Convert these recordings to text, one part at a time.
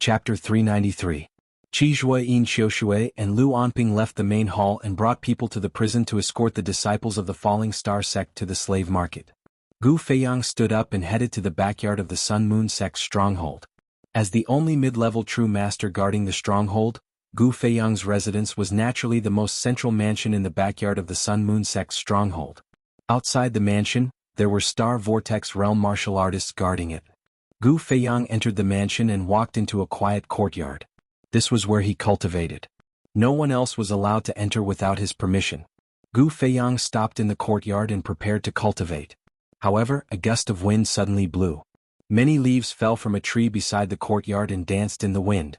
Chapter 393. Qi Zhui Yin Xiushui and Lu Anping left the main hall and brought people to the prison to escort the disciples of the Falling Star sect to the slave market. Gu Feiyang stood up and headed to the backyard of the Sun Moon sect's stronghold. As the only mid-level true master guarding the stronghold, Gu Feiyang's residence was naturally the most central mansion in the backyard of the Sun Moon sect's stronghold. Outside the mansion, there were Star Vortex realm martial artists guarding it. Gu Feiyang entered the mansion and walked into a quiet courtyard. This was where he cultivated. No one else was allowed to enter without his permission. Gu Feiyang stopped in the courtyard and prepared to cultivate. However, a gust of wind suddenly blew. Many leaves fell from a tree beside the courtyard and danced in the wind.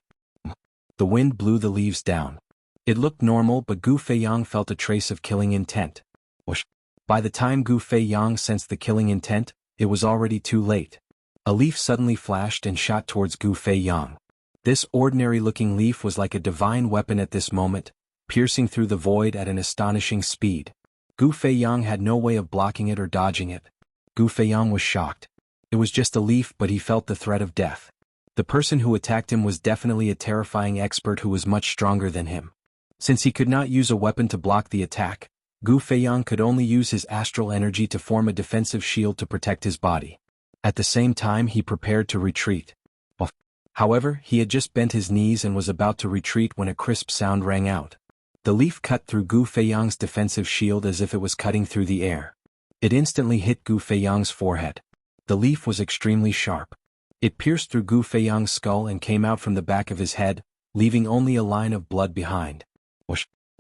The wind blew the leaves down. It looked normal, but Gu Feiyang felt a trace of killing intent. By the time Gu Feiyang sensed the killing intent, it was already too late. A leaf suddenly flashed and shot towards Gu Feiyang. This ordinary-looking leaf was like a divine weapon at this moment, piercing through the void at an astonishing speed. Gu Feiyang had no way of blocking it or dodging it. Gu Feiyang was shocked. It was just a leaf, but he felt the threat of death. The person who attacked him was definitely a terrifying expert who was much stronger than him. Since he could not use a weapon to block the attack, Gu Feiyang could only use his astral energy to form a defensive shield to protect his body. At the same time, he prepared to retreat. However, he had just bent his knees and was about to retreat when a crisp sound rang out. The leaf cut through Gu Feiyang's defensive shield as if it was cutting through the air. It instantly hit Gu Feiyang's forehead. The leaf was extremely sharp. It pierced through Gu Feiyang's skull and came out from the back of his head, leaving only a line of blood behind.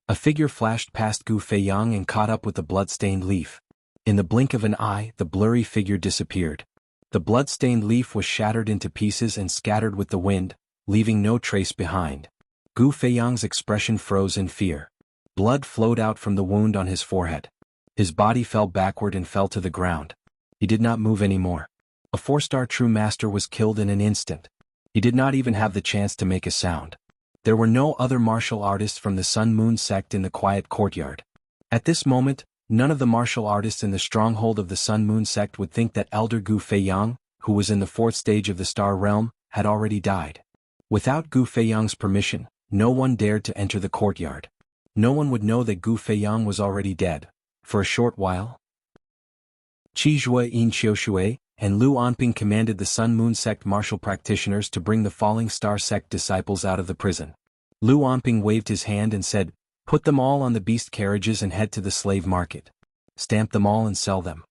A figure flashed past Gu Feiyang and caught up with the blood-stained leaf. In the blink of an eye, the blurry figure disappeared. The blood-stained leaf was shattered into pieces and scattered with the wind, leaving no trace behind. Gu Feiyang's expression froze in fear. Blood flowed out from the wound on his forehead. His body fell backward and fell to the ground. He did not move anymore. A 4-star true master was killed in an instant. He did not even have the chance to make a sound. There were no other martial artists from the Sun Moon sect in the quiet courtyard. At this moment, none of the martial artists in the stronghold of the Sun Moon sect would think that Elder Gu Feiyang, who was in the 4th stage of the Star Realm, had already died. Without Gu Feiyang's permission, no one dared to enter the courtyard. No one would know that Gu Feiyang was already dead. For a short while, Qi Zhui Yin Xiushui and Lu Anping commanded the Sun Moon sect martial practitioners to bring the Falling Star sect disciples out of the prison. Lu Anping waved his hand and said, "Put them all on the beast carriages and head to the slave market. Stamp them all and sell them."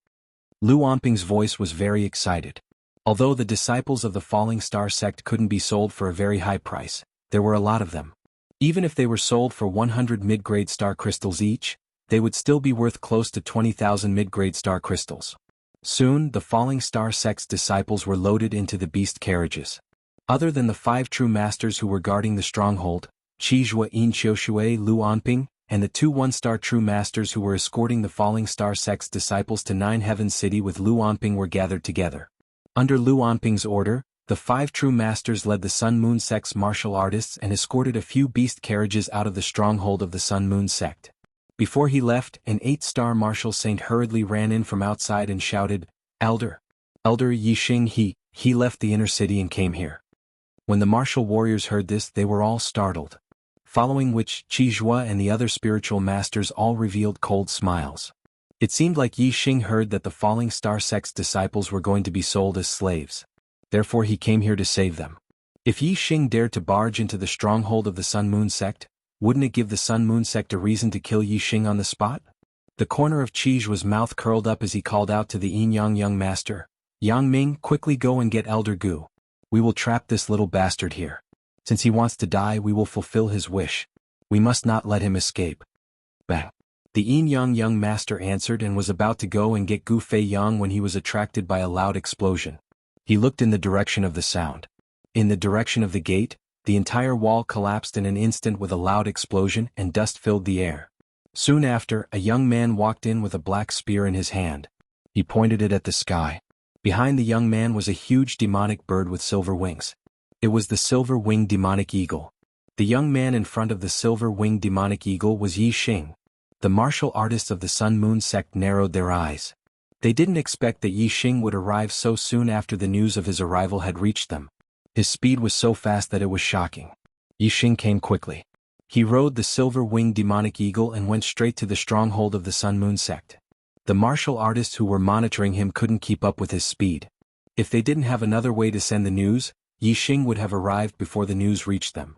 Lu Anping's voice was very excited. Although the disciples of the Falling Star sect couldn't be sold for a very high price, there were a lot of them. Even if they were sold for 100 mid-grade star crystals each, they would still be worth close to 20,000 mid-grade star crystals. Soon, the Falling Star sect's disciples were loaded into the beast carriages. Other than the 5 true masters who were guarding the stronghold, Qi Zhui Yin Xiushui, Lu Anping, and the 2 1-star true masters who were escorting the Falling Star sect's disciples to Nine Heaven City with Lu Anping were gathered together. Under Lu Anping's order, the 5 true masters led the Sun Moon sect's martial artists and escorted a few beast carriages out of the stronghold of the Sun Moon sect. Before he left, an 8-star martial saint hurriedly ran in from outside and shouted, Elder Yi Xing he left the inner city and came here." When the martial warriors heard this, they were all startled. Following which, Qi Zhui and the other spiritual masters all revealed cold smiles. It seemed like Yi Xing heard that the Falling Star sect's disciples were going to be sold as slaves. Therefore he came here to save them. If Yi Xing dared to barge into the stronghold of the Sun Moon sect, wouldn't it give the Sun Moon sect a reason to kill Yi Xing on the spot? The corner of Qi Zhui's mouth curled up as he called out to the Yin Yang young master, "Yang Ming, quickly go and get Elder Gu. We will trap this little bastard here. Since he wants to die, we will fulfill his wish. We must not let him escape." Bang! The Yin Yang young master answered and was about to go and get Gu Feiyang when he was attracted by a loud explosion. He looked in the direction of the sound. In the direction of the gate, the entire wall collapsed in an instant with a loud explosion and dust filled the air. Soon after, a young man walked in with a black spear in his hand. He pointed it at the sky. Behind the young man was a huge demonic bird with silver wings. It was the silver-winged demonic eagle. The young man in front of the silver-winged demonic eagle was Yi Xing. The martial artists of the Sun Moon sect narrowed their eyes. They didn't expect that Yi Xing would arrive so soon after the news of his arrival had reached them. His speed was so fast that it was shocking. Yixing came quickly. He rode the silver-winged demonic eagle and went straight to the stronghold of the Sun Moon sect. The martial artists who were monitoring him couldn't keep up with his speed. If they didn't have another way to send the news, Yixing would have arrived before the news reached them.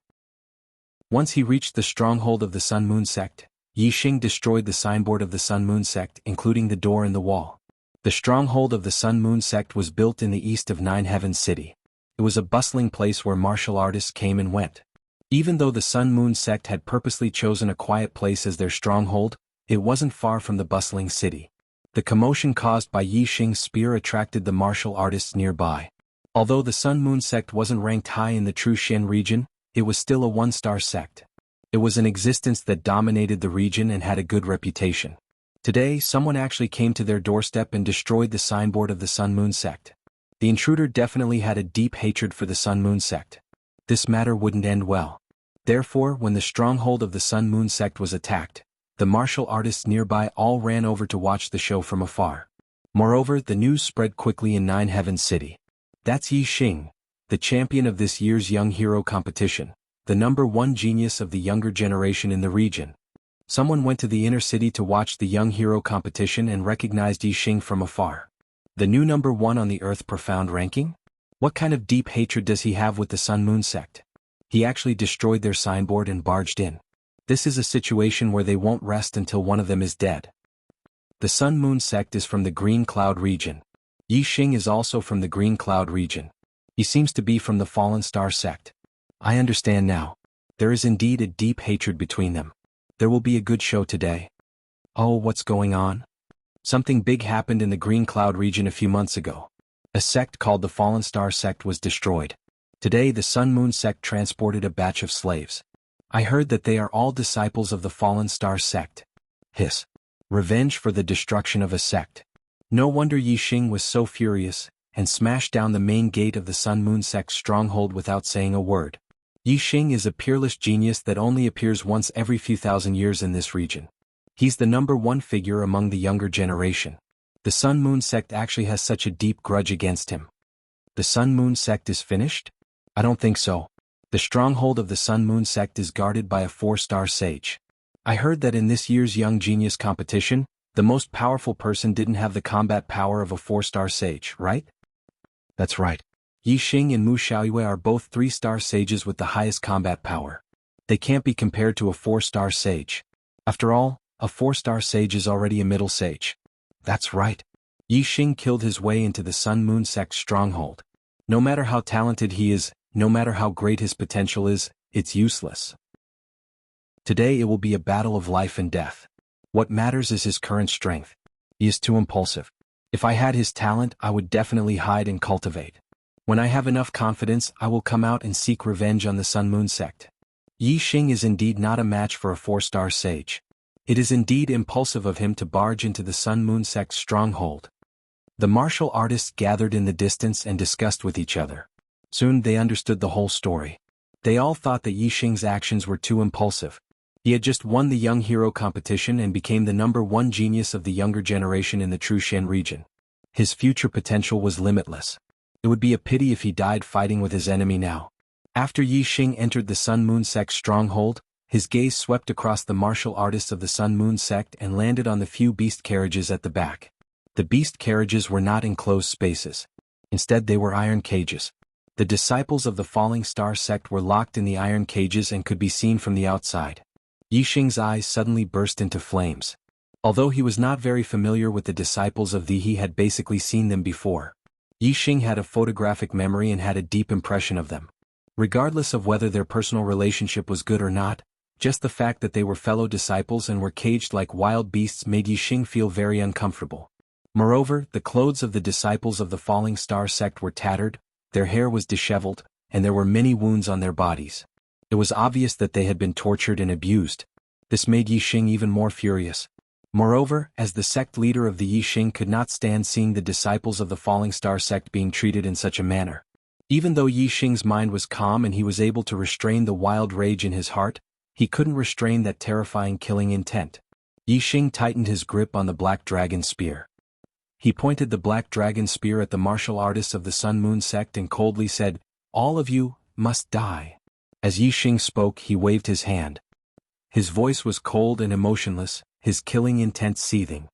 Once he reached the stronghold of the Sun Moon sect, Yixing destroyed the signboard of the Sun Moon sect, including the door in the wall. The stronghold of the Sun Moon sect was built in the east of Nine Heavens City. It was a bustling place where martial artists came and went. Even though the Sun Moon sect had purposely chosen a quiet place as their stronghold, it wasn't far from the bustling city. The commotion caused by Yixing's spear attracted the martial artists nearby. Although the Sun Moon sect wasn't ranked high in the True Xian region, it was still a one-star sect. It was an existence that dominated the region and had a good reputation. Today, someone actually came to their doorstep and destroyed the signboard of the Sun Moon sect. The intruder definitely had a deep hatred for the Sun Moon sect. This matter wouldn't end well. Therefore, when the stronghold of the Sun Moon sect was attacked, the martial artists nearby all ran over to watch the show from afar. Moreover, the news spread quickly in Nine Heavens City. That's Yixing, the champion of this year's Young Hero competition, the #1 genius of the younger generation in the region. Someone went to the inner city to watch the Young Hero competition and recognized Yixing from afar. The new #1 on the Earth profound ranking? What kind of deep hatred does he have with the Sun Moon sect? He actually destroyed their signboard and barged in. This is a situation where they won't rest until one of them is dead. The Sun Moon sect is from the Green Cloud region. Yixing is also from the Green Cloud region. He seems to be from the Fallen Star sect. I understand now. There is indeed a deep hatred between them. There will be a good show today. Oh, what's going on? Something big happened in the Green Cloud region a few months ago. A sect called the Fallen Star sect was destroyed. Today the Sun Moon sect transported a batch of slaves. I heard that they are all disciples of the Fallen Star sect. Hiss. Revenge for the destruction of a sect. No wonder Yixing was so furious, and smashed down the main gate of the Sun Moon sect's stronghold without saying a word. Yixing is a peerless genius that only appears once every few thousand years in this region. He's the #1 figure among the younger generation. The Sun Moon sect actually has such a deep grudge against him. The Sun Moon sect is finished? I don't think so. The stronghold of the Sun Moon sect is guarded by a 4-star sage. I heard that in this year's Young Genius competition, the most powerful person didn't have the combat power of a 4-star sage, right? That's right. Yixing and Mu Xiaoyue are both 3-star sages with the highest combat power. They can't be compared to a 4-star sage. After all, a 4-star sage is already a middle sage. That's right. Yixing killed his way into the Sun Moon sect's stronghold. No matter how talented he is, no matter how great his potential is, it's useless. Today it will be a battle of life and death. What matters is his current strength. He is too impulsive. If I had his talent, I would definitely hide and cultivate. When I have enough confidence, I will come out and seek revenge on the Sun Moon sect. Yixing is indeed not a match for a 4-star sage. It is indeed impulsive of him to barge into the Sun Moon sect's stronghold. The martial artists gathered in the distance and discussed with each other. Soon they understood the whole story. They all thought that Yixing's actions were too impulsive. He had just won the Young Hero competition and became the #1 genius of the younger generation in the True Xian region. His future potential was limitless. It would be a pity if he died fighting with his enemy now. After Yixing entered the Sun Moon sect's stronghold, his gaze swept across the martial artists of the Sun Moon sect and landed on the few beast carriages at the back. The beast carriages were not enclosed spaces. Instead they were iron cages. The disciples of the Falling Star sect were locked in the iron cages and could be seen from the outside. Yixing's eyes suddenly burst into flames. Although he was not very familiar with the disciples of the he had basically seen them before. Yixing had a photographic memory and had a deep impression of them. Regardless of whether their personal relationship was good or not, just the fact that they were fellow disciples and were caged like wild beasts made Yixing feel very uncomfortable. Moreover, the clothes of the disciples of the Falling Star sect were tattered, their hair was disheveled, and there were many wounds on their bodies. It was obvious that they had been tortured and abused. This made Yixing even more furious. Moreover, as the sect leader of the Yixing could not stand seeing the disciples of the Falling Star sect being treated in such a manner. Even though Yixing's mind was calm and he was able to restrain the wild rage in his heart, he couldn't restrain that terrifying killing intent. Yixing tightened his grip on the Black Dragon Spear. He pointed the Black Dragon Spear at the martial artists of the Sun Moon sect and coldly said, All of you must die. As Yixing spoke, he waved his hand. His voice was cold and emotionless, his killing intent seething.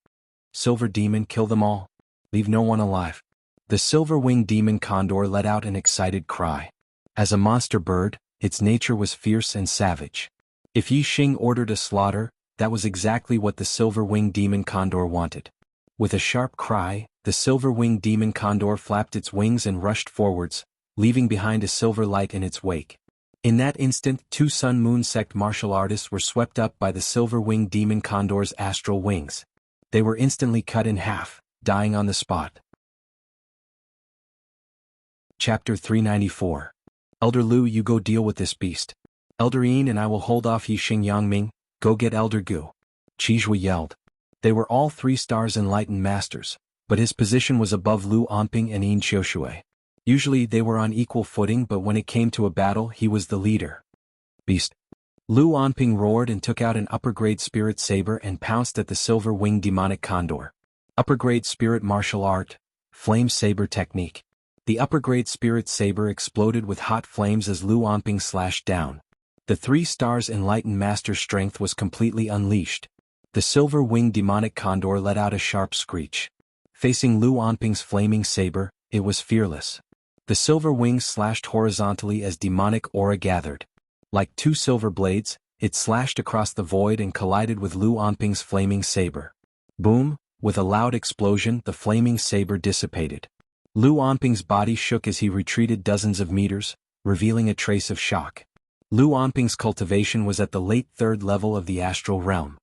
Silver Demon, kill them all. Leave no one alive. The silver-winged demon condor let out an excited cry. As a monster bird, its nature was fierce and savage. If Yixing ordered a slaughter, that was exactly what the silver-winged demon condor wanted. With a sharp cry, the silver-winged demon condor flapped its wings and rushed forwards, leaving behind a silver light in its wake. In that instant, 2 Sun-Moon sect martial artists were swept up by the silver-winged demon condor's astral wings. They were instantly cut in half, dying on the spot. Chapter 394. Elder Lu, you go deal with this beast. Elder Yin and I will hold off Yixing. Yangming, go get Elder Gu. Qizhua yelled. They were all 3 stars enlightened masters, but his position was above Lu Anping and Yin Qiushui. Usually they were on equal footing, but when it came to a battle, he was the leader. Beast. Lu Anping roared and took out an upper-grade spirit saber and pounced at the silver-winged demonic condor. Upper-grade spirit martial art, flame saber technique. The upper-grade spirit saber exploded with hot flames as Lu Anping slashed down. The 3 stars enlightened master's strength was completely unleashed. The silver-winged demonic condor let out a sharp screech. Facing Lu Anping's flaming saber, it was fearless. The silver wings slashed horizontally as demonic aura gathered. Like 2 silver blades, it slashed across the void and collided with Lu Anping's flaming saber. Boom! With a loud explosion, the flaming saber dissipated. Lu Anping's body shook as he retreated dozens of meters, revealing a trace of shock. Lu Anping's cultivation was at the late 3rd level of the astral realm.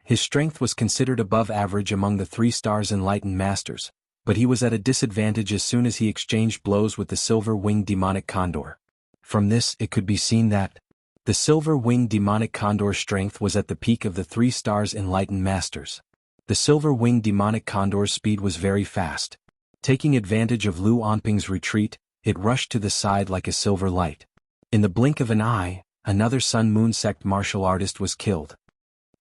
His strength was considered above average among the 3 stars enlightened masters, but he was at a disadvantage as soon as he exchanged blows with the silver-winged demonic condor. From this, it could be seen that the silver-winged demonic condor's strength was at the peak of the 3 stars enlightened masters. The silver-winged demonic condor's speed was very fast. Taking advantage of Lu Anping's retreat, it rushed to the side like a silver light. In the blink of an eye, another Sun-Moon sect martial artist was killed.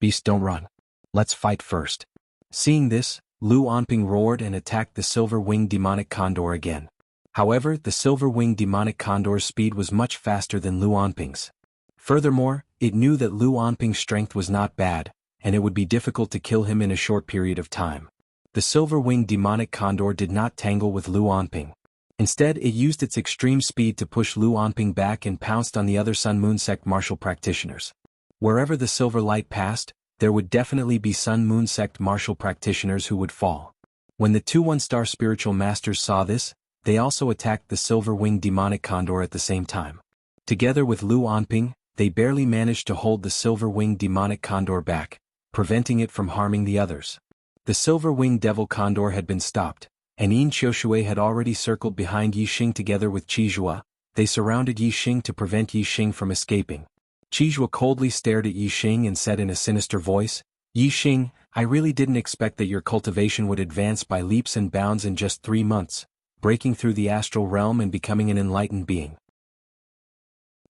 Beast, don't run. Let's fight first. Seeing this, Lu Anping roared and attacked the silver-winged demonic condor again. However, the silver-winged demonic condor's speed was much faster than Lu Anping's. Furthermore, it knew that Lu Anping's strength was not bad, and it would be difficult to kill him in a short period of time. The silver-winged demonic condor did not tangle with Lu Anping. Instead, it used its extreme speed to push Lu Anping back and pounced on the other Sun-Moon sect martial practitioners. Wherever the silver light passed, there would definitely be Sun-Moon sect martial practitioners who would fall. When the 2 one-star spiritual masters saw this, they also attacked the silver-winged demonic condor at the same time. Together with Lu Anping, they barely managed to hold the silver-winged demonic condor back, preventing it from harming the others. The silver-winged devil condor had been stopped, and Yin Qiushui had already circled behind Yixing together with Qizhua. They surrounded Yixing to prevent Yixing from escaping. Qizhua coldly stared at Yixing and said in a sinister voice, Yixing, I really didn't expect that your cultivation would advance by leaps and bounds in just 3 months, breaking through the astral realm and becoming an enlightened being.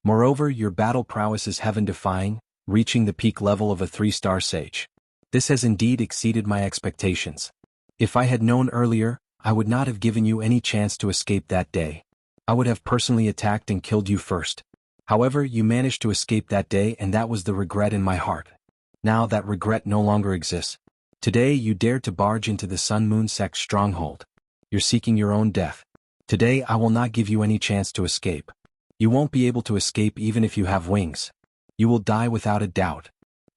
Moreover, your battle prowess is heaven-defying, reaching the peak level of a 3-star sage. This has indeed exceeded my expectations. If I had known earlier, I would not have given you any chance to escape that day. I would have personally attacked and killed you first. However, you managed to escape that day, and that was the regret in my heart. Now that regret no longer exists. Today you dared to barge into the Sun-Moon sect stronghold. You're seeking your own death. Today I will not give you any chance to escape. You won't be able to escape even if you have wings. You will die without a doubt.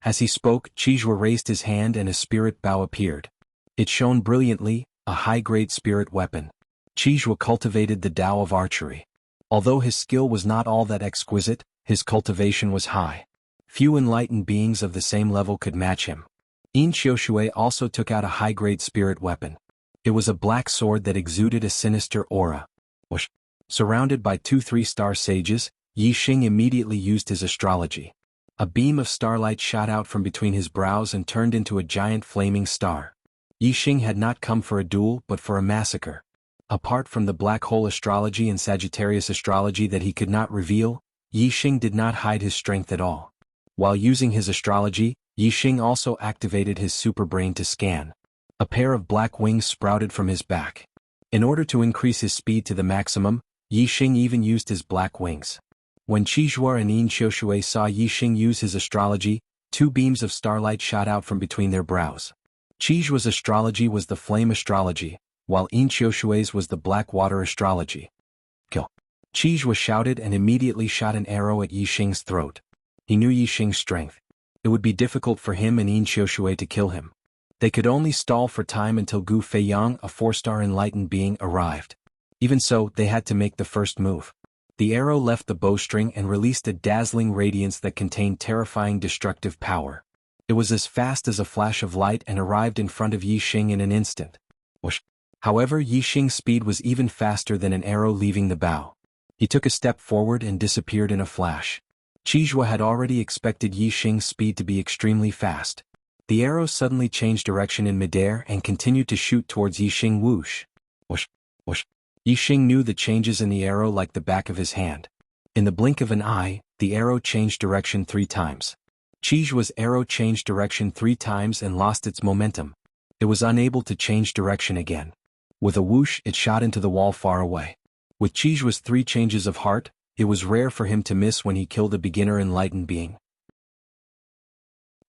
As he spoke, Qizhua raised his hand and a spirit bow appeared. It shone brilliantly, a high-grade spirit weapon. Qizhua cultivated the Tao of archery. Although his skill was not all that exquisite, his cultivation was high. Few enlightened beings of the same level could match him. Yin Qiushui also took out a high-grade spirit weapon. It was a black sword that exuded a sinister aura. Whoosh. Surrounded by 2 3-star sages, Yixing immediately used his astrology. A beam of starlight shot out from between his brows and turned into a giant flaming star. Yixing had not come for a duel but for a massacre. Apart from the black hole astrology and Sagittarius astrology that he could not reveal, Yixing did not hide his strength at all. While using his astrology, Yixing also activated his superbrain to scan. A pair of black wings sprouted from his back. In order to increase his speed to the maximum, Yixing even used his black wings. When Qizhuo and Yin Xiushui saw Yixing use his astrology, two beams of starlight shot out from between their brows. Qizhuo's astrology was the flame astrology, while Yin Xiushui's was the black water astrology. Kill! Qizhuo shouted and immediately shot an arrow at Yixing's throat. He knew Yixing's strength. It would be difficult for him and Yin Xiushui to kill him. They could only stall for time until Gu Feiyang, a 4-star enlightened being, arrived. Even so, they had to make the first move. The arrow left the bowstring and released a dazzling radiance that contained terrifying destructive power. It was as fast as a flash of light and arrived in front of Yixing in an instant. Whoosh! However, Yixing's speed was even faster than an arrow leaving the bow. He took a step forward and disappeared in a flash. Qizhuo had already expected Yixing's speed to be extremely fast. The arrow suddenly changed direction in midair and continued to shoot towards Yixing. Whoosh! Whoosh! Whoosh! Yixing knew the changes in the arrow like the back of his hand. In the blink of an eye, the arrow changed direction 3 times. Qizhuo's arrow changed direction 3 times and lost its momentum. It was unable to change direction again. With a whoosh, it shot into the wall far away. With Qizhuo's 3 changes of heart, it was rare for him to miss when he killed a beginner enlightened being.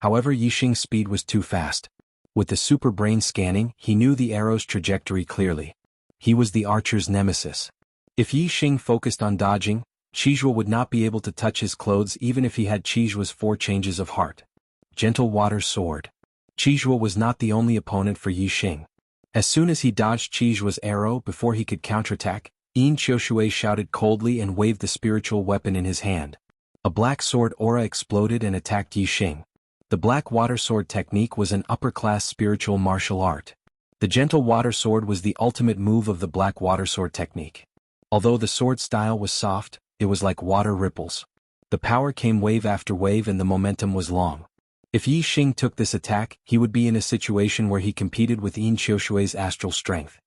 However, Yixing's speed was too fast. With the super brain scanning, he knew the arrow's trajectory clearly. He was the archer's nemesis. If Yixing focused on dodging, Qizhuo would not be able to touch his clothes even if he had Qizhuo's 4 changes of heart. Gentle water sword. Qizhuo was not the only opponent for Yixing. As soon as he dodged Qizhuo's arrow before he could counterattack, Yin Xiushui shouted coldly and waved the spiritual weapon in his hand. A black sword aura exploded and attacked Yixing. The black water sword technique was an upper-class spiritual martial art. The gentle water sword was the ultimate move of the black water sword technique. Although the sword style was soft, it was like water ripples. The power came wave after wave and the momentum was long. If Yixing took this attack, he would be in a situation where he competed with Yin Xiushui's astral strength.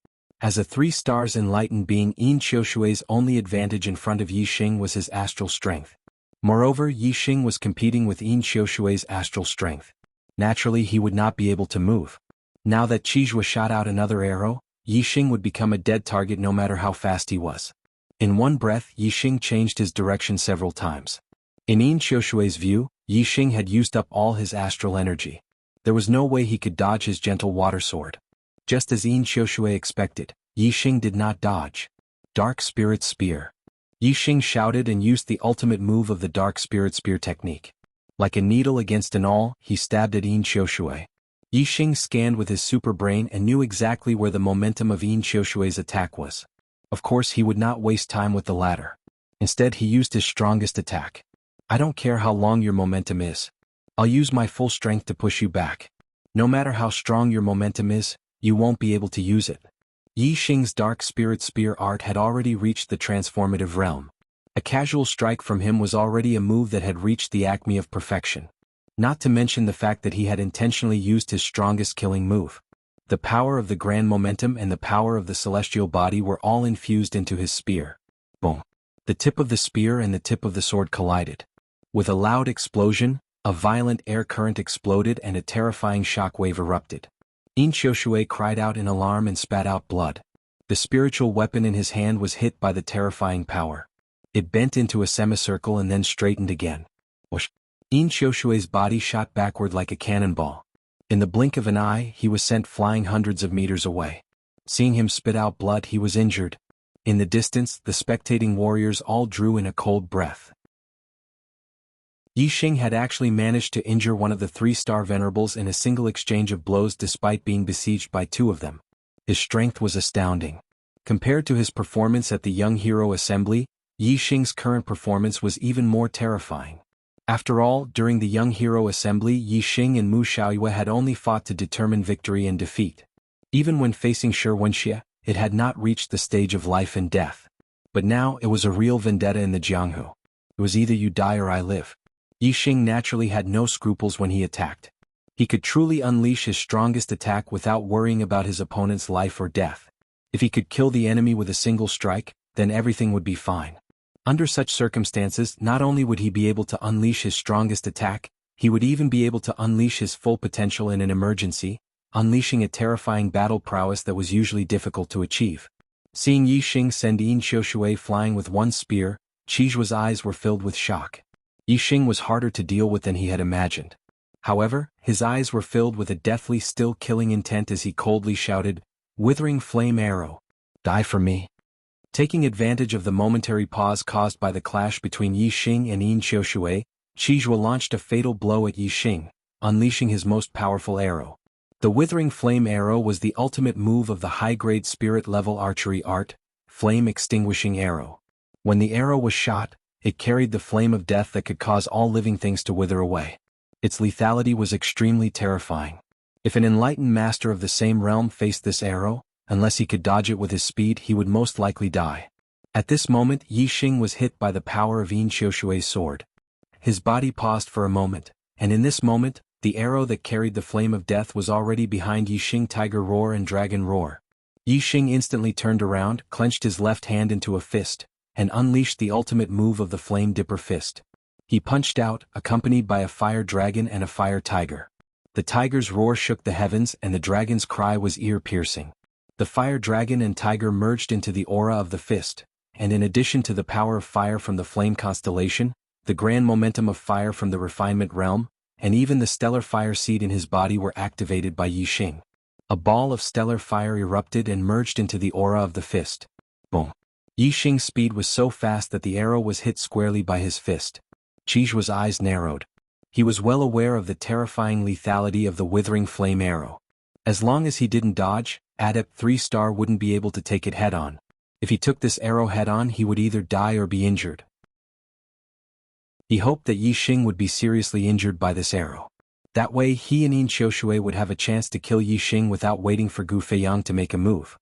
As a 3 stars enlightened being, Yin Xiushui's only advantage in front of Yixing was his astral strength. Moreover, Yixing was competing with Yin Xiushui's astral strength. Naturally, he would not be able to move. Now that Qizhuo shot out another arrow, Yixing would become a dead target no matter how fast he was. In one breath, Yixing changed his direction several times. In Yin Xiushui's view, Yixing had used up all his astral energy. There was no way he could dodge his gentle water sword. Just as Yin Xiushui expected, Yixing did not dodge. Dark Spirit Spear. Yixing shouted and used the ultimate move of the Dark Spirit Spear technique. Like a needle against an awl, he stabbed at Yin Xiushui. Yixing scanned with his super brain and knew exactly where the momentum of Yin Xiushui's attack was. Of course, he would not waste time with the latter. Instead, he used his strongest attack. I don't care how long your momentum is. I'll use my full strength to push you back. No matter how strong your momentum is, you won't be able to use it. Yixing's Dark Spirit Spear art had already reached the transformative realm. A casual strike from him was already a move that had reached the acme of perfection. Not to mention the fact that he had intentionally used his strongest killing move. The power of the grand momentum and the power of the celestial body were all infused into his spear. Boom! The tip of the spear and the tip of the sword collided. With a loud explosion, a violent air current exploded and a terrifying shockwave erupted. Yin Xiushui cried out in alarm and spat out blood. The spiritual weapon in his hand was hit by the terrifying power. It bent into a semicircle and then straightened again. Whoosh! Yin Xiushui's body shot backward like a cannonball. In the blink of an eye, he was sent flying hundreds of meters away. Seeing him spit out blood, he was injured. In the distance, the spectating warriors all drew in a cold breath. Yixing had actually managed to injure one of the 3-star venerables in a single exchange of blows despite being besieged by 2 of them. His strength was astounding. Compared to his performance at the Young Hero Assembly, Yixing's current performance was even more terrifying. After all, during the Young Hero Assembly, Yixing and Mu Xiaoyue had only fought to determine victory and defeat. Even when facing Shi Wenxie, it had not reached the stage of life and death. But now, it was a real vendetta in the Jianghu. It was either you die or I live. Yixing naturally had no scruples when he attacked. He could truly unleash his strongest attack without worrying about his opponent's life or death. If he could kill the enemy with a single strike, then everything would be fine. Under such circumstances, not only would he be able to unleash his strongest attack, he would even be able to unleash his full potential in an emergency, unleashing a terrifying battle prowess that was usually difficult to achieve. Seeing Yi Xing send Yin Xiushui flying with one spear, Qijua's eyes were filled with shock. Yi Xing was harder to deal with than he had imagined. However, his eyes were filled with a deathly still-killing intent as he coldly shouted, "Withering flame arrow! Die for me!" Taking advantage of the momentary pause caused by the clash between Yi Xing and Yin Xiushui, Qijue launched a fatal blow at Yi Xing, unleashing his most powerful arrow. The Withering Flame Arrow was the ultimate move of the high-grade spirit-level archery art, Flame Extinguishing Arrow. When the arrow was shot, it carried the flame of death that could cause all living things to wither away. Its lethality was extremely terrifying. If an enlightened master of the same realm faced this arrow, unless he could dodge it with his speed, he would most likely die. At this moment, Yi Xing was hit by the power of Yin Xiushui's sword. His body paused for a moment, and in this moment, the arrow that carried the flame of death was already behind Yi Xing. Tiger Roar and Dragon Roar. Yi Xing instantly turned around, clenched his left hand into a fist, and unleashed the ultimate move of the Flame Dipper Fist. He punched out, accompanied by a fire dragon and a fire tiger. The tiger's roar shook the heavens and the dragon's cry was ear-piercing. The fire dragon and tiger merged into the aura of the fist, and in addition to the power of fire from the flame constellation, the grand momentum of fire from the refinement realm, and even the stellar fire seed in his body were activated by Yi Xing. A ball of stellar fire erupted and merged into the aura of the fist. Boom. Yi Xing's speed was so fast that the arrow was hit squarely by his fist. Qijue's eyes narrowed. He was well aware of the terrifying lethality of the Withering Flame Arrow. As long as he didn't dodge, Adept 3-star wouldn't be able to take it head-on. If he took this arrow head-on, he would either die or be injured. He hoped that Yi Xing would be seriously injured by this arrow. That way he and Yin Xiushui would have a chance to kill Yi Xing without waiting for Gu Feiyang to make a move.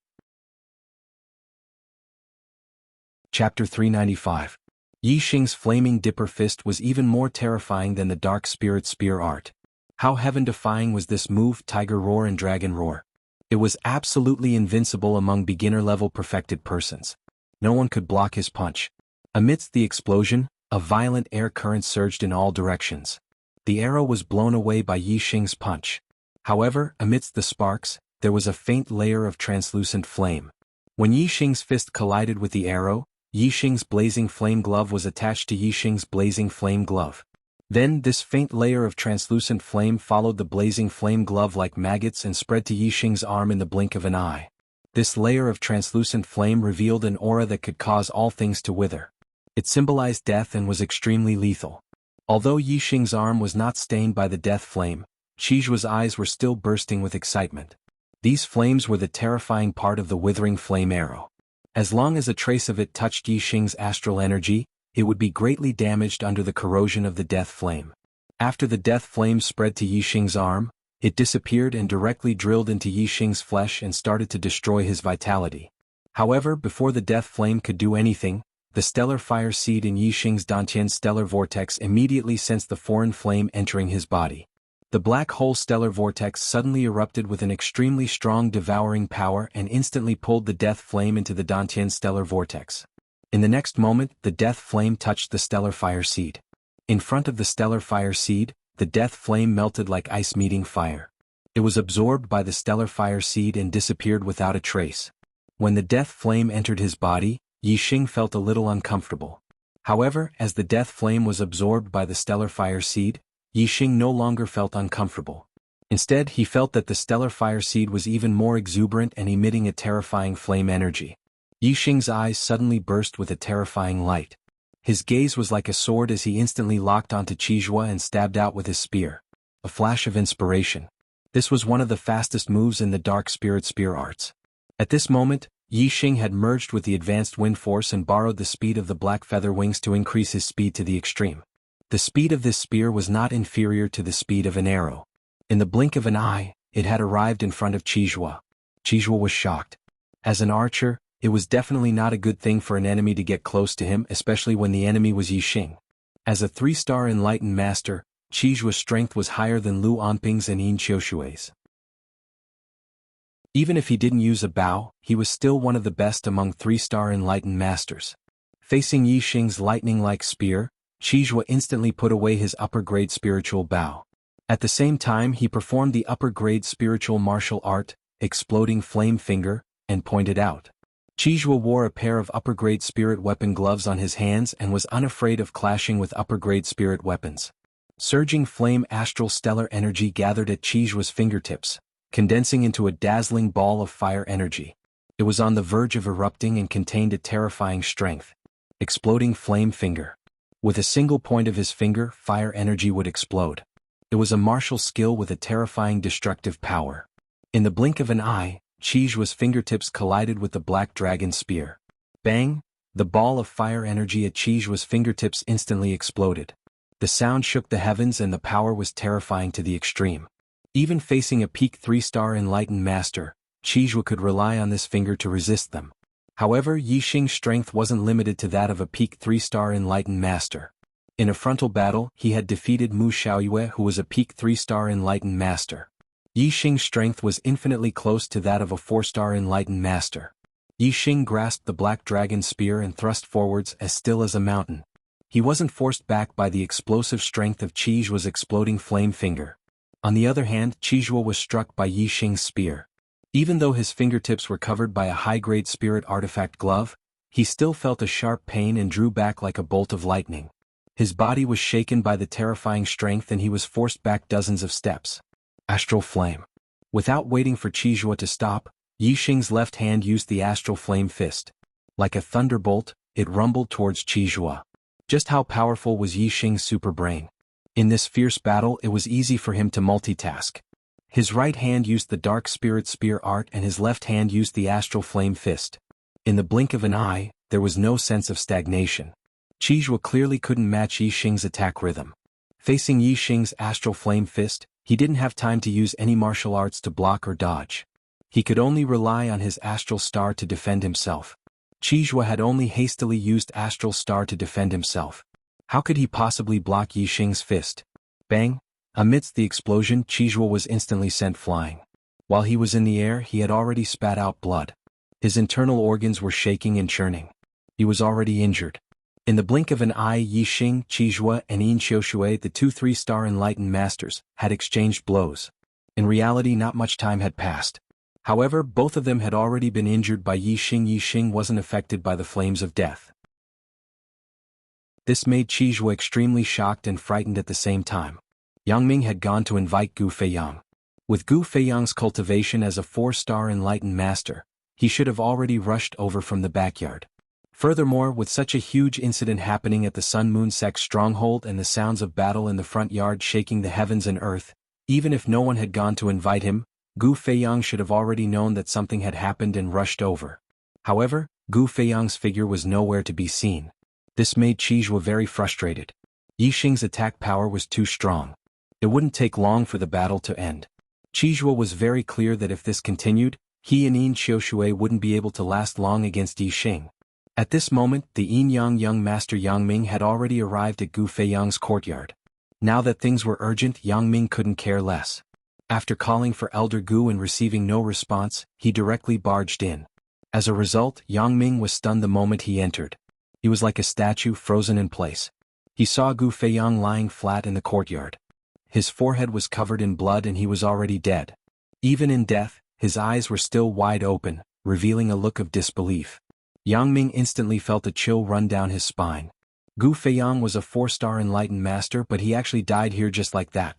Chapter 395. Yi Xing's Flaming Dipper Fist was even more terrifying than the Dark Spirit Spear art. How heaven-defying was this move, Tiger Roar and Dragon Roar? It was absolutely invincible among beginner-level perfected persons. No one could block his punch. Amidst the explosion, a violent air current surged in all directions. The arrow was blown away by Yi Xing's punch. However, amidst the sparks, there was a faint layer of translucent flame. When Yi Xing's fist collided with the arrow, Yi Xing's blazing flame glove was attached to Yi Xing's blazing flame glove. Then this faint layer of translucent flame followed the blazing flame glove like maggots and spread to Yi Xing's arm in the blink of an eye. This layer of translucent flame revealed an aura that could cause all things to wither. It symbolized death and was extremely lethal. Although Yi Xing's arm was not stained by the death flame, Qijue's eyes were still bursting with excitement. These flames were the terrifying part of the Withering Flame Arrow. As long as a trace of it touched Yi Xing's astral energy, it would be greatly damaged under the corrosion of the death flame. After the death flame spread to Yi Xing's arm, it disappeared and directly drilled into Yi Xing's flesh and started to destroy his vitality. However, before the death flame could do anything, the stellar fire seed in Yi Xing's Dantian stellar vortex immediately sensed the foreign flame entering his body. The black hole stellar vortex suddenly erupted with an extremely strong devouring power and instantly pulled the death flame into the Dantian stellar vortex. In the next moment, the death flame touched the stellar fire seed. In front of the stellar fire seed, the death flame melted like ice meeting fire. It was absorbed by the stellar fire seed and disappeared without a trace. When the death flame entered his body, Yi Xing felt a little uncomfortable. However, as the death flame was absorbed by the stellar fire seed, Yi Xing no longer felt uncomfortable. Instead, he felt that the stellar fire seed was even more exuberant and emitting a terrifying flame energy. Yi Xing's eyes suddenly burst with a terrifying light. His gaze was like a sword as he instantly locked onto Qijuo and stabbed out with his spear. A flash of inspiration. This was one of the fastest moves in the Dark Spirit Spear arts. At this moment, Yi Xing had merged with the advanced wind force and borrowed the speed of the black feather wings to increase his speed to the extreme. The speed of this spear was not inferior to the speed of an arrow. In the blink of an eye, it had arrived in front of Qijuo. Qijuo was shocked. As an archer, it was definitely not a good thing for an enemy to get close to him, especially when the enemy was Yi Xing. As a 3-star enlightened master, Qijuo's strength was higher than Lu Onping's and Yin Xiushui's. Even if he didn't use a bow, he was still one of the best among 3-star enlightened masters. Facing Yi Xing's lightning-like spear, Qijuo instantly put away his upper-grade spiritual bow. At the same time he performed the upper-grade spiritual martial art, Exploding Flame Finger, and pointed out. Qizhua wore a pair of upper-grade spirit weapon gloves on his hands and was unafraid of clashing with upper-grade spirit weapons. Surging flame astral stellar energy gathered at Qizhua's fingertips, condensing into a dazzling ball of fire energy. It was on the verge of erupting and contained a terrifying strength. Exploding flame finger. With a single point of his finger, fire energy would explode. It was a martial skill with a terrifying destructive power. In the blink of an eye, Qizhua's fingertips collided with the black dragon spear. Bang! The ball of fire energy at Qizhua's fingertips instantly exploded. The sound shook the heavens and the power was terrifying to the extreme. Even facing a peak 3-star enlightened master, Qizhua could rely on this finger to resist them. However, Yixing's strength wasn't limited to that of a peak 3-star enlightened master. In a frontal battle, he had defeated Mu Xiaoyue, who was a peak 3-star enlightened master. Yixing's strength was infinitely close to that of a 4-star enlightened master. Yixing grasped the black dragon spear and thrust forwards as still as a mountain. He wasn't forced back by the explosive strength of Qizhua's exploding flame finger. On the other hand, Qizhua was struck by Yixing's spear. Even though his fingertips were covered by a high-grade spirit artifact glove, he still felt a sharp pain and drew back like a bolt of lightning. His body was shaken by the terrifying strength and he was forced back dozens of steps. Astral Flame. Without waiting for Qizhua to stop, Yixing's left hand used the Astral Flame fist. Like a thunderbolt, it rumbled towards Qizhua. Just how powerful was Yixing's super brain? In this fierce battle, it was easy for him to multitask. His right hand used the Dark Spirit Spear art and his left hand used the Astral Flame fist. In the blink of an eye, there was no sense of stagnation. Qizhua clearly couldn't match Yixing's attack rhythm. Facing Yixing's Astral Flame fist, he didn't have time to use any martial arts to block or dodge. He could only rely on his Astral Star to defend himself. Qizhua had only hastily used Astral Star to defend himself. How could he possibly block Yixing's fist? Bang! Amidst the explosion, Qizhua was instantly sent flying. While he was in the air, he had already spat out blood. His internal organs were shaking and churning. He was already injured. In the blink of an eye, Yixing, Qizhua, and Yin Xiushui, the two 3-star enlightened masters, had exchanged blows. In reality, not much time had passed. However, both of them had already been injured by Yixing. Yixing wasn't affected by the flames of death. This made Qizhua extremely shocked and frightened at the same time. Yang Ming had gone to invite Gu Feiyang. With Gu Feiyang's cultivation as a 4-star enlightened master, he should have already rushed over from the backyard. Furthermore, with such a huge incident happening at the Sun Moon Sect's stronghold and the sounds of battle in the front yard shaking the heavens and earth, even if no one had gone to invite him, Gu Feiyang should have already known that something had happened and rushed over. However, Gu Feiyang's figure was nowhere to be seen. This made Qizhua very frustrated. Yixing's attack power was too strong. It wouldn't take long for the battle to end. Qizhua was very clear that if this continued, he and Yin Xiushui wouldn't be able to last long against Yixing. At this moment, the Yin-Yang young master Yang Ming had already arrived at Gu Feiyang's courtyard. Now that things were urgent, Yang Ming couldn't care less. After calling for Elder Gu and receiving no response, he directly barged in. As a result, Yang Ming was stunned the moment he entered. He was like a statue frozen in place. He saw Gu Feiyang lying flat in the courtyard. His forehead was covered in blood and he was already dead. Even in death, his eyes were still wide open, revealing a look of disbelief. Yang Ming instantly felt a chill run down his spine. Gu Feiyang was a 4-star enlightened master, but he actually died here just like that.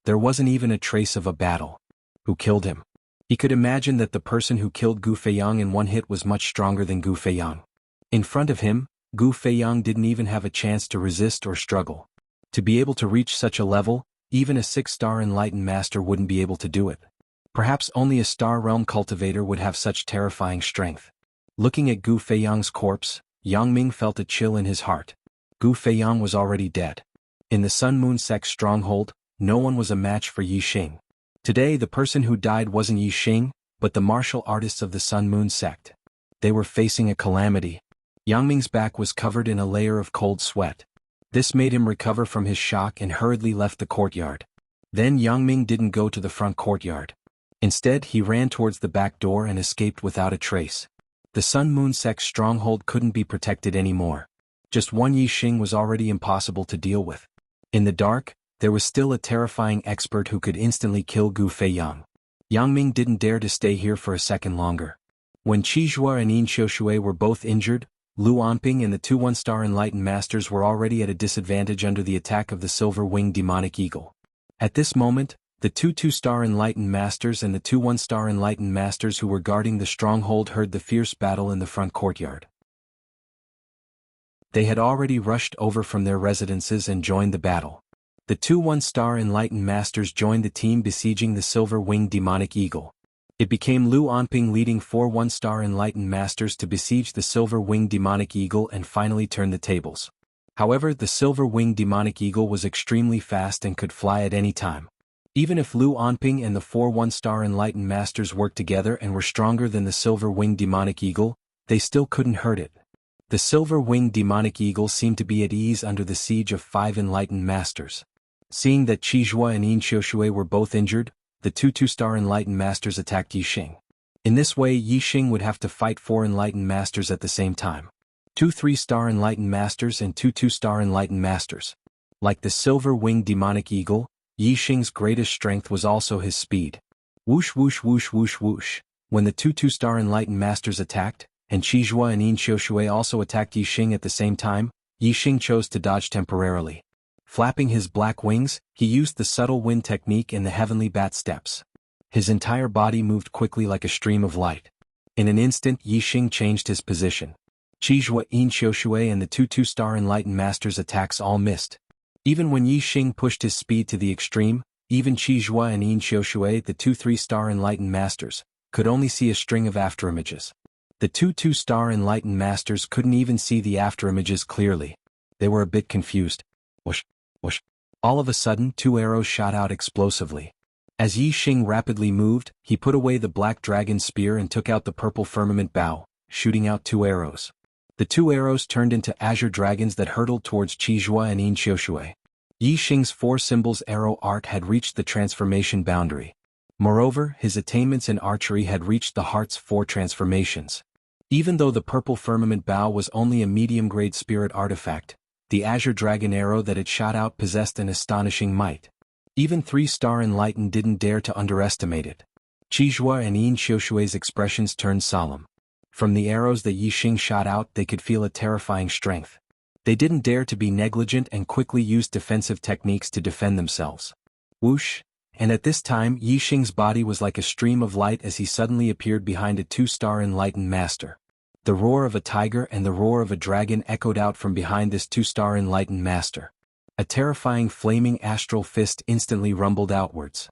There wasn't even a trace of a battle. Who killed him? He could imagine that the person who killed Gu Feiyang in one hit was much stronger than Gu Feiyang. In front of him, Gu Feiyang didn't even have a chance to resist or struggle. To be able to reach such a level, even a 6-star enlightened master wouldn't be able to do it. Perhaps only a Star Realm cultivator would have such terrifying strength. Looking at Gu Feiyang's corpse, Yang Ming felt a chill in his heart. Gu Feiyang was already dead. In the Sun Moon Sect's stronghold, no one was a match for Yixing. Today the person who died wasn't Yixing, but the martial artists of the Sun Moon Sect. They were facing a calamity. Yang Ming's back was covered in a layer of cold sweat. This made him recover from his shock and hurriedly left the courtyard. Then Yang Ming didn't go to the front courtyard. Instead, he ran towards the back door and escaped without a trace. The Sun Moon Sect's stronghold couldn't be protected anymore. Just one Yixing was already impossible to deal with. In the dark, there was still a terrifying expert who could instantly kill Gu Feiyang. Yang Ming didn't dare to stay here for a second longer. When Qizhua and Yin Xiushui were both injured, Lu Anping and the two one-star Enlightened Masters were already at a disadvantage under the attack of the silver-winged demonic eagle. At this moment, the two two-star Enlightened Masters and the two one-star Enlightened Masters who were guarding the stronghold heard the fierce battle in the front courtyard. They had already rushed over from their residences and joined the battle. The two one-star Enlightened Masters joined the team besieging the silver-winged demonic eagle. It became Lu Anping leading 4 one-star Enlightened Masters to besiege the silver-winged demonic eagle and finally turn the tables. However, the silver-winged demonic eagle was extremely fast and could fly at any time. Even if Lu Anping and the 4 one-star Enlightened Masters worked together and were stronger than the silver-winged demonic eagle, they still couldn't hurt it. The silver-winged demonic eagle seemed to be at ease under the siege of 5 Enlightened Masters. Seeing that Qizhua and Yin Xiushui were both injured, the two two-star Enlightened Masters attacked Yixing. In this way, Yixing would have to fight 4 Enlightened Masters at the same time. 2 3-star Enlightened Masters and 2 2-star Enlightened Masters. Like the silver-winged demonic eagle, Yixing's greatest strength was also his speed. Whoosh whoosh whoosh whoosh whoosh. When the 2 2-star Enlightened Masters attacked, and Qizhua and Yin Xiushui also attacked Yixing at the same time, Yixing chose to dodge temporarily. Flapping his black wings, he used the subtle wind technique in the heavenly bat steps. His entire body moved quickly like a stream of light. In an instant, Yixing changed his position. Qizhua, Yin Xiushui and the 2 2-star Enlightened Masters' attacks all missed. Even when Yixing pushed his speed to the extreme, even Qizhua and Yin Xiushui, the 2 3-star Enlightened Masters, could only see a string of afterimages. The 2 2-star Enlightened Masters couldn't even see the afterimages clearly. They were a bit confused. Whoosh, whoosh. All of a sudden, 2 arrows shot out explosively. As Yixing rapidly moved, he put away the black dragon spear and took out the purple firmament bow, shooting out 2 arrows. The 2 arrows turned into azure dragons that hurtled towards Qizhua and Yin Xiushui. Yixing's 4 symbols arrow art had reached the transformation boundary. Moreover, his attainments in archery had reached the heart's 4 transformations. Even though the purple firmament bow was only a medium-grade spirit artifact, the azure dragon arrow that it shot out possessed an astonishing might. Even 3-star Enlightened didn't dare to underestimate it. Qizhua and Yin Xiushui's expressions turned solemn. From the arrows that Yixing shot out, they could feel a terrifying strength. They didn't dare to be negligent and quickly used defensive techniques to defend themselves. Whoosh! And at this time, Yixing's body was like a stream of light as he suddenly appeared behind a 2-star Enlightened Master. The roar of a tiger and the roar of a dragon echoed out from behind this 2-star Enlightened Master. A terrifying flaming astral fist instantly rumbled outwards.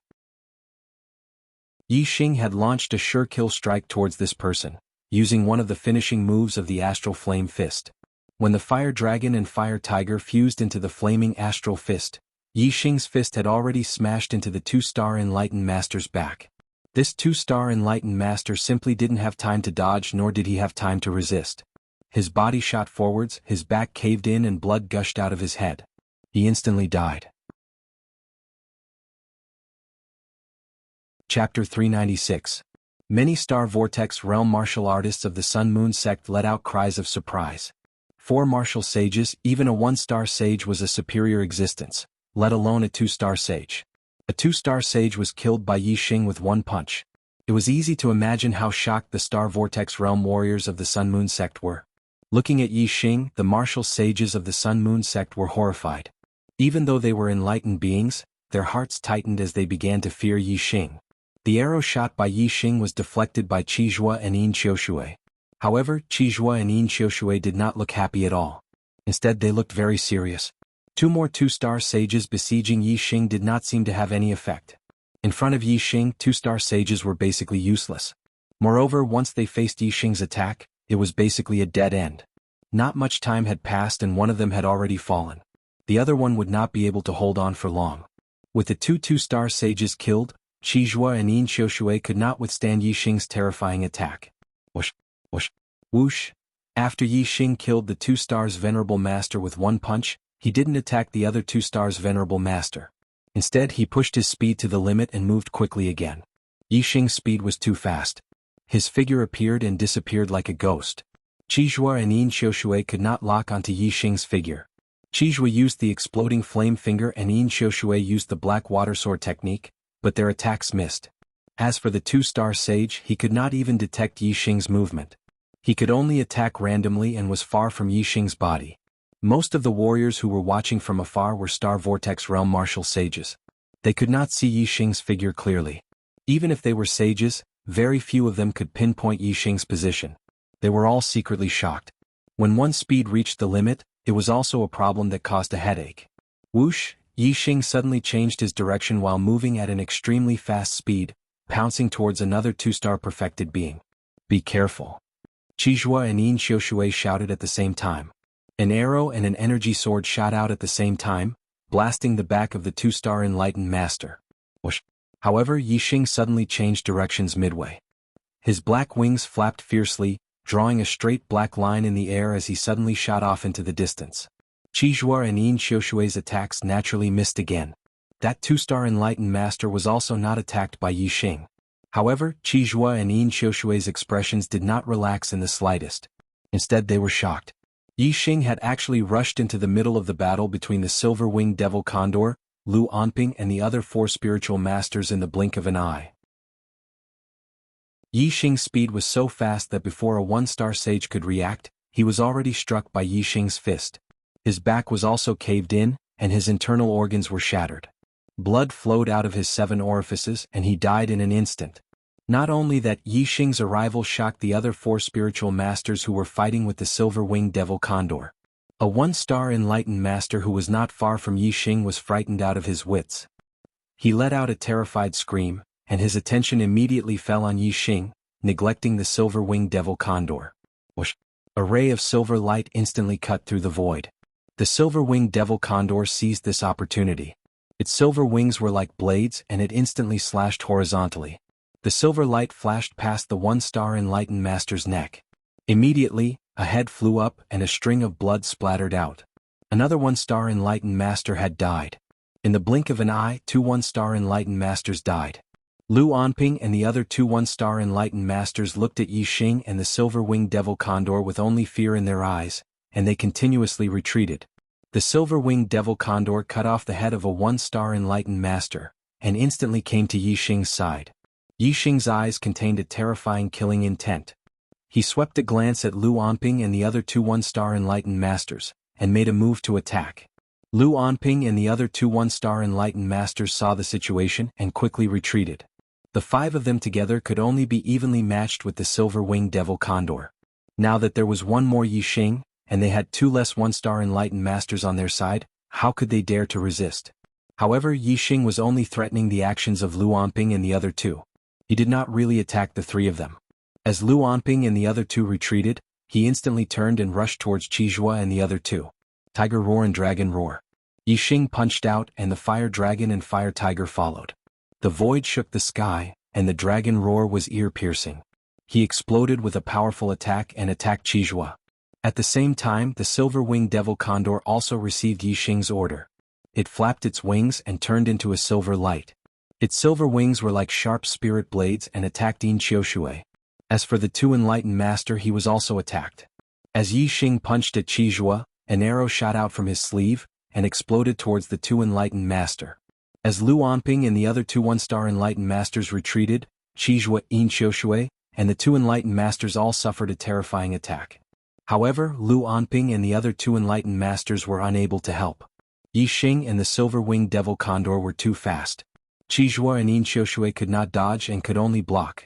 Yixing had launched a sure kill strike towards this person, using one of the finishing moves of the astral flame fist. When the fire dragon and fire tiger fused into the flaming astral fist, Yixing's fist had already smashed into the 2-star Enlightened Master's back. This 2-star Enlightened Master simply didn't have time to dodge, nor did he have time to resist. His body shot forwards, his back caved in and blood gushed out of his head. He instantly died. Chapter 396. Many Star Vortex Realm martial artists of the Sun Moon sect let out cries of surprise. 4 martial sages, even a 1-star sage was a superior existence, let alone a 2-star sage. A 2-star sage was killed by Yixing with 1 punch. It was easy to imagine how shocked the Star Vortex Realm warriors of the Sun Moon sect were. Looking at Yixing, the martial sages of the Sun Moon sect were horrified. Even though they were enlightened beings, their hearts tightened as they began to fear Yixing. The arrow shot by Yixing was deflected by Qizhua and Yin Xiushui. However, Qizhua and Yin Xiushui did not look happy at all. Instead, they looked very serious. 2 more 2-star sages besieging Yixing did not seem to have any effect. In front of Yixing, 2-star sages were basically useless. Moreover, once they faced Yixing's attack, it was basically a dead end. Not much time had passed and one of them had already fallen. The other one would not be able to hold on for long. With the 2 2-star sages killed, Qizhua and Yin Xiushui could not withstand Yixing's terrifying attack. Whoosh, whoosh, whoosh. After Yixing killed the 2-star's venerable master with 1 punch, he didn't attack the other 2-star's venerable master. Instead, he pushed his speed to the limit and moved quickly again. Yixing's speed was too fast. His figure appeared and disappeared like a ghost. Qizhua and Yin Xiushui could not lock onto Yixing's figure. Qizhua used the exploding flame finger and Yin Xiushui used the black water sword technique, but their attacks missed. As for the two-star sage, he could not even detect Yixing's movement. He could only attack randomly and was far from Yixing's body. Most of the warriors who were watching from afar were Star Vortex Realm martial sages. They could not see Yixing's figure clearly. Even if they were sages, very few of them could pinpoint Yixing's position. They were all secretly shocked. When one's speed reached the limit, it was also a problem that caused a headache. Whoosh! Yixing suddenly changed his direction while moving at an extremely fast speed, pouncing towards another two-star perfected being. Be careful. Qizhua and Yin Xiushui shouted at the same time. An arrow and an energy sword shot out at the same time, blasting the back of the two-star enlightened master. Whoosh! However, Yixing suddenly changed directions midway. His black wings flapped fiercely, drawing a straight black line in the air as he suddenly shot off into the distance. Qizhua and Yin Xiushui's attacks naturally missed again. That two-star enlightened master was also not attacked by Yixing. However, Qizhua and Yin Xiushui's expressions did not relax in the slightest. Instead, they were shocked. Yixing had actually rushed into the middle of the battle between the silver-winged devil condor, Lu Anping and the other four spiritual masters in the blink of an eye. Yixing's speed was so fast that before a one-star sage could react, he was already struck by Yixing's fist. His back was also caved in, and his internal organs were shattered. Blood flowed out of his 7 orifices and he died in an instant. Not only that, Yixing's arrival shocked the other 4 spiritual masters who were fighting with the silver-winged devil condor. A one-star enlightened master who was not far from Yixing was frightened out of his wits. He let out a terrified scream, and his attention immediately fell on Yixing, neglecting the silver-winged devil condor. Whoosh! A ray of silver light instantly cut through the void. The silver-winged devil condor seized this opportunity. Its silver wings were like blades and it instantly slashed horizontally. The silver light flashed past the one-star enlightened master's neck. Immediately, a head flew up and a string of blood splattered out. Another one-star enlightened master had died. In the blink of an eye, 2 one-star enlightened masters died. Lu Anping and the other 2 one-star enlightened masters looked at Yixing and the silver-winged devil condor with only fear in their eyes, and they continuously retreated. The silver-winged devil condor cut off the head of a one-star enlightened master, and instantly came to Yixing's side. Yixing's eyes contained a terrifying killing intent. He swept a glance at Lu Anping and the other 2 one-star enlightened masters, and made a move to attack. Lu Anping and the other 2 one-star enlightened masters saw the situation and quickly retreated. The 5 of them together could only be evenly matched with the silver-winged devil condor. Now that there was one more Yixing, and they had 2 less one-star enlightened masters on their side, how could they dare to resist? However, Yixing was only threatening the actions of Lu Anping and the other 2. He did not really attack the 3 of them. As Lu Anping and the other 2 retreated, he instantly turned and rushed towards Qizhua and the other 2. Tiger Roar and Dragon Roar. Yixing punched out and the Fire Dragon and Fire Tiger followed. The void shook the sky, and the Dragon Roar was ear-piercing. He exploded with a powerful attack and attacked Qizhua. At the same time, the silver-winged devil condor also received Yixing's order. It flapped its wings and turned into a silver light. Its silver wings were like sharp spirit blades and attacked Yin Xiushui. As for the 2 enlightened master, he was also attacked. As Yixing punched at Qizhua, an arrow shot out from his sleeve and exploded towards the 2 enlightened master. As Lu Anping and the other 2 one-star enlightened masters retreated, Qizhua, Yin Xiushui, and the 2 enlightened masters all suffered a terrifying attack. However, Lu Anping and the other 2 enlightened masters were unable to help. Yixing and the silver-winged devil condor were too fast. Qizhua and Yin Xiushui could not dodge and could only block.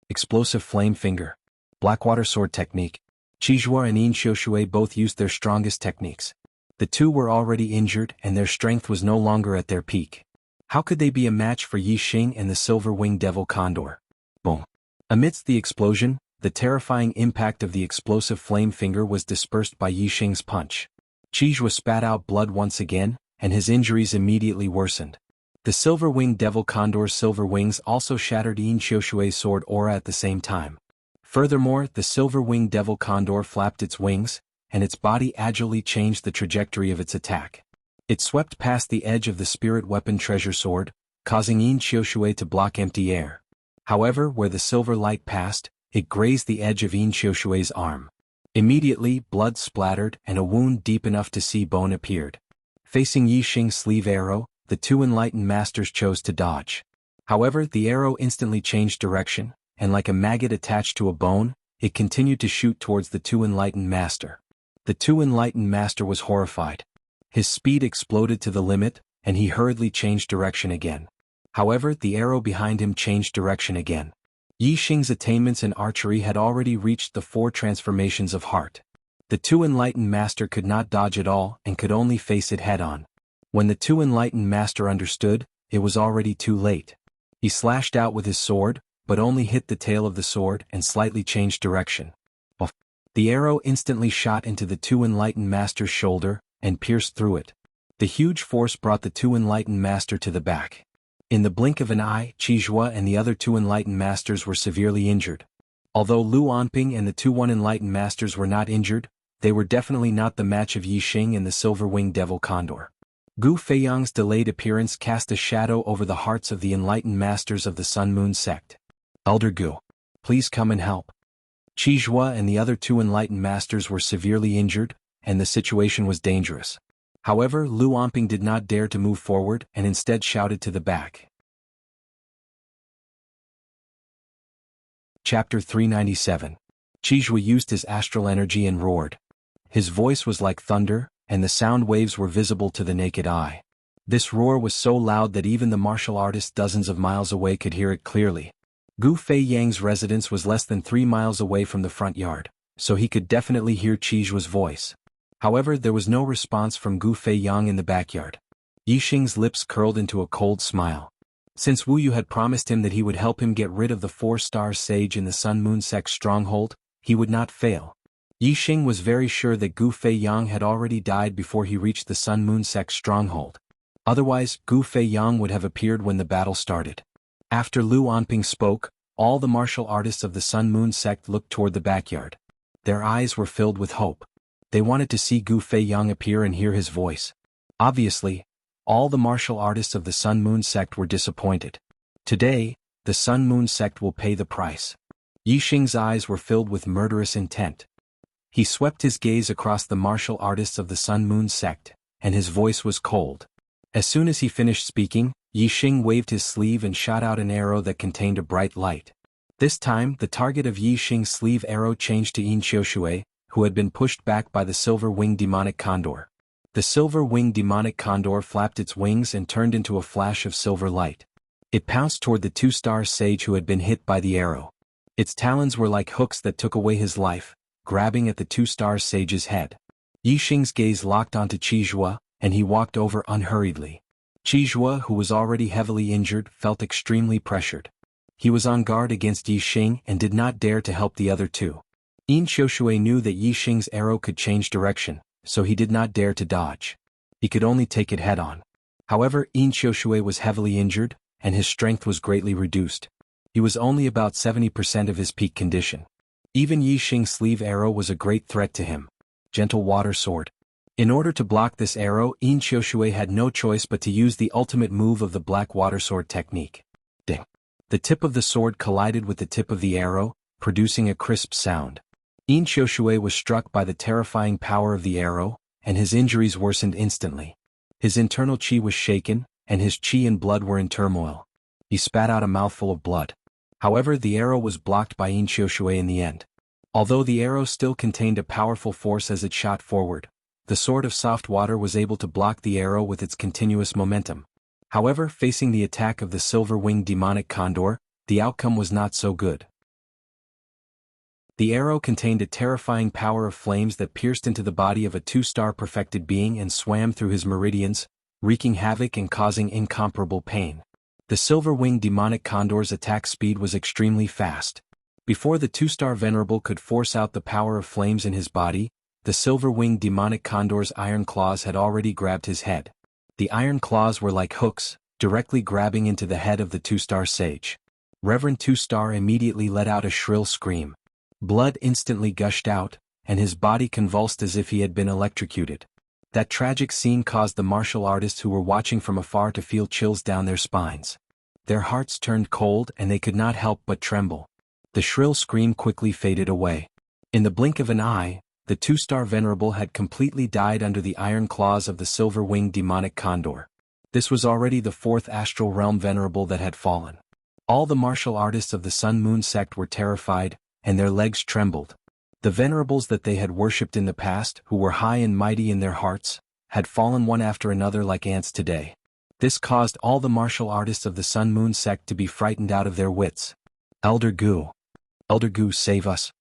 Explosive Flame Finger. Blackwater Sword Technique. Qizhua and Yin Xiushui both used their strongest techniques. The 2 were already injured and their strength was no longer at their peak. How could they be a match for Yixing and the silver-winged devil condor? Boom. Amidst the explosion, the terrifying impact of the explosive flame finger was dispersed by Yixing's punch. Qizhua spat out blood once again, and his injuries immediately worsened. The silver-winged devil condor's silver wings also shattered Yin Xiushui's sword aura at the same time. Furthermore, the silver-winged devil condor flapped its wings, and its body agilely changed the trajectory of its attack. It swept past the edge of the spirit weapon treasure sword, causing Yin Xiushui to block empty air. However, where the silver light passed, it grazed the edge of Yin Xiushui's arm. Immediately, blood splattered and a wound deep enough to see bone appeared. Facing Yixing's sleeve arrow, the 2 enlightened masters chose to dodge. However, the arrow instantly changed direction, and like a maggot attached to a bone, it continued to shoot towards the two enlightened master. The two enlightened master was horrified. His speed exploded to the limit, and he hurriedly changed direction again. However, the arrow behind him changed direction again. Yi Xing's attainments in archery had already reached the 4 transformations of heart. The two enlightened master could not dodge at all and could only face it head-on. When the two enlightened master understood, it was already too late. He slashed out with his sword, but only hit the tail of the sword and slightly changed direction. The arrow instantly shot into the two enlightened master's shoulder and pierced through it. The huge force brought the two enlightened master to the back. In the blink of an eye, Qizhua and the other two enlightened masters were severely injured. Although Lu Anping and the two enlightened masters were not injured, they were definitely not the match of Yi Xing and the silver-winged devil condor. Gu Feiyang's delayed appearance cast a shadow over the hearts of the enlightened masters of the Sun Moon sect. Elder Gu, please come and help. Qizhua and the other two enlightened masters were severely injured, and the situation was dangerous. However, Lu Anping did not dare to move forward and instead shouted to the back. Chapter 397. Qizhua used his astral energy and roared. His voice was like thunder, and the sound waves were visible to the naked eye. This roar was so loud that even the martial artists dozens of miles away could hear it clearly. Gu Feiyang's residence was less than 3 miles away from the front yard, so he could definitely hear Qizhua's voice. However, there was no response from Gu Feiyang in the backyard. Yi Xing's lips curled into a cold smile. Since Wu Yu had promised him that he would help him get rid of the 4-star sage in the Sun Moon Sect stronghold, he would not fail. Yi Xing was very sure that Gu Feiyang had already died before he reached the Sun Moon Sect stronghold. Otherwise, Gu Feiyang would have appeared when the battle started. After Lu Anping spoke, all the martial artists of the Sun Moon Sect looked toward the backyard. Their eyes were filled with hope. They wanted to see Gu Feiyang appear and hear his voice. Obviously, all the martial artists of the Sun Moon Sect were disappointed. Today, the Sun Moon Sect will pay the price. Yi Xing's eyes were filled with murderous intent. He swept his gaze across the martial artists of the Sun Moon Sect, and his voice was cold. As soon as he finished speaking, Yi Xing waved his sleeve and shot out an arrow that contained a bright light. This time, the target of Yi Xing's sleeve arrow changed to Yin Xiushui, who had been pushed back by the silver-winged demonic condor. The silver-winged demonic condor flapped its wings and turned into a flash of silver light. It pounced toward the 2-star sage who had been hit by the arrow. Its talons were like hooks that took away his life, grabbing at the 2-star sage's head. Yi Xing's gaze locked onto Qizhua, and he walked over unhurriedly. Qizhua, who was already heavily injured, felt extremely pressured. He was on guard against Yi Xing and did not dare to help the other two. Yin Xiushui knew that Yi Xing's arrow could change direction, so he did not dare to dodge. He could only take it head-on. However, Yin Xiushui was heavily injured, and his strength was greatly reduced. He was only about 70% of his peak condition. Even Yi Xing's sleeve arrow was a great threat to him. Gentle water sword. In order to block this arrow, Yin Xiushui had no choice but to use the ultimate move of the black water sword technique. Ding. The tip of the sword collided with the tip of the arrow, producing a crisp sound. Yin Xiushui was struck by the terrifying power of the arrow, and his injuries worsened instantly. His internal qi was shaken, and his qi and blood were in turmoil. He spat out a mouthful of blood. However, the arrow was blocked by Yin Xiushui in the end. Although the arrow still contained a powerful force as it shot forward, the sword of soft water was able to block the arrow with its continuous momentum. However, facing the attack of the silver-winged demonic condor, the outcome was not so good. The arrow contained a terrifying power of flames that pierced into the body of a 2-star perfected being and swam through his meridians, wreaking havoc and causing incomparable pain. The silver-winged demonic condor's attack speed was extremely fast. Before the 2-star venerable could force out the power of flames in his body, the silver-winged demonic condor's iron claws had already grabbed his head. The iron claws were like hooks, directly grabbing into the head of the 2-star sage. Reverend 2-star immediately let out a shrill scream. Blood instantly gushed out, and his body convulsed as if he had been electrocuted. That tragic scene caused the martial artists who were watching from afar to feel chills down their spines. Their hearts turned cold and they could not help but tremble. The shrill scream quickly faded away. In the blink of an eye, the 2-star venerable had completely died under the iron claws of the silver-winged demonic condor. This was already the fourth astral realm venerable that had fallen. All the martial artists of the Sun Moon sect were terrified, and their legs trembled. The venerables that they had worshipped in the past, who were high and mighty in their hearts, had fallen one after another like ants today. This caused all the martial artists of the Sun Moon sect to be frightened out of their wits. Elder Gu! Elder Gu, save us!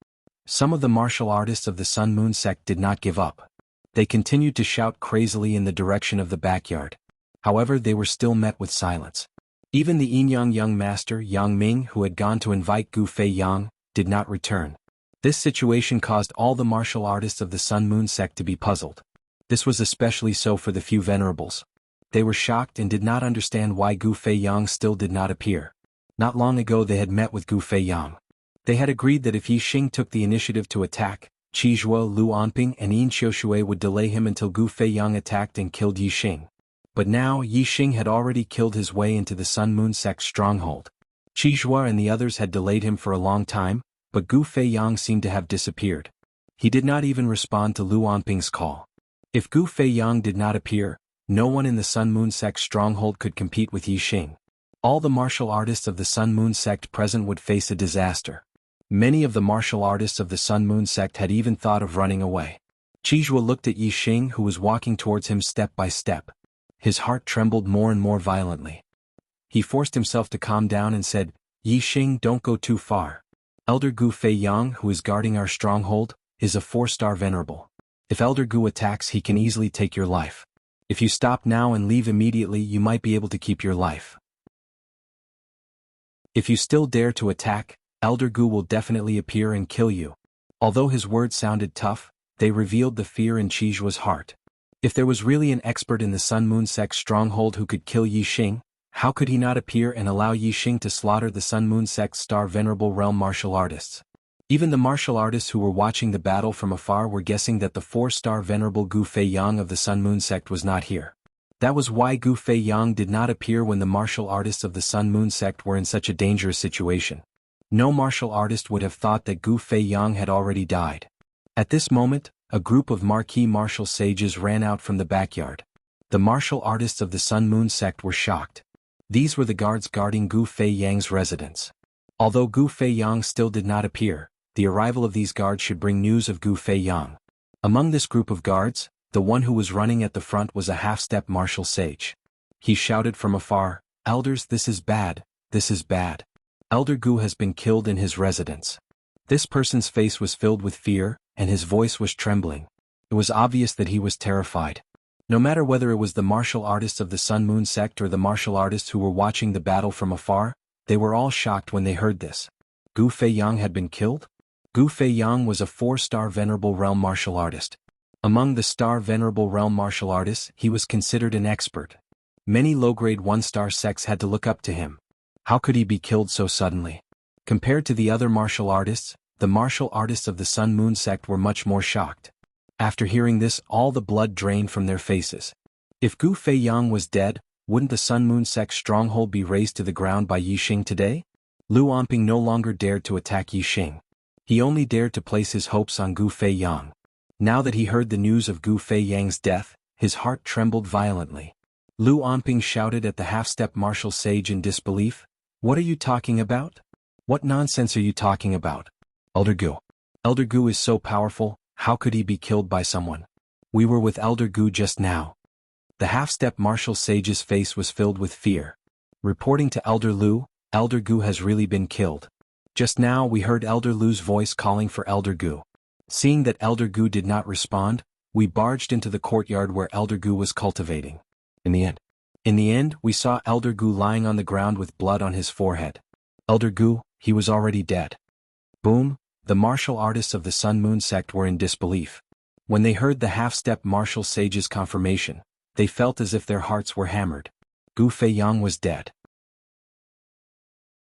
Some of the martial artists of the Sun Moon sect did not give up. They continued to shout crazily in the direction of the backyard. However, they were still met with silence. Even the Yinyang young master Yang Ming, who had gone to invite Gu Fei Yang, did not return. This situation caused all the martial artists of the Sun Moon sect to be puzzled. This was especially so for the few venerables. They were shocked and did not understand why Gu Fei Yang still did not appear. Not long ago they had met with Gu Fei Yang. They had agreed that if Yi Xing took the initiative to attack, Qi Zhuo, Lu Anping and Yin Xiushui would delay him until Gu Fei Yang attacked and killed Yi Xing. But now Yi Xing had already killed his way into the Sun Moon sect's stronghold. Qi Zhuo and the others had delayed him for a long time, but Gu Fei Yang seemed to have disappeared. He did not even respond to Lu Anping's call. If Gu Fei Yang did not appear, no one in the Sun Moon sect's stronghold could compete with Yi Xing. All the martial artists of the Sun Moon sect present would face a disaster. Many of the martial artists of the Sun Moon sect had even thought of running away. Qi Zhuo looked at Yi Xing, who was walking towards him step by step. His heart trembled more and more violently. He forced himself to calm down and said, Yi Xing, don't go too far. Elder Gu Fei Yang, who is guarding our stronghold, is a 4-star venerable. If Elder Gu attacks, he can easily take your life. If you stop now and leave immediately, you might be able to keep your life. If you still dare to attack, Elder Gu will definitely appear and kill you. Although his words sounded tough, they revealed the fear in Qi Zhuo's heart. If there was really an expert in the Sun Moon sect's stronghold who could kill Yi Xing, how could he not appear and allow Yi Xing to slaughter the Sun Moon sect's star venerable realm martial artists? Even the martial artists who were watching the battle from afar were guessing that the 4-star venerable Gu Fei Yang of the Sun Moon sect was not here. That was why Gu Fei Yang did not appear when the martial artists of the Sun Moon sect were in such a dangerous situation. No martial artist would have thought that Gu Fei Yang had already died. At this moment, a group of marquis martial sages ran out from the backyard. The martial artists of the Sun Moon sect were shocked. These were the guards guarding Gu Fei Yang's residence. Although Gu Fei Yang still did not appear, the arrival of these guards should bring news of Gu Fei Yang. Among this group of guards, the one who was running at the front was a half-step martial sage. He shouted from afar, Elders, this is bad, this is bad. Elder Gu has been killed in his residence. This person's face was filled with fear, and his voice was trembling. It was obvious that he was terrified. No matter whether it was the martial artists of the Sun Moon sect or the martial artists who were watching the battle from afar, they were all shocked when they heard this. Gu Fei Yang had been killed? Gu Fei Yang was a 4-star venerable realm martial artist. Among the star venerable realm martial artists, he was considered an expert. Many low-grade 1-star sects had to look up to him. How could he be killed so suddenly? Compared to the other martial artists, the martial artists of the Sun Moon sect were much more shocked. After hearing this, all the blood drained from their faces. If Gu Fei Yang was dead, wouldn't the Sun Moon sect's stronghold be razed to the ground by Yi Xing today? Lu Anping no longer dared to attack Yi Xing. He only dared to place his hopes on Gu Fei Yang. Now that he heard the news of Gu Fei Yang's death, his heart trembled violently. Lu Anping shouted at the half-step martial sage in disbelief, What are you talking about? What nonsense are you talking about? Elder Gu. Elder Gu is so powerful, how could he be killed by someone? We were with Elder Gu just now. The half-step martial sage's face was filled with fear. Reporting to Elder Lu, Elder Gu has really been killed. Just now we heard Elder Lu's voice calling for Elder Gu. Seeing that Elder Gu did not respond, we barged into the courtyard where Elder Gu was cultivating. In the end, we saw Elder Gu lying on the ground with blood on his forehead. Elder Gu, he was already dead. Boom, the martial artists of the Sun Moon sect were in disbelief. When they heard the half-step martial sage's confirmation, they felt as if their hearts were hammered. Gu Fei Yang was dead.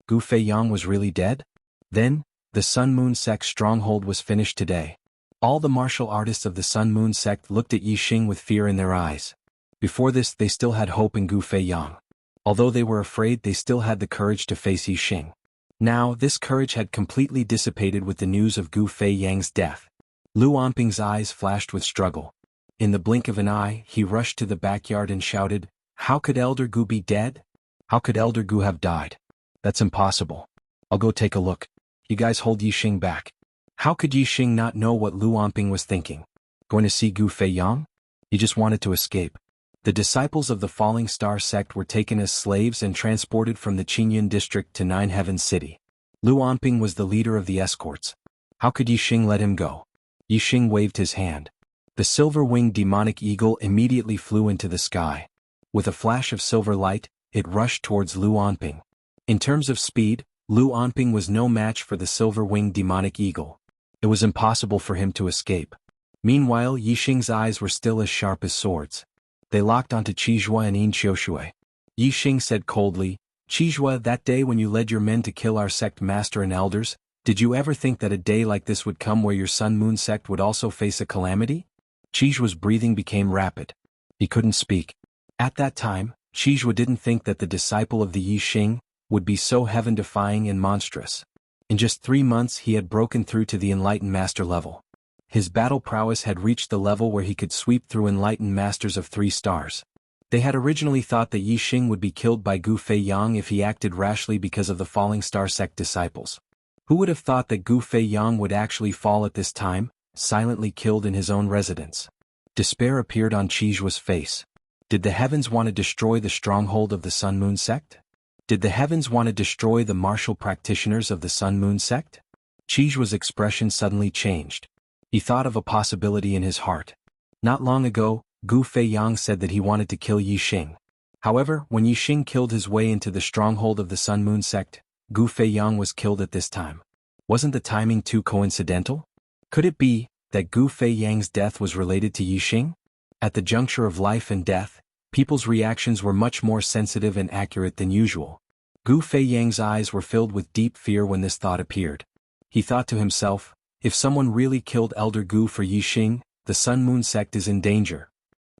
Gu Fei Yang was really dead? Then, the Sun Moon sect's stronghold was finished today. All the martial artists of the Sun Moon sect looked at Yi Xing with fear in their eyes. Before this, they still had hope in Gu Fei Yang. Although they were afraid, they still had the courage to face Yi Xing. Now, this courage had completely dissipated with the news of Gu Fei Yang's death. Lu Anping's eyes flashed with struggle. In the blink of an eye, he rushed to the backyard and shouted, How could Elder Gu be dead? How could Elder Gu have died? That's impossible. I'll go take a look. You guys hold Yixing back. How could Yixing not know what Lu Anping was thinking? Going to see Gu Feiyang? He just wanted to escape. The disciples of the Falling Star sect were taken as slaves and transported from the Qingyun district to Nine Heavens City. Lu Anping was the leader of the escorts. How could Yixing let him go? Yixing waved his hand. The silver-winged demonic eagle immediately flew into the sky. With a flash of silver light, it rushed towards Lu Anping. In terms of speed, Lu Anping was no match for the silver-winged demonic eagle. It was impossible for him to escape. Meanwhile, Yixing's eyes were still as sharp as swords. They locked onto Qizhua and Yin Xiushui. Yixing said coldly, "Qizhua, that day when you led your men to kill our sect master and elders, did you ever think that a day like this would come where your Sun-Moon sect would also face a calamity?" Qizhua's breathing became rapid. He couldn't speak. At that time, Qizhua didn't think that the disciple of the Yixing would be so heaven-defying and monstrous. In just 3 months he had broken through to the Enlightened Master level. His battle prowess had reached the level where he could sweep through Enlightened Masters of 3 stars. They had originally thought that Yixing would be killed by Gu Feiyang if he acted rashly because of the Falling Star sect disciples. Who would have thought that Gu Feiyang would actually fall at this time, silently killed in his own residence? Despair appeared on Qizhua's face. Did the heavens want to destroy the stronghold of the Sun-Moon sect? Did the heavens want to destroy the martial practitioners of the Sun-Moon sect? Qizhua's expression suddenly changed. He thought of a possibility in his heart. Not long ago, Gu Feiyang said that he wanted to kill Yixing. However, when Yixing killed his way into the stronghold of the Sun-Moon sect, Gu Feiyang was killed at this time. Wasn't the timing too coincidental? Could it be that Gu Feiyang's death was related to Yixing? At the juncture of life and death, people's reactions were much more sensitive and accurate than usual. Gu Feiyang's eyes were filled with deep fear when this thought appeared. He thought to himself, if someone really killed Elder Gu for Yixing, the Sun-Moon sect is in danger.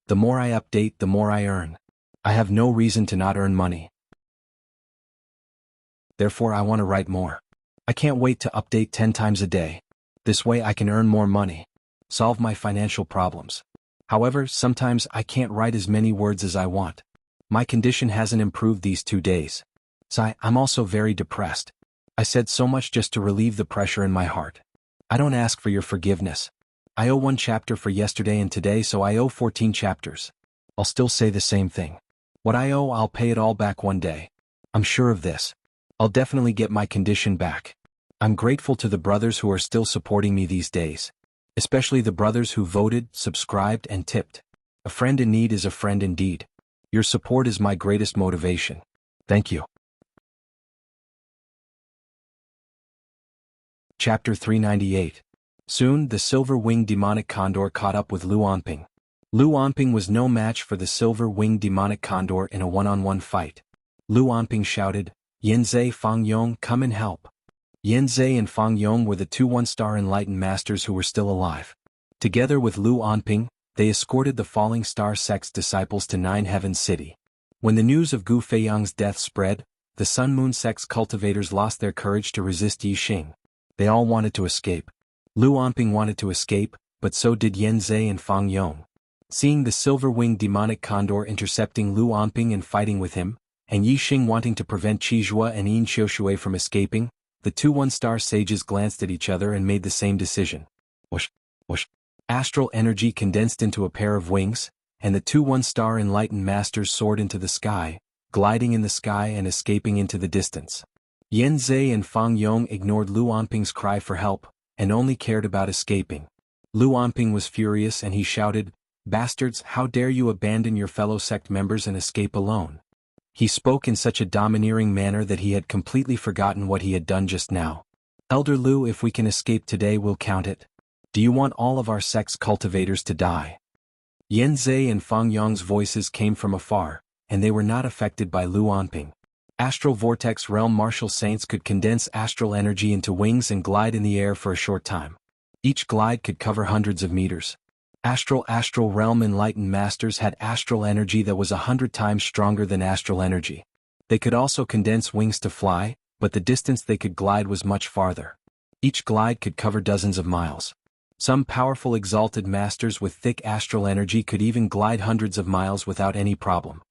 The more I update, the more I earn. I have no reason to not earn money. Therefore I want to write more. I can't wait to update 10 times a day. This way I can earn more money. Solve my financial problems. However, sometimes I can't write as many words as I want. My condition hasn't improved these 2 days. I'm also very depressed. I said so much just to relieve the pressure in my heart. I don't ask for your forgiveness. I owe 1 chapter for yesterday and today, so I owe 14 chapters. I'll still say the same thing. What I owe, I'll pay it all back one day. I'm sure of this. I'll definitely get my condition back. I'm grateful to the brothers who are still supporting me these days. Especially the brothers who voted, subscribed, and tipped. A friend in need is a friend indeed. Your support is my greatest motivation. Thank you. Chapter 398. Soon, the silver-winged demonic condor caught up with Lu Anping. Lu Anping was no match for the silver-winged demonic condor in a one-on-one fight. Lu Anping shouted, "Yanzai, Fang Yong, come and help." Yanzai and Fang Yong were the 2 one-star enlightened masters who were still alive. Together with Lu Anping, they escorted the Falling Star sect's disciples to Nine Heavens City. When the news of Gu Feiyang's death spread, the Sun-Moon sect's cultivators lost their courage to resist Yixing. They all wanted to escape. Lu Anping wanted to escape, but so did Yanzai and Fang Yong. Seeing the silver-winged demonic condor intercepting Lu Anping and fighting with him, and Yixing wanting to prevent Qizhua and Yin Xiushui from escaping, the 2 one-star sages glanced at each other and made the same decision. Whoosh, whoosh. Astral energy condensed into a pair of wings, and the 2 one-star enlightened masters soared into the sky, gliding in the sky and escaping into the distance. Yanzai and Fang Yong ignored Lu Anping's cry for help, and only cared about escaping. Lu Anping was furious and he shouted, "Bastards, how dare you abandon your fellow sect members and escape alone?" He spoke in such a domineering manner that he had completely forgotten what he had done just now. "Elder Lu, if we can escape today, we'll count it. Do you want all of our sect's cultivators to die?" Yanzai and Fang Yong's voices came from afar, and they were not affected by Lu Anping. Astral Vortex Realm Martial Saints could condense astral energy into wings and glide in the air for a short time. Each glide could cover hundreds of meters. Astral Realm Enlightened Masters had astral energy that was 100 times stronger than astral energy. They could also condense wings to fly, but the distance they could glide was much farther. Each glide could cover dozens of miles. Some powerful exalted masters with thick astral energy could even glide hundreds of miles without any problem.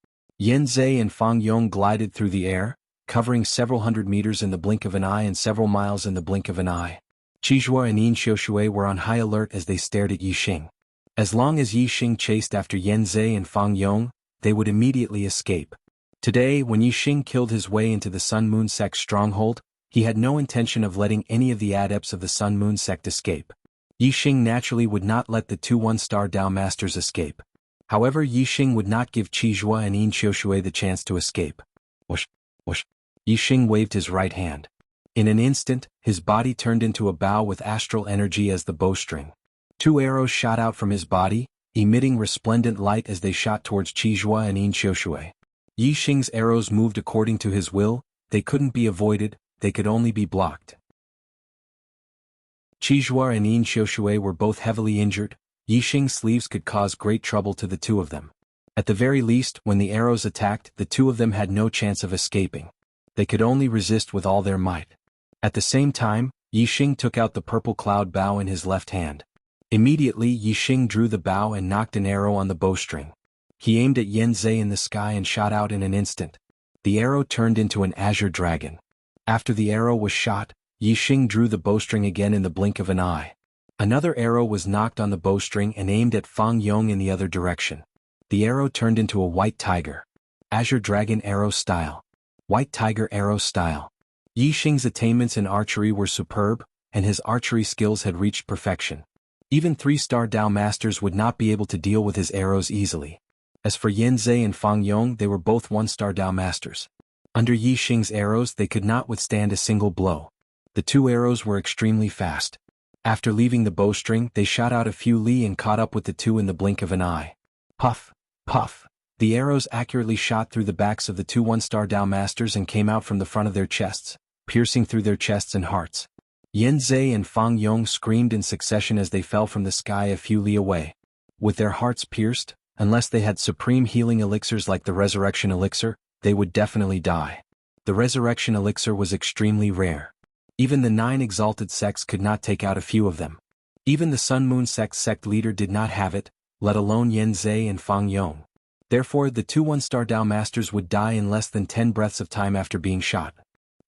Yan Zhe and Fang Yong glided through the air, covering several hundred meters in the blink of an eye and several miles in the blink of an eye. Qizhua and Yin Xiushui were on high alert as they stared at Yixing. As long as Yixing chased after Yan Zhe and Fang Yong, they would immediately escape. Today, when Yixing killed his way into the Sun-Moon Sect stronghold, he had no intention of letting any of the adepts of the Sun-Moon Sect escape. Yixing naturally would not let the two one-star Dao Masters escape. However, Yixing would not give Qizhua and Yin Xiushui the chance to escape. Whoosh, whoosh. Yixing waved his right hand. In an instant, his body turned into a bow with astral energy as the bowstring. Two arrows shot out from his body, emitting resplendent light as they shot towards Qizhua and Yin Xiushui. Yixing's arrows moved according to his will, they couldn't be avoided, they could only be blocked. Qizhua and Yin Xiushui were both heavily injured. Yixing's sleeves could cause great trouble to the two of them. At the very least, when the arrows attacked, the two of them had no chance of escaping. They could only resist with all their might. At the same time, Yixing took out the purple cloud bow in his left hand. Immediately, Yixing drew the bow and knocked an arrow on the bowstring. He aimed at Yan Zhe in the sky and shot out in an instant. The arrow turned into an azure dragon. After the arrow was shot, Yixing drew the bowstring again in the blink of an eye. Another arrow was knocked on the bowstring and aimed at Fang Yong in the other direction. The arrow turned into a white tiger. Azure dragon arrow style. White tiger arrow style. Yixing's attainments in archery were superb, and his archery skills had reached perfection. Even three-star Dao Masters would not be able to deal with his arrows easily. As for Yan Zhe and Fang Yong, they were both one-star Dao Masters. Under Yixing's arrows, they could not withstand a single blow. The two arrows were extremely fast. After leaving the bowstring, they shot out a few li and caught up with the two in the blink of an eye. Puff, puff. The arrows accurately shot through the backs of the two one-star Dao Masters and came out from the front of their chests, piercing through their chests and hearts. Yan Zhe and Fang Yong screamed in succession as they fell from the sky a few li away. With their hearts pierced, unless they had supreme healing elixirs like the Resurrection Elixir, they would definitely die. The Resurrection Elixir was extremely rare. Even the 9 exalted sects could not take out a few of them. Even the Sun-Moon sect leader did not have it, let alone Yan Zhe and Fang Yong. Therefore, the two one-star Dao Masters would die in less than 10 breaths of time after being shot.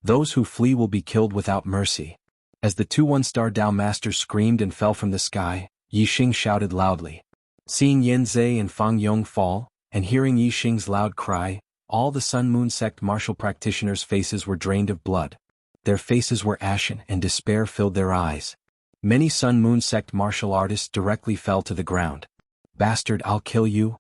Those who flee will be killed without mercy. As the two one-star Dao Masters screamed and fell from the sky, Yixing shouted loudly. Seeing Yan Zhe and Fang Yong fall, and hearing Yixing's loud cry, all the Sun-Moon sect martial practitioners' faces were drained of blood. Their faces were ashen and despair filled their eyes. Many Sun-Moon sect martial artists directly fell to the ground. Bastard, I'll kill you.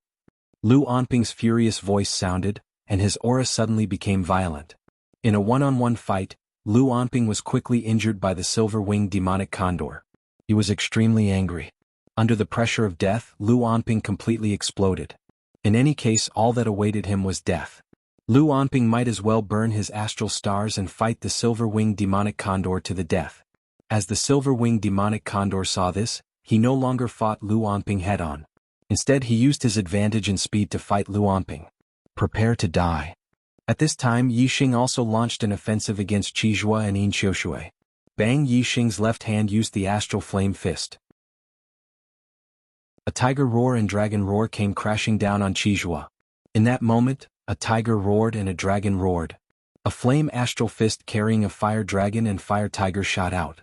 Lu Onping's furious voice sounded, and his aura suddenly became violent. In a one-on-one fight, Lu Onping was quickly injured by the silver-winged demonic condor. He was extremely angry. Under the pressure of death, Lu Onping completely exploded. In any case, all that awaited him was death. Lu Onping might as well burn his astral stars and fight the silver-winged demonic condor to the death. As the silver-winged demonic condor saw this, he no longer fought Lu Onping head-on. Instead, he used his advantage in speed to fight Lu Onping. Prepare to die. At this time, Yixing also launched an offensive against Qizhua and Yin Xiushui. Bang! Yixing's left hand used the astral flame fist. A tiger roar and dragon roar came crashing down on Qizhua. In that moment, a tiger roared and a dragon roared. A flame astral fist carrying a fire dragon and fire tiger shot out.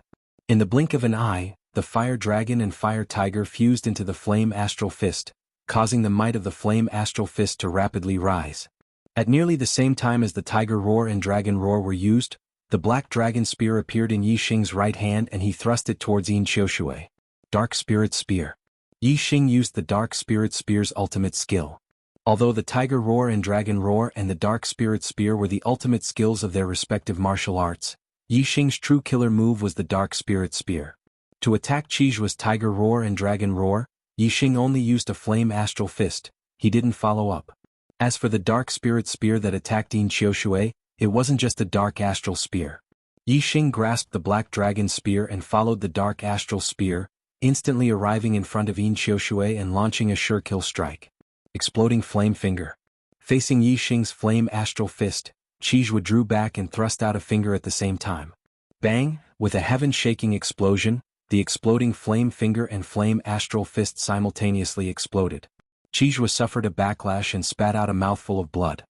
In the blink of an eye, the fire dragon and fire tiger fused into the flame astral fist, causing the might of the flame astral fist to rapidly rise. At nearly the same time as the tiger roar and dragon roar were used, the black dragon spear appeared in Yixing's right hand and he thrust it towards Yin Xiushui. Dark Spirit Spear. Yixing used the Dark Spirit Spear's ultimate skill. Although the Tiger Roar and Dragon Roar and the Dark Spirit Spear were the ultimate skills of their respective martial arts, Yixing's true killer move was the Dark Spirit Spear. To attack Qijua's Tiger Roar and Dragon Roar, Yixing only used a Flame Astral Fist. He didn't follow up. As for the Dark Spirit Spear that attacked Yin Xiushui, it wasn't just a Dark Astral Spear. Yixing grasped the Black Dragon Spear and followed the Dark Astral Spear, instantly arriving in front of Yin Xiushui and launching a sure kill strike. Exploding Flame Finger. Facing Yixing's Flame Astral Fist, Qijua drew back and thrust out a finger at the same time. Bang! With a heaven-shaking explosion, the exploding Flame Finger and Flame Astral Fist simultaneously exploded. Qizhua suffered a backlash and spat out a mouthful of blood.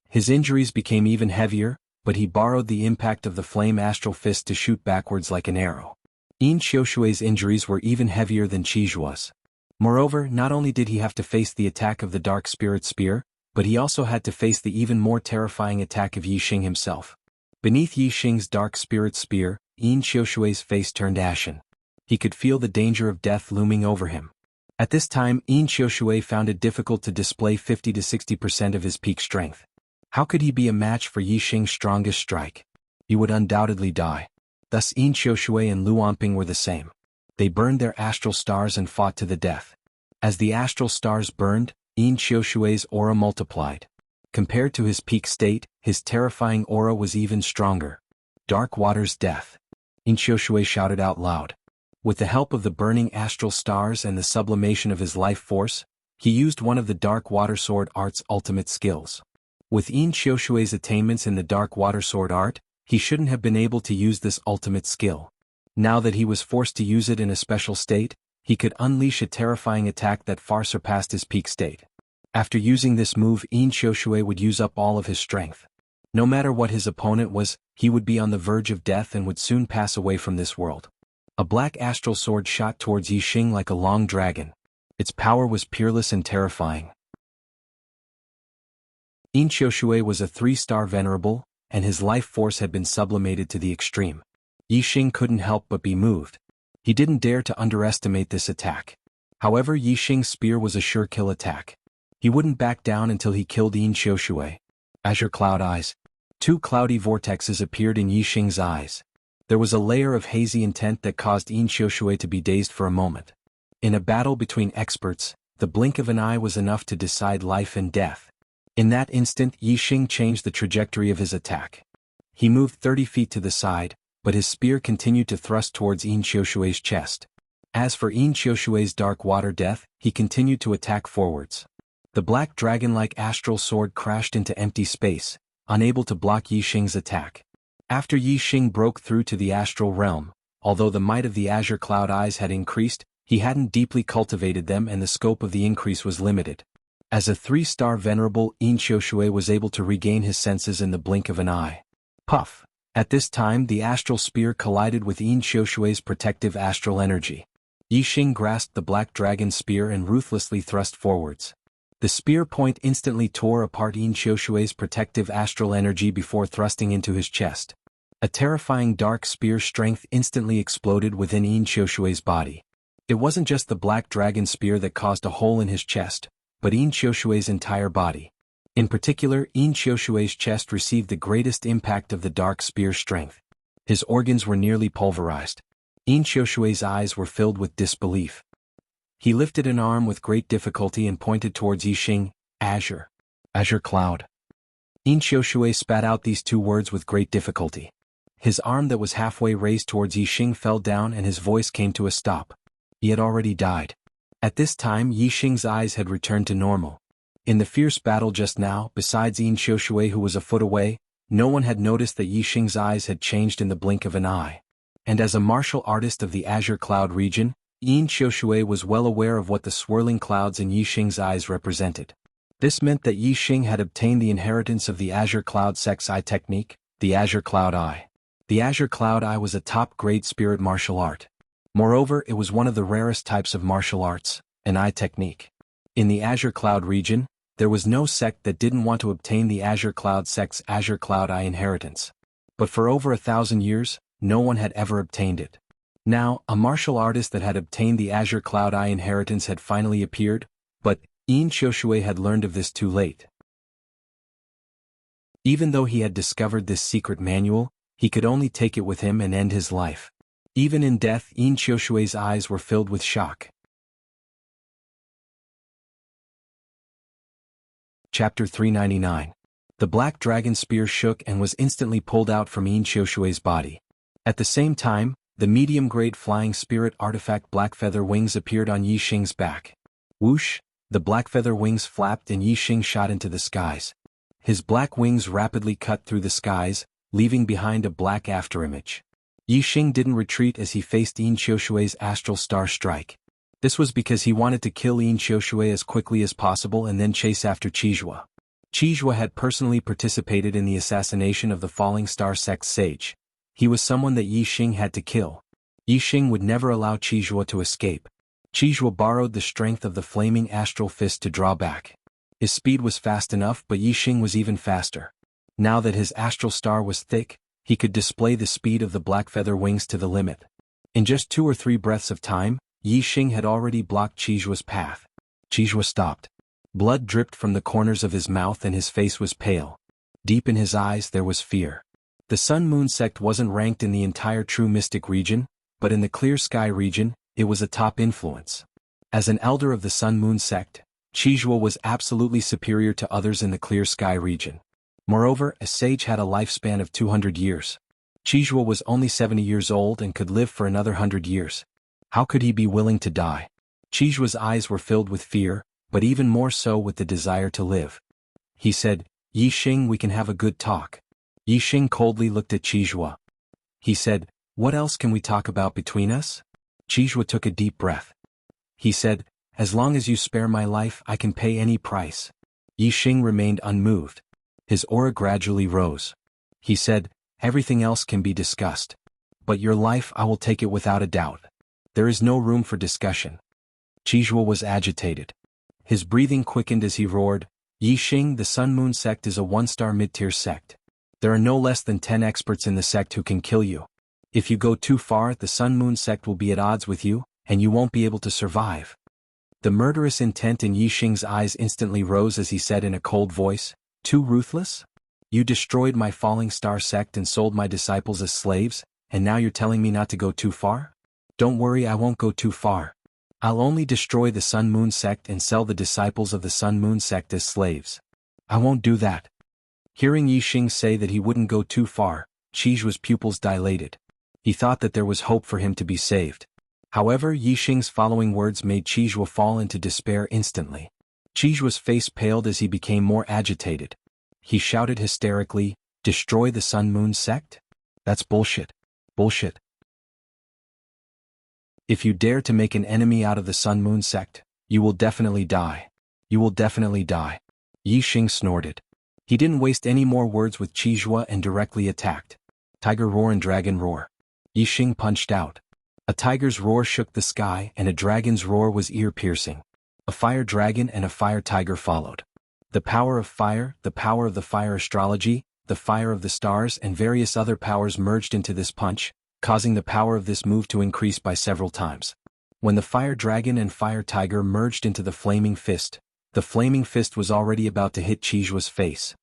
His injuries became even heavier, but he borrowed the impact of the flame astral fist to shoot backwards like an arrow. Yin Xiushui's injuries were even heavier than Qizhua's. Moreover, not only did he have to face the attack of the Dark Spirit Spear, but he also had to face the even more terrifying attack of Yixing himself. Beneath Yixing's Dark Spirit Spear, Yin Xiushui's face turned ashen. He could feel the danger of death looming over him. At this time, Yin Xiushui found it difficult to display 50 to 60% of his peak strength. How could he be a match for Yixing's strongest strike? He would undoubtedly die. Thus Yin Xiushui and Lu Anping were the same. They burned their astral stars and fought to the death. As the astral stars burned, Yin Xiushui's aura multiplied. Compared to his peak state, his terrifying aura was even stronger. Dark Water's death. Yin Xiushui shouted out loud. With the help of the burning astral stars and the sublimation of his life force, he used one of the Dark Water Sword Art's ultimate skills. With Yin Xiushui's attainments in the Dark Water Sword Art, he shouldn't have been able to use this ultimate skill. Now that he was forced to use it in a special state, he could unleash a terrifying attack that far surpassed his peak state. After using this move, Yin Xiushui would use up all of his strength. No matter what his opponent was, he would be on the verge of death and would soon pass away from this world. A black astral sword shot towards Yixing like a long dragon. Its power was peerless and terrifying. Yin Xiushui was a 3-star venerable, and his life force had been sublimated to the extreme. Yixing couldn't help but be moved. He didn't dare to underestimate this attack. However, Yixing's spear was a sure kill attack. He wouldn't back down until he killed Yin Xiushui. Azure Cloud Eyes. 2 cloudy vortexes appeared in Yixing's eyes. There was a layer of hazy intent that caused Yin Xiushui to be dazed for a moment. In a battle between experts, the blink of an eye was enough to decide life and death. In that instant, Yixing changed the trajectory of his attack. He moved 30 feet to the side, but his spear continued to thrust towards Yin Xiushui's chest. As for Yin Xiushui's Dark Water Death, he continued to attack forwards. The black dragon-like astral sword crashed into empty space, unable to block Yixing's attack. After Yixing broke through to the astral realm, although the might of the Azure Cloud Eyes had increased, he hadn't deeply cultivated them and the scope of the increase was limited. As a 3-star venerable, Yin Xiushui was able to regain his senses in the blink of an eye. Puff! At this time, the astral spear collided with Yin Xiushui's protective astral energy. Yixing grasped the black dragon spear and ruthlessly thrust forwards. The spear point instantly tore apart Yin Xiushui's protective astral energy before thrusting into his chest. A terrifying dark spear strength instantly exploded within Yin Xiushui's body. It wasn't just the black dragon spear that caused a hole in his chest, but Yin Xiushui's entire body. In particular, Yin Xiushui's chest received the greatest impact of the dark spear strength. His organs were nearly pulverized. Yin Xiushui's eyes were filled with disbelief. He lifted an arm with great difficulty and pointed towards Yixing. Azure. Azure Cloud. Yin Xiushui spat out these 2 words with great difficulty. His arm that was halfway raised towards Yixing fell down and his voice came to a stop. He had already died. At this time, Yixing's eyes had returned to normal. In the fierce battle just now, besides Yin Xiushui who was a foot away, no one had noticed that Yixing's eyes had changed in the blink of an eye. And as a martial artist of the Azure Cloud region, Yin Xiushui was well aware of what the swirling clouds in Yixing's eyes represented. This meant that Yixing had obtained the inheritance of the Azure Cloud Sect's eye technique, the Azure Cloud Eye. The Azure Cloud Eye was a top-grade spirit martial art. Moreover, it was one of the rarest types of martial arts, an eye technique. In the Azure Cloud region, there was no sect that didn't want to obtain the Azure Cloud Sect's Azure Cloud Eye inheritance. But for over 1,000 years, no one had ever obtained it. Now, a martial artist that had obtained the Azure Cloud Eye inheritance had finally appeared, but Yin Xiushui had learned of this too late. Even though he had discovered this secret manual, he could only take it with him and end his life. Even in death, Yin Xiushui's eyes were filled with shock. Chapter 399. The black dragon spear shook and was instantly pulled out from Yin Xiushui's body. At the same time, the medium-grade flying spirit artifact black feather wings appeared on Yixing's back. Whoosh! The black feather wings flapped and Yixing shot into the skies. His black wings rapidly cut through the skies, leaving behind a black afterimage. Yixing didn't retreat as he faced Yin Xiushui's astral star strike. This was because he wanted to kill Yin Xiushui as quickly as possible and then chase after Qizhua. Qizhua had personally participated in the assassination of the Falling Star Sect's sage. He was someone that Yi Xing had to kill. Yi Xing would never allow Qizhua to escape. Qizhua borrowed the strength of the flaming astral fist to draw back. His speed was fast enough, but Yi Xing was even faster. Now that his astral star was thick, he could display the speed of the black feather wings to the limit. In just 2 or 3 breaths of time, Yi Xing had already blocked Qijua's path. Qizhua stopped. Blood dripped from the corners of his mouth and his face was pale. Deep in his eyes there was fear. The Sun Moon sect wasn't ranked in the entire True Mystic region, but in the Clear Sky region, it was a top influence. As an elder of the Sun Moon sect, Qizhua was absolutely superior to others in the Clear Sky region. Moreover, a sage had a lifespan of 200 years. Qizhua was only 70 years old and could live for another 100 years. How could he be willing to die? Qijua's eyes were filled with fear, but even more so with the desire to live. He said, "Yi Xing, we can have a good talk." Yi Xing coldly looked at Qizhua. He said, "What else can we talk about between us?" Qizhua took a deep breath. He said, "As long as you spare my life, I can pay any price." Yi Xing remained unmoved. His aura gradually rose. He said, "Everything else can be discussed. But your life, I will take it without a doubt. There is no room for discussion." Qizhua was agitated. His breathing quickened as he roared, "Yi Xing, the Sun Moon sect is a 1-star mid-tier sect. There are no less than 10 experts in the sect who can kill you. If you go too far, the Sun Moon sect will be at odds with you, and you won't be able to survive." The murderous intent in Yi Xing's eyes instantly rose as he said in a cold voice, "Too ruthless? You destroyed my Falling Star sect and sold my disciples as slaves, and now you're telling me not to go too far? Don't worry, I won't go too far. I'll only destroy the Sun Moon sect and sell the disciples of the Sun Moon sect as slaves. I won't do that." Hearing Yi Xing say that he wouldn't go too far, Qijua's pupils dilated. He thought that there was hope for him to be saved. However, Yi Xing's following words made Qizhua fall into despair instantly. Qijua's face paled as he became more agitated. He shouted hysterically, "Destroy the Sun Moon sect? That's bullshit. Bullshit. If you dare to make an enemy out of the Sun Moon sect, you will definitely die. You will definitely die." Yi Xing snorted. He didn't waste any more words with Qizhua and directly attacked. Tiger roar and dragon roar. Yi Xing punched out. A tiger's roar shook the sky and a dragon's roar was ear-piercing. A fire dragon and a fire tiger followed. The power of fire, the power of the fire astrology, the fire of the stars and various other powers merged into this punch, causing the power of this move to increase by several times. When the fire dragon and fire tiger merged into the flaming fist was already about to hit Qijua's face.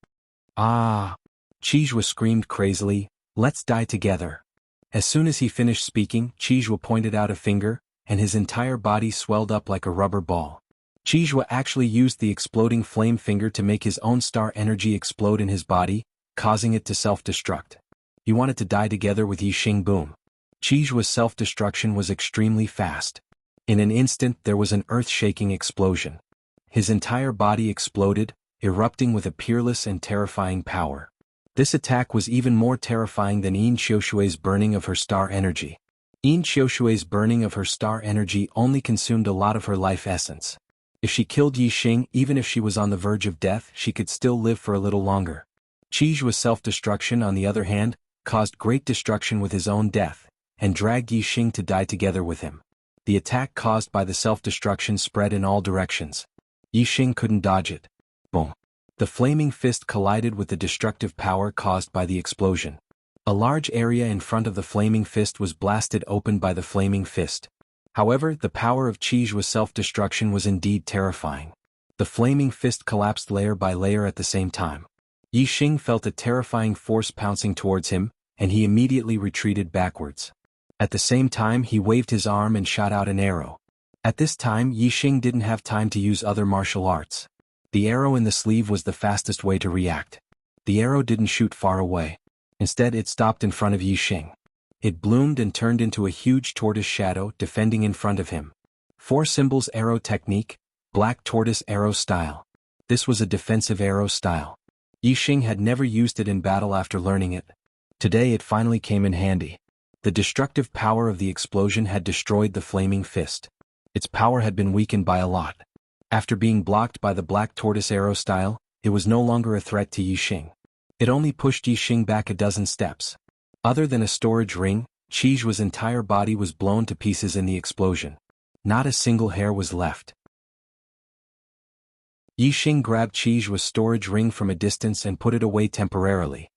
"Ah!" Qizhua screamed crazily, "Let's die together." As soon as he finished speaking, Qizhua pointed out a finger, and his entire body swelled up like a rubber ball. Qizhua actually used the exploding flame finger to make his own star energy explode in his body, causing it to self-destruct. He wanted to die together with Yi Xing. Boom. Qijua's self-destruction was extremely fast. In an instant there was an earth-shaking explosion. His entire body exploded, erupting with a peerless and terrifying power. This attack was even more terrifying than Yin Xiushui's burning of her star energy. Yin Xiushui's burning of her star energy only consumed a lot of her life essence. If she killed Yi Xing, even if she was on the verge of death, she could still live for a little longer. Qijua's self-destruction, on the other hand, caused great destruction with his own death, and dragged Yi Xing to die together with him. The attack caused by the self-destruction spread in all directions. Yi Xing couldn't dodge it. Boom. The flaming fist collided with the destructive power caused by the explosion. A large area in front of the flaming fist was blasted open by the flaming fist. However, the power of Qijua's self-destruction was indeed terrifying. The flaming fist collapsed layer by layer at the same time. Yi Xing felt a terrifying force pouncing towards him, and he immediately retreated backwards. At the same time he waved his arm and shot out an arrow. At this time Yi Xing didn't have time to use other martial arts. The arrow in the sleeve was the fastest way to react. The arrow didn't shoot far away. Instead it stopped in front of Yi Xing. It bloomed and turned into a huge tortoise shadow defending in front of him. 4 symbols arrow technique, black tortoise arrow style. This was a defensive arrow style. Yi Xing had never used it in battle after learning it. Today it finally came in handy. The destructive power of the explosion had destroyed the flaming fist. Its power had been weakened by a lot. After being blocked by the black tortoise arrow style, it was no longer a threat to Yixing. It only pushed Yixing back a dozen steps. Other than a storage ring, Qijue's entire body was blown to pieces in the explosion. Not a single hair was left. Yixing grabbed Qijue's storage ring from a distance and put it away temporarily.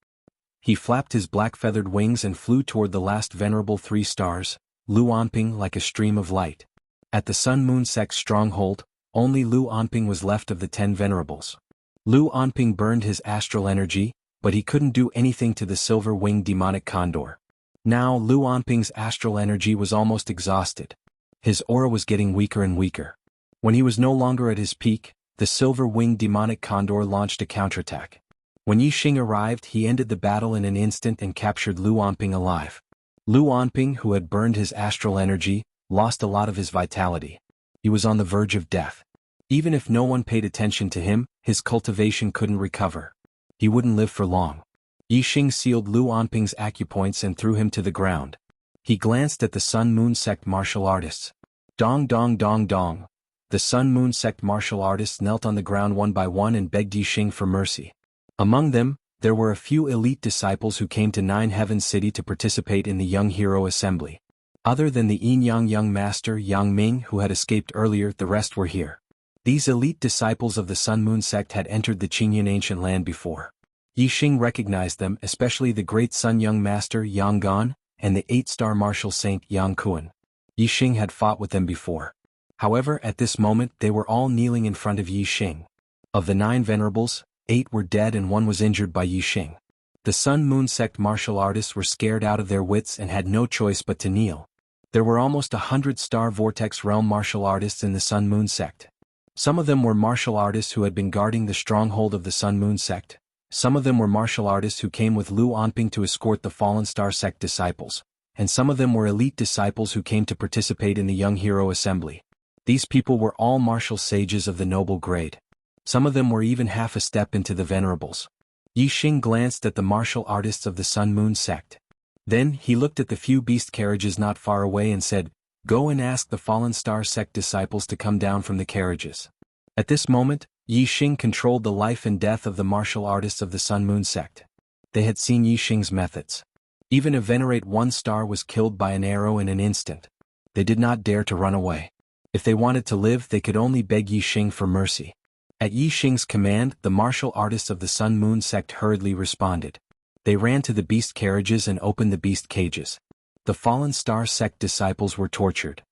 He flapped his black feathered wings and flew toward the last venerable 3 stars, Lu Anping, like a stream of light. At the Sun-Moon sect's stronghold, only Lu Anping was left of the 10 venerables. Lu Anping burned his astral energy, but he couldn't do anything to the silver-winged demonic condor. Now Lu Anping's astral energy was almost exhausted. His aura was getting weaker and weaker. When he was no longer at his peak, the silver-winged demonic condor launched a counterattack. When Yixing arrived, he ended the battle in an instant and captured Lu Anping alive. Lu Anping, who had burned his astral energy, lost a lot of his vitality. He was on the verge of death. Even if no one paid attention to him, his cultivation couldn't recover. He wouldn't live for long. Yixing sealed Lu Anping's acupoints and threw him to the ground. He glanced at the Sun-Moon sect martial artists. Dong dong dong dong. The Sun-Moon sect martial artists knelt on the ground one by one and begged Yixing for mercy. Among them, there were a few elite disciples who came to Nine Heavens City to participate in the Young Hero Assembly. Other than the Yin-Yang Young Master Yang Ming, who had escaped earlier, the rest were here. These elite disciples of the Sun-Moon sect had entered the Qingyan ancient land before. Yixing recognized them, especially the great Sun Young Master Yang Gan and the 8-star martial saint Yang Kuan. Yixing had fought with them before. However, at this moment they were all kneeling in front of Yixing. Of the 9 venerables, 8 were dead and 1 was injured by Yixing. The Sun-Moon sect martial artists were scared out of their wits and had no choice but to kneel. There were almost 100-star Vortex Realm martial artists in the Sun-Moon sect. Some of them were martial artists who had been guarding the stronghold of the Sun-Moon sect. Some of them were martial artists who came with Lu Anping to escort the Fallen Star sect disciples. And some of them were elite disciples who came to participate in the Young Hero Assembly. These people were all martial sages of the noble grade. Some of them were even half a step into the venerables. Yixing glanced at the martial artists of the Sun-Moon sect. Then he looked at the few beast carriages not far away and said, "Go and ask the Fallen Star sect disciples to come down from the carriages." At this moment, Yixing controlled the life and death of the martial artists of the Sun-Moon sect. They had seen Yixing's methods. Even a Venerate 1-star was killed by an arrow in an instant. They did not dare to run away. If they wanted to live, they could only beg Yixing for mercy. At Yixing's command, the martial artists of the Sun-Moon sect hurriedly responded. They ran to the beast carriages and opened the beast cages. The Fallen Star sect disciples were tortured.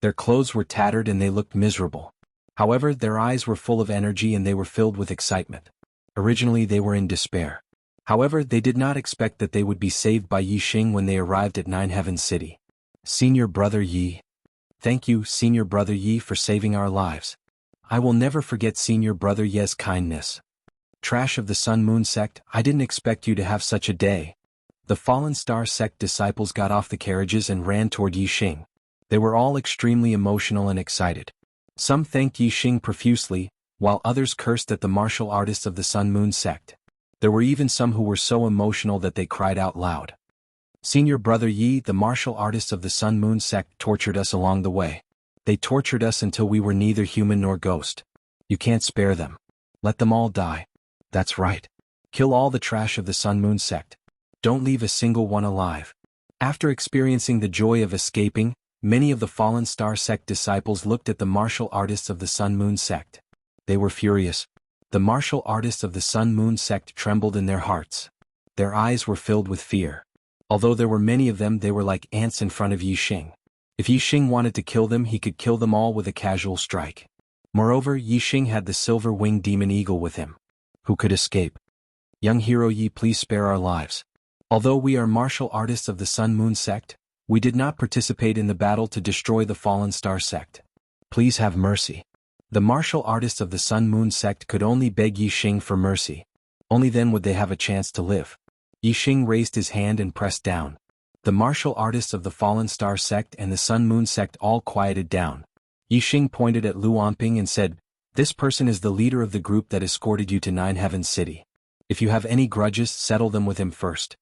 Their clothes were tattered and they looked miserable. However, their eyes were full of energy and they were filled with excitement. Originally they were in despair. However, they did not expect that they would be saved by Yixing when they arrived at Nine Heavens City. "Senior Brother Yi. Thank you, Senior Brother Yi, for saving our lives. I will never forget Senior Brother Ye's kindness. Trash of the Sun-Moon sect, I didn't expect you to have such a day." The Fallen Star sect disciples got off the carriages and ran toward Yixing. They were all extremely emotional and excited. Some thanked Yixing profusely, while others cursed at the martial artists of the Sun-Moon sect. There were even some who were so emotional that they cried out loud. "Senior Brother Yi, the martial artists of the Sun-Moon sect tortured us along the way. They tortured us until we were neither human nor ghost. You can't spare them. Let them all die. That's right. Kill all the trash of the Sun-Moon sect. Don't leave a single one alive." After experiencing the joy of escaping, many of the Fallen Star sect disciples looked at the martial artists of the Sun-Moon sect. They were furious. The martial artists of the Sun-Moon sect trembled in their hearts. Their eyes were filled with fear. Although there were many of them, they were like ants in front of Yixing. If Yixing wanted to kill them, he could kill them all with a casual strike. Moreover, Yixing had the silver-winged demon eagle with him. Who could escape? "Young Hero Yi, please spare our lives. Although we are martial artists of the Sun-Moon sect, we did not participate in the battle to destroy the Fallen Star sect. Please have mercy." The martial artists of the Sun-Moon sect could only beg Yixing for mercy. Only then would they have a chance to live. Yixing raised his hand and pressed down. The martial artists of the Fallen Star sect and the Sun-Moon sect all quieted down. Yixing pointed at Lu Anping and said, "This person is the leader of the group that escorted you to Nine Heavens City. If you have any grudges, settle them with him first."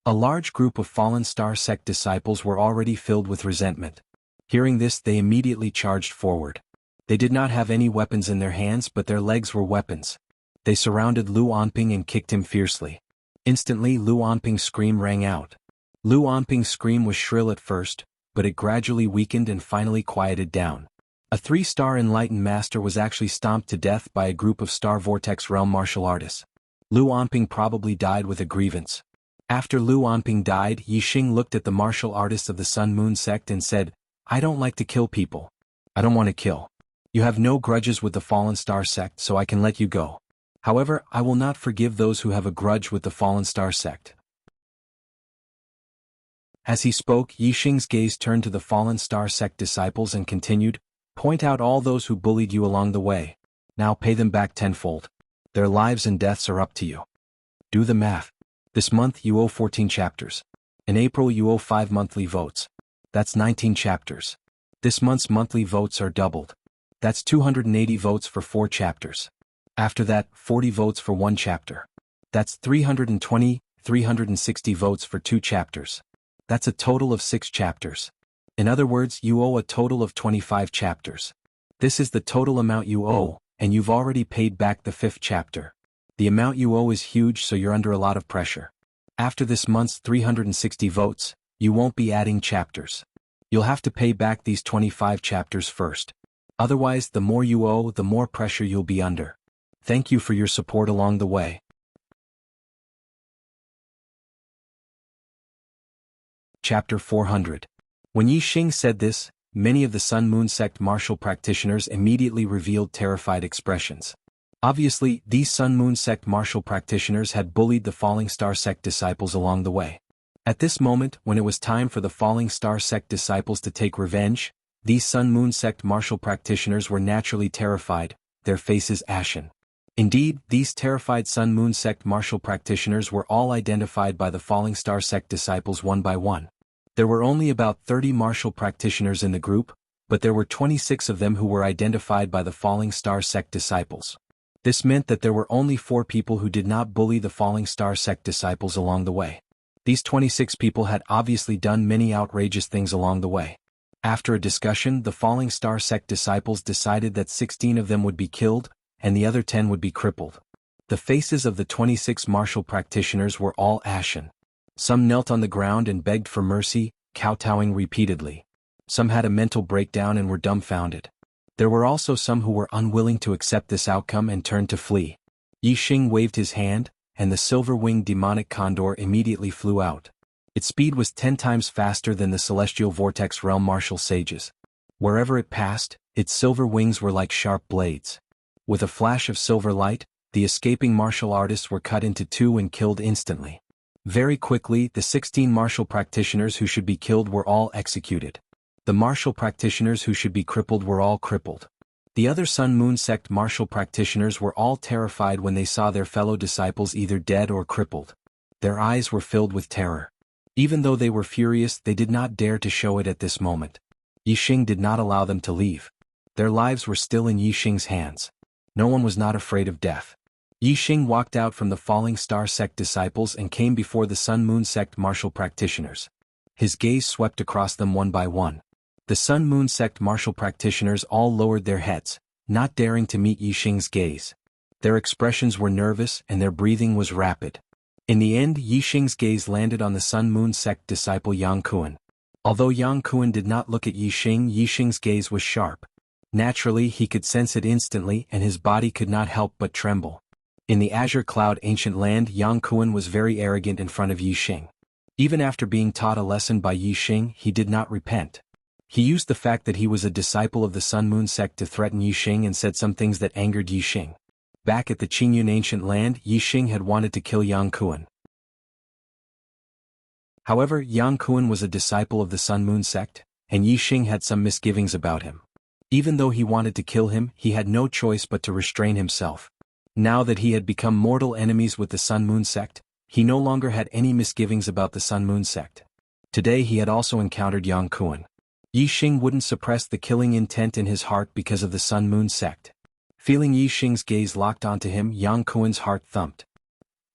A large group of Fallen Star sect disciples were already filled with resentment. Hearing this, they immediately charged forward. They did not have any weapons in their hands, but their legs were weapons. They surrounded Lu Onping and kicked him fiercely. Instantly, Lu Onping's scream rang out. Lu Onping's scream was shrill at first, but it gradually weakened and finally quieted down. A 3-star enlightened master was actually stomped to death by a group of Star Vortex Realm martial artists. Lu Onping probably died with a grievance. After Lu Onping died, Yixing looked at the martial artists of the Sun Moon sect and said, "I don't like to kill people. I don't want to kill. You have no grudges with the Fallen Star sect, so I can let you go. However, I will not forgive those who have a grudge with the Fallen Star sect." As he spoke, Yixing's gaze turned to the Fallen Star sect disciples and continued, "Point out all those who bullied you along the way. Now pay them back tenfold. Their lives and deaths are up to you. Do the math. This month you owe 14 chapters. In April you owe 5 monthly votes. That's 19 chapters. This month's monthly votes are doubled. That's 280 votes for 4 chapters. After that, 40 votes for 1 chapter. That's 360 votes for 2 chapters. That's a total of 6 chapters. In other words, you owe a total of 25 chapters. This is the total amount you owe, and you've already paid back the 5th chapter. The amount you owe is huge, so you're under a lot of pressure. After this month's 360 votes, you won't be adding chapters. You'll have to pay back these 25 chapters first. Otherwise, the more you owe, the more pressure you'll be under. Thank you for your support along the way. Chapter 400. When Yixing said this, many of the Sun Moon sect martial practitioners immediately revealed terrified expressions. Obviously, these Sun Moon sect martial practitioners had bullied the Falling Star sect disciples along the way. At this moment, when it was time for the Falling Star sect disciples to take revenge, these Sun Moon sect martial practitioners were naturally terrified, their faces ashen. Indeed, these terrified Sun Moon sect martial practitioners were all identified by the Falling Star sect disciples one by one. There were only about 30 martial practitioners in the group, but there were 26 of them who were identified by the Falling Star sect disciples. This meant that there were only 4 people who did not bully the Falling Star sect disciples along the way. These 26 people had obviously done many outrageous things along the way. After a discussion, the Falling Star sect disciples decided that 16 of them would be killed, and the other 10 would be crippled. The faces of the 26 martial practitioners were all ashen. Some knelt on the ground and begged for mercy, kowtowing repeatedly. Some had a mental breakdown and were dumbfounded. There were also some who were unwilling to accept this outcome and turned to flee. Yixing waved his hand, and the silver-winged demonic condor immediately flew out. Its speed was 10 times faster than the celestial vortex realm martial sages. Wherever it passed, its silver wings were like sharp blades. With a flash of silver light, the escaping martial artists were cut into 2 and killed instantly. Very quickly, the 16 martial practitioners who should be killed were all executed. The martial practitioners who should be crippled were all crippled. The other Sun Moon sect martial practitioners were all terrified when they saw their fellow disciples either dead or crippled. Their eyes were filled with terror. Even though they were furious, they did not dare to show it at this moment. Yixing did not allow them to leave. Their lives were still in Yixing's hands. No one was not afraid of death. Yixing walked out from the Falling Star sect disciples and came before the Sun Moon sect martial practitioners. His gaze swept across them one by one. The Sun Moon sect martial practitioners all lowered their heads, not daring to meet Yixing's gaze. Their expressions were nervous and their breathing was rapid. In the end, Yixing's gaze landed on the Sun Moon sect disciple Yang Kuan. Although Yang Kuan did not look at Yixing, Yixing's gaze was sharp. Naturally, he could sense it instantly and his body could not help but tremble. In the Azure Cloud ancient land, Yang Kuan was very arrogant in front of Yixing. Even after being taught a lesson by Yixing, he did not repent. He used the fact that he was a disciple of the Sun Moon sect to threaten Yixing and said some things that angered Yixing. Back at the Qingyun ancient land, Yixing had wanted to kill Yang Kuan. However, Yang Kuan was a disciple of the Sun Moon sect, and Yixing had some misgivings about him. Even though he wanted to kill him, he had no choice but to restrain himself. Now that he had become mortal enemies with the Sun Moon sect, he no longer had any misgivings about the Sun Moon sect. Today he had also encountered Yang Kuan. Yixing wouldn't suppress the killing intent in his heart because of the Sun Moon sect. Feeling Yixing's gaze locked onto him, Yang Kuan's heart thumped.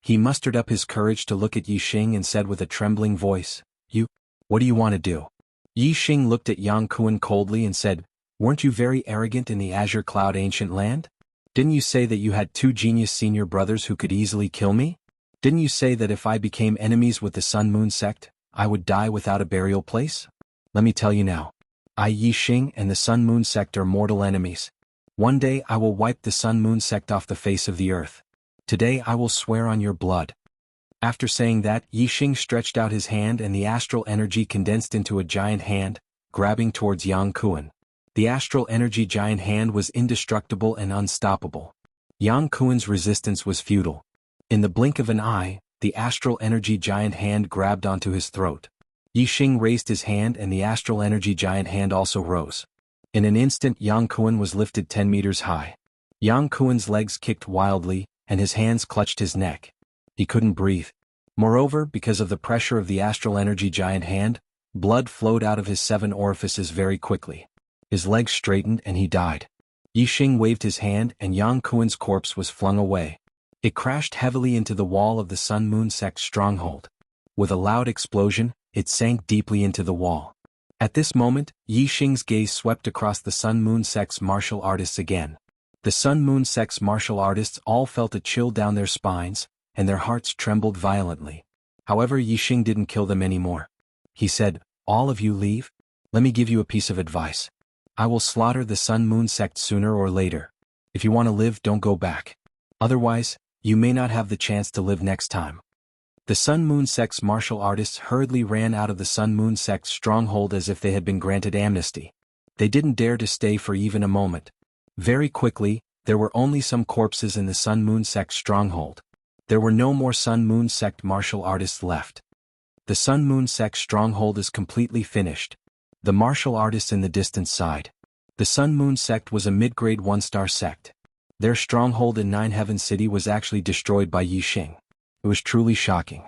He mustered up his courage to look at Yixing and said with a trembling voice, "You, what do you want to do?" Yi Xing looked at Yang Kuan coldly and said, "Weren't you very arrogant in the Azure Cloud ancient land? Didn't you say that you had two genius senior brothers who could easily kill me? Didn't you say that if I became enemies with the Sun Moon sect, I would die without a burial place? Let me tell you now. I Yi Xing and the Sun Moon sect are mortal enemies. One day I will wipe the Sun Moon sect off the face of the earth. Today I will swear on your blood." After saying that, Yi Xing stretched out his hand and the astral energy condensed into a giant hand, grabbing towards Yang Kuan. The astral energy giant hand was indestructible and unstoppable. Yang Kuan's resistance was futile. In the blink of an eye, the astral energy giant hand grabbed onto his throat. Yi Xing raised his hand and the astral energy giant hand also rose. In an instant Yang Kuan was lifted 10 meters high. Yang Kuan's legs kicked wildly, and his hands clutched his neck. He couldn't breathe. Moreover, because of the pressure of the astral energy giant hand, blood flowed out of his 7 orifices very quickly. His legs straightened and he died. Yi Xing waved his hand and Yang Kuan's corpse was flung away. It crashed heavily into the wall of the Sun Moon sect stronghold. With a loud explosion, it sank deeply into the wall. At this moment, Yi Xing's gaze swept across the Sun Moon sect's martial artists again. The Sun Moon sect's martial artists all felt a chill down their spines, and their hearts trembled violently. However, Yi Xing didn't kill them anymore. He said, "All of you leave? Let me give you a piece of advice. I will slaughter the Sun Moon sect sooner or later. If you want to live, don't go back. Otherwise, you may not have the chance to live next time." The Sun Moon sect's martial artists hurriedly ran out of the Sun Moon sect's stronghold as if they had been granted amnesty. They didn't dare to stay for even a moment. Very quickly, there were only some corpses in the Sun Moon sect stronghold. There were no more Sun Moon sect martial artists left. The Sun Moon sect stronghold is completely finished. The martial artists in the distant side. The Sun Moon sect was a mid-grade 1-star sect. Their stronghold in Nine Heaven City was actually destroyed by Yi Xing. It was truly shocking.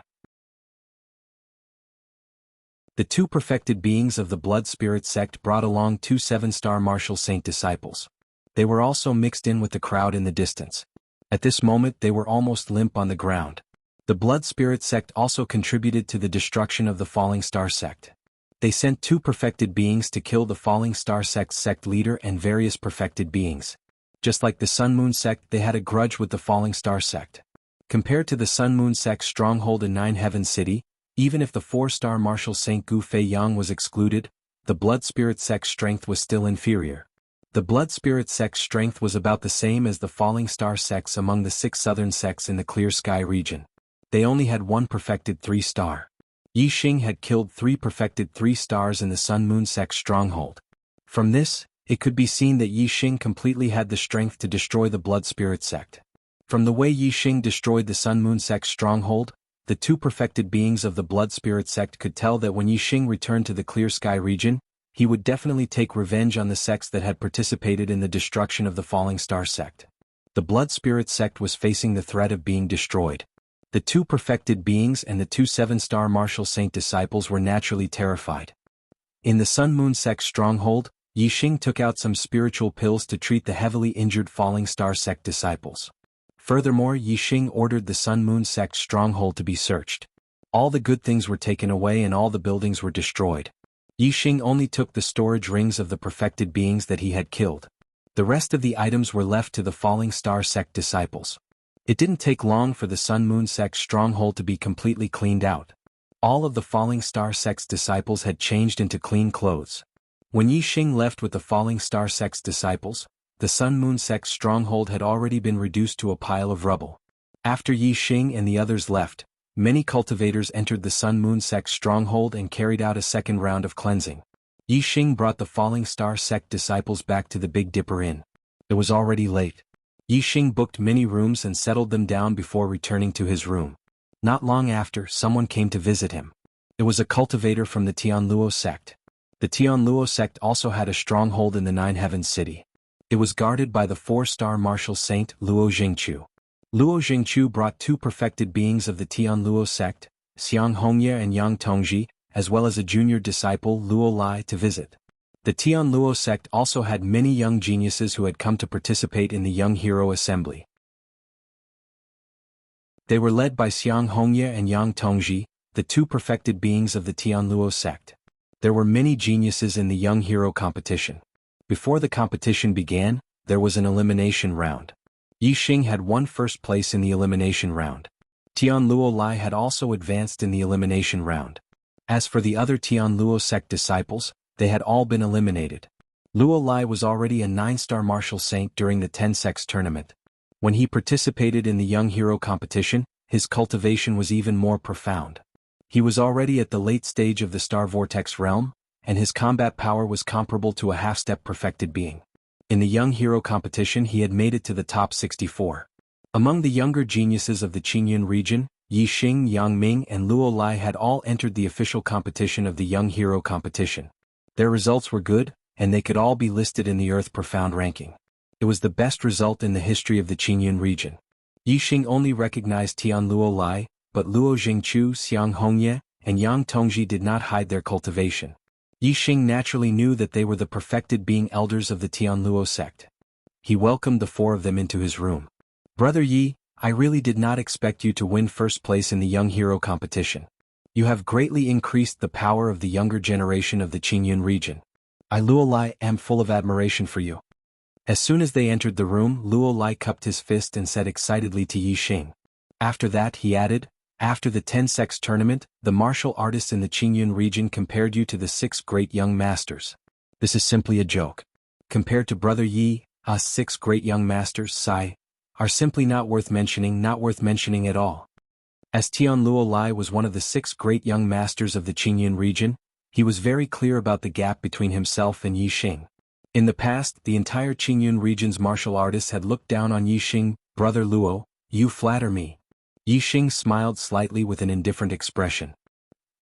The 2 perfected beings of the Blood Spirit sect brought along 2 7-star martial saint disciples. They were also mixed in with the crowd in the distance. At this moment they were almost limp on the ground. The Blood Spirit sect also contributed to the destruction of the Falling Star sect. They sent 2 perfected beings to kill the Falling Star sect's sect leader and various perfected beings. Just like the Sun Moon sect, they had a grudge with the Falling Star sect. Compared to the Sun Moon sect's stronghold in Nine Heaven City, even if the 4-star martial saint Gu Fei Yang was excluded, the Blood Spirit sect's strength was still inferior. The Blood Spirit sect's strength was about the same as the Falling Star sects among the 6 southern sects in the Clear Sky region. They only had 1 perfected 3-star. Yi Xing had killed 3 perfected 3 stars in the Sun Moon sect's stronghold. From this, it could be seen that Yi Xing completely had the strength to destroy the Blood Spirit sect. From the way Yi Xing destroyed the Sun Moon sect's stronghold, the 2 perfected beings of the Blood Spirit sect could tell that when Yi Xing returned to the Clear Sky region, he would definitely take revenge on the sects that had participated in the destruction of the Falling Star sect. The Blood Spirit sect was facing the threat of being destroyed. The 2 perfected beings and the 2 7-star martial saint disciples were naturally terrified. In the Sun Moon sect's stronghold, Yi Xing took out some spiritual pills to treat the heavily injured Falling Star sect disciples. Furthermore, Yi Xing ordered the Sun Moon sect's stronghold to be searched. All the good things were taken away and all the buildings were destroyed. Yi Xing only took the storage rings of the perfected beings that he had killed. The rest of the items were left to the Falling Star sect disciples. It didn't take long for the Sun Moon sect's stronghold to be completely cleaned out. All of the Falling Star sect's disciples had changed into clean clothes. When Yi Xing left with the Falling Star sect's disciples, the Sun Moon sect's stronghold had already been reduced to a pile of rubble. After Yi Xing and the others left, many cultivators entered the Sun Moon sect's stronghold and carried out a second round of cleansing. Yi Xing brought the Falling Star sect disciples back to the Big Dipper Inn. It was already late. Yi Xing booked many rooms and settled them down before returning to his room. Not long after, someone came to visit him. It was a cultivator from the Tianluo sect. The Tianluo sect also had a stronghold in the Nine Heaven City. It was guarded by the 4-star martial saint Luo Jingqiu. Luo Jingqiu brought 2 perfected beings of the Tianluo sect, Xiang Hongye and Yang Tongji, as well as a junior disciple Luo Lai to visit. The Tianluo sect also had many young geniuses who had come to participate in the Young Hero Assembly. They were led by Xiang Hongye and Yang Tongji, the 2 perfected beings of the Tianluo sect. There were many geniuses in the Young Hero competition. Before the competition began, there was an elimination round. Yi Xing had won first place in the elimination round. Tian Luo Lai had also advanced in the elimination round. As for the other Tian Luo sect disciples, they had all been eliminated. Luo Lai was already a 9-star martial saint during the 10 sects tournament. When he participated in the Young Hero competition, his cultivation was even more profound. He was already at the late stage of the Star Vortex realm, and his combat power was comparable to a half-step perfected being. In the Young Hero competition he had made it to the top 64. Among the younger geniuses of the Qingyun region, Yi Xing, Yang Ming and Luo Lai had all entered the official competition of the Young Hero competition. Their results were good, and they could all be listed in the Earth Profound ranking. It was the best result in the history of the Qingyun region. Yi Xing only recognized Tian Luo Lai, but Luo Jingqiu, Xiang Hongye, and Yang Tongji did not hide their cultivation. Yi Xing naturally knew that they were the perfected being elders of the Tian Luo sect. He welcomed the 4 of them into his room. "Brother Yi, I really did not expect you to win first place in the Young Hero competition. You have greatly increased the power of the younger generation of the Qingyun region. I Luo Lai am full of admiration for you." As soon as they entered the room, Luo Lai cupped his fist and said excitedly to Yi Xing. After that he added, "After the 10 sects tournament, the martial artists in the Qingyun region compared you to the 6 great young masters. This is simply a joke. Compared to Brother Yi, us 6 great young masters, Sai, are simply not worth mentioning at all." As Tian Luo Lai was one of the 6 great young masters of the Qingyun region, he was very clear about the gap between himself and Yi Xing. In the past, the entire Qingyun region's martial artists had looked down on Yi Xing. "Brother Luo, you flatter me." Yi Xing smiled slightly with an indifferent expression.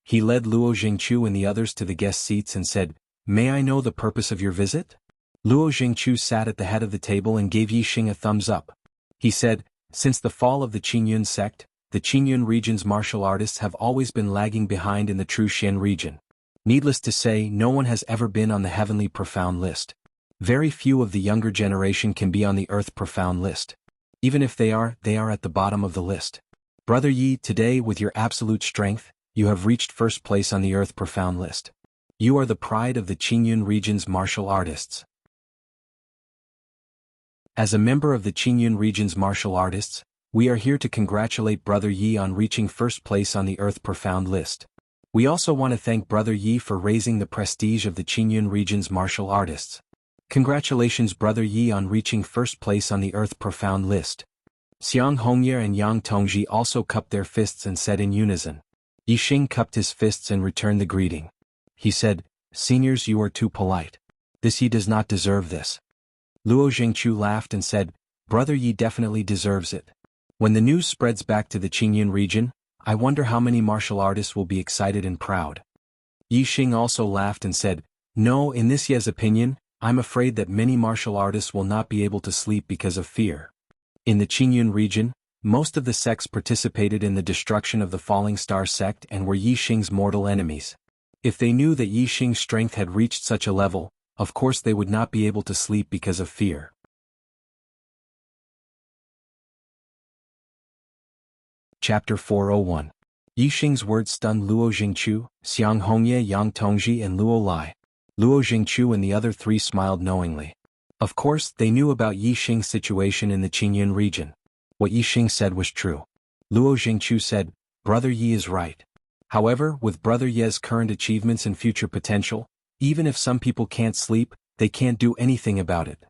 He led Luo Jingqiu and the others to the guest seats and said, "May I know the purpose of your visit?" Luo Jingqiu sat at the head of the table and gave Yi Xing a thumbs up. He said, "Since the fall of the Qingyun sect, the Qingyun region's martial artists have always been lagging behind in the true Xian region. Needless to say, no one has ever been on the Heavenly Profound list. Very few of the younger generation can be on the Earth Profound list. Even if they are at the bottom of the list. Brother Yi, today with your absolute strength, you have reached first place on the Earth Profound list. You are the pride of the Qingyun region's martial artists." As a member of the Qingyun region's martial artists, we are here to congratulate Brother Yi on reaching first place on the Earth Profound list. We also want to thank Brother Yi for raising the prestige of the Qingyun region's martial artists. Congratulations Brother Yi on reaching first place on the Earth Profound list. Xiang Hongye and Yang Tongji also cupped their fists and said in unison. Yi Xing cupped his fists and returned the greeting. He said, "Seniors, you are too polite. This Yi does not deserve this." Luo Jingqiu laughed and said, "Brother Yi definitely deserves it. When the news spreads back to the Qingyun region, I wonder how many martial artists will be excited and proud." Yi Xing also laughed and said, "No, in this Ye's opinion, I'm afraid that many martial artists will not be able to sleep because of fear. In the Qingyun region, most of the sects participated in the destruction of the Falling Star sect and were Yi Xing's mortal enemies. If they knew that Yi Xing's strength had reached such a level, of course they would not be able to sleep because of fear." Chapter 401. Yi Xing's words stunned Luo Jingqiu, Xiang Hongye, Yang Tongji and Luo Lai. Luo Jingqiu and the other 3 smiled knowingly. Of course, they knew about Yi Xing's situation in the Qingyun region. What Yi Xing said was true. Luo Jingqiu said, "Brother Yi is right. However, with Brother Ye's current achievements and future potential, even if some people can't sleep, they can't do anything about it."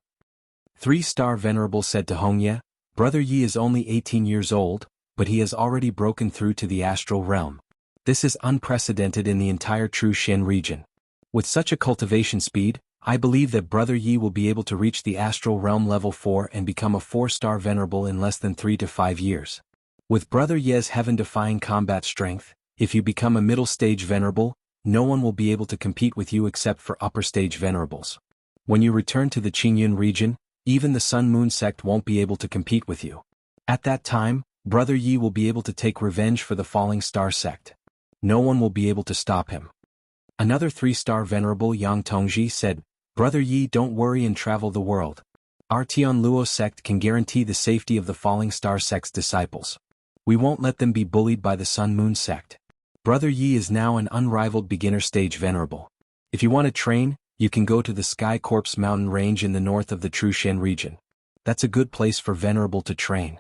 3-star Venerable said to Hongye, "Brother Yi is only 18 years old, but he has already broken through to the astral realm. This is unprecedented in the entire true Xian region. With such a cultivation speed, I believe that Brother Yi will be able to reach the astral realm level 4 and become a 4-star Venerable in less than 3 to 5 years. With Brother Ye's heaven-defying combat strength, if you become a middle-stage Venerable, no one will be able to compete with you except for upper-stage Venerables. When you return to the Qingyun region, even the Sun-Moon sect won't be able to compete with you. At that time, Brother Yi will be able to take revenge for the Falling Star sect. No one will be able to stop him." Another 3-star Venerable Yang Tongji said, "Brother Yi, don't worry and travel the world. Our Tian Luo sect can guarantee the safety of the Falling Star sect's disciples. We won't let them be bullied by the Sun Moon sect. Brother Yi is now an unrivaled beginner stage Venerable. If you want to train, you can go to the Sky Corpse mountain range in the north of the Trushan region. That's a good place for Venerable to train.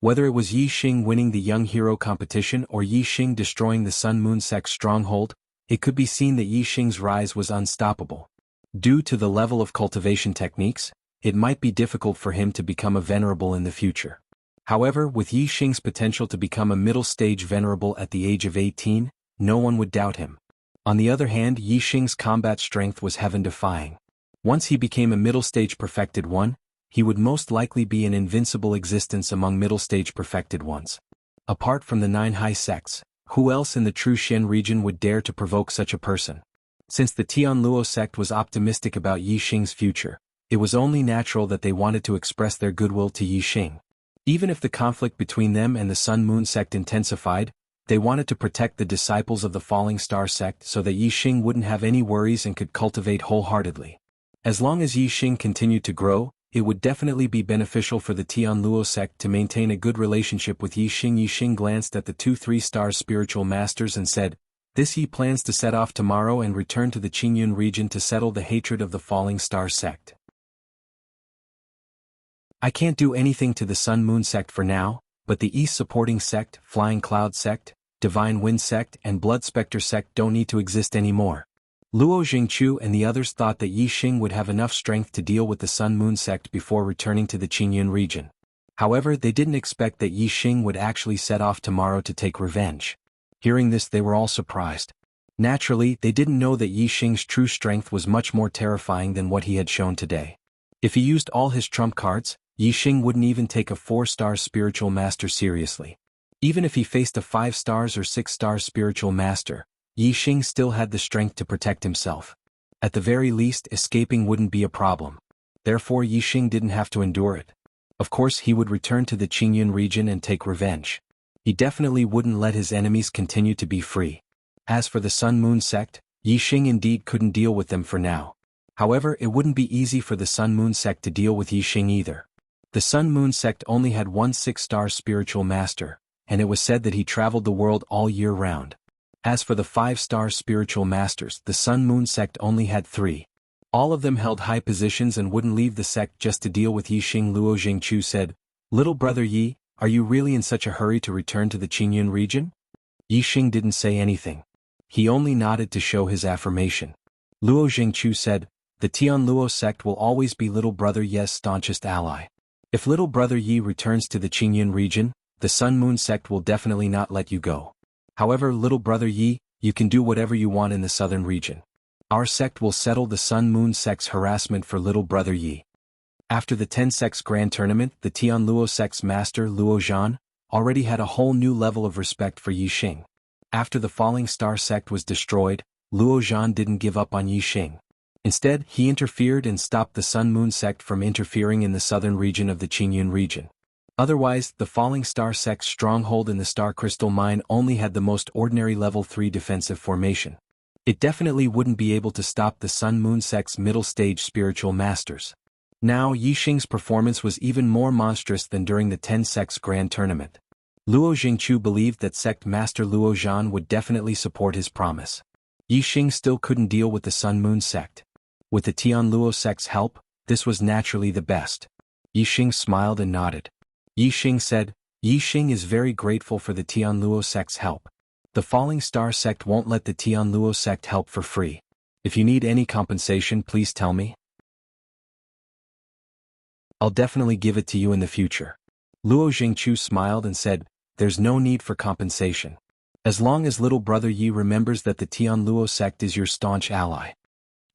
Whether it was Yi Xing winning the Young Hero competition or Yi Xing destroying the Sun Moon Sect's stronghold, it could be seen that Yi Xing's rise was unstoppable. Due to the level of cultivation techniques, it might be difficult for him to become a Venerable in the future. However, with Yi Xing's potential to become a middle-stage Venerable at the age of 18, no one would doubt him. On the other hand, Yi Xing's combat strength was heaven-defying. Once he became a middle-stage perfected one, he would most likely be an invincible existence among middle-stage perfected ones. Apart from the 9 high sects, who else in the Trushan region would dare to provoke such a person? Since the Tianluo sect was optimistic about Yi Xing's future, it was only natural that they wanted to express their goodwill to Yi Xing. Even if the conflict between them and the Sun Moon sect intensified, they wanted to protect the disciples of the Falling Star sect so that Yi Xing wouldn't have any worries and could cultivate wholeheartedly. As long as Yi Xing continued to grow, it would definitely be beneficial for the Tianluo sect to maintain a good relationship with Yi Xing. Yi Xing glanced at the 2 3-star spiritual masters and said, "This Yi plans to set off tomorrow and return to the Qingyun region to settle the hatred of the Falling Star sect. I can't do anything to the Sun Moon sect for now, but the East supporting sect, Flying Cloud sect, Divine Wind sect and Blood Spectre sect don't need to exist anymore." Luo Jingchu and the others thought that Yi Xing would have enough strength to deal with the Sun Moon sect before returning to the Qingyun region. However, they didn't expect that Yi Xing would actually set off tomorrow to take revenge. Hearing this, they were all surprised. Naturally, they didn't know that Yi Xing's true strength was much more terrifying than what he had shown today. If he used all his trump cards, Yi Xing wouldn't even take a 4-star spiritual master seriously. Even if he faced a 5 stars or 6-star spiritual master, Yi Xing still had the strength to protect himself. At the very least, escaping wouldn't be a problem. Therefore, Yi Xing didn't have to endure it. Of course, he would return to the Qingyun region and take revenge. He definitely wouldn't let his enemies continue to be free. As for the Sun Moon sect, Yi Xing indeed couldn't deal with them for now. However, it wouldn't be easy for the Sun Moon sect to deal with Yi Xing either. The Sun Moon sect only had 1 6-star spiritual master, and it was said that he traveled the world all year round. As for the 5-star spiritual masters, the Sun Moon sect only had 3. All of them held high positions and wouldn't leave the sect just to deal with Yi Xing. Luo Jingchu said, "Little brother Yi, are you really in such a hurry to return to the Qingyun region?" Yi Xing didn't say anything. He only nodded to show his affirmation. Luo Jingchu said, "The Tianluo sect will always be little brother Yi's staunchest ally. If little brother Yi returns to the Qingyun region, the Sun Moon sect will definitely not let you go. However, little brother Yi, you can do whatever you want in the southern region. Our sect will settle the Sun Moon sect's harassment for little brother Yi." After the 10 sects grand tournament, the Tianluo sect's master Luo Zhan already had a whole new level of respect for Yi Xing. After the Falling Star sect was destroyed, Luo Zhan didn't give up on Yi Xing. Instead, he interfered and stopped the Sun Moon sect from interfering in the southern region of the Qingyun region. Otherwise, the Falling Star sect's stronghold in the Star Crystal Mine only had the most ordinary level 3 defensive formation. It definitely wouldn't be able to stop the Sun Moon sect's middle-stage spiritual masters. Now, Yi Xing's performance was even more monstrous than during the 10 sects grand tournament. Luo Jingchu believed that sect master Luo Zhan would definitely support his promise. Yi Xing still couldn't deal with the Sun Moon sect. With the Tianluo sect's help, this was naturally the best. Yi Xing smiled and nodded. Yi Xing said, "Yi Xing is very grateful for the Tianluo sect's help. The Falling Star sect won't let the Tianluo sect help for free. If you need any compensation, please tell me. I'll definitely give it to you in the future." Luo Jingchu smiled and said, "There's no need for compensation. As long as little brother Yi remembers that the Tianluo sect is your staunch ally."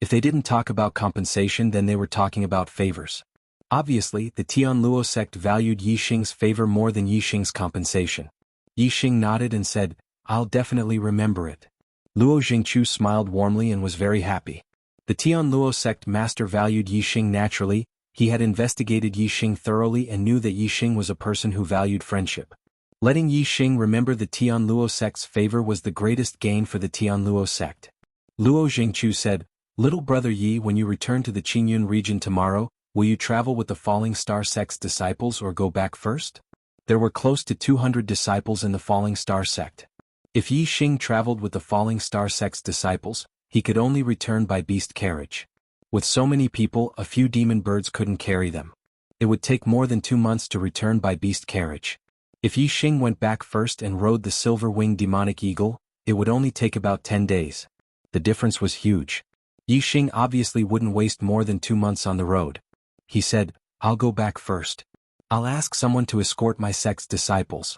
If they didn't talk about compensation, then they were talking about favors. Obviously, the Tianluo sect valued Yi Xing's favor more than Yi Xing's compensation. Yi Xing nodded and said, "I'll definitely remember it." Luo Jingchu smiled warmly and was very happy. The Tianluo sect master valued Yi Xing naturally. He had investigated Yi Xing thoroughly and knew that Yi Xing was a person who valued friendship. Letting Yi Xing remember the Tianluo sect's favor was the greatest gain for the Tianluo sect. Luo Jingchu said, "Little brother Yi, when you return to the Qingyun region tomorrow, will you travel with the Falling Star sect's disciples or go back first?" There were close to 200 disciples in the Falling Star sect. If Yi Xing traveled with the Falling Star sect's disciples, he could only return by beast carriage. With so many people, a few demon birds couldn't carry them. It would take more than 2 months to return by beast carriage. If Yi Xing went back first and rode the silver-winged demonic eagle, it would only take about 10 days. The difference was huge. Yi Xing obviously wouldn't waste more than 2 months on the road. He said, "I'll go back first. I'll ask someone to escort my sect's disciples."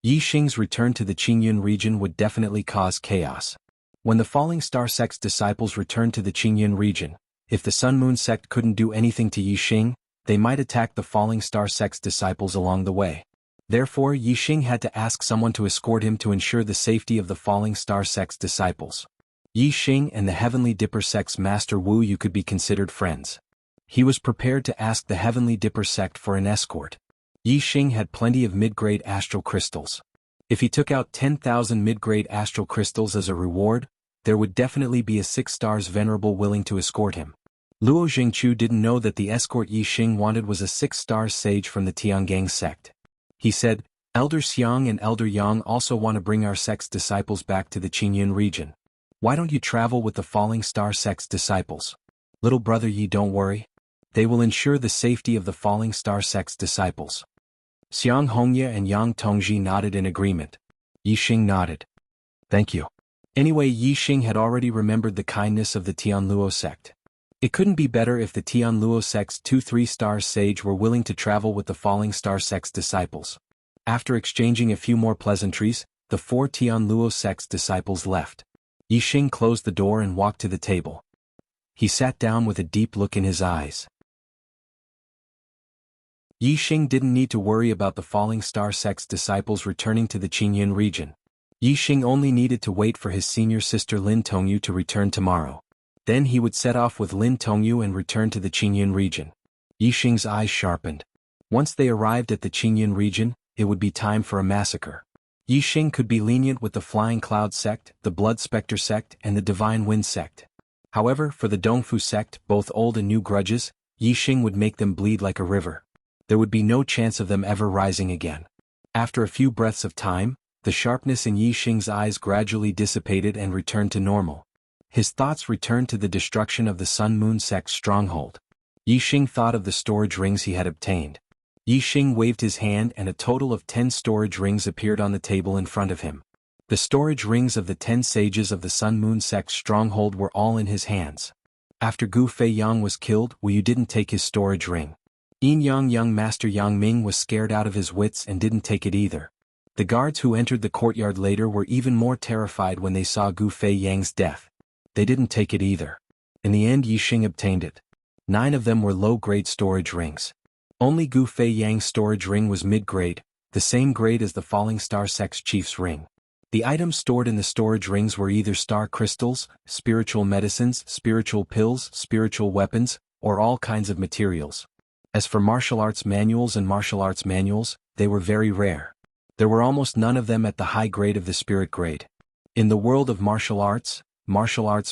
Yi Xing's return to the Qingyun region would definitely cause chaos. When the Falling Star sect's disciples returned to the Qingyun region, if the Sun Moon sect couldn't do anything to Yi Xing, they might attack the Falling Star sect's disciples along the way. Therefore, Yi Xing had to ask someone to escort him to ensure the safety of the Falling Star sect's disciples. Yi Xing and the Heavenly Dipper sect's master Wu Yu could be considered friends. He was prepared to ask the Heavenly Dipper sect for an escort. Yi Xing had plenty of mid-grade astral crystals. If he took out 10,000 mid-grade astral crystals as a reward, there would definitely be a 6-star venerable willing to escort him. Luo Jingchu didn't know that the escort Yi Xing wanted was a 6-star sage from the Tiangang sect. He said, "Elder Xiang and Elder Yang also want to bring our sect's disciples back to the Qingyun region. Why don't you travel with the Falling Star sect's disciples? Little brother Yi, don't worry. They will ensure the safety of the Falling Star sect's disciples." Xiang Hongya and Yang Tongji nodded in agreement. Yi Xing nodded. "Thank you." Anyway, Yi Xing had already remembered the kindness of the Tianluo sect. It couldn't be better if the Tianluo sect's 2 3-star sage were willing to travel with the Falling Star sect's disciples. After exchanging a few more pleasantries, the 4 Tianluo sect's disciples left. Yi Xing closed the door and walked to the table. He sat down with a deep look in his eyes. Yi Xing didn't need to worry about the Falling Star sect's disciples returning to the Qingyun region. Yi Xing only needed to wait for his senior sister Lin Tongyu to return tomorrow. Then he would set off with Lin Tongyu and return to the Qingyun region. Yi Xing's eyes sharpened. Once they arrived at the Qingyun region, it would be time for a massacre. Yi Xing could be lenient with the Flying Cloud sect, the Blood Spectre sect, and the Divine Wind sect. However, for the Dongfu sect, both old and new grudges, Yi Xing would make them bleed like a river. There would be no chance of them ever rising again. After a few breaths of time, the sharpness in Yi Xing's eyes gradually dissipated and returned to normal. His thoughts returned to the destruction of the Sun Moon sect's stronghold. Yi Xing thought of the storage rings he had obtained. Yi Xing waved his hand and a total of 10 storage rings appeared on the table in front of him. The storage rings of the 10 sages of the Sun Moon sect's stronghold were all in his hands. After Gu Feiyang was killed, Wu Yu didn't take his storage ring. Yin Yang Young Master Yang Ming was scared out of his wits and didn't take it either. The guards who entered the courtyard later were even more terrified when they saw Gu Feiyang's death. They didn't take it either. In the end, Yi Xing obtained it. 9 of them were low-grade storage rings. Only Gu Feiyang's storage ring was mid-grade, the same grade as the Falling Star sect's chief's ring. The items stored in the storage rings were either star crystals, spiritual medicines, spiritual pills, spiritual weapons, or all kinds of materials. As for martial arts manuals and martial arts manuals, they were very rare. There were almost none of them at the high grade of the spirit grade. In the world of martial arts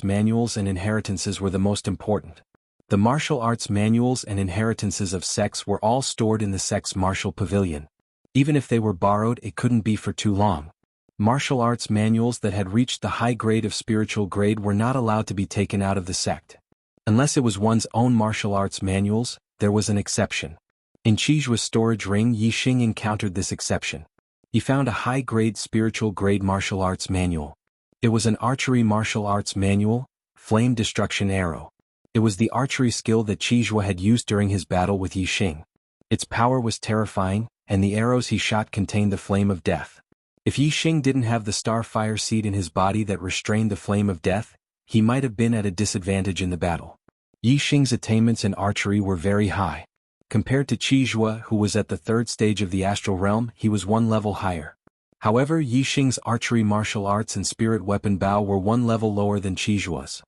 manuals and inheritances were the most important. The martial arts manuals and inheritances of sects were all stored in the sect's martial pavilion. Even if they were borrowed, it couldn't be for too long. Martial arts manuals that had reached the high grade of spiritual grade were not allowed to be taken out of the sect. Unless it was one's own martial arts manuals, there was an exception. In Qijua's storage ring, Yi Xing encountered this exception. He found a high-grade spiritual grade martial arts manual. It was an archery martial arts manual, Flame Destruction Arrow. It was the archery skill that Qijua had used during his battle with Yi Xing. Its power was terrifying, and the arrows he shot contained the flame of death. If Yi Xing didn't have the star fire seed in his body that restrained the flame of death, he might have been at a disadvantage in the battle. Yi Xing's attainments in archery were very high. Compared to Qijua, who was at the 3rd stage of the astral realm, he was 1 level higher. However, Yi Xing's archery martial arts and spirit weapon Bao were 1 level lower than Qijua's.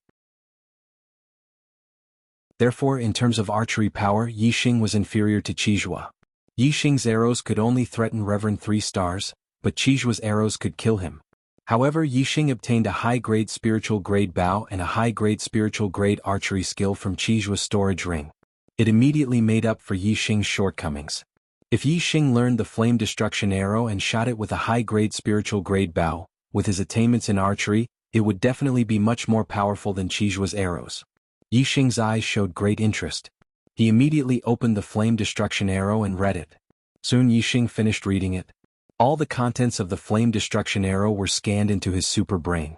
Therefore, in terms of archery power, Yi Xing was inferior to Qijua. Yi Xing's arrows could only threaten Reverend 3 stars, but Qijua's arrows could kill him. However, Yi Xing obtained a high-grade spiritual grade Bao and a high-grade spiritual grade archery skill from Qijua's storage ring. It immediately made up for Yi Xing's shortcomings. If Yi Xing learned the Flame Destruction Arrow and shot it with a high-grade spiritual grade Bao, with his attainments in archery, It would definitely be much more powerful than Qijua's arrows. Yixing's eyes showed great interest. He immediately opened the flame destruction arrow and read it. Soon Yixing finished reading it. All the contents of the flame destruction arrow were scanned into his super brain.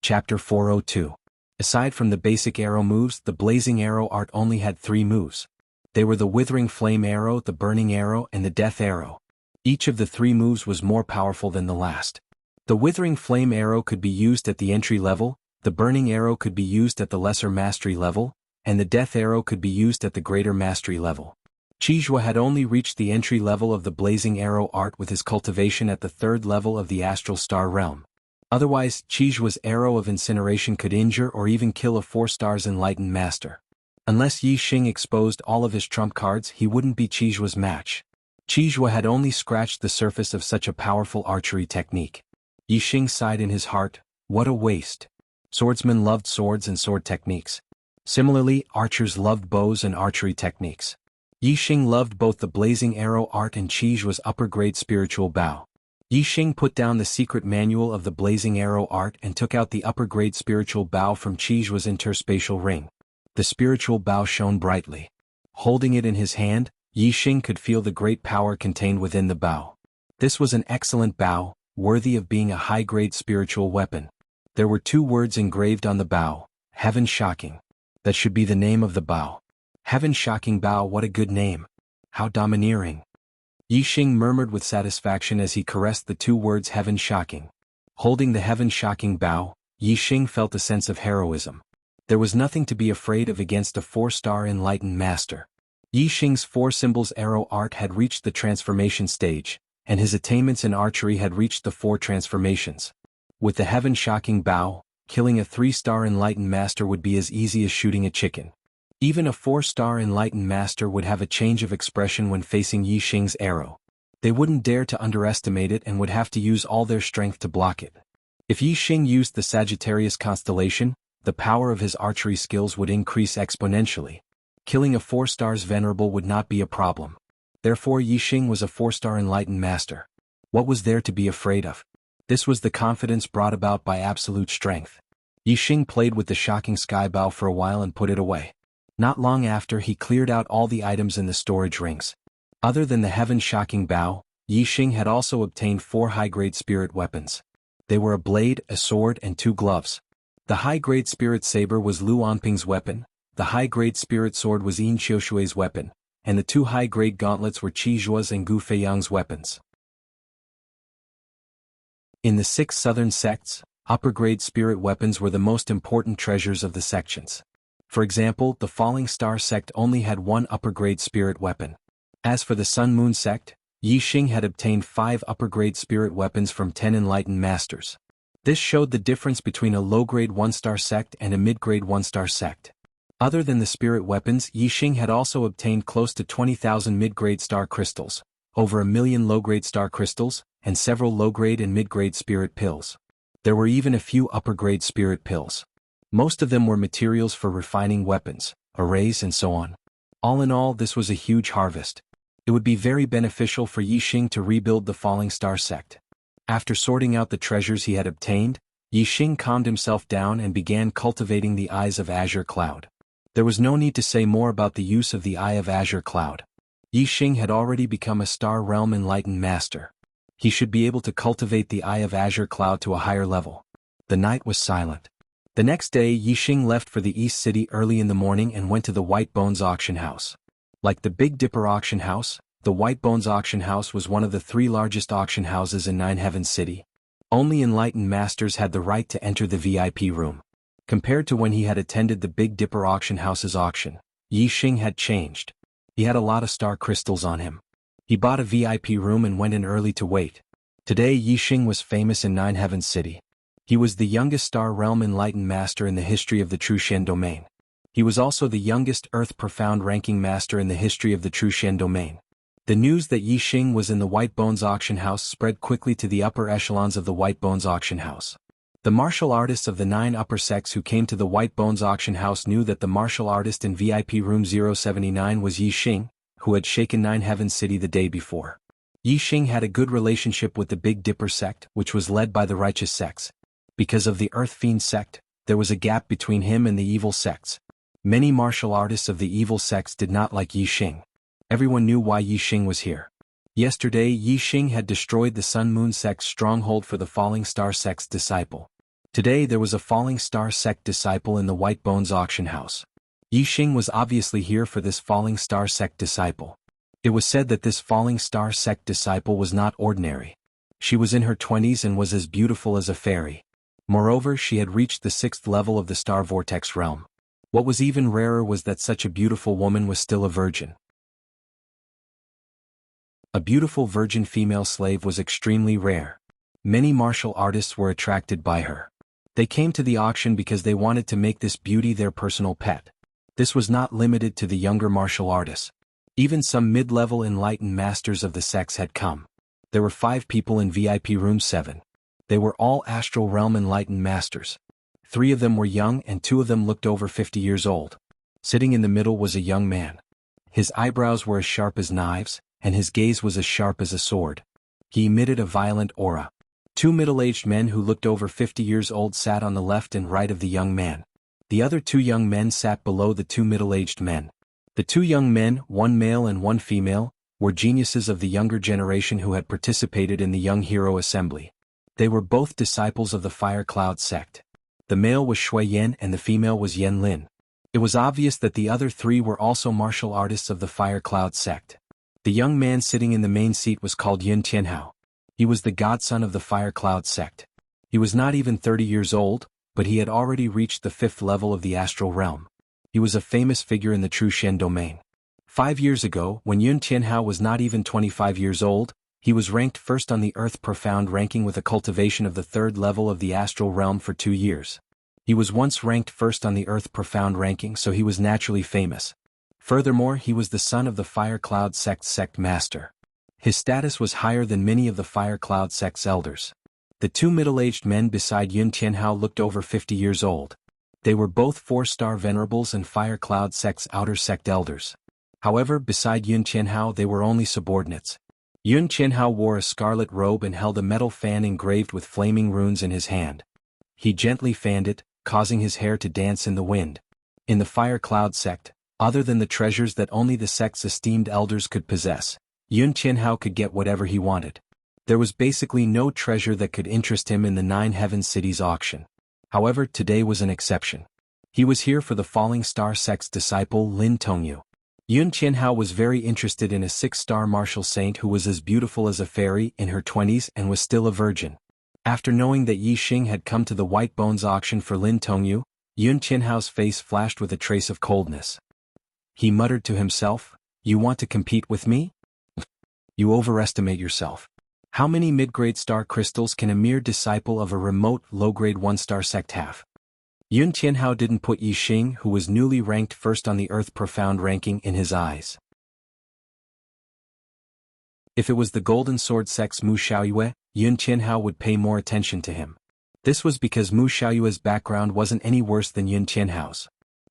Chapter 402. Aside from the basic arrow moves, the blazing arrow art only had 3 moves. They were the withering flame arrow, the burning arrow, and the death arrow. Each of the 3 moves was more powerful than the last. The withering flame arrow could be used at the entry level, the burning arrow could be used at the lesser mastery level, and the death arrow could be used at the greater mastery level. Qijue had only reached the entry level of the blazing arrow art with his cultivation at the 3rd level of the astral star realm. Otherwise, Qijue's arrow of incineration could injure or even kill a 4-stars enlightened master. Unless Yixing exposed all of his trump cards, he wouldn't be Qijue's match. Qijue had only scratched the surface of such a powerful archery technique. Yixing sighed in his heart, what a waste. Swordsmen loved swords and sword techniques. Similarly, archers loved bows and archery techniques. Yixing loved both the blazing arrow art and Qijue's upper-grade spiritual bow. Yixing put down the secret manual of the blazing arrow art and took out the upper-grade spiritual bow from Qijue's interspatial ring. The spiritual bow shone brightly. Holding it in his hand, Yixing could feel the great power contained within the bow. This was an excellent bow, worthy of being a high-grade spiritual weapon. There were 2 words engraved on the bow, Heaven Shocking. That should be the name of the bow. Heaven Shocking Bow, what a good name. How domineering. Yixing murmured with satisfaction as he caressed the 2 words Heaven Shocking. Holding the Heaven Shocking bow, Yixing felt a sense of heroism. There was nothing to be afraid of against a 4-star enlightened master. Yixing's 4 symbols arrow art had reached the transformation stage, and his attainments in archery had reached the 4 transformations. With the Heaven Shocking bow, killing a 3-star enlightened master would be as easy as shooting a chicken. Even a 4-star enlightened master would have a change of expression when facing Yixing's arrow. They wouldn't dare to underestimate it and would have to use all their strength to block it. If Yixing used the Sagittarius constellation, the power of his archery skills would increase exponentially. Killing a 4-stars venerable would not be a problem. Therefore Yixing was a 4-star enlightened master. What was there to be afraid of? This was the confidence brought about by absolute strength. Yixing played with the shocking sky bow for a while and put it away. Not long after, he cleared out all the items in the storage rings. Other than the Heaven Shocking bow, Yixing had also obtained 4 high-grade spirit weapons. They were a blade, a sword, and 2 gloves. The high-grade spirit saber was Lu Anping's weapon, the high-grade spirit sword was Yin Qiushui's weapon, and the 2 high-grade gauntlets were Qijue's and Gu Feiyang's weapons. In the 6 southern sects, upper-grade spirit weapons were the most important treasures of the sections. For example, the Falling Star sect only had 1 upper-grade spirit weapon. As for the Sun Moon sect, Yixing had obtained 5 upper-grade spirit weapons from 10 enlightened masters. This showed the difference between a low-grade 1-star sect and a mid-grade 1-star sect. Other than the spirit weapons, Yixing had also obtained close to 20,000 mid-grade star crystals, over 1 million low-grade star crystals, and several low-grade and mid-grade spirit pills. There were even a few upper-grade spirit pills. Most of them were materials for refining weapons, arrays, and so on. All in all, this was a huge harvest. It would be very beneficial for Yixing to rebuild the Falling Star sect. After sorting out the treasures he had obtained, Yixing calmed himself down and began cultivating the Eyes of Azure Cloud. There was no need to say more about the use of the Eye of Azure Cloud. Yixing had already become a Star Realm enlightened master. He should be able to cultivate the Eye of Azure Cloud to a higher level. The night was silent. The next day Yixing left for the East City early in the morning and went to the White Bones auction house. Like the Big Dipper auction house, the White Bones auction house was one of the 3 largest auction houses in Nine Heaven City. Only enlightened masters had the right to enter the VIP room. Compared to when he had attended the Big Dipper auction house's auction, Yixing had changed. He had a lot of star crystals on him. He bought a VIP room and went in early to wait. Today Yixing was famous in Nine Heaven City. He was the youngest Star Realm enlightened master in the history of the True Shen domain. He was also the youngest Earth Profound ranking master in the history of the True Shen domain. The news that Yixing was in the White Bones auction house spread quickly to the upper echelons of the White Bones auction house. The martial artists of the 9 upper sects who came to the White Bones auction house knew that the martial artist in VIP room 079 was Yixing, who had shaken Nine Heaven City the day before. Yi Xing had a good relationship with the Big Dipper sect, which was led by the righteous sects. Because of the Earth Fiend sect, there was a gap between him and the evil sects. Many martial artists of the evil sects did not like Yi Xing. Everyone knew why Yi Xing was here. Yesterday Yi Xing had destroyed the Sun Moon sect's stronghold for the Falling Star sect's disciple. Today there was a Falling Star sect disciple in the White Bones auction house. Yi Xing was obviously here for this Falling Star sect disciple. It was said that this Falling Star sect disciple was not ordinary. She was in her 20s and was as beautiful as a fairy. Moreover, she had reached the 6th level of the Star Vortex realm. What was even rarer was that such a beautiful woman was still a virgin. A beautiful virgin female slave was extremely rare. Many martial artists were attracted by her. They came to the auction because they wanted to make this beauty their personal pet. This was not limited to the younger martial artists. Even some mid-level enlightened masters of the sects had come. There were 5 people in VIP room 7. They were all astral realm enlightened masters. 3 of them were young and 2 of them looked over 50 years old. Sitting in the middle was a young man. His eyebrows were as sharp as knives, and his gaze was as sharp as a sword. He emitted a violent aura. 2 middle-aged men who looked over 50 years old sat on the left and right of the young man. The other 2 young men sat below the 2 middle-aged men. The 2 young men, 1 male and 1 female, were geniuses of the younger generation who had participated in the Young Hero Assembly. They were both disciples of the Fire Cloud sect. The male was Shui Yan and the female was Yan Lin. It was obvious that the other 3 were also martial artists of the Fire Cloud sect. The young man sitting in the main seat was called Yun Tianhao. He was the godson of the Fire Cloud sect. He was not even 30 years old, but he had already reached the 5th level of the astral realm. He was a famous figure in the True Shen domain. 5 years ago, when Yun Tianhao was not even 25 years old, he was ranked first on the Earth Profound ranking with a cultivation of the 3rd level of the astral realm for 2 years. He was once ranked first on the Earth Profound ranking, so he was naturally famous. Furthermore, he was the son of the Fire Cloud sect's sect master. His status was higher than many of the Fire Cloud sect's elders. The 2 middle-aged men beside Yun Tianhao looked over 50 years old. They were both 4-star venerables and Fire Cloud sect's outer sect elders. However, beside Yun Tianhao they were only subordinates. Yun Tianhao wore a scarlet robe and held a metal fan engraved with flaming runes in his hand. He gently fanned it, causing his hair to dance in the wind. In the Fire Cloud sect, other than the treasures that only the sect's esteemed elders could possess, Yun Tianhao could get whatever he wanted. There was basically no treasure that could interest him in the 9 Heaven Cities auction. However, today was an exception. He was here for the Falling Star sect's disciple Lin Tongyu. Yun Tianhao was very interested in a 6-star martial saint who was as beautiful as a fairy in her 20s and was still a virgin. After knowing that Yi Xing had come to the White Bones auction for Lin Tongyu, Yun Tianhao's face flashed with a trace of coldness. He muttered to himself, "You want to compete with me? You overestimate yourself. How many mid-grade star crystals can a mere disciple of a remote low-grade 1-star sect have?" Yun Tianhao didn't put Yi Xing, who was newly ranked first on the Earth Profound ranking, in his eyes. If it was the Golden Sword sect's Mu Xiaoyue, Yun Tianhao would pay more attention to him. This was because Mu Xiaoyue's background wasn't any worse than Yun Tianhao's.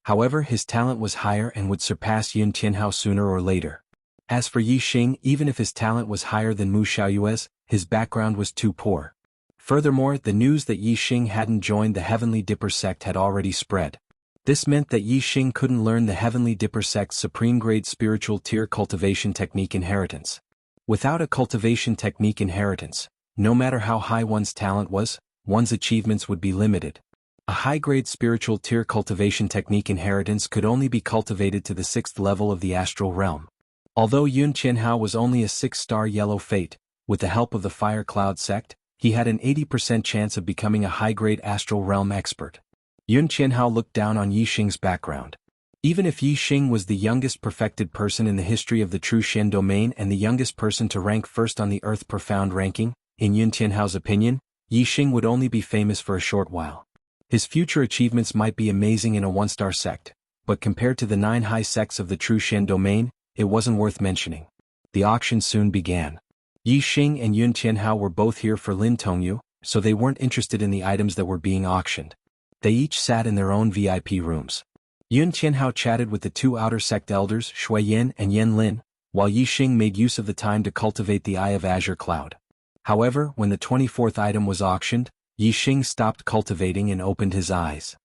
However, his talent was higher and would surpass Yun Tianhao sooner or later. As for Yi Xing, even if his talent was higher than Mu Xiaoyue's, his background was too poor. Furthermore, the news that Yi Xing hadn't joined the Heavenly Dipper sect had already spread. This meant that Yi Xing couldn't learn the Heavenly Dipper sect's supreme-grade spiritual tier cultivation technique inheritance. Without a cultivation technique inheritance, no matter how high one's talent was, one's achievements would be limited. A high-grade spiritual tier cultivation technique inheritance could only be cultivated to the 6th level of the astral realm. Although Yun Tianhao was only a 6-star yellow fate, with the help of the Fire Cloud sect, he had an 80% chance of becoming a high-grade astral realm expert. Yun Tianhao looked down on Yi Xing's background. Even if Yi Xing was the youngest perfected person in the history of the True Shen domain and the youngest person to rank first on the Earth Profound ranking, in Yun Tianhao's opinion, Yi Xing would only be famous for a short while. His future achievements might be amazing in a 1-star sect, but compared to the 9 high sects of the True Shen domain, it wasn't worth mentioning. The auction soon began. Yi Xing and Yun Tianhao were both here for Lin Tongyu, so they weren't interested in the items that were being auctioned. They each sat in their own VIP rooms. Yun Tianhao chatted with the 2 outer sect elders, Shui Yan and Yan Lin, while Yi Xing made use of the time to cultivate the Eye of Azure Cloud. However, when the 24th item was auctioned, Yi Xing stopped cultivating and opened his eyes.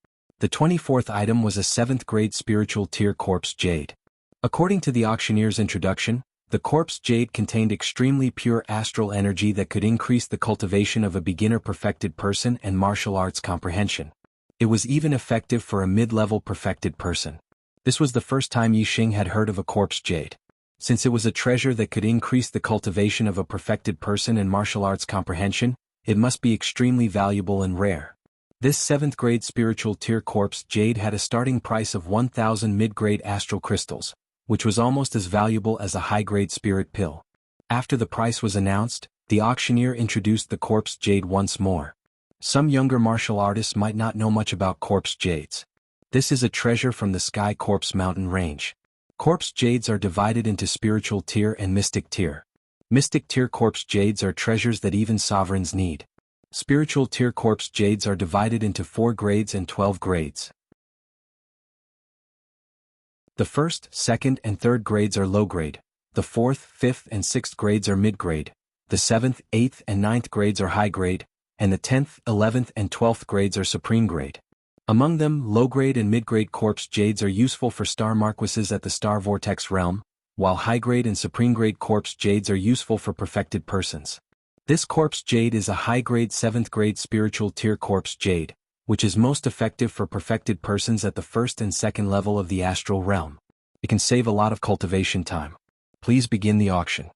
The 24th item was a 7th grade spiritual tier corpse jade. According to the auctioneer's introduction, the corpse jade contained extremely pure astral energy that could increase the cultivation of a beginner perfected person and martial arts comprehension. It was even effective for a mid-level perfected person. This was the first time Yi Xing had heard of a corpse jade. Since it was a treasure that could increase the cultivation of a perfected person and martial arts comprehension, it must be extremely valuable and rare. This 7th grade spiritual tier corpse jade had a starting price of 1,000 mid-grade astral crystals, which was almost as valuable as a high-grade spirit pill. After the price was announced, the auctioneer introduced the corpse jade once more. Some younger martial artists might not know much about corpse jades. This is a treasure from the Sky Corpse Mountain Range. Corpse jades are divided into spiritual tier and mystic tier. Mystic tier corpse jades are treasures that even sovereigns need. Spiritual tier corpse jades are divided into 4 grades and 12 grades. The 1st, 2nd, and 3rd grades are low grade. The 4th, 5th, and 6th grades are mid grade. The 7th, 8th, and 9th grades are high grade, and the 10th, 11th, and 12th grades are supreme grade. Among them, low grade and mid grade corpse jades are useful for star marquises at the star vortex realm, while high grade and supreme grade corpse jades are useful for perfected persons. This corpse jade is a high grade 7th grade spiritual tier corpse jade, which is most effective for perfected persons at the 1st and 2nd level of the astral realm. It can save a lot of cultivation time. Please begin the auction.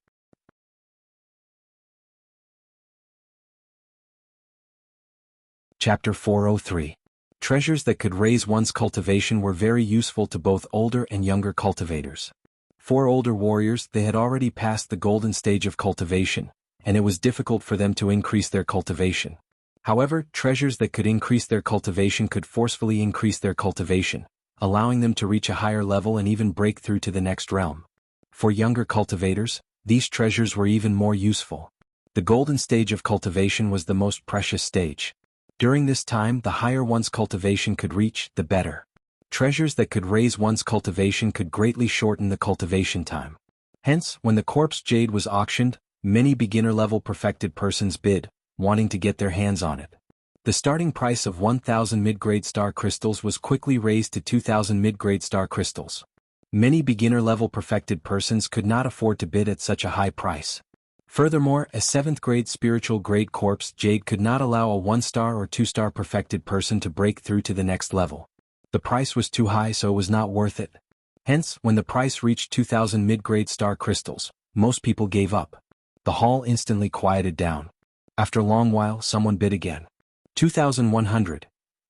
Chapter 403. Treasures that could raise one's cultivation were very useful to both older and younger cultivators. For older warriors, they had already passed the golden stage of cultivation, and it was difficult for them to increase their cultivation. However, treasures that could increase their cultivation could forcefully increase their cultivation, allowing them to reach a higher level and even break through to the next realm. For younger cultivators, these treasures were even more useful. The golden stage of cultivation was the most precious stage. During this time, the higher one's cultivation could reach, the better. Treasures that could raise one's cultivation could greatly shorten the cultivation time. Hence, when the corpse jade was auctioned, many beginner-level perfected persons bid, wanting to get their hands on it. The starting price of 1,000 mid-grade star crystals was quickly raised to 2,000 mid-grade star crystals. Many beginner-level perfected persons could not afford to bid at such a high price. Furthermore, a 7th grade spiritual grade corpse jade could not allow a 1-star or 2-star perfected person to break through to the next level. The price was too high, so it was not worth it. Hence, when the price reached 2,000 mid-grade star crystals, most people gave up. The hall instantly quieted down. After a long while, someone bid again. 2,100.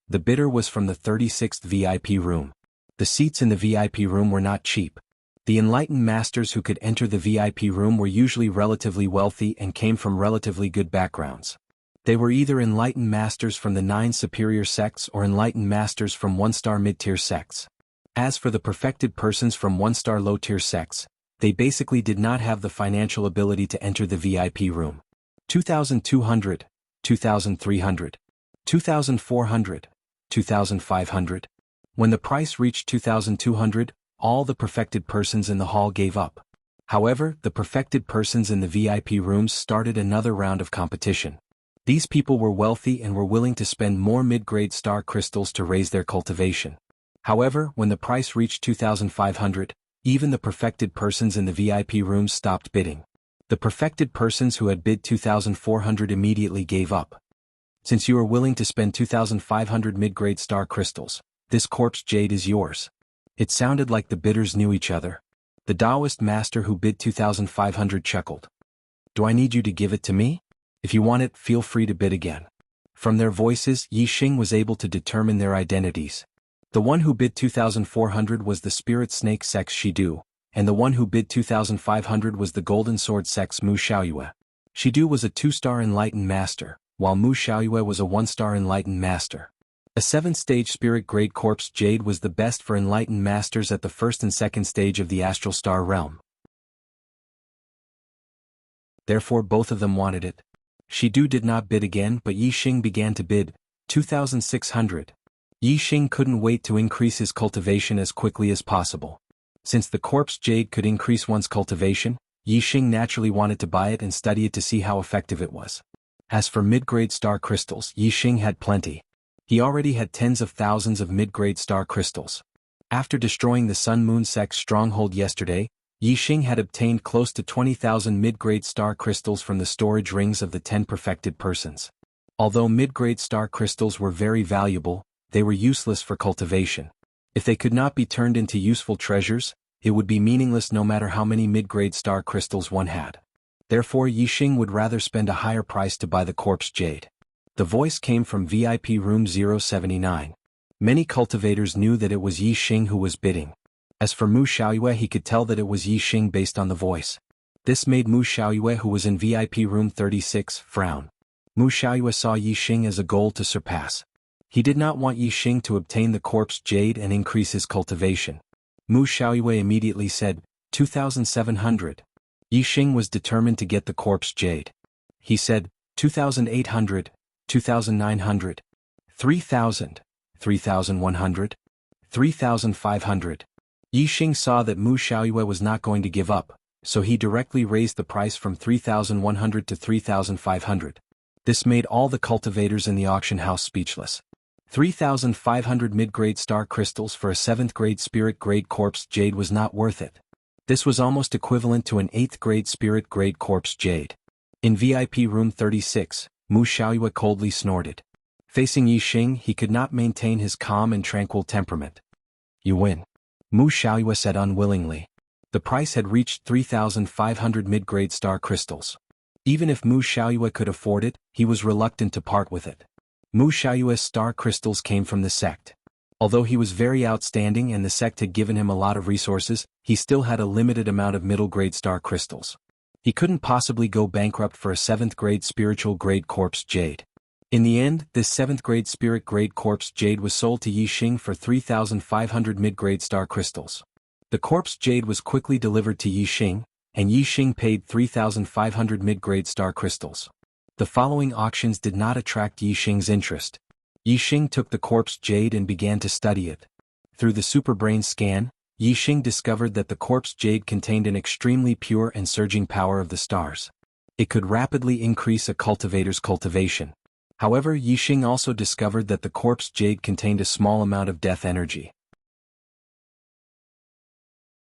The bidder was from the 36th VIP room. The seats in the VIP room were not cheap. The enlightened masters who could enter the VIP room were usually relatively wealthy and came from relatively good backgrounds. They were either enlightened masters from the 9 superior sects or enlightened masters from 1-star mid-tier sects. As for the perfected persons from 1-star low-tier sects, they basically did not have the financial ability to enter the VIP room. 2,200, 2,300, 2,400, 2,500. When the price reached 2,200, all the perfected persons in the hall gave up. However, the perfected persons in the VIP rooms started another round of competition. These people were wealthy and were willing to spend more mid-grade star crystals to raise their cultivation. However, when the price reached 2,500, even the perfected persons in the VIP rooms stopped bidding. The perfected persons who had bid 2,400 immediately gave up. Since you are willing to spend 2,500 mid-grade star crystals, this corpse jade is yours. It sounded like the bidders knew each other. The Taoist master who bid 2,500 chuckled. Do I need you to give it to me? If you want it, feel free to bid again. From their voices, Yi Xing was able to determine their identities. The one who bid 2,400 was the Spirit Snake Sex Shidu, and the one who bid 2,500 was the Golden Sword Sex Mu Xiaoyue. Shidu was a 2-star enlightened master, while Mu Xiaoyue was a 1-star enlightened master. A 7th-stage spirit grade corpse jade was the best for enlightened masters at the 1st and 2nd stage of the astral star realm. Therefore both of them wanted it. Shidu did not bid again, but Yi Xing began to bid, 2,600. Yi Xing couldn't wait to increase his cultivation as quickly as possible. Since the corpse jade could increase one's cultivation, Yixing naturally wanted to buy it and study it to see how effective it was. As for mid-grade star crystals, Yixing had plenty. He already had tens of thousands of mid-grade star crystals. After destroying the Sun-Moon sect's stronghold yesterday, Yixing had obtained close to 20,000 mid-grade star crystals from the storage rings of the 10 perfected persons. Although mid-grade star crystals were very valuable, they were useless for cultivation. If they could not be turned into useful treasures, it would be meaningless no matter how many mid-grade star crystals one had. Therefore Yixing would rather spend a higher price to buy the corpse jade. The voice came from VIP room 079. Many cultivators knew that it was Yixing who was bidding. As for Mu Xiaoyue, he could tell that it was Yixing based on the voice. This made Mu Xiaoyue, who was in VIP room 36, frown. Mu Xiaoyue saw Yixing as a goal to surpass. He did not want Yixing to obtain the corpse jade and increase his cultivation. Mu Xiaoyue immediately said, 2,700. Yixing was determined to get the corpse jade. He said, 2,800, 2,900, 3,000, 3,100, 3,500. Yixing saw that Mu Xiaoyue was not going to give up, so he directly raised the price from 3,100 to 3,500. This made all the cultivators in the auction house speechless. 3,500 mid-grade star crystals for a 7th-grade spirit-grade corpse jade was not worth it. This was almost equivalent to an 8th-grade spirit-grade corpse jade. In VIP room 36, Mu Xiaoyue coldly snorted. Facing Yixing, he could not maintain his calm and tranquil temperament. You win. Mu Xiaoyue said unwillingly. The price had reached 3,500 mid-grade star crystals. Even if Mu Xiaoyue could afford it, he was reluctant to part with it. Mu Xiaoyue's star crystals came from the sect. Although he was very outstanding and the sect had given him a lot of resources, he still had a limited amount of middle-grade star crystals. He couldn't possibly go bankrupt for a 7th-grade spiritual-grade corpse jade. In the end, this 7th-grade spirit-grade corpse jade was sold to Yixing for 3,500 mid-grade star crystals. The corpse jade was quickly delivered to Yixing, and Yixing paid 3,500 mid-grade star crystals. The following auctions did not attract Yixing's interest. Yixing took the corpse jade and began to study it. Through the superbrain scan, Yixing discovered that the corpse jade contained an extremely pure and surging power of the stars. It could rapidly increase a cultivator's cultivation. However, Yixing also discovered that the corpse jade contained a small amount of death energy.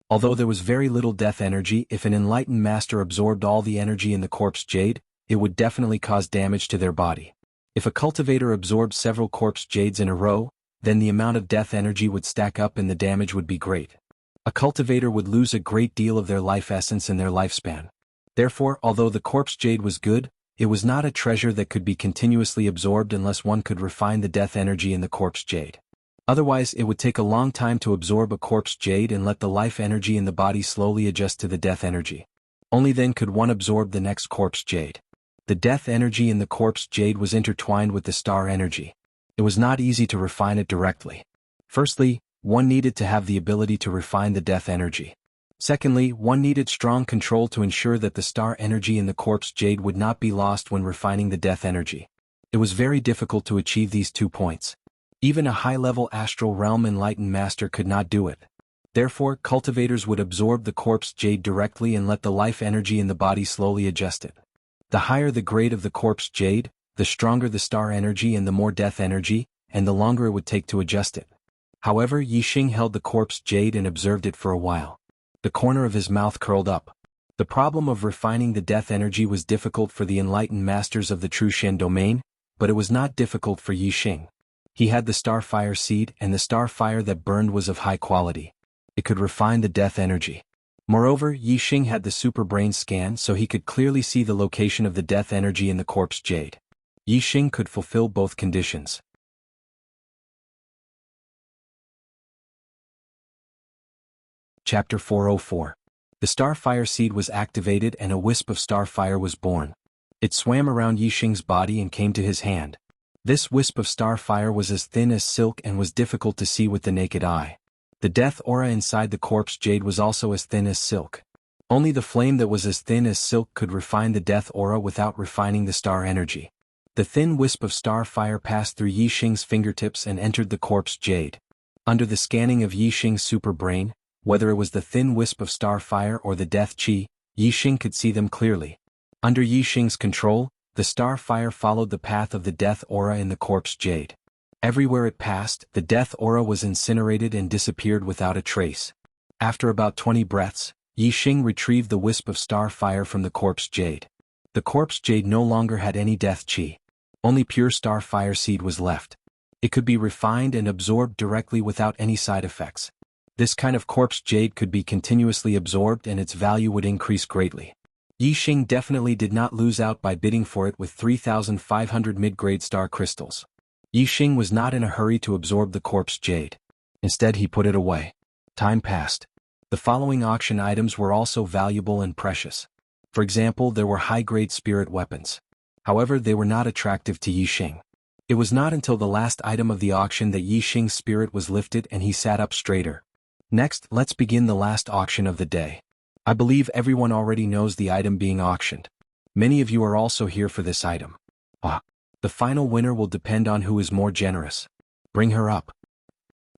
Although there was very little death energy, if an enlightened master absorbed all the energy in the corpse jade, it would definitely cause damage to their body. If a cultivator absorbed several corpse jades in a row, then the amount of death energy would stack up and the damage would be great. A cultivator would lose a great deal of their life essence and their lifespan. Therefore, although the corpse jade was good, it was not a treasure that could be continuously absorbed unless one could refine the death energy in the corpse jade. Otherwise, it would take a long time to absorb a corpse jade and let the life energy in the body slowly adjust to the death energy. Only then could one absorb the next corpse jade. The death energy in the corpse jade was intertwined with the star energy. It was not easy to refine it directly. Firstly, one needed to have the ability to refine the death energy. Secondly, one needed strong control to ensure that the star energy in the corpse jade would not be lost when refining the death energy. It was very difficult to achieve these 2 points. Even a high-level astral realm enlightened master could not do it. Therefore, cultivators would absorb the corpse jade directly and let the life energy in the body slowly adjust it. The higher the grade of the corpse jade, the stronger the star energy and the more death energy, and the longer it would take to adjust it. However, Yixing held the corpse jade and observed it for a while. The corner of his mouth curled up. The problem of refining the death energy was difficult for the enlightened masters of the true Shen domain, but it was not difficult for Yixing. He had the starfire seed, and the starfire that burned was of high quality. It could refine the death energy. Moreover, Yixing had the superbrain scan, so he could clearly see the location of the death energy in the corpse jade. Yixing could fulfill both conditions. Chapter 404. The starfire seed was activated and a wisp of starfire was born. It swam around Yixing's body and came to his hand. This wisp of starfire was as thin as silk and was difficult to see with the naked eye. The death aura inside the corpse jade was also as thin as silk. Only the flame that was as thin as silk could refine the death aura without refining the star energy. The thin wisp of starfire passed through Yixing's fingertips and entered the corpse jade. Under the scanning of Yixing's superbrain, Whether it was the thin wisp of star fire or the death chi, Yixing could see them clearly. Under Yixing's control, the star fire followed the path of the death aura in the corpse jade. Everywhere it passed, the death aura was incinerated and disappeared without a trace. After about 20 breaths, Yixing retrieved the wisp of star fire from the corpse jade. The corpse jade no longer had any death chi. Only pure star fire seed was left. It could be refined and absorbed directly without any side effects. This kind of corpse jade could be continuously absorbed and its value would increase greatly. Yixing definitely did not lose out by bidding for it with 3,500 mid-grade star crystals. Yixing was not in a hurry to absorb the corpse jade. Instead he put it away. Time passed. The following auction items were also valuable and precious. For example, there were high-grade spirit weapons. However, they were not attractive to Yixing. It was not until the last item of the auction that Yixing's spirit was lifted and he sat up straighter. Next, let's begin the last auction of the day. I believe everyone already knows the item being auctioned. Many of you are also here for this item. The final winner will depend on who is more generous. Bring her up.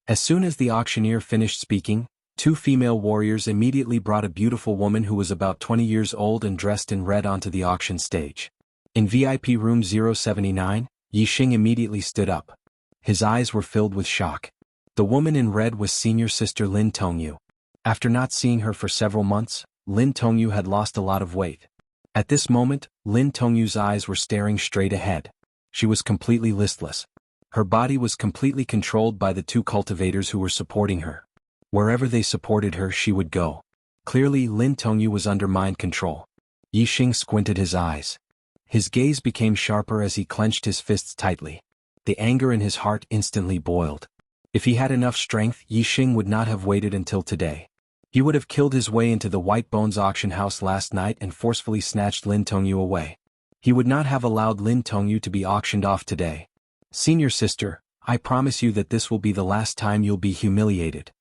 As soon as the auctioneer finished speaking, two female warriors immediately brought a beautiful woman who was about 20 years old and dressed in red onto the auction stage. In VIP room 079, Yixing immediately stood up. His eyes were filled with shock. The woman in red was senior sister Lin Tongyu. After not seeing her for several months, Lin Tongyu had lost a lot of weight. At this moment, Lin Tongyu's eyes were staring straight ahead. She was completely listless. Her body was completely controlled by the two cultivators who were supporting her. Wherever they supported her, she would go. Clearly, Lin Tongyu was under mind control. Yixing squinted his eyes. His gaze became sharper as he clenched his fists tightly. The anger in his heart instantly boiled. If he had enough strength, Yixing would not have waited until today. He would have killed his way into the White Bones auction house last night and forcefully snatched Lin Tongyu away. He would not have allowed Lin Tongyu to be auctioned off today. Senior sister, I promise you that this will be the last time you'll be humiliated.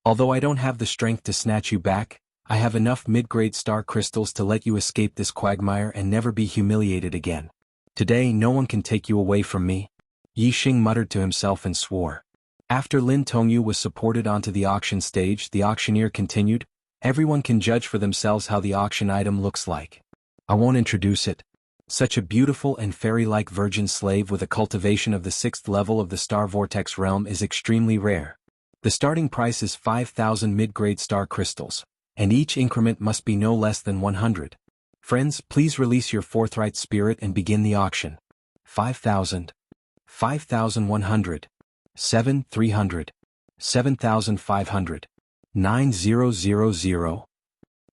Although I don't have the strength to snatch you back, I have enough mid-grade star crystals to let you escape this quagmire and never be humiliated again. Today no one can take you away from me. Yixing muttered to himself and swore. After Lin Tongyu was supported onto the auction stage, the auctioneer continued, everyone can judge for themselves how the auction item looks like. I won't introduce it. Such a beautiful and fairy-like virgin slave with a cultivation of the 6th level of the Star Vortex realm is extremely rare. The starting price is 5,000 mid-grade star crystals, and each increment must be no less than 100. Friends, please release your forthright spirit and begin the auction. 5,000. 5,100. 7,300. 7,500. 9,000.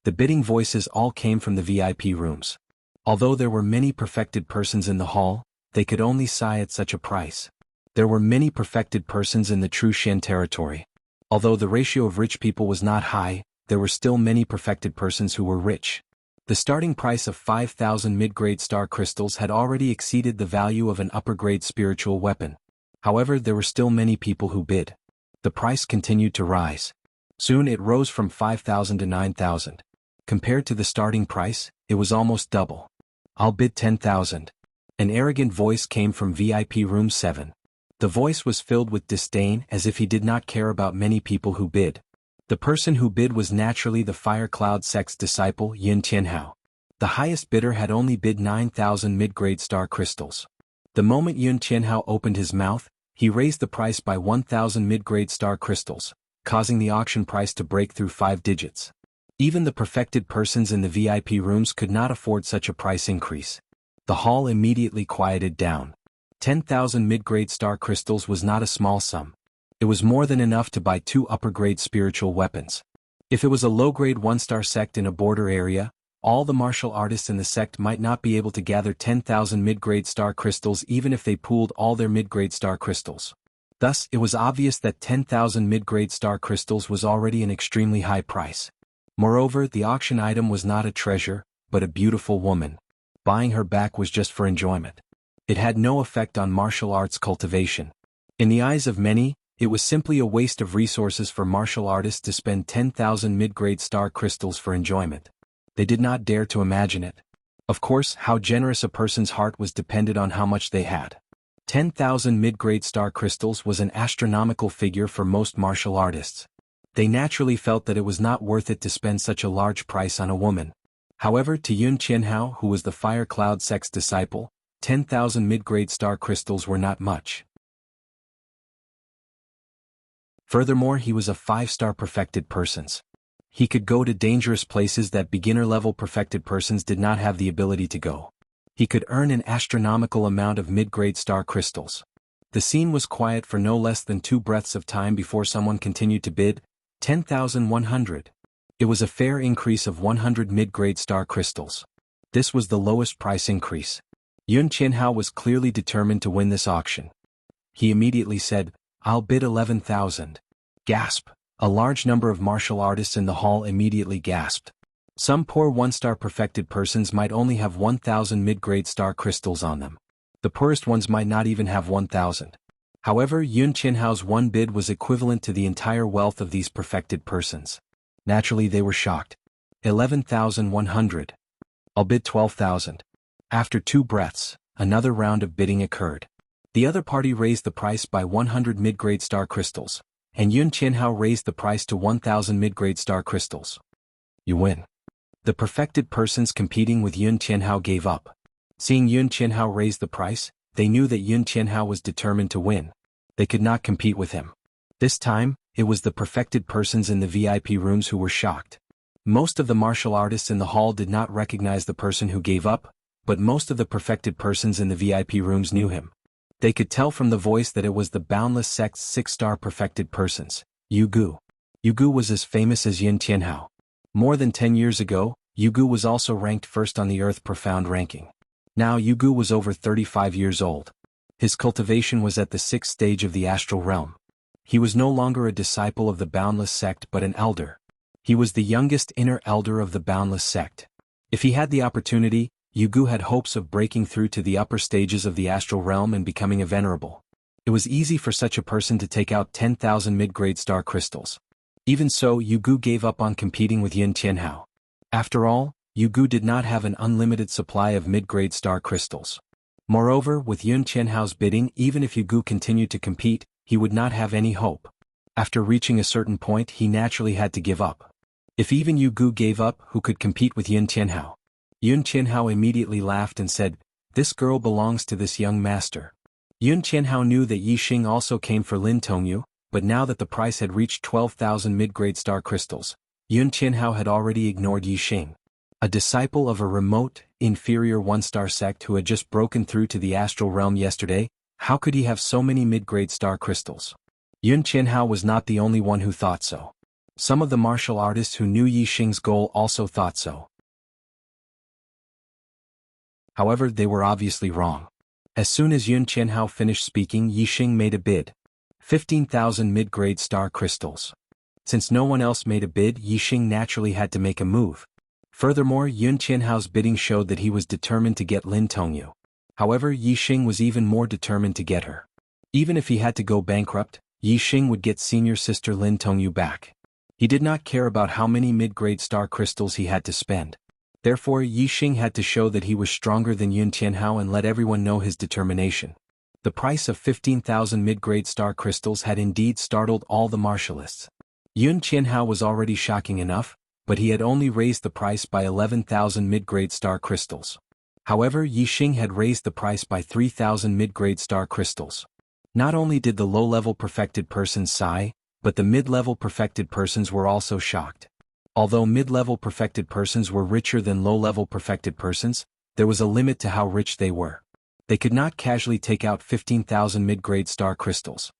The bidding voices all came from the VIP rooms. Although there were many perfected persons in the hall, they could only sigh at such a price. There were many perfected persons in the True Shen territory. Although the ratio of rich people was not high, there were still many perfected persons who were rich. The starting price of 5,000 mid-grade star crystals had already exceeded the value of an upper-grade spiritual weapon. However, there were still many people who bid. The price continued to rise. Soon it rose from 5,000 to 9,000. Compared to the starting price, it was almost double. I'll bid 10,000. An arrogant voice came from VIP room 7. The voice was filled with disdain as if he did not care about many people who bid. The person who bid was naturally the Fire Cloud sect's disciple Yin Tianhao. The highest bidder had only bid 9,000 mid-grade star crystals. The moment Yin Tianhao opened his mouth, he raised the price by 1,000 mid-grade star crystals, causing the auction price to break through 5 digits. Even the perfected persons in the VIP rooms could not afford such a price increase. The hall immediately quieted down. 10,000 mid-grade star crystals was not a small sum. It was more than enough to buy 2 upper-grade spiritual weapons. If it was a low-grade 1-star sect in a border area, all the martial artists in the sect might not be able to gather 10,000 mid-grade star crystals even if they pooled all their mid-grade star crystals. Thus, it was obvious that 10,000 mid-grade star crystals was already an extremely high price. Moreover, the auction item was not a treasure, but a beautiful woman. Buying her back was just for enjoyment. It had no effect on martial arts cultivation. In the eyes of many, it was simply a waste of resources for martial artists to spend 10,000 mid-grade star crystals for enjoyment. They did not dare to imagine it. Of course, how generous a person's heart was depended on how much they had. 10,000 mid-grade star crystals was an astronomical figure for most martial artists. They naturally felt that it was not worth it to spend such a large price on a woman. However, to Yun Qianhao, who was the Fire Cloud sect's disciple, 10,000 mid-grade star crystals were not much. Furthermore, he was a 5-star perfected person. He could go to dangerous places that beginner-level perfected persons did not have the ability to go. He could earn an astronomical amount of mid-grade star crystals. The scene was quiet for no less than 2 breaths of time before someone continued to bid, 10,100. It was a fair increase of 100 mid-grade star crystals. This was the lowest price increase. Yun Qianhao was clearly determined to win this auction. He immediately said, "I'll bid 11,000. Gasp! A large number of martial artists in the hall immediately gasped. Some poor 1-star perfected persons might only have 1,000 mid-grade star crystals on them. The poorest ones might not even have 1,000. However, Yun Qianhao's one bid was equivalent to the entire wealth of these perfected persons. Naturally, they were shocked. 11,100. I'll bid 12,000. After 2 breaths, another round of bidding occurred. The other party raised the price by 100 mid-grade star crystals, and Yun Qianhao raised the price to 1,000 mid-grade star crystals. You win. The perfected persons competing with Yun Qianhao gave up. Seeing Yun Qianhao raise the price, they knew that Yun Qianhao was determined to win. They could not compete with him. This time, it was the perfected persons in the VIP rooms who were shocked. Most of the martial artists in the hall did not recognize the person who gave up, but most of the perfected persons in the VIP rooms knew him. They could tell from the voice that it was the Boundless Sect's 6-star perfected persons, Yu Gu. Yu Gu was as famous as Yun Qianhao. More than 10 years ago, Yu Gu was also ranked first on the Earth Profound ranking. Now Yu Gu was over 35 years old. His cultivation was at the 6th stage of the astral realm. He was no longer a disciple of the Boundless Sect but an elder. He was the youngest inner elder of the Boundless Sect. If he had the opportunity, Yu Gu had hopes of breaking through to the upper stages of the astral realm and becoming a venerable. It was easy for such a person to take out 10,000 mid-grade star crystals. Even so, Yu Gu gave up on competing with Yun Qianhao. After all, Yu Gu did not have an unlimited supply of mid-grade star crystals. Moreover, with Yun Qianhao's bidding, even if Yu Gu continued to compete, he would not have any hope. After reaching a certain point, he naturally had to give up. If even Yu Gu gave up, who could compete with Yun Qianhao? Yun Qianhao immediately laughed and said, "This girl belongs to this young master." Yun Qianhao knew that Yi Xing also came for Lin Tongyu, but now that the price had reached 12,000 mid-grade star crystals, Yun Qianhao had already ignored Yi Xing. A disciple of a remote, inferior 1-star sect who had just broken through to the astral realm yesterday, how could he have so many mid-grade star crystals? Yun Qianhao was not the only one who thought so. Some of the martial artists who knew Yi Xing's goal also thought so. However, they were obviously wrong. As soon as Yun Qianhao finished speaking, Yi Xing made a bid. 15,000 mid-grade star crystals. Since no one else made a bid, Yi Xing naturally had to make a move. Furthermore, Yun Qianhao's bidding showed that he was determined to get Lin Tongyu. However, Yi Xing was even more determined to get her. Even if he had to go bankrupt, Yi Xing would get senior sister Lin Tongyu back. He did not care about how many mid-grade star crystals he had to spend. Therefore, Yi Xing had to show that he was stronger than Yun Qianhao and let everyone know his determination. The price of 15,000 mid-grade star crystals had indeed startled all the martialists. Yun Qianhao was already shocking enough, but he had only raised the price by 11,000 mid-grade star crystals. However, Yi Xing had raised the price by 3,000 mid-grade star crystals. Not only did the low-level perfected persons sigh, but the mid-level perfected persons were also shocked. Although mid-level perfected persons were richer than low-level perfected persons, there was a limit to how rich they were. They could not casually take out 15,000 mid-grade star crystals.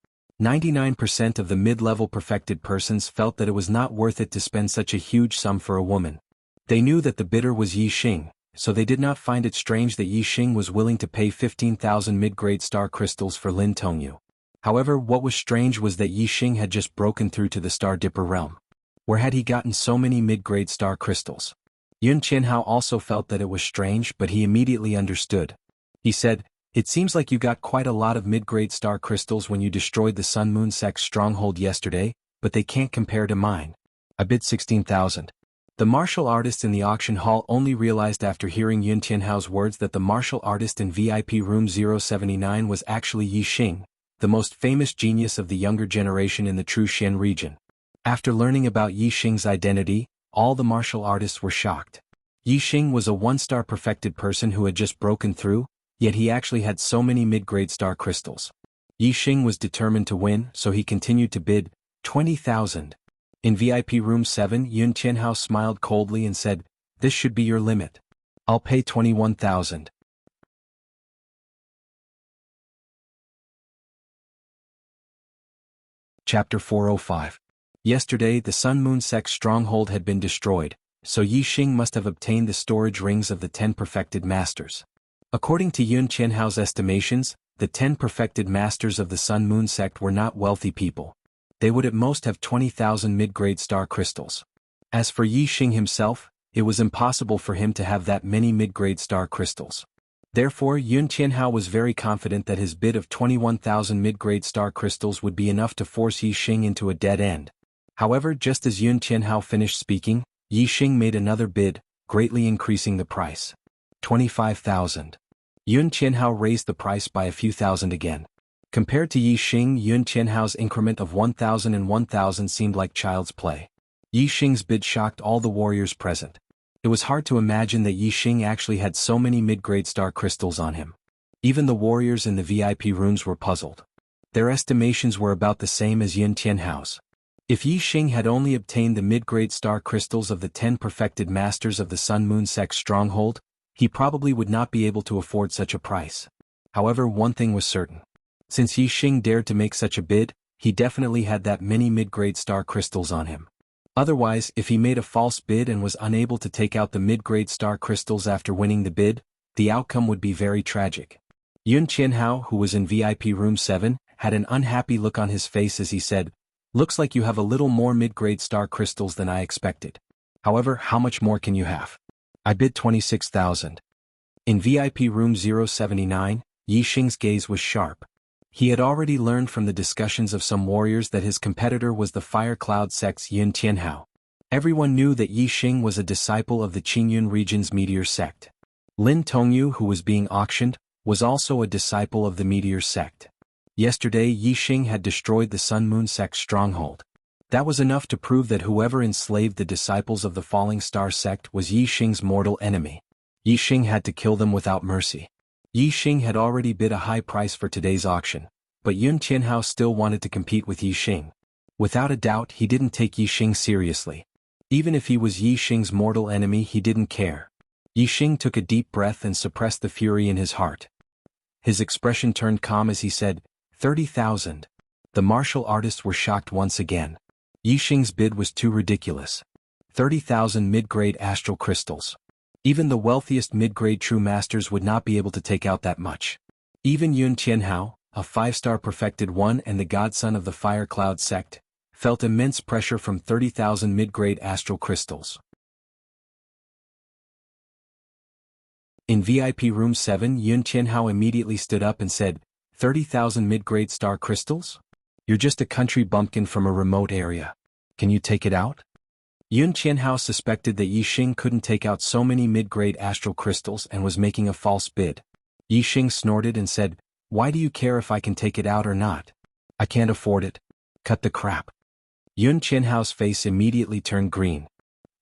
99% of the mid-level perfected persons felt that it was not worth it to spend such a huge sum for a woman. They knew that the bidder was Yi Xing, so they did not find it strange that Yi Xing was willing to pay 15,000 mid-grade star crystals for Lin Tongyu. However, what was strange was that Yi Xing had just broken through to the Star Dipper realm. Where had he gotten so many mid-grade star crystals? Yun Qianhao also felt that it was strange, but he immediately understood. He said, "It seems like you got quite a lot of mid-grade star crystals when you destroyed the Sun Moon Sect's stronghold yesterday, but they can't compare to mine. I bid 16,000. The martial artist in the auction hall only realized after hearing Yun Tianhao's words that the martial artist in VIP room 079 was actually Yi Xing, the most famous genius of the younger generation in the True Xian region. After learning about Yi Xing's identity, all the martial artists were shocked. Yi Xing was a one-star perfected person who had just broken through, yet he actually had so many mid-grade star crystals. Yi Xing was determined to win, so he continued to bid 20,000. In VIP room 7, Yun Tianhao smiled coldly and said, "This should be your limit. I'll pay 21,000. Chapter 405. Yesterday the Sun-Moon Sect's stronghold had been destroyed, so Yi Xing must have obtained the storage rings of the 10 perfected masters. According to Yun Tianhao's estimations, the 10 perfected masters of the Sun-Moon Sect were not wealthy people. They would at most have 20,000 mid-grade star crystals. As for Yi Xing himself, it was impossible for him to have that many mid-grade star crystals. Therefore Yun Tianhao was very confident that his bid of 21,000 mid-grade star crystals would be enough to force Yi Xing into a dead end. However, just as Yun Tianhao finished speaking, Yi Xing made another bid, greatly increasing the price. 25,000. Yun Tianhao raised the price by a few thousand again. Compared to Yi Xing, Yun Tianhao's increment of 1,000 and 1,000 seemed like child's play. Yi Xing's bid shocked all the warriors present. It was hard to imagine that Yi Xing actually had so many mid-grade star crystals on him. Even the warriors in the VIP rooms were puzzled. Their estimations were about the same as Yun Tianhao's. If Yi Xing had only obtained the mid-grade star crystals of the 10 perfected masters of the Sun-Moon Sect's stronghold, he probably would not be able to afford such a price. However, one thing was certain. Since Yi Xing dared to make such a bid, he definitely had that many mid-grade star crystals on him. Otherwise, if he made a false bid and was unable to take out the mid-grade star crystals after winning the bid, the outcome would be very tragic. Yun Tianhao, who was in VIP room 7, had an unhappy look on his face as he said, "Looks like you have a little more mid-grade star crystals than I expected. However, how much more can you have?" "I bid 26,000. In VIP room 079, Yi Xing's gaze was sharp. He had already learned from the discussions of some warriors that his competitor was the Fire Cloud Sect's Yun Tianhao. Everyone knew that Yi Xing was a disciple of the Qingyun region's Meteor Sect. Lin Tongyu, who was being auctioned, was also a disciple of the Meteor Sect. Yesterday Yi Xing had destroyed the Sun-Moon Sect's stronghold. That was enough to prove that whoever enslaved the disciples of the Falling Star Sect was Yi Xing's mortal enemy. Yi Xing had to kill them without mercy. Yi Xing had already bid a high price for today's auction, but Yun Tianhao still wanted to compete with Yi Xing. Without a doubt he didn't take Yi Xing seriously. Even if he was Yi Xing's mortal enemy he didn't care. Yi Xing took a deep breath and suppressed the fury in his heart. His expression turned calm as he said, 30,000. The martial artists were shocked once again. Yi Xing's bid was too ridiculous. 30,000 mid-grade astral crystals. Even the wealthiest mid-grade true masters would not be able to take out that much. Even Yun Tianhao, a 5-star perfected one and the godson of the Fire Cloud Sect, felt immense pressure from 30,000 mid-grade astral crystals. In VIP room 7, Yun Tianhao immediately stood up and said, 30,000 mid-grade star crystals? You're just a country bumpkin from a remote area. Can you take it out? Yun Tianhao suspected that Yi Xing couldn't take out so many mid-grade astral crystals and was making a false bid. Yi Xing snorted and said, "Why do you care if I can take it out or not? I can't afford it. Cut the crap." Yun Tianhao's face immediately turned green.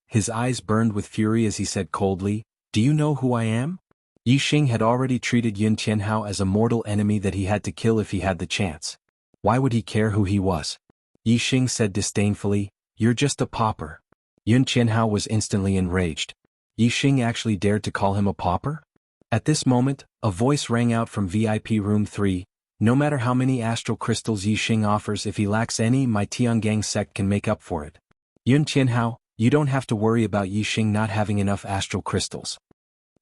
His eyes burned with fury as he said coldly, "Do you know who I am?" Yi Xing had already treated Yun Tianhao as a mortal enemy that he had to kill if he had the chance. Why would he care who he was? Yi Xing said disdainfully, "You're just a pauper." Yun Tianhao was instantly enraged. Yi Xing actually dared to call him a pauper? At this moment, a voice rang out from VIP room 3, "No matter how many astral crystals Yi Xing offers, if he lacks any, my Tiangang sect can make up for it." Yun Tianhao, you don't have to worry about Yi Xing not having enough astral crystals.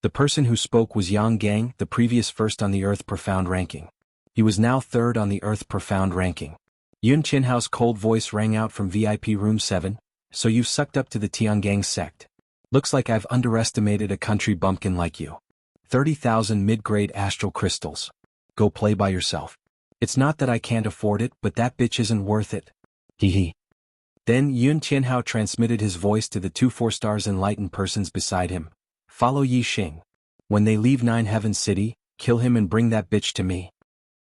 The person who spoke was Yang Gang, the previous first on the Earth Profound ranking. He was now third on the Earth Profound ranking. Yun Tianhao's cold voice rang out from VIP room 7, "So you've sucked up to the Tiangang sect. Looks like I've underestimated a country bumpkin like you. 30,000 mid-grade astral crystals. Go play by yourself. It's not that I can't afford it, but that bitch isn't worth it. Hee hee." Then Yun Qianhao transmitted his voice to the 2 4-stars enlightened persons beside him. Follow Yi Xing. When they leave Nine Heavens City, kill him and bring that bitch to me.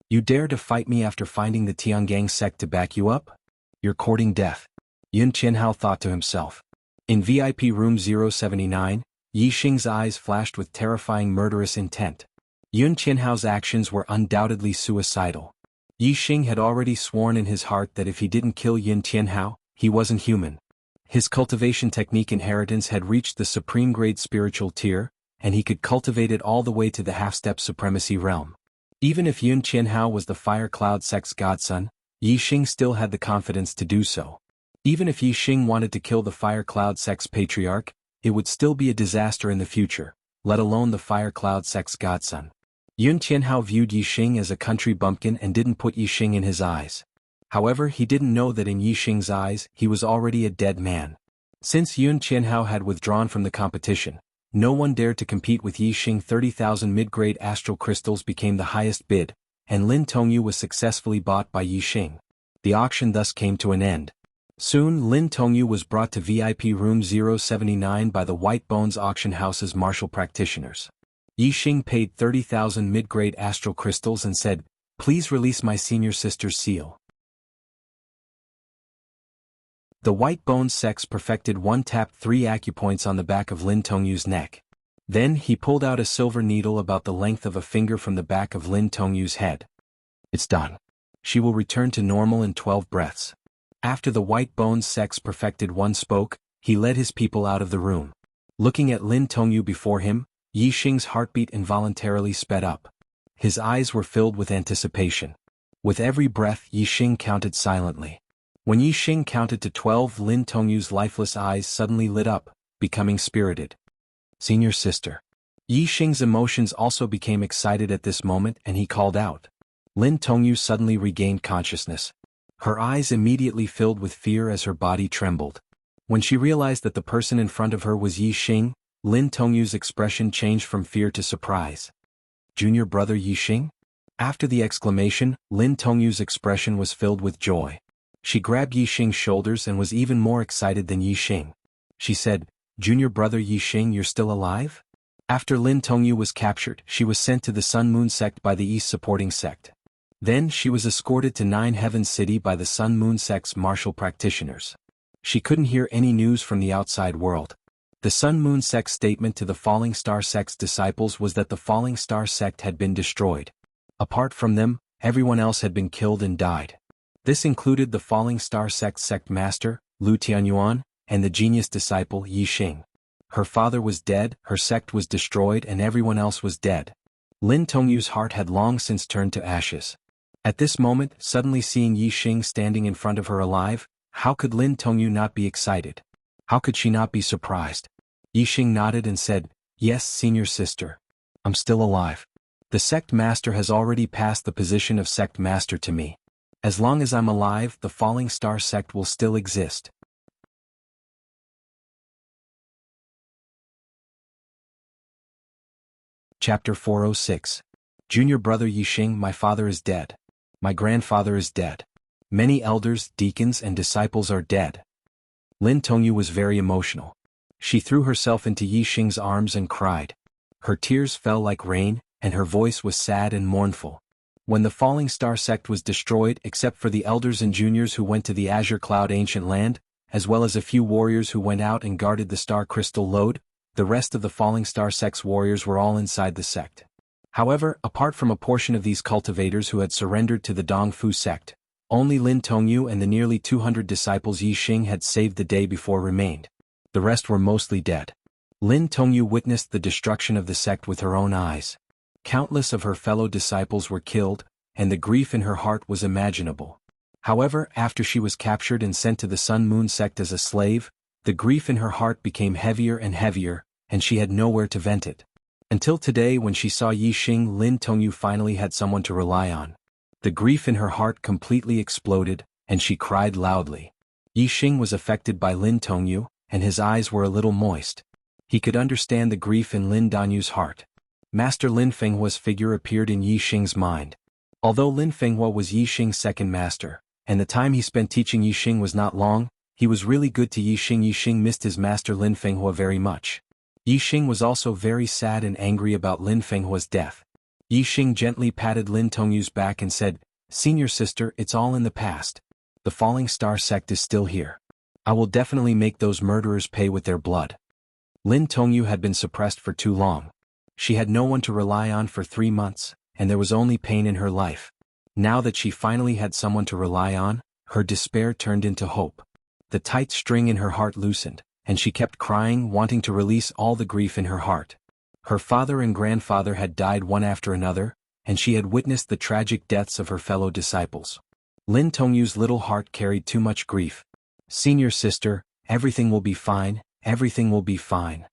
You dare to fight me after finding the Tiangang sect to back you up? You're courting death. Yun Qianhao thought to himself. In VIP room 079, Yi Xing's eyes flashed with terrifying murderous intent. Yun Qianhao's actions were undoubtedly suicidal. Yi Xing had already sworn in his heart that if he didn't kill Yun Qianhao, he wasn't human. His cultivation technique inheritance had reached the supreme grade spiritual tier, and he could cultivate it all the way to the half-step supremacy realm. Even if Yun Qianhao was the Fire Cloud sect's godson, Yi Xing still had the confidence to do so. Even if Yi Xing wanted to kill the Fire Cloud sect's patriarch, it would still be a disaster in the future, let alone the Fire Cloud sect's godson. Yun Qianhao viewed Yi Xing as a country bumpkin and didn't put Yi Xing in his eyes. However, he didn't know that in Yi Xing's eyes, he was already a dead man. Since Yun Qianhao had withdrawn from the competition, no one dared to compete with Yi Xing. 30,000 mid-grade astral crystals became the highest bid, and Lin Tongyu was successfully bought by Yi Xing. The auction thus came to an end. Soon Lin Tongyu was brought to VIP room 079 by the White Bones auction house's martial practitioners. Yi Xing paid 30,000 mid-grade astral crystals and said, "Please release my senior sister's seal." The White Bones sex perfected one tapped 3 acupoints on the back of Lin Tongyu's neck. Then he pulled out a silver needle about the length of a finger from the back of Lin Tongyu's head. It's done. She will return to normal in 12 breaths. After the White Bones sex perfected one spoke, he led his people out of the room. Looking at Lin Tongyu before him, Yi Xing's heartbeat involuntarily sped up. His eyes were filled with anticipation. With every breath, Yi Xing counted silently. When Yi Xing counted to 12, Lin Tongyu's lifeless eyes suddenly lit up, becoming spirited. Senior sister. Yi Xing's emotions also became excited at this moment and he called out. Lin Tongyu suddenly regained consciousness. Her eyes immediately filled with fear as her body trembled. When she realized that the person in front of her was Yi Xing, Lin Tongyu's expression changed from fear to surprise. Junior brother Yi Xing? After the exclamation, Lin Tongyu's expression was filled with joy. She grabbed Yi Xing's shoulders and was even more excited than Yi Xing. She said, Junior brother Yi Xing, you're still alive? After Lin Tongyu was captured, she was sent to the Sun Moon sect by the East supporting sect. Then she was escorted to Nine Heavens City by the Sun Moon sect's martial practitioners. She couldn't hear any news from the outside world. The Sun Moon sect's statement to the Falling Star sect's disciples was that the Falling Star sect had been destroyed. Apart from them, everyone else had been killed and died. This included the Falling Star sect's sect master, Lu Tianyuan, and the genius disciple Yi Xing. Her father was dead, her sect was destroyed, and everyone else was dead. Lin Tongyu's heart had long since turned to ashes. At this moment, suddenly seeing Yi Xing standing in front of her alive, how could Lin Tongyu not be excited? How could she not be surprised? Yi Xing nodded and said, Yes, senior sister. I'm still alive. The sect master has already passed the position of sect master to me. As long as I'm alive, the Falling Star sect will still exist. Chapter 406. Junior brother Yi Xing, my father is dead. My grandfather is dead. Many elders, deacons, and disciples are dead. Lin Tongyu was very emotional. She threw herself into Yi Xing's arms and cried. Her tears fell like rain, and her voice was sad and mournful. When the Falling Star sect was destroyed, except for the elders and juniors who went to the Azure Cloud ancient land, as well as a few warriors who went out and guarded the Star Crystal Lode, the rest of the Falling Star sect's warriors were all inside the sect. However, apart from a portion of these cultivators who had surrendered to the Dongfu sect, only Lin Tongyu and the nearly 200 disciples Yi Xing had saved the day before remained. The rest were mostly dead. Lin Tongyu witnessed the destruction of the sect with her own eyes. Countless of her fellow disciples were killed, and the grief in her heart was imaginable. However, after she was captured and sent to the Sun Moon sect as a slave, the grief in her heart became heavier and heavier, and she had nowhere to vent it. Until today, when she saw Yi Xing, Lin Tongyu finally had someone to rely on. The grief in her heart completely exploded, and she cried loudly. Yi Xing was affected by Lin Tongyu, and his eyes were a little moist. He could understand the grief in Lin Danyu's heart. Master Lin Fenghua's figure appeared in Yi Xing's mind. Although Lin Fenghua was Yi Xing's second master, and the time he spent teaching Yi Xing was not long, He was really good to Yixing. Yixing missed his master Lin Fenghua very much. Yixing was also very sad and angry about Lin Fenghua's death. Yixing gently patted Lin Tongyu's back and said, "Senior sister, it's all in the past. The Falling Star sect is still here. I will definitely make those murderers pay with their blood." Lin Tongyu had been suppressed for too long. She had no one to rely on for 3 months, and there was only pain in her life. Now that she finally had someone to rely on, her despair turned into hope. The tight string in her heart loosened, and she kept crying, wanting to release all the grief in her heart. Her father and grandfather had died one after another, and she had witnessed the tragic deaths of her fellow disciples. Lin Tongyu's little heart carried too much grief. "Senior sister, everything will be fine, everything will be fine."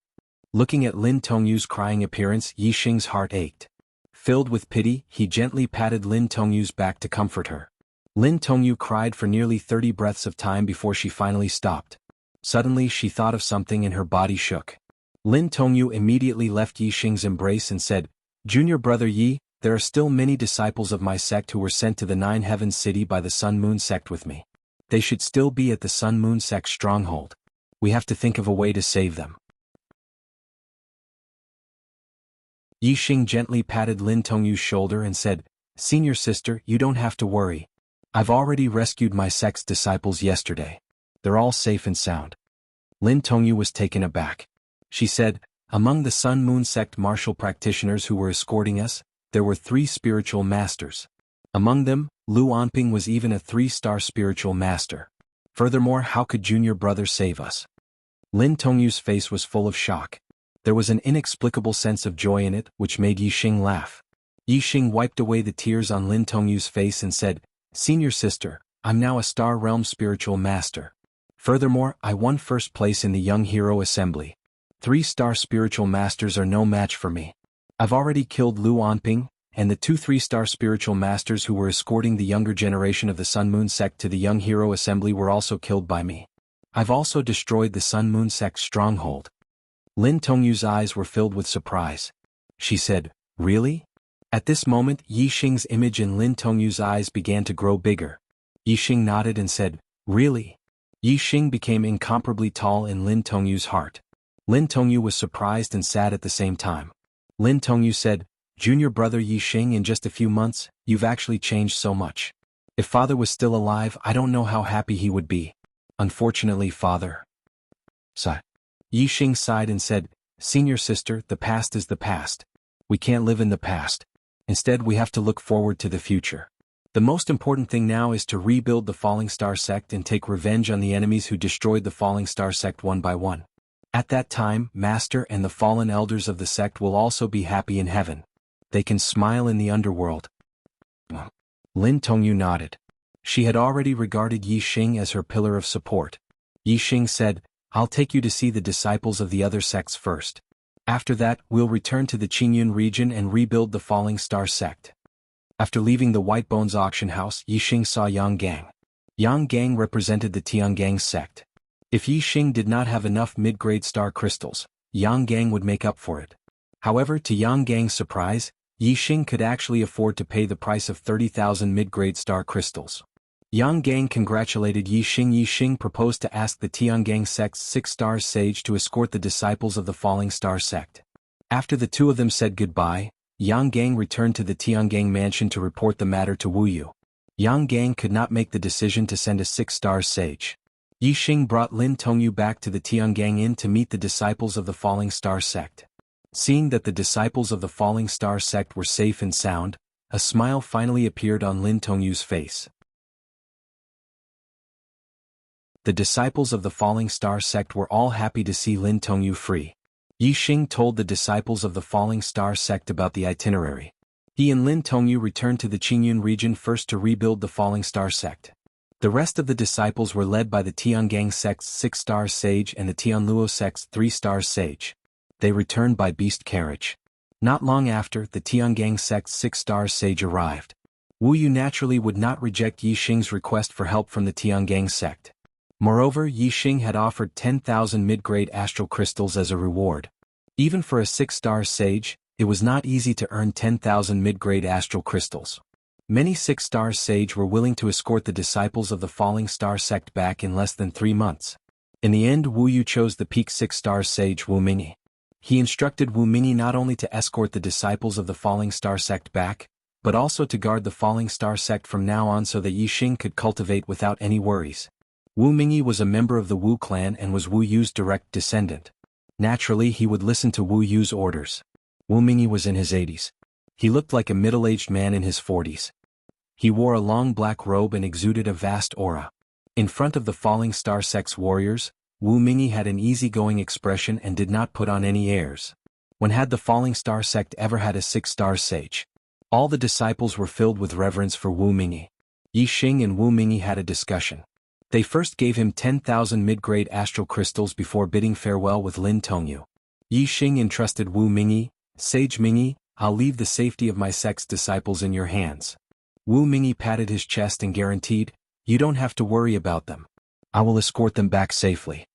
Looking at Lin Tongyu's crying appearance, Yixing's heart ached. Filled with pity, he gently patted Lin Tongyu's back to comfort her. Lin Tongyu cried for nearly 30 breaths of time before she finally stopped. Suddenly she thought of something and her body shook. Lin Tongyu immediately left Yixing's embrace and said, "Junior brother Yi, there are still many disciples of my sect who were sent to the Nine Heavens City by the Sun Moon sect with me. They should still be at the Sun Moon sect stronghold. We have to think of a way to save them." Yixing gently patted Lin Tongyu's shoulder and said, "Senior sister, you don't have to worry. I've already rescued my sect's disciples yesterday. They're all safe and sound." Lin Tongyu was taken aback. She said, "Among the Sun Moon sect martial practitioners who were escorting us, there were 3 spiritual masters. Among them, Lu Anping was even a 3-star spiritual master. Furthermore, how could junior brother save us?" Lin Tongyu's face was full of shock. There was an inexplicable sense of joy in it, which made Yixing laugh. Yixing wiped away the tears on Lin Tongyu's face and said, "Senior sister, I'm now a Star Realm spiritual master. Furthermore, I won first place in the Young Hero Assembly. 3-star spiritual masters are no match for me. I've already killed Lu Anping, and the 2 3-star spiritual masters who were escorting the younger generation of the Sun Moon sect to the Young Hero Assembly were also killed by me. I've also destroyed the Sun Moon sect's stronghold." Lin Tongyu's eyes were filled with surprise. She said, "Really?" At this moment, Yixing's image in Lin Tongyu's eyes began to grow bigger. Yixing nodded and said, "Really?" Yixing became incomparably tall in Lin Tongyu's heart. Lin Tongyu was surprised and sad at the same time. Lin Tongyu said, "Junior brother Yixing, in just a few months, you've actually changed so much. If father was still alive, I don't know how happy he would be. Unfortunately, father." Sigh. Yixing sighed and said, "Senior sister, the past is the past. We can't live in the past. Instead, we have to look forward to the future. The most important thing now is to rebuild the Falling Star sect and take revenge on the enemies who destroyed the Falling Star sect one by one. At that time, Master and the fallen elders of the sect will also be happy in heaven. They can smile in the underworld." Lin Tongyu nodded. She had already regarded Yixing as her pillar of support. Yixing said, "I'll take you to see the disciples of the other sects first. After that, we'll return to the Qingyun region and rebuild the Falling Star sect." After leaving the White Bones auction house, Yixing saw Yang Gang. Yang Gang represented the Tiangang sect. If Yixing did not have enough mid-grade star crystals, Yang Gang would make up for it. However, to Yang Gang's surprise, Yixing could actually afford to pay the price of 30,000 mid-grade star crystals. Yang Gang congratulated Yixing. Yixing proposed to ask the Tiangang sect's 6-star sage to escort the disciples of the Falling Star sect. After the 2 of them said goodbye, Yang Gang returned to the Tiangang mansion to report the matter to Wu Yu. Yang Gang could not make the decision to send a 6-star sage. Yixing brought Lin Tongyu back to the Tiangang Inn to meet the disciples of the Falling Star sect. Seeing that the disciples of the Falling Star sect were safe and sound, a smile finally appeared on Lin Tongyu's face. The disciples of the Falling Star sect were all happy to see Lin Tongyu free. Yixing told the disciples of the Falling Star sect about the itinerary. He and Lin Tongyu returned to the Qingyun region first to rebuild the Falling Star sect. The rest of the disciples were led by the Tiangang sect's 6-star sage and the Tianluo sect's 3-star sage. They returned by beast carriage. Not long after, the Tiangang sect's 6-star sage arrived. Wu Yu naturally would not reject Yixing's request for help from the Tiangang sect. Moreover, Yixing had offered 10,000 mid-grade astral crystals as a reward. Even for a 6-star sage, it was not easy to earn 10,000 mid-grade astral crystals. Many six-star sage were willing to escort the disciples of the falling star sect back in less than 3 months. In the end, Wu Yu chose the peak six-star sage Wu Mingyi. He instructed Wu Mingyi not only to escort the disciples of the falling star sect back, but also to guard the falling star sect from now on so that Yixing could cultivate without any worries. Wu Mingyi was a member of the Wu clan and was Wu Yu's direct descendant. Naturally, he would listen to Wu Yu's orders. Wu Mingyi was in his 80s. He looked like a middle-aged man in his 40s. He wore a long black robe and exuded a vast aura. In front of the falling star sect's warriors, Wu Mingyi had an easygoing expression and did not put on any airs. When had the falling star sect ever had a six-star sage? All the disciples were filled with reverence for Wu Mingyi. Yixing and Wu Mingyi had a discussion. They first gave him 10,000 mid-grade astral crystals before bidding farewell with Lin Tongyu. Yixing entrusted Wu Mingyi, "Sage Mingyi, I'll leave the safety of my sect's disciples in your hands." Wu Mingyi patted his chest and guaranteed, "You don't have to worry about them. I will escort them back safely."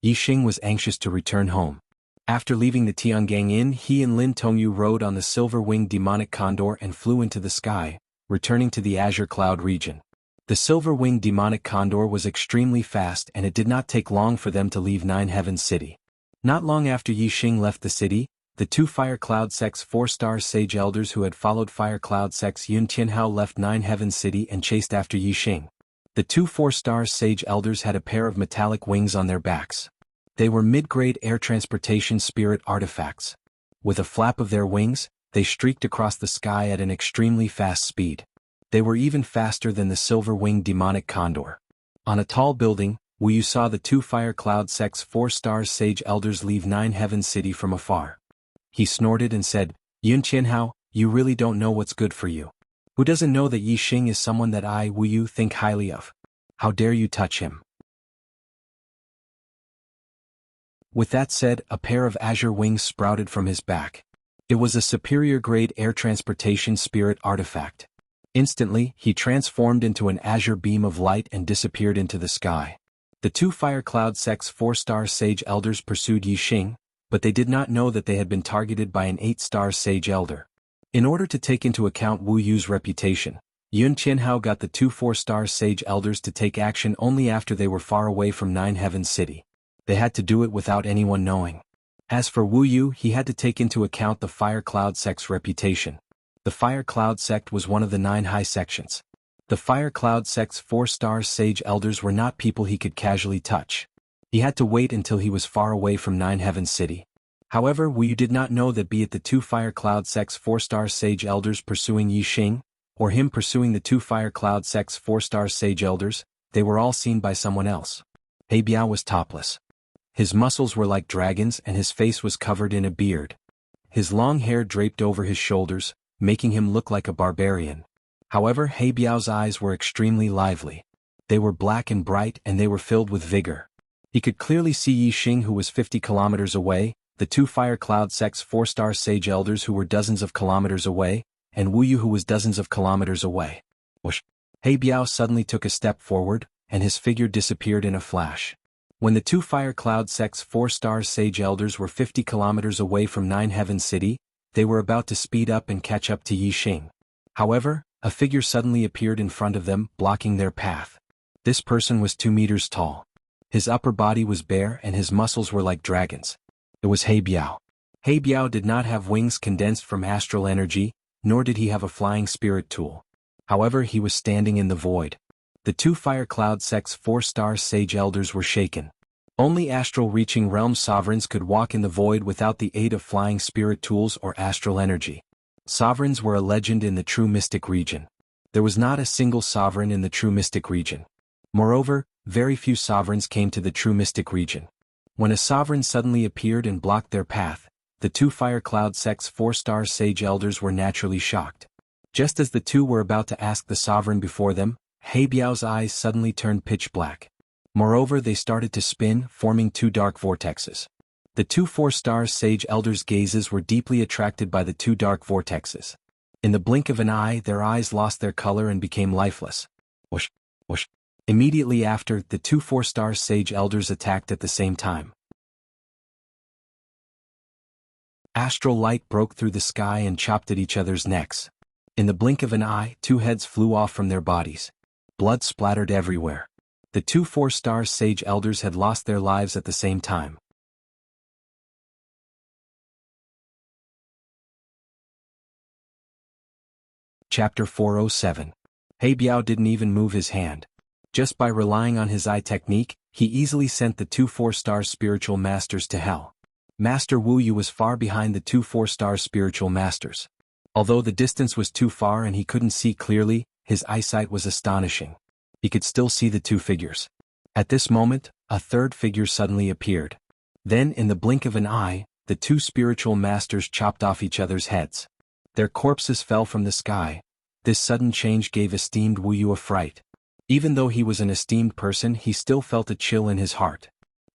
Yixing was anxious to return home. After leaving the Tiangang Inn, he and Lin Tongyu rode on the silver-winged demonic condor and flew into the sky, returning to the azure cloud region. The silver-winged demonic condor was extremely fast and it did not take long for them to leave Nine Heavens City. Not long after Yixing left the city, the 2 Fire Cloud Sect's 4-star sage elders who had followed Fire Cloud Sect's Yun Tianhao left Nine Heavens City and chased after Yixing. The 2 4-star sage elders had a pair of metallic wings on their backs. They were mid-grade air transportation spirit artifacts. With a flap of their wings, they streaked across the sky at an extremely fast speed. They were even faster than the silver-winged demonic condor. On a tall building, Wu Yu saw the 2 Fire Cloud Sect's 4-star sage elders leave Nine Heavens City from afar. He snorted and said, "Yun Tianhao, you really don't know what's good for you. Who doesn't know that Yixing is someone that I, Wu Yu, think highly of? How dare you touch him?" With that said, a pair of azure wings sprouted from his back. It was a superior-grade air transportation spirit artifact. Instantly, he transformed into an azure beam of light and disappeared into the sky. The 2 Fire Cloud Sect's 4-star sage elders pursued Yixing, but they did not know that they had been targeted by an 8-star sage elder. In order to take into account Wu Yu's reputation, Yun Tianhao got the 2 4-star sage elders to take action only after they were far away from Nine Heavens City. They had to do it without anyone knowing. As for Wu Yu, he had to take into account the Fire Cloud Sect's reputation. The Fire Cloud Sect was one of the 9 high sections. The Fire Cloud Sect's 4-star sage elders were not people he could casually touch. He had to wait until he was far away from Nine Heavens City. However, Wu Yu did not know that be it the 2 Fire Cloud Sect's 4-star sage elders pursuing Yixing, or him pursuing the 2 Fire Cloud Sect's 4-star sage elders, they were all seen by someone else. He Biao was topless. His muscles were like dragons and his face was covered in a beard. His long hair draped over his shoulders, making him look like a barbarian. However, He Biao's eyes were extremely lively. They were black and bright and they were filled with vigor. He could clearly see Yixing, who was 50 kilometers away, the 2 Fire Cloud Sect's 4-star sage elders who were dozens of kilometers away, and Wu Yu who was dozens of kilometers away. Whoosh! He Biao suddenly took a step forward, and his figure disappeared in a flash. When the 2 Fire Cloud Sect's 4-star sage elders were 50 kilometers away from Nine Heavens City, they were about to speed up and catch up to Yixing. However, a figure suddenly appeared in front of them, blocking their path. This person was 2 meters tall. His upper body was bare and his muscles were like dragons. It was He Biao. He Biao did not have wings condensed from astral energy, nor did he have a flying spirit tool. However, he was standing in the void. The 2 Fire Cloud Sect's 4-star sage elders were shaken. Only astral-reaching realm sovereigns could walk in the void without the aid of flying spirit tools or astral energy. Sovereigns were a legend in the true mystic region. There was not a single sovereign in the true mystic region. Moreover, very few sovereigns came to the true mystic region. When a sovereign suddenly appeared and blocked their path, the 2 Fire Cloud Sect's 4-star sage elders were naturally shocked. Just as the 2 were about to ask the sovereign before them, He Biao's eyes suddenly turned pitch black. Moreover, they started to spin, forming 2 dark vortexes. The 2 4-star sage elders' gazes were deeply attracted by the 2 dark vortexes. In the blink of an eye, their eyes lost their color and became lifeless. Whoosh! Whoosh! Immediately after, the 2 4-star sage elders attacked at the same time. Astral light broke through the sky and chopped at each other's necks. In the blink of an eye, 2 heads flew off from their bodies. Blood splattered everywhere. The 2 4-star sage elders had lost their lives at the same time. Chapter 407. He Biao didn't even move his hand. Just by relying on his eye technique, he easily sent the 2 4-star spiritual masters to hell. Master Wu Yu was far behind the 2 4-star spiritual masters. Although the distance was too far and he couldn't see clearly, his eyesight was astonishing. He could still see the 2 figures. At this moment, a 3rd figure suddenly appeared. Then, in the blink of an eye, the 2 spiritual masters chopped off each other's heads. Their corpses fell from the sky. This sudden change gave esteemed Wu Yu a fright. Even though he was an esteemed person, he still felt a chill in his heart.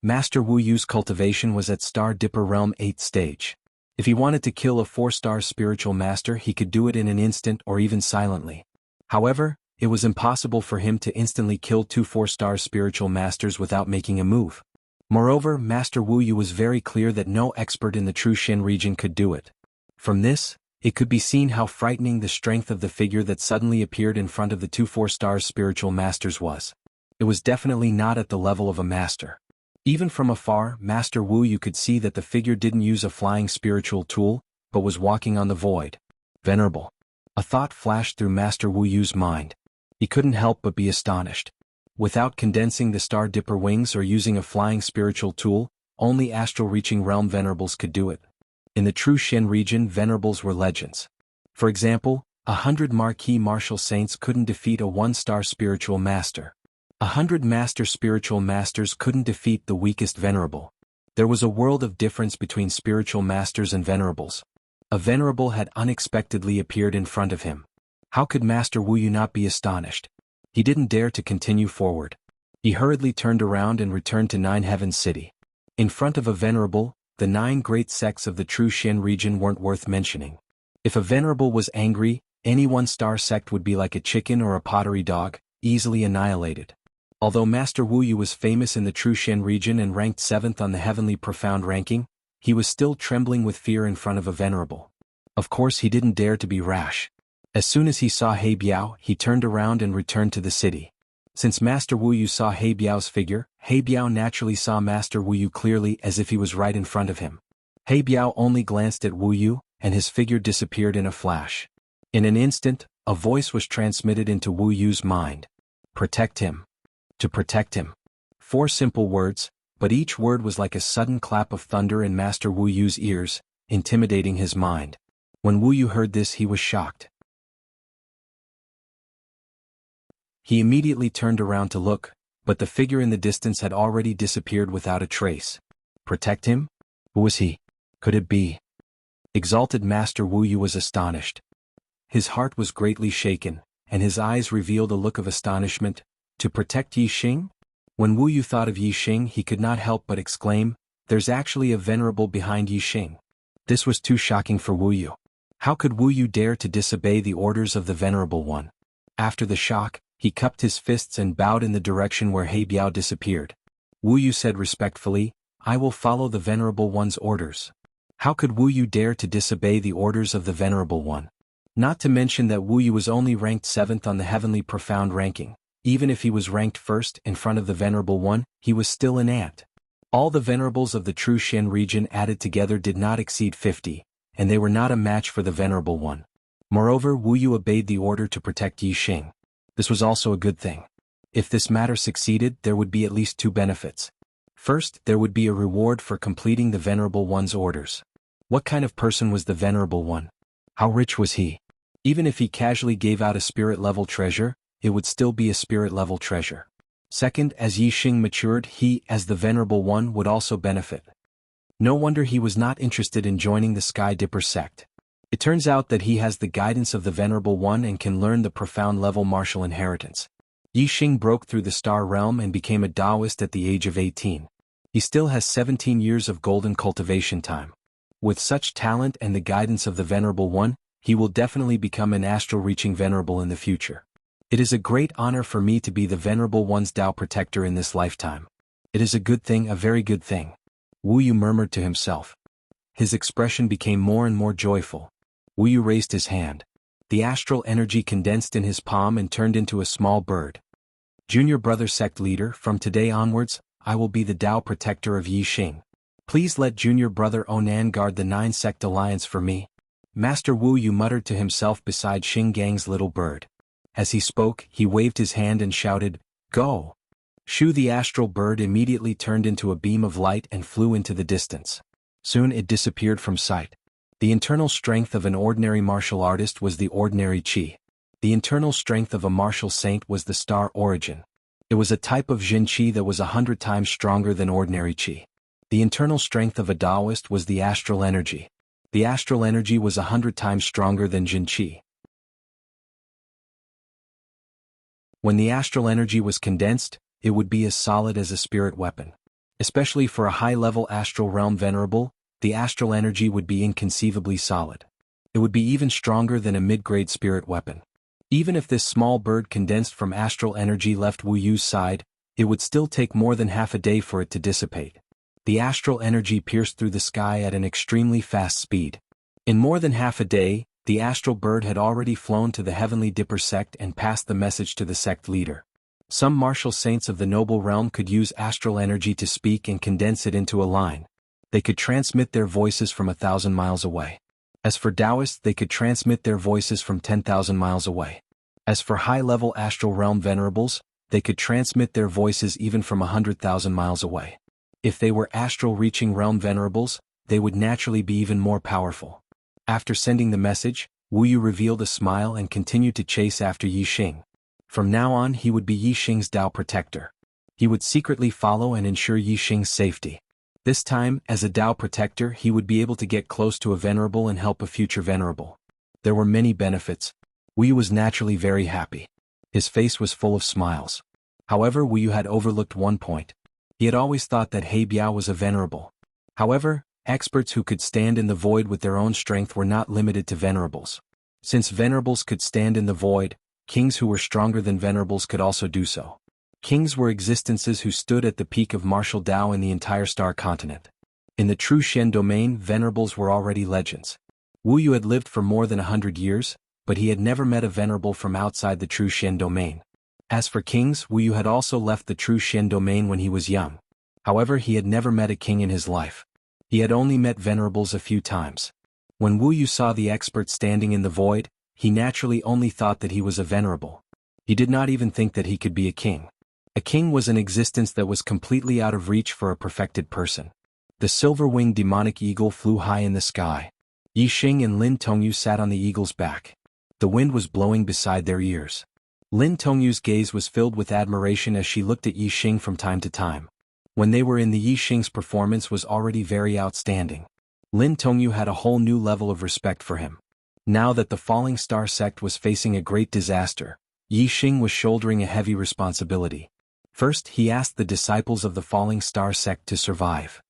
Master Wu Yu's cultivation was at Star Dipper Realm 8th stage. If he wanted to kill a 4-star spiritual master, he could do it in an instant or even silently. However, it was impossible for him to instantly kill 2 4-star spiritual masters without making a move. Moreover, Master Wu Yu was very clear that no expert in the True Xin region could do it. From this, it could be seen how frightening the strength of the figure that suddenly appeared in front of the 2 4-star spiritual masters was. It was definitely not at the level of a master. Even from afar, Master Wu Yu could see that the figure didn't use a flying spiritual tool, but was walking on the void. Venerable. A thought flashed through Master Wu Yu's mind. He couldn't help but be astonished. Without condensing the Star Dipper wings or using a flying spiritual tool, only astral-reaching realm venerables could do it. In the True Xin region, venerables were legends. For example, 100 marquee martial saints couldn't defeat a 1-star spiritual master. 100 master spiritual masters couldn't defeat the weakest venerable. There was a world of difference between spiritual masters and venerables. A venerable had unexpectedly appeared in front of him. How could Master Wu Yu not be astonished? He didn't dare to continue forward. He hurriedly turned around and returned to 9 Heavens City. In front of a venerable, the 9 great sects of the True Xin region weren't worth mentioning. If a venerable was angry, any 1-star sect would be like a chicken or a pottery dog, easily annihilated. Although Master Wu Yu was famous in the True Xin region and ranked 7th on the Heavenly Profound ranking, he was still trembling with fear in front of a venerable. Of course he didn't dare to be rash. As soon as he saw He Biao, he turned around and returned to the city. Since Master Wu Yu saw He Biao's figure, He Biao naturally saw Master Wu Yu clearly as if he was right in front of him. He Biao only glanced at Wu Yu, and his figure disappeared in a flash. In an instant, a voice was transmitted into Wu Yu's mind. Protect him. To protect him. 4 simple words, but each word was like a sudden clap of thunder in Master Wu Yu's ears, intimidating his mind. When Wu Yu heard this, he was shocked. He immediately turned around to look, but the figure in the distance had already disappeared without a trace. Protect him? Who was he? Could it be? Exalted Master Wu Yu was astonished. His heart was greatly shaken, and his eyes revealed a look of astonishment. To protect Yi Xing? When Wu Yu thought of Yi Xing, he could not help but exclaim, "There's actually a venerable behind Yi Xing." This was too shocking for Wu Yu. How could Wu Yu dare to disobey the orders of the Venerable One? After the shock, he cupped his fists and bowed in the direction where He Biao disappeared. Wu Yu said respectfully, "I will follow the Venerable One's orders." How could Wu Yu dare to disobey the orders of the Venerable One? Not to mention that Wu Yu was only ranked 7th on the Heavenly Profound ranking. Even if he was ranked 1st in front of the Venerable One, he was still an ant. All the venerables of the True Xin region added together did not exceed 50, and they were not a match for the Venerable One. Moreover, Wu Yu obeyed the order to protect Yi Xing. This was also a good thing. If this matter succeeded, there would be at least 2 benefits. First, there would be a reward for completing the Venerable One's orders. What kind of person was the Venerable One? How rich was he? Even if he casually gave out a spirit-level treasure, it would still be a spirit-level treasure. Second, as Yi Xing matured, he, as the Venerable One, would also benefit. No wonder he was not interested in joining the Sky Dipper sect. It turns out that he has the guidance of the Venerable One and can learn the profound-level martial inheritance. Yi Xing broke through the star realm and became a Taoist at the age of 18. He still has 17 years of golden cultivation time. With such talent and the guidance of the Venerable One, he will definitely become an astral-reaching venerable in the future. It is a great honor for me to be the Venerable One's Tao protector in this lifetime. It is a good thing, a very good thing. Wu Yu murmured to himself. His expression became more and more joyful. Wu Yu raised his hand. The astral energy condensed in his palm and turned into a small bird. Junior brother sect leader, from today onwards, I will be the Tao protector of Yi Xing. Please let junior brother Onan guard the 9-sect alliance for me. Master Wu Yu muttered to himself beside Xing Gang's little bird. As he spoke, he waved his hand and shouted, "Go!" Shu the astral bird immediately turned into a beam of light and flew into the distance. Soon it disappeared from sight. The internal strength of an ordinary martial artist was the ordinary qi. The internal strength of a martial saint was the star origin. It was a type of Jin qi that was 100 times stronger than ordinary qi. The internal strength of a Taoist was the astral energy. The astral energy was 100 times stronger than Jin qi. When the astral energy was condensed, it would be as solid as a spirit weapon. Especially for a high-level astral realm venerable, the astral energy would be inconceivably solid. It would be even stronger than a mid-grade spirit weapon. Even if this small bird condensed from astral energy left Wu Yu's side, it would still take more than half a day for it to dissipate. The astral energy pierced through the sky at an extremely fast speed. In more than half a day, the astral bird had already flown to the Heavenly Dipper sect and passed the message to the sect leader. Some martial saints of the noble realm could use astral energy to speak and condense it into a line. They could transmit their voices from 1,000 miles away. As for Taoists, they could transmit their voices from 10,000 miles away. As for high-level astral realm venerables, they could transmit their voices even from 100,000 miles away. If they were astral-reaching realm venerables, they would naturally be even more powerful. After sending the message, Wu Yu revealed a smile and continued to chase after Yi Xing. From now on he would be Yi Xing's Tao protector. He would secretly follow and ensure Yi Xing's safety. This time, as a Tao protector, he would be able to get close to a venerable and help a future venerable. There were many benefits. Wu Yu was naturally very happy. His face was full of smiles. However, Wu Yu had overlooked one point. He had always thought that He Biao was a venerable. However, experts who could stand in the void with their own strength were not limited to venerables. Since venerables could stand in the void, kings who were stronger than venerables could also do so. Kings were existences who stood at the peak of martial Tao in the entire star continent. In the true Shen domain, venerables were already legends. Wu Yu had lived for more than 100 years, but he had never met a venerable from outside the true Shen domain. As for kings, Wu Yu had also left the true Shen domain when he was young. However, he had never met a king in his life. He had only met venerables a few times. When Wu Yu saw the expert standing in the void, he naturally only thought that he was a venerable. He did not even think that he could be a king. A king was an existence that was completely out of reach for a perfected person. The silver-winged demonic eagle flew high in the sky. Yi Xing and Lin Tongyu sat on the eagle's back. The wind was blowing beside their ears. Lin Tongyu's gaze was filled with admiration as she looked at Yi Xing from time to time. When they were in the Yi Xing's performance was already very outstanding. Lin Tongyu had a whole new level of respect for him. Now that the Falling Star sect was facing a great disaster, Yi Xing was shouldering a heavy responsibility. First, he asked the disciples of the Falling Star sect to survive.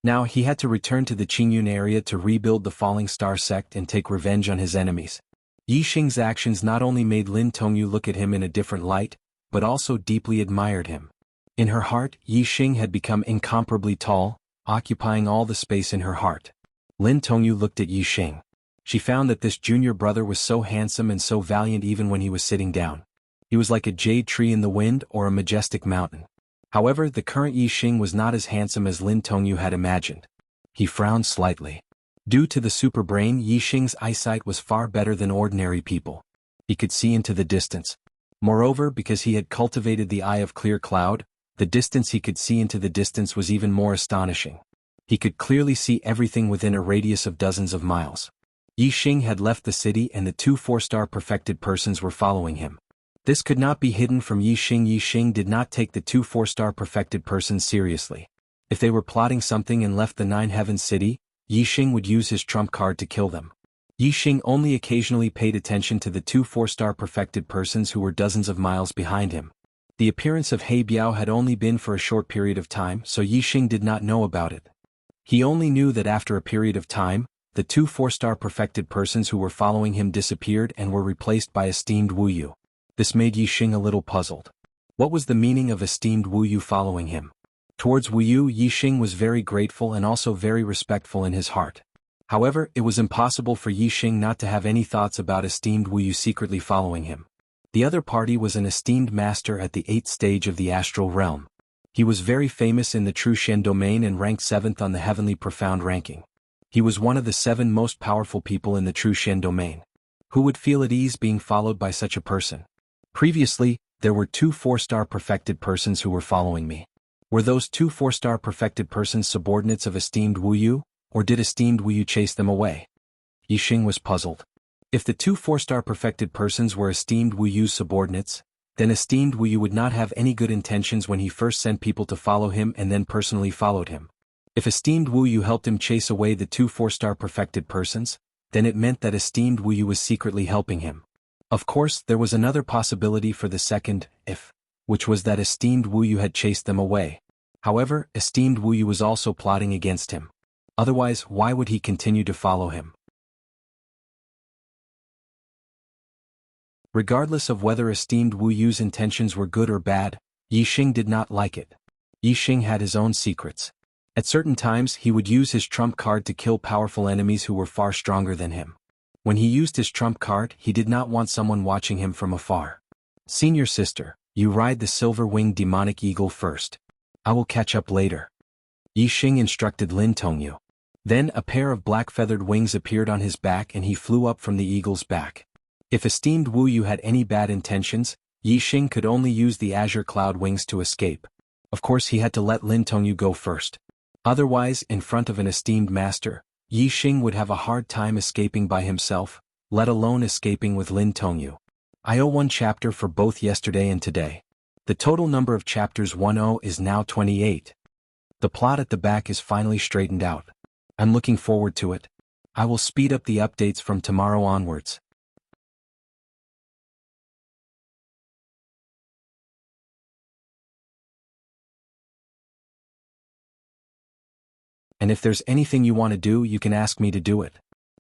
Now he had to return to the Qingyun area to rebuild the Falling Star sect and take revenge on his enemies. Yi Xing's actions not only made Lin Tongyu look at him in a different light, but also deeply admired him. In her heart, Yi Xing had become incomparably tall, occupying all the space in her heart. Lin Tongyu looked at Yi Xing. She found that this junior brother was so handsome and so valiant even when he was sitting down. He was like a jade tree in the wind or a majestic mountain. However, the current Yi Xing was not as handsome as Lin Tongyu had imagined. He frowned slightly. Due to the super brain, Yi Xing's eyesight was far better than ordinary people. He could see into the distance. Moreover, because he had cultivated the eye of clear cloud, the distance he could see into the distance was even more astonishing. He could clearly see everything within a radius of dozens of miles. Yi Xing had left the city and the 2 4-star perfected persons were following him. This could not be hidden from Yi Xing. Yi Xing did not take the 2 4-star perfected persons seriously. If they were plotting something and left the 9 Heavens city, Yi Xing would use his trump card to kill them. Yi Xing only occasionally paid attention to the 2 4-star perfected persons who were dozens of miles behind him. The appearance of He Biao had only been for a short period of time, so Yi Xing did not know about it. He only knew that after a period of time, the 2 4-star perfected persons who were following him disappeared and were replaced by esteemed Wu Yu. This made Yi Xing a little puzzled. What was the meaning of esteemed Wu Yu following him? Towards Wu Yu, Yi Xing was very grateful and also very respectful in his heart. However, it was impossible for Yi Xing not to have any thoughts about esteemed Wu Yu secretly following him. The other party was an esteemed master at the 8th stage of the astral realm. He was very famous in the True Shen domain and ranked 7th on the Heavenly Profound ranking. He was one of the 7 most powerful people in the True Shen domain. Who would feel at ease being followed by such a person? Previously, there were 2 4-star perfected persons who were following me. Were those 2 4-star perfected persons subordinates of esteemed Wu Yu, or did esteemed Wu Yu chase them away? Yi Xing was puzzled. If the 2 4-star perfected persons were esteemed Wu Yu's subordinates, then esteemed Wu Yu would not have any good intentions when he first sent people to follow him and then personally followed him. If esteemed Wu Yu helped him chase away the 2 4-star perfected persons, then it meant that esteemed Wu Yu was secretly helping him. Of course, there was another possibility for the second if, which was that esteemed Wu Yu had chased them away. However, esteemed Wu Yu was also plotting against him. Otherwise, why would he continue to follow him? Regardless of whether esteemed Wu Yu's intentions were good or bad, Yi Xing did not like it. Yi Xing had his own secrets. At certain times he would use his trump card to kill powerful enemies who were far stronger than him. When he used his trump card, he did not want someone watching him from afar. Senior sister, you ride the silver-winged demonic eagle first. I will catch up later. Yi Xing instructed Lin Tongyu. Then a pair of black-feathered wings appeared on his back and he flew up from the eagle's back. If esteemed Wu Yu had any bad intentions, Yi Xing could only use the azure cloud wings to escape. Of course he had to let Lin Tongyu go first. Otherwise, in front of an esteemed master, Yi Xing would have a hard time escaping by himself, let alone escaping with Lin Tongyu. I owe 1 chapter for both yesterday and today. The total number of chapters 10 is now 28. The plot at the back is finally straightened out. I'm looking forward to it. I will speed up the updates from tomorrow onwards. And if there's anything you want to do, you can ask me to do it.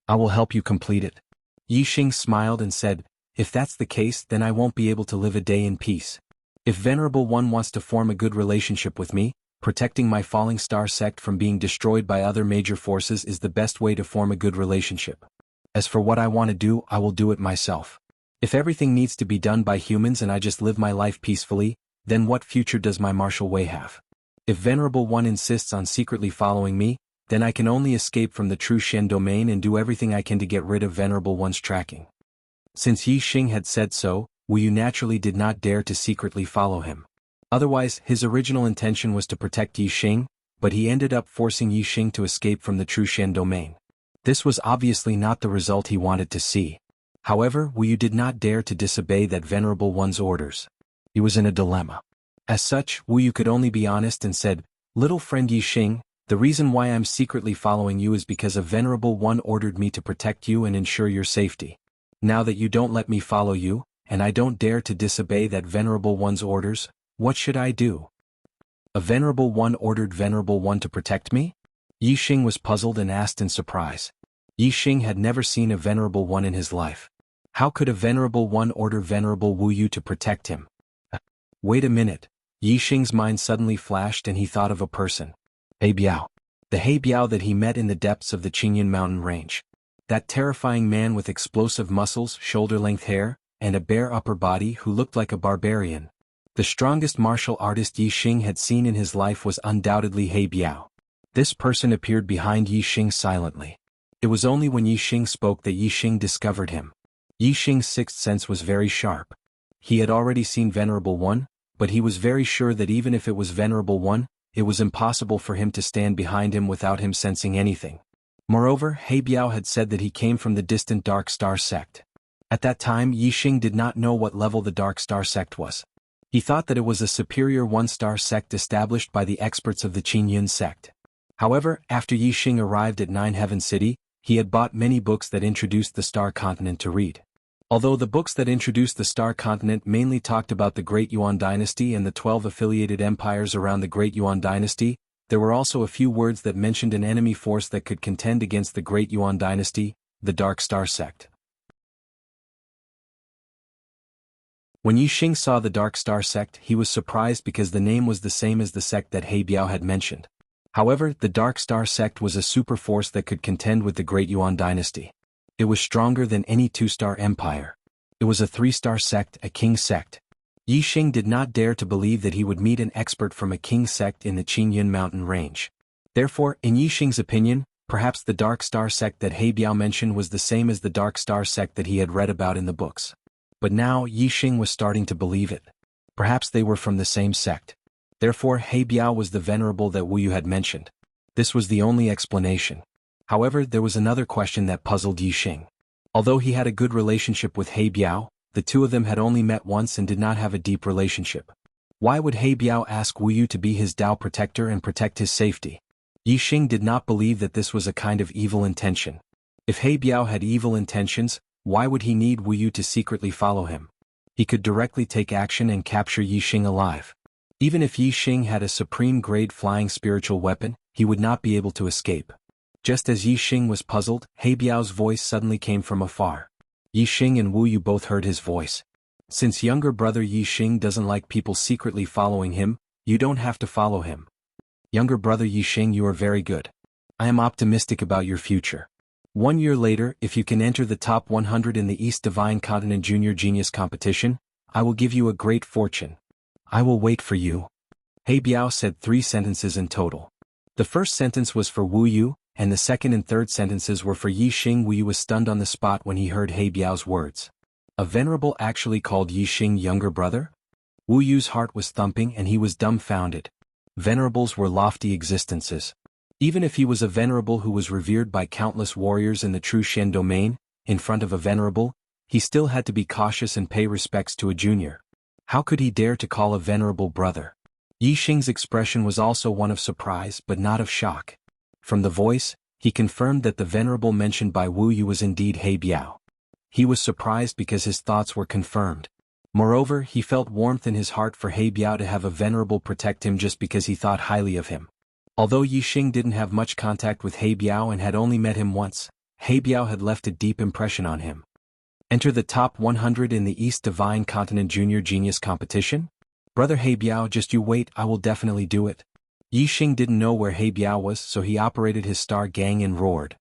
I will help you complete it. Yi Xing smiled and said, if that's the case, then I won't be able to live a day in peace. If Venerable One wants to form a good relationship with me, protecting my falling star sect from being destroyed by other major forces is the best way to form a good relationship. As for what I want to do, I will do it myself. If everything needs to be done by humans and I just live my life peacefully, then what future does my martial way have? If Venerable One insists on secretly following me, then I can only escape from the True Shen domain and do everything I can to get rid of Venerable One's tracking. Since Yi Xing had said so, Wu Yu naturally did not dare to secretly follow him. Otherwise, his original intention was to protect Yi Xing, but he ended up forcing Yi Xing to escape from the True Shen domain. This was obviously not the result he wanted to see. However, Wu Yu did not dare to disobey that Venerable One's orders. He was in a dilemma. As such, Wu Yu could only be honest and said, little friend Yi Xing, the reason why I'm secretly following you is because a Venerable One ordered me to protect you and ensure your safety. Now that you don't let me follow you, and I don't dare to disobey that Venerable One's orders, what should I do? A Venerable One ordered Venerable One to protect me? Yi Xing was puzzled and asked in surprise. Yi Xing had never seen a Venerable One in his life. How could a Venerable One order Venerable Wu Yu to protect him? Wait a minute. Yi Xing's mind suddenly flashed and he thought of a person. He Biao. The He Biao that he met in the depths of the Qingyan mountain range. That terrifying man with explosive muscles, shoulder-length hair, and a bare upper body who looked like a barbarian. The strongest martial artist Yi Xing had seen in his life was undoubtedly He Biao. This person appeared behind Yi Xing silently. It was only when Yi Xing spoke that Yi Xing discovered him. Yi Xing's sixth sense was very sharp. He had already seen Venerable One, but he was very sure that even if it was Venerable One, it was impossible for him to stand behind him without him sensing anything. Moreover, He Biao had said that he came from the distant Dark Star sect. At that time, Yi Xing did not know what level the Dark Star sect was. He thought that it was a superior one-star sect established by the experts of the Qingyun sect. However, after Yi Xing arrived at Nine Heaven City, he had bought many books that introduced the Star Continent to read. Although the books that introduced the Star Continent mainly talked about the Great Yuan Dynasty and the 12 affiliated empires around the Great Yuan Dynasty, there were also a few words that mentioned an enemy force that could contend against the Great Yuan Dynasty, the Dark Star sect. When Yi Xing saw the Dark Star sect, he was surprised because the name was the same as the sect that He Biao had mentioned. However, the Dark Star sect was a superforce that could contend with the Great Yuan dynasty. It was stronger than any two-star empire. It was a three-star sect, a king sect. Yi Xing did not dare to believe that he would meet an expert from a king sect in the Qingyun mountain range. Therefore, in Yi Xing's opinion, perhaps the Dark Star sect that He Biao mentioned was the same as the Dark Star sect that he had read about in the books. But now Yi Xing was starting to believe it. Perhaps they were from the same sect. Therefore, He Biao was the venerable that Wu Yu had mentioned. This was the only explanation. However, there was another question that puzzled Yi Xing. Although he had a good relationship with He Biao, the two of them had only met once and did not have a deep relationship. Why would He Biao ask Wu Yu to be his Dao protector and protect his safety? Yi Xing did not believe that this was a kind of evil intention. If He Biao had evil intentions, why would he need Wu Yu to secretly follow him? He could directly take action and capture Yi Xing alive. Even if Yi Xing had a supreme-grade flying spiritual weapon, he would not be able to escape. Just as Yi Xing was puzzled, He Biao's voice suddenly came from afar. Yi Xing and Wu Yu both heard his voice. Since younger brother Yi Xing doesn't like people secretly following him, you don't have to follow him. Younger brother Yi Xing, you are very good. I am optimistic about your future. 1 year later, if you can enter the top 100 in the East Divine Continent Junior Genius Competition, I will give you a great fortune. I will wait for you. He Biao said 3 sentences in total. The first sentence was for Wu Yu, and the second and third sentences were for Yi Xing. Wu Yu was stunned on the spot when he heard He Biao's words. A venerable actually called Yi Xing younger brother? Wu Yu's heart was thumping and he was dumbfounded. Venerables were lofty existences. Even if he was a venerable who was revered by countless warriors in the true Shen domain, in front of a venerable, he still had to be cautious and pay respects to a junior. How could he dare to call a venerable brother? Yi Xing's expression was also one of surprise but not of shock. From the voice, he confirmed that the venerable mentioned by Wu Yu was indeed He Biao. He was surprised because his thoughts were confirmed. Moreover, he felt warmth in his heart for He Biao to have a venerable protect him just because he thought highly of him. Although Yi Xing didn't have much contact with He Biao and had only met him once, He Biao had left a deep impression on him. Enter the top 100 in the East Divine Continent Junior Genius Competition? Brother He Biao, just you wait, I will definitely do it. Yi Xing didn't know where He Biao was, so he operated his star gang and roared.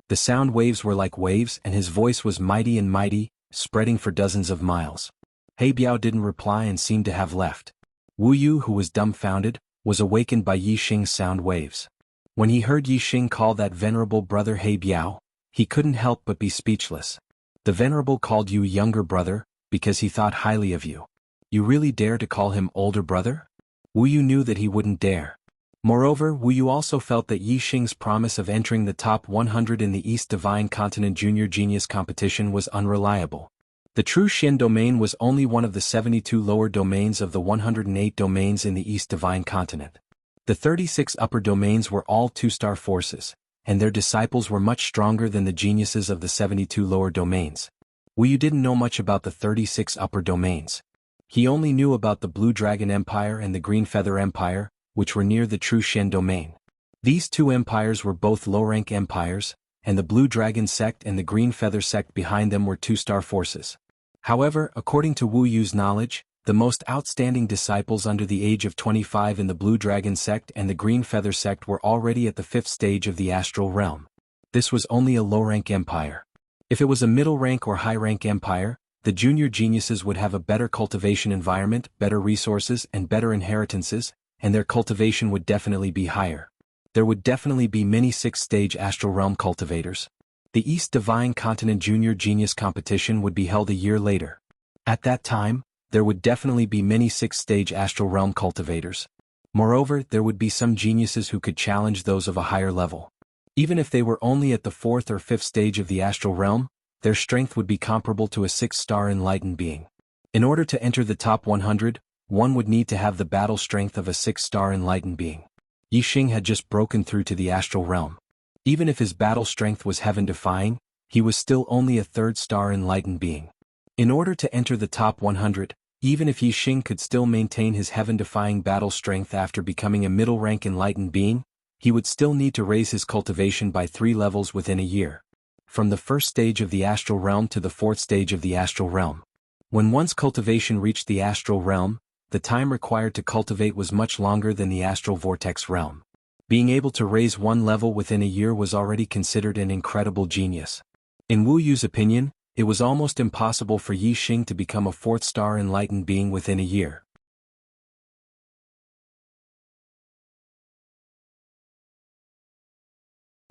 The sound waves were like waves and his voice was mighty and mighty, spreading for dozens of miles. He Biao didn't reply and seemed to have left. Wu Yu, who was dumbfounded, was awakened by Yi Xing's sound waves. When he heard Yi Xing call that venerable brother He Biao, he couldn't help but be speechless. The venerable called you younger brother, because he thought highly of you. You really dare to call him older brother? Wu Yu knew that he wouldn't dare. Moreover, Wu Yu also felt that Yi Xing's promise of entering the top 100 in the East Divine Continent Junior Genius Competition was unreliable. The true Shen domain was only one of the 72 lower domains of the 108 domains in the East Divine Continent. The 36 upper domains were all two-star forces, and their disciples were much stronger than the geniuses of the 72 lower domains. Wu Yu didn't know much about the 36 upper domains. He only knew about the Blue Dragon Empire and the Green Feather Empire, which were near the true Shen domain. These two empires were both low-rank empires, and the Blue Dragon sect and the Green Feather sect behind them were two-star forces. However, according to Wu Yu's knowledge, the most outstanding disciples under the age of 25 in the Blue Dragon sect and the Green Feather sect were already at the 5th stage of the astral realm. This was only a low-rank empire. If it was a middle-rank or high-rank empire, the junior geniuses would have a better cultivation environment, better resources, and better inheritances, and their cultivation would definitely be higher. There would definitely be many 6th-stage astral realm cultivators. The East Divine Continent Junior Genius Competition would be held a year later. At that time, there would definitely be many 6th-stage astral realm cultivators. Moreover, there would be some geniuses who could challenge those of a higher level. Even if they were only at the 4th or 5th stage of the astral realm, their strength would be comparable to a 6-star enlightened being. In order to enter the top 100, one would need to have the battle strength of a 6-star enlightened being. Yi Xing had just broken through to the astral realm. Even if his battle strength was heaven-defying, he was still only a 3rd-star enlightened being. In order to enter the top 100, even if Yi Xing could still maintain his heaven-defying battle strength after becoming a middle-rank enlightened being, he would still need to raise his cultivation by 3 levels within a year. From the 1st stage of the astral realm to the 4th stage of the astral realm. When one's cultivation reached the astral realm, the time required to cultivate was much longer than the astral vortex realm. Being able to raise one level within a year was already considered an incredible genius. In Wu Yu's opinion, it was almost impossible for Yi Xing to become a fourth-star enlightened being within a year.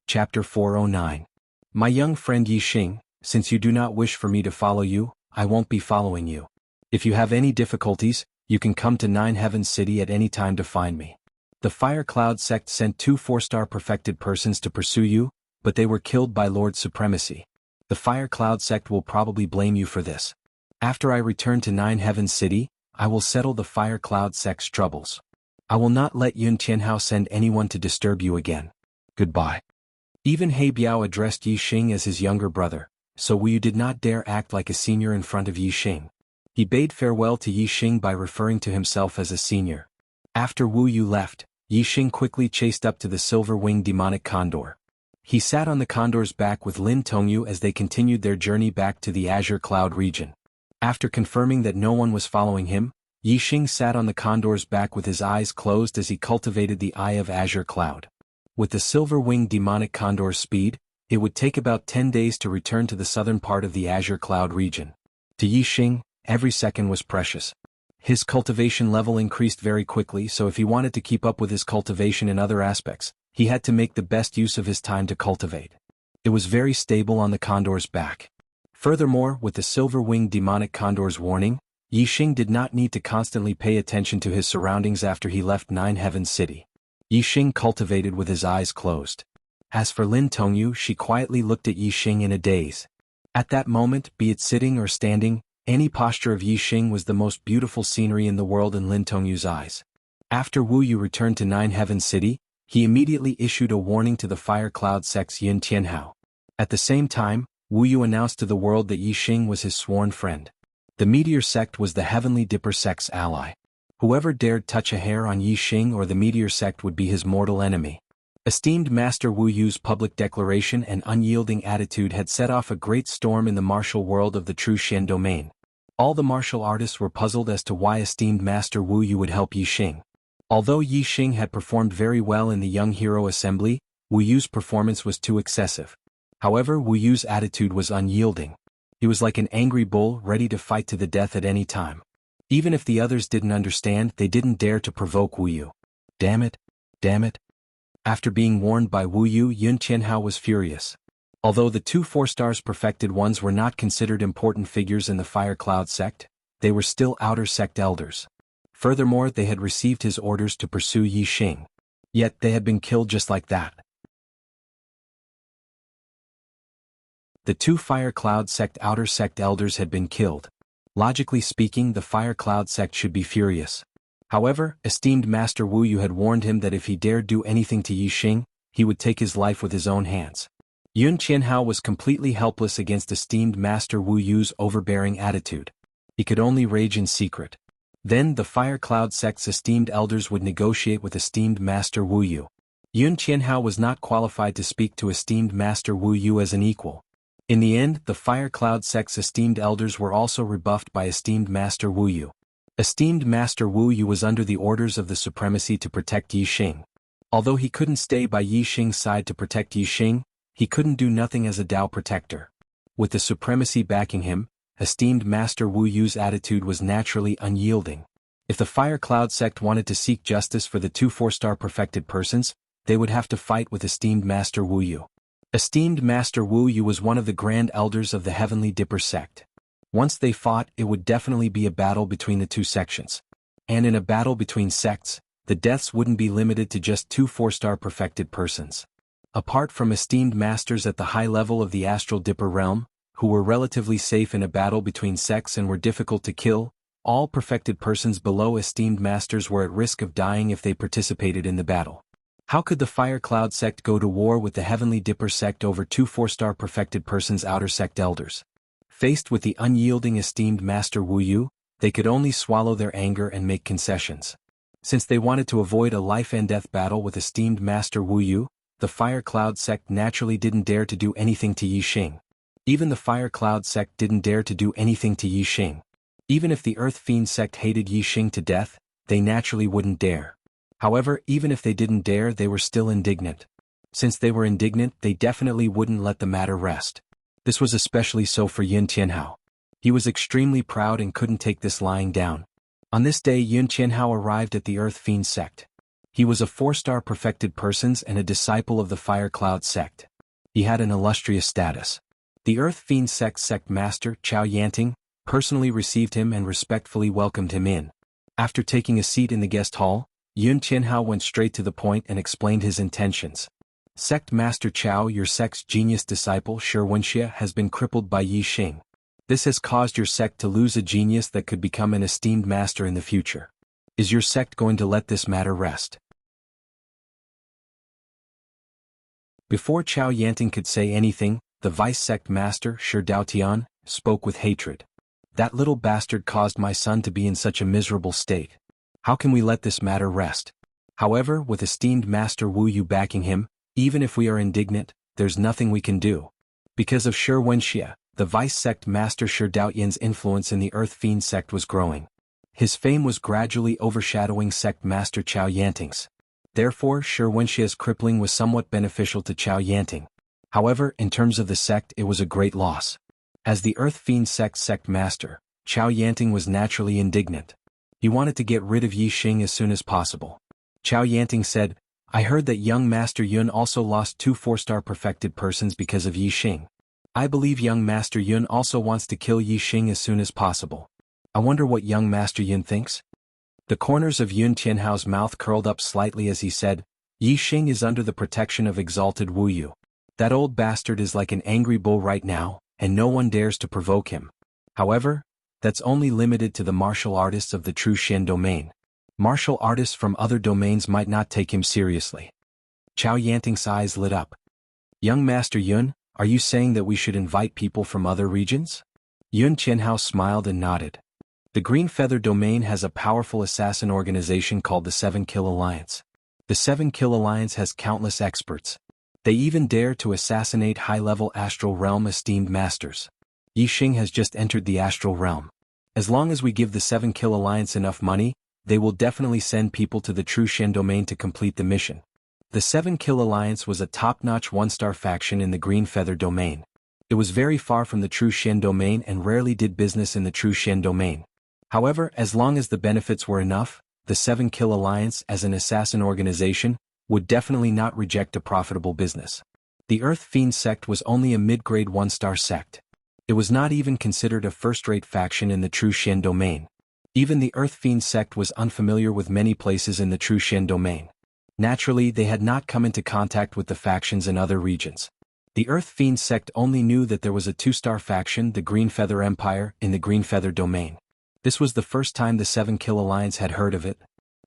Chapter 409. My young friend Yi Xing, since you do not wish for me to follow you, I won't be following you. If you have any difficulties, you can come to Nine Heavens City at any time to find me. The Fire Cloud sect sent 2 4-star perfected persons to pursue you, but they were killed by Lord Supremacy. The Fire Cloud sect will probably blame you for this. After I return to Nine Heavens City, I will settle the Fire Cloud sect's troubles. I will not let Yun Tianhao send anyone to disturb you again. Goodbye. Even He Biao addressed Yi Xing as his younger brother, so Wu Yu did not dare act like a senior in front of Yi Xing. He bade farewell to Yi Xing by referring to himself as a senior. After Wu Yu left, Yi Xing quickly chased up to the silver-winged demonic condor. He sat on the condor's back with Lin Tongyu as they continued their journey back to the Azure Cloud region. After confirming that no one was following him, Yi Xing sat on the condor's back with his eyes closed as he cultivated the Eye of Azure Cloud. With the silver-winged demonic condor's speed, it would take about 10 days to return to the southern part of the Azure Cloud region. To Yi Xing, every second was precious. His cultivation level increased very quickly, so if he wanted to keep up with his cultivation in other aspects, he had to make the best use of his time to cultivate. It was very stable on the condor's back. Furthermore, with the silver-winged demonic condor's warning, Yi Xing did not need to constantly pay attention to his surroundings after he left Nine Heavens City. Yi Xing cultivated with his eyes closed. As for Lin Tongyu, she quietly looked at Yi Xing in a daze. At that moment, be it sitting or standing, any posture of Yi Xing was the most beautiful scenery in the world in Lin Tongyu's eyes. After Wu Yu returned to Nine Heavens City, he immediately issued a warning to the Fire Cloud sect's Yun Tianhao. At the same time, Wu Yu announced to the world that Yi Xing was his sworn friend. The Meteor sect was the Heavenly Dipper sect's ally. Whoever dared touch a hair on Yi Xing or the Meteor sect would be his mortal enemy. Esteemed Master Wu Yu's public declaration and unyielding attitude had set off a great storm in the martial world of the True Xian domain. All the martial artists were puzzled as to why esteemed Master Wu Yu would help Yi Xing. Although Yi Xing had performed very well in the Young Hero Assembly, Wu Yu's performance was too excessive. However, Wu Yu's attitude was unyielding. He was like an angry bull ready to fight to the death at any time. Even if the others didn't understand, they didn't dare to provoke Wu Yu. Damn it! Damn it! After being warned by Wu Yu, Yun Tianhao was furious. Although the 2 4-stars perfected ones were not considered important figures in the Fire Cloud sect, they were still outer sect elders. Furthermore, they had received his orders to pursue Yi Xing. Yet they had been killed just like that. The 2 Fire Cloud sect outer sect elders had been killed. Logically speaking, the Fire Cloud sect should be furious. However, esteemed Master Wu Yu had warned him that if he dared do anything to Yi Xing, he would take his life with his own hands. Yun Tianhao was completely helpless against esteemed Master Wu Yu's overbearing attitude. He could only rage in secret. Then the Fire Cloud sect's esteemed elders would negotiate with esteemed Master Wu Yu. Yun Tianhao was not qualified to speak to esteemed Master Wu Yu as an equal. In the end, the Fire Cloud sect's esteemed elders were also rebuffed by esteemed Master Wu Yu. Esteemed Master Wu Yu was under the orders of the Supremacy to protect Yi Xing. Although he couldn't stay by Yi Xing's side to protect Yi Xing, he couldn't do nothing as a Dao protector. With the Supremacy backing him, esteemed Master Wu Yu's attitude was naturally unyielding. If the Fire Cloud sect wanted to seek justice for the 2 4-star perfected persons, they would have to fight with esteemed Master Wu Yu. Esteemed Master Wu Yu was one of the grand elders of the Heavenly Dipper sect. Once they fought, it would definitely be a battle between the 2 sections. And in a battle between sects, the deaths wouldn't be limited to just 2 4-star perfected persons. Apart from esteemed masters at the high level of the Astral Dipper realm, who were relatively safe in a battle between sects and were difficult to kill, all perfected persons below esteemed masters were at risk of dying if they participated in the battle. How could the Fire Cloud sect go to war with the Heavenly Dipper sect over 2 4-star perfected persons outer sect elders? Faced with the unyielding esteemed Master Wu Yu, they could only swallow their anger and make concessions. Since they wanted to avoid a life-and-death battle with esteemed Master Wu Yu, the Fire Cloud sect naturally didn't dare to do anything to Yi Xing. Even the Fire Cloud sect didn't dare to do anything to Yi Xing. Even if the Earth Fiend sect hated Yi Xing to death, they naturally wouldn't dare. However, even if they didn't dare, they were still indignant. Since they were indignant, they definitely wouldn't let the matter rest. This was especially so for Yun Tianhao. He was extremely proud and couldn't take this lying down. On this day, Yun Tianhao arrived at the Earth Fiend sect. He was a 4-star perfected persons and a disciple of the Fire Cloud sect. He had an illustrious status. The Earth Fiend sect master, Chao Yanting, personally received him and respectfully welcomed him in. After taking a seat in the guest hall, Yun Tianhao went straight to the point and explained his intentions. Sect Master Chao, your sect's genius disciple Wuxia has been crippled by Yi Xing. This has caused your sect to lose a genius that could become an esteemed master in the future. Is your sect going to let this matter rest? Before Chao Yanting could say anything, the vice sect master, Shi Daotian, spoke with hatred. That little bastard caused my son to be in such a miserable state. How can we let this matter rest? However, with esteemed master Wu Yu backing him, even if we are indignant, there's nothing we can do. Because of Wuxia, the vice sect master Shi Daotian's influence in the Earth Fiend sect was growing. His fame was gradually overshadowing sect master Chao Yanting's. Therefore, Wuxia's crippling was somewhat beneficial to Chao Yanting. However, in terms of the sect, it was a great loss. As the Earth Fiend sect master, Chao Yanting was naturally indignant. He wanted to get rid of Yi Xing as soon as possible. Chao Yanting said, I heard that young Master Yun also lost 2 4-star perfected persons because of Yi Xing. I believe young Master Yun also wants to kill Yi Xing as soon as possible. I wonder what young Master Yun thinks? The corners of Yun Tianhao's mouth curled up slightly as he said, Yi Xing is under the protection of exalted Wu Yu. That old bastard is like an angry bull right now, and no one dares to provoke him. However, that's only limited to the martial artists of the true Xian domain. Martial artists from other domains might not take him seriously. Chao Yanting's eyes lit up. Young Master Yun, are you saying that we should invite people from other regions? Yun Tianhao smiled and nodded. The Green Feather domain has a powerful assassin organization called the 7 Kill Alliance. The 7 Kill Alliance has countless experts. They even dare to assassinate high-level astral realm esteemed masters. Yi Xing has just entered the astral realm. As long as we give the 7 Kill Alliance enough money, they will definitely send people to the true Xian domain to complete the mission. The 7 Kill Alliance was a top-notch 1-star faction in the Green Feather domain. It was very far from the true Xian domain and rarely did business in the true Xian domain. However, as long as the benefits were enough, the 7 Kill Alliance as an assassin organization would definitely not reject a profitable business. The Earth Fiend sect was only a mid-grade 1-star sect. It was not even considered a first-rate faction in the true Xian domain. Even the Earth Fiend sect was unfamiliar with many places in the true Xian domain. Naturally, they had not come into contact with the factions in other regions. The Earth Fiend sect only knew that there was a 2-star faction, the Green Feather Empire, in the Green Feather domain. This was the first time the 7 Kill Alliance had heard of it.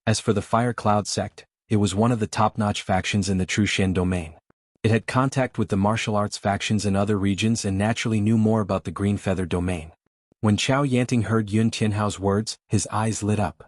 As for the Fire Cloud sect, it was one of the top-notch factions in the true Xian domain. It had contact with the martial arts factions in other regions and naturally knew more about the Green Feather domain. When Chao Yanting heard Yun Tianhao's words, his eyes lit up.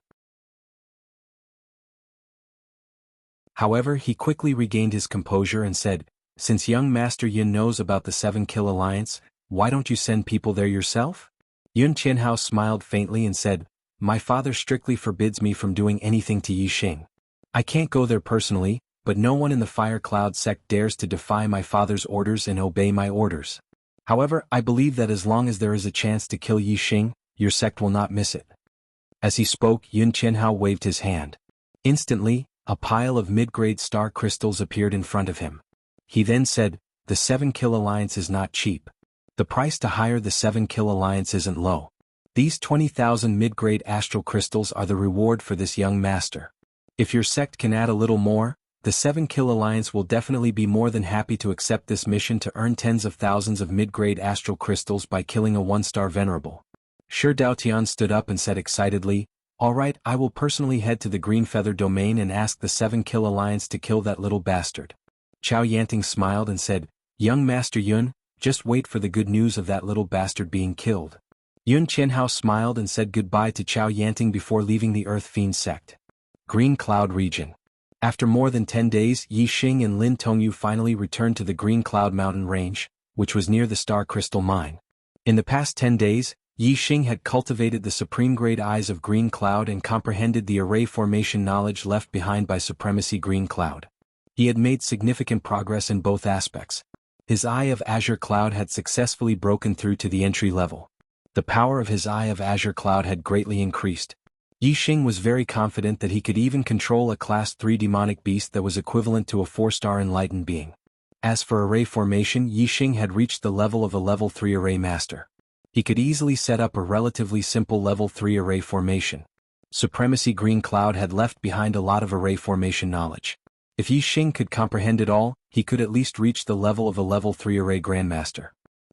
However, he quickly regained his composure and said, since young Master Yun knows about the 7 Kill Alliance, why don't you send people there yourself? Yun Tianhao smiled faintly and said, my father strictly forbids me from doing anything to Yi Xing. I can't go there personally, but no one in the Fire Cloud sect dares to defy my father's orders and obey my orders. However, I believe that as long as there is a chance to kill Yi Xing, your sect will not miss it. As he spoke, Yun Tianhao waved his hand. Instantly, a pile of mid-grade star crystals appeared in front of him. He then said, the 7 Kill Alliance is not cheap. The price to hire the 7 Kill Alliance isn't low. These 20,000 mid-grade astral crystals are the reward for this young master. If your sect can add a little more, the 7 Kill Alliance will definitely be more than happy to accept this mission to earn tens of thousands of mid-grade astral crystals by killing a 1-star venerable. Shi Daotian stood up and said excitedly, alright, I will personally head to the Green Feather domain and ask the 7 Kill Alliance to kill that little bastard. Chao Yanting smiled and said, young Master Yun, just wait for the good news of that little bastard being killed. Yun Tianhao smiled and said goodbye to Chao Yanting before leaving the Earth Fiend sect. Green Cloud region. After more than 10 days, Yi Xing and Lin Tongyu finally returned to the Green Cloud mountain range, which was near the Star Crystal mine. In the past 10 days, Yi Xing had cultivated the supreme-grade eyes of Green Cloud and comprehended the array formation knowledge left behind by Supremacy Green Cloud. He had made significant progress in both aspects. His Eye of Azure Cloud had successfully broken through to the entry level. The power of his Eye of Azure Cloud had greatly increased. Yi Xing was very confident that he could even control a Class 3 demonic beast that was equivalent to a 4-star enlightened being. As for array formation, Yi Xing had reached the level of a level 3 array master. He could easily set up a relatively simple level 3 array formation. Supremacy Green Cloud had left behind a lot of array formation knowledge. If Yi Xing could comprehend it all, he could at least reach the level of a level 3 array grandmaster.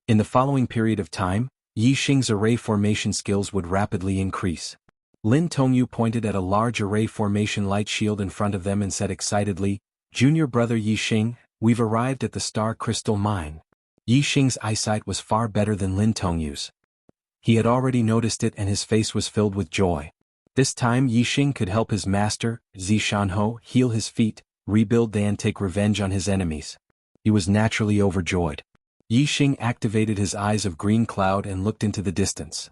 In the following period of time, Yi Xing's array formation skills would rapidly increase. Lin Tongyu pointed at a large array formation light shield in front of them and said excitedly, "Junior brother Yi Xing, we've arrived at the Star Crystal Mine." Yi Xing's eyesight was far better than Lin Tongyu's. He had already noticed it and his face was filled with joy. This time Yi Xing could help his master, Jianghu, heal his feet, rebuild and take revenge on his enemies. He was naturally overjoyed. Yi Xing activated his eyes of green cloud and looked into the distance.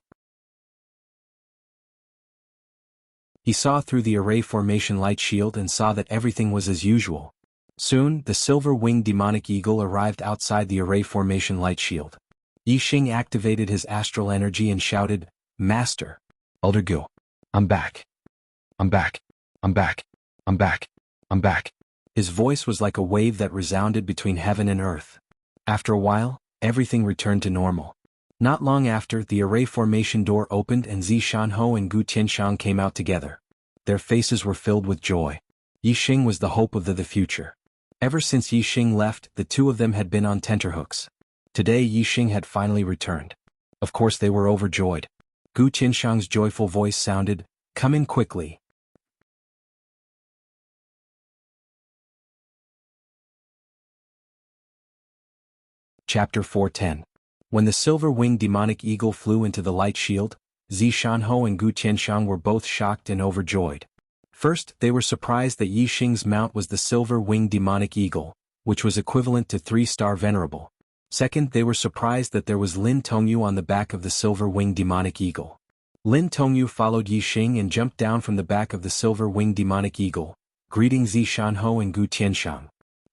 He saw through the array formation light shield and saw that everything was as usual. Soon, the silver-winged demonic eagle arrived outside the array formation light shield. Yi Xing activated his astral energy and shouted, "Master! Elder Gu! I'm back! I'm back! I'm back! I'm back! I'm back!" His voice was like a wave that resounded between heaven and earth. After a while, everything returned to normal. Not long after, the array formation door opened and Jianghu and Gu Tianxiang came out together. Their faces were filled with joy. Yi Xing was the hope of the future. Ever since Yi Xing left, the two of them had been on tenterhooks. Today Yi Xing had finally returned. Of course they were overjoyed. Gu Tianxiang's joyful voice sounded, "Come in quickly." Chapter 410. When the silver-winged demonic eagle flew into the light shield, Jianghu and Gu Tianxiang were both shocked and overjoyed. First, they were surprised that Yi Xing's mount was the silver-winged demonic eagle, which was equivalent to 3-star venerable. Second, they were surprised that there was Lin Tongyu on the back of the silver-winged demonic eagle. Lin Tongyu followed Yi Xing and jumped down from the back of the silver-winged demonic eagle, greeting Jianghu and Gu Tianxiang.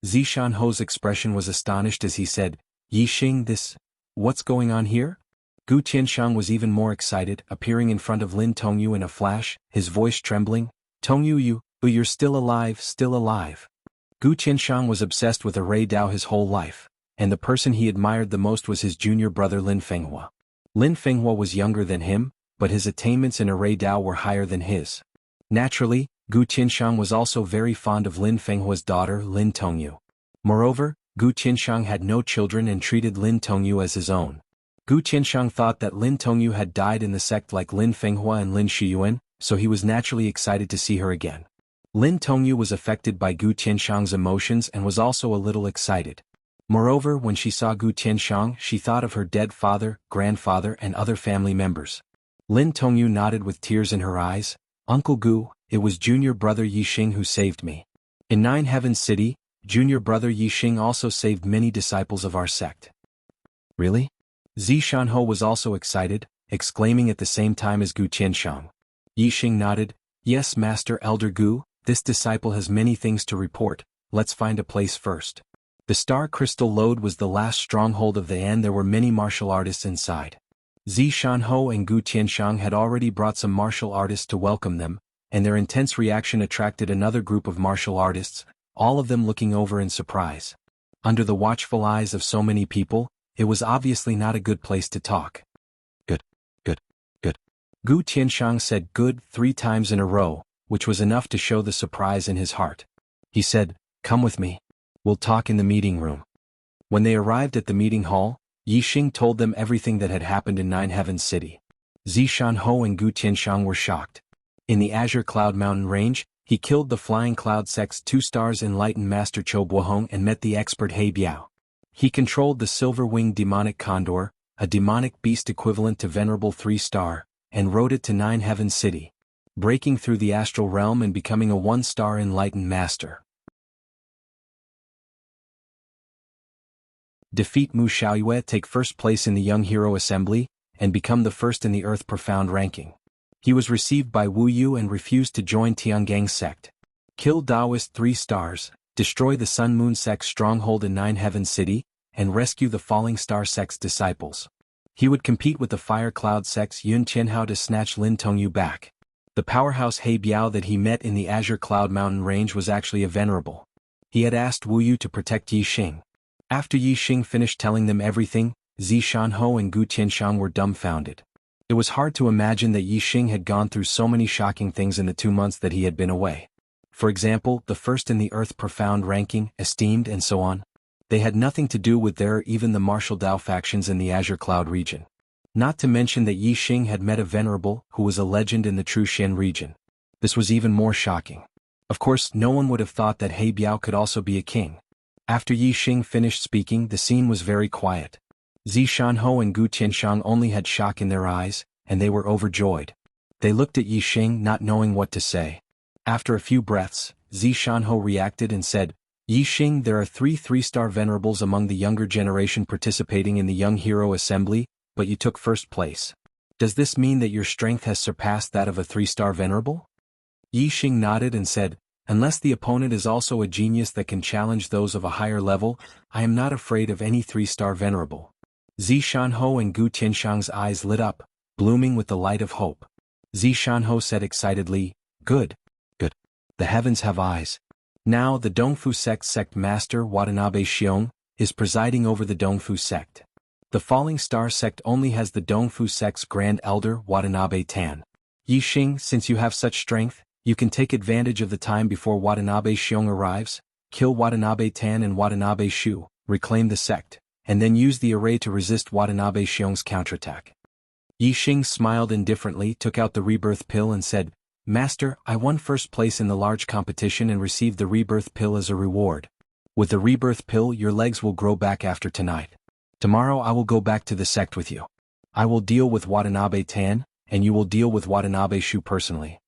Jianghu's expression was astonished as he said, "Yi Xing, what's going on here?" Gu Tianxiang was even more excited, appearing in front of Lin Tongyu in a flash, his voice trembling, "Tongyu, you're still alive, still alive." Gu Tianxiang was obsessed with Array Dao his whole life, and the person he admired the most was his junior brother Lin Fenghua. Lin Fenghua was younger than him, but his attainments in Array Dao were higher than his. Naturally, Gu Tianxiang was also very fond of Lin Fenghua's daughter Lin Tongyu. Moreover, Gu Tianxiang had no children and treated Lin Tongyu as his own. Gu Tianxiang thought that Lin Tongyu had died in the sect like Lin Fenghua and Lin Shiyuan, so he was naturally excited to see her again. Lin Tongyu was affected by Gu Tianxiang's emotions and was also a little excited. Moreover, when she saw Gu Tianxiang, she thought of her dead father, grandfather and other family members. Lin Tongyu nodded with tears in her eyes, "Uncle Gu, it was junior brother Yi Xing who saved me. In Nine Heavens City, junior brother Yi Xing also saved many disciples of our sect." "Really?" Jianghu was also excited, exclaiming at the same time as Gu Tianxiang. Yi Xing nodded, "Yes, Master Elder Gu, this disciple has many things to report, let's find a place first." The Star Crystal Lode was the last stronghold of the and there were many martial artists inside. Jianghu and Gu Tianxiang had already brought some martial artists to welcome them, and their intense reaction attracted another group of martial artists, all of them looking over in surprise. Under the watchful eyes of so many people, it was obviously not a good place to talk. Good, good, good. Gu Tianxiang said good 3 times in a row, which was enough to show the surprise in his heart. He said, "Come with me. We'll talk in the meeting room." When they arrived at the meeting hall, Yi Xing told them everything that had happened in Nine Heavens City. Jianghu and Gu Tianxiang were shocked. In the Azure Cloud Mountain Range, he killed the Flying Cloud Sect's 2 stars enlightened Master Cho Buohong and met the expert He Biao. He controlled the silver-winged demonic condor, a demonic beast equivalent to venerable 3-star, and rode it to Nine Heavens City, breaking through the astral realm and becoming a 1-star enlightened master. Defeat Mu Xiaoyue, take first place in the Young Hero Assembly, and become the first in the Earth Profound ranking. He was received by Wu Yu and refused to join Tiangang's sect. Kill Taoist 3 stars, destroy the Sun Moon sect's stronghold in Nine Heaven City, and rescue the Falling Star sect's disciples. He would compete with the Fire Cloud sect's Yun Qianhao to snatch Lin Tongyu back. The powerhouse He Biao that he met in the Azure Cloud Mountain range was actually a venerable. He had asked Wu Yu to protect Yi Xing. After Yi Xing finished telling them everything, Zi Shanhou and Gu Tianshang were dumbfounded. It was hard to imagine that Yi Xing had gone through so many shocking things in the 2 months that he had been away. For example, the first in the Earth Profound ranking, esteemed and so on. They had nothing to do with their or even the martial Dao factions in the Azure Cloud region. Not to mention that Yi Xing had met a venerable who was a legend in the True Xian region. This was even more shocking. Of course, no one would have thought that He Biao could also be a king. After Yi Xing finished speaking, the scene was very quiet. Zi Shanhou and Gu Tianshang only had shock in their eyes, and they were overjoyed. They looked at Yi Xing not knowing what to say. After a few breaths, Zi Shanhou reacted and said, Yi Xing, there are 3 3-star venerables among the younger generation participating in the Young Hero Assembly, but you took first place. Does this mean that your strength has surpassed that of a 3-star venerable? Yi Xing nodded and said, unless the opponent is also a genius that can challenge those of a higher level, I am not afraid of any 3-star venerable. Zi Shanhou and Gu Tianshang's eyes lit up, blooming with the light of hope. Zi Shanhou said excitedly, good. Good. The heavens have eyes. Now the Dongfu sect master Watanabe Xiong is presiding over the Dongfu sect. The Falling Star sect only has the Dongfu sect's grand elder Watanabe Tan. Yi Xing, since you have such strength, you can take advantage of the time before Watanabe Xiong arrives, kill Watanabe Tan and Watanabe Shu, reclaim the sect, and then use the array to resist Watanabe Xiong's counterattack. Yi Xing smiled indifferently, took out the rebirth pill and said, Master, I won first place in the large competition and received the rebirth pill as a reward. With the rebirth pill your legs will grow back after tonight. Tomorrow I will go back to the sect with you. I will deal with Watanabe Tan, and you will deal with Watanabe Shu personally.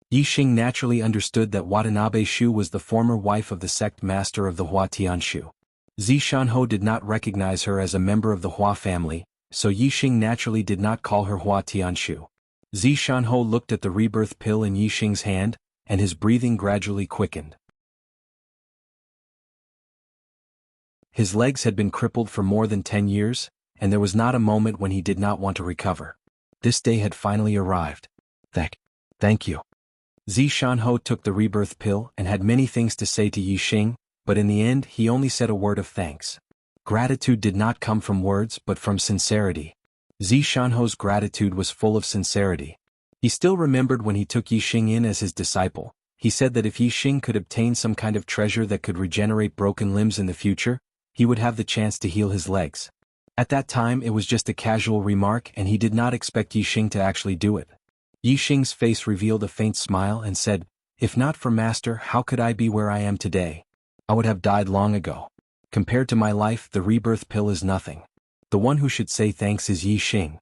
Yi Xing naturally understood that Watanabe Shu was the former wife of the sect master of the Hua Tianshu. Zi Shanhou did not recognize her as a member of the Hua family, so Yi Xing naturally did not call her Hua Tianshu. Zi Shanhou looked at the rebirth pill in Yi Xing's hand, and his breathing gradually quickened. His legs had been crippled for more than 10 years, and there was not a moment when he did not want to recover. This day had finally arrived. Thank you. Zi Shanhou took the rebirth pill and had many things to say to Yi Xing, but in the end he only said a word of thanks. Gratitude did not come from words but from sincerity. Zi Shanhou's gratitude was full of sincerity. He still remembered when he took Yi Xing in as his disciple. He said that if Yi Xing could obtain some kind of treasure that could regenerate broken limbs in the future, he would have the chance to heal his legs. At that time it was just a casual remark and he did not expect Yi Xing to actually do it. Yi Xing's face revealed a faint smile and said, if not for Master, how could I be where I am today? I would have died long ago. Compared to my life, the rebirth pill is nothing. The one who should say thanks is Yi Xing.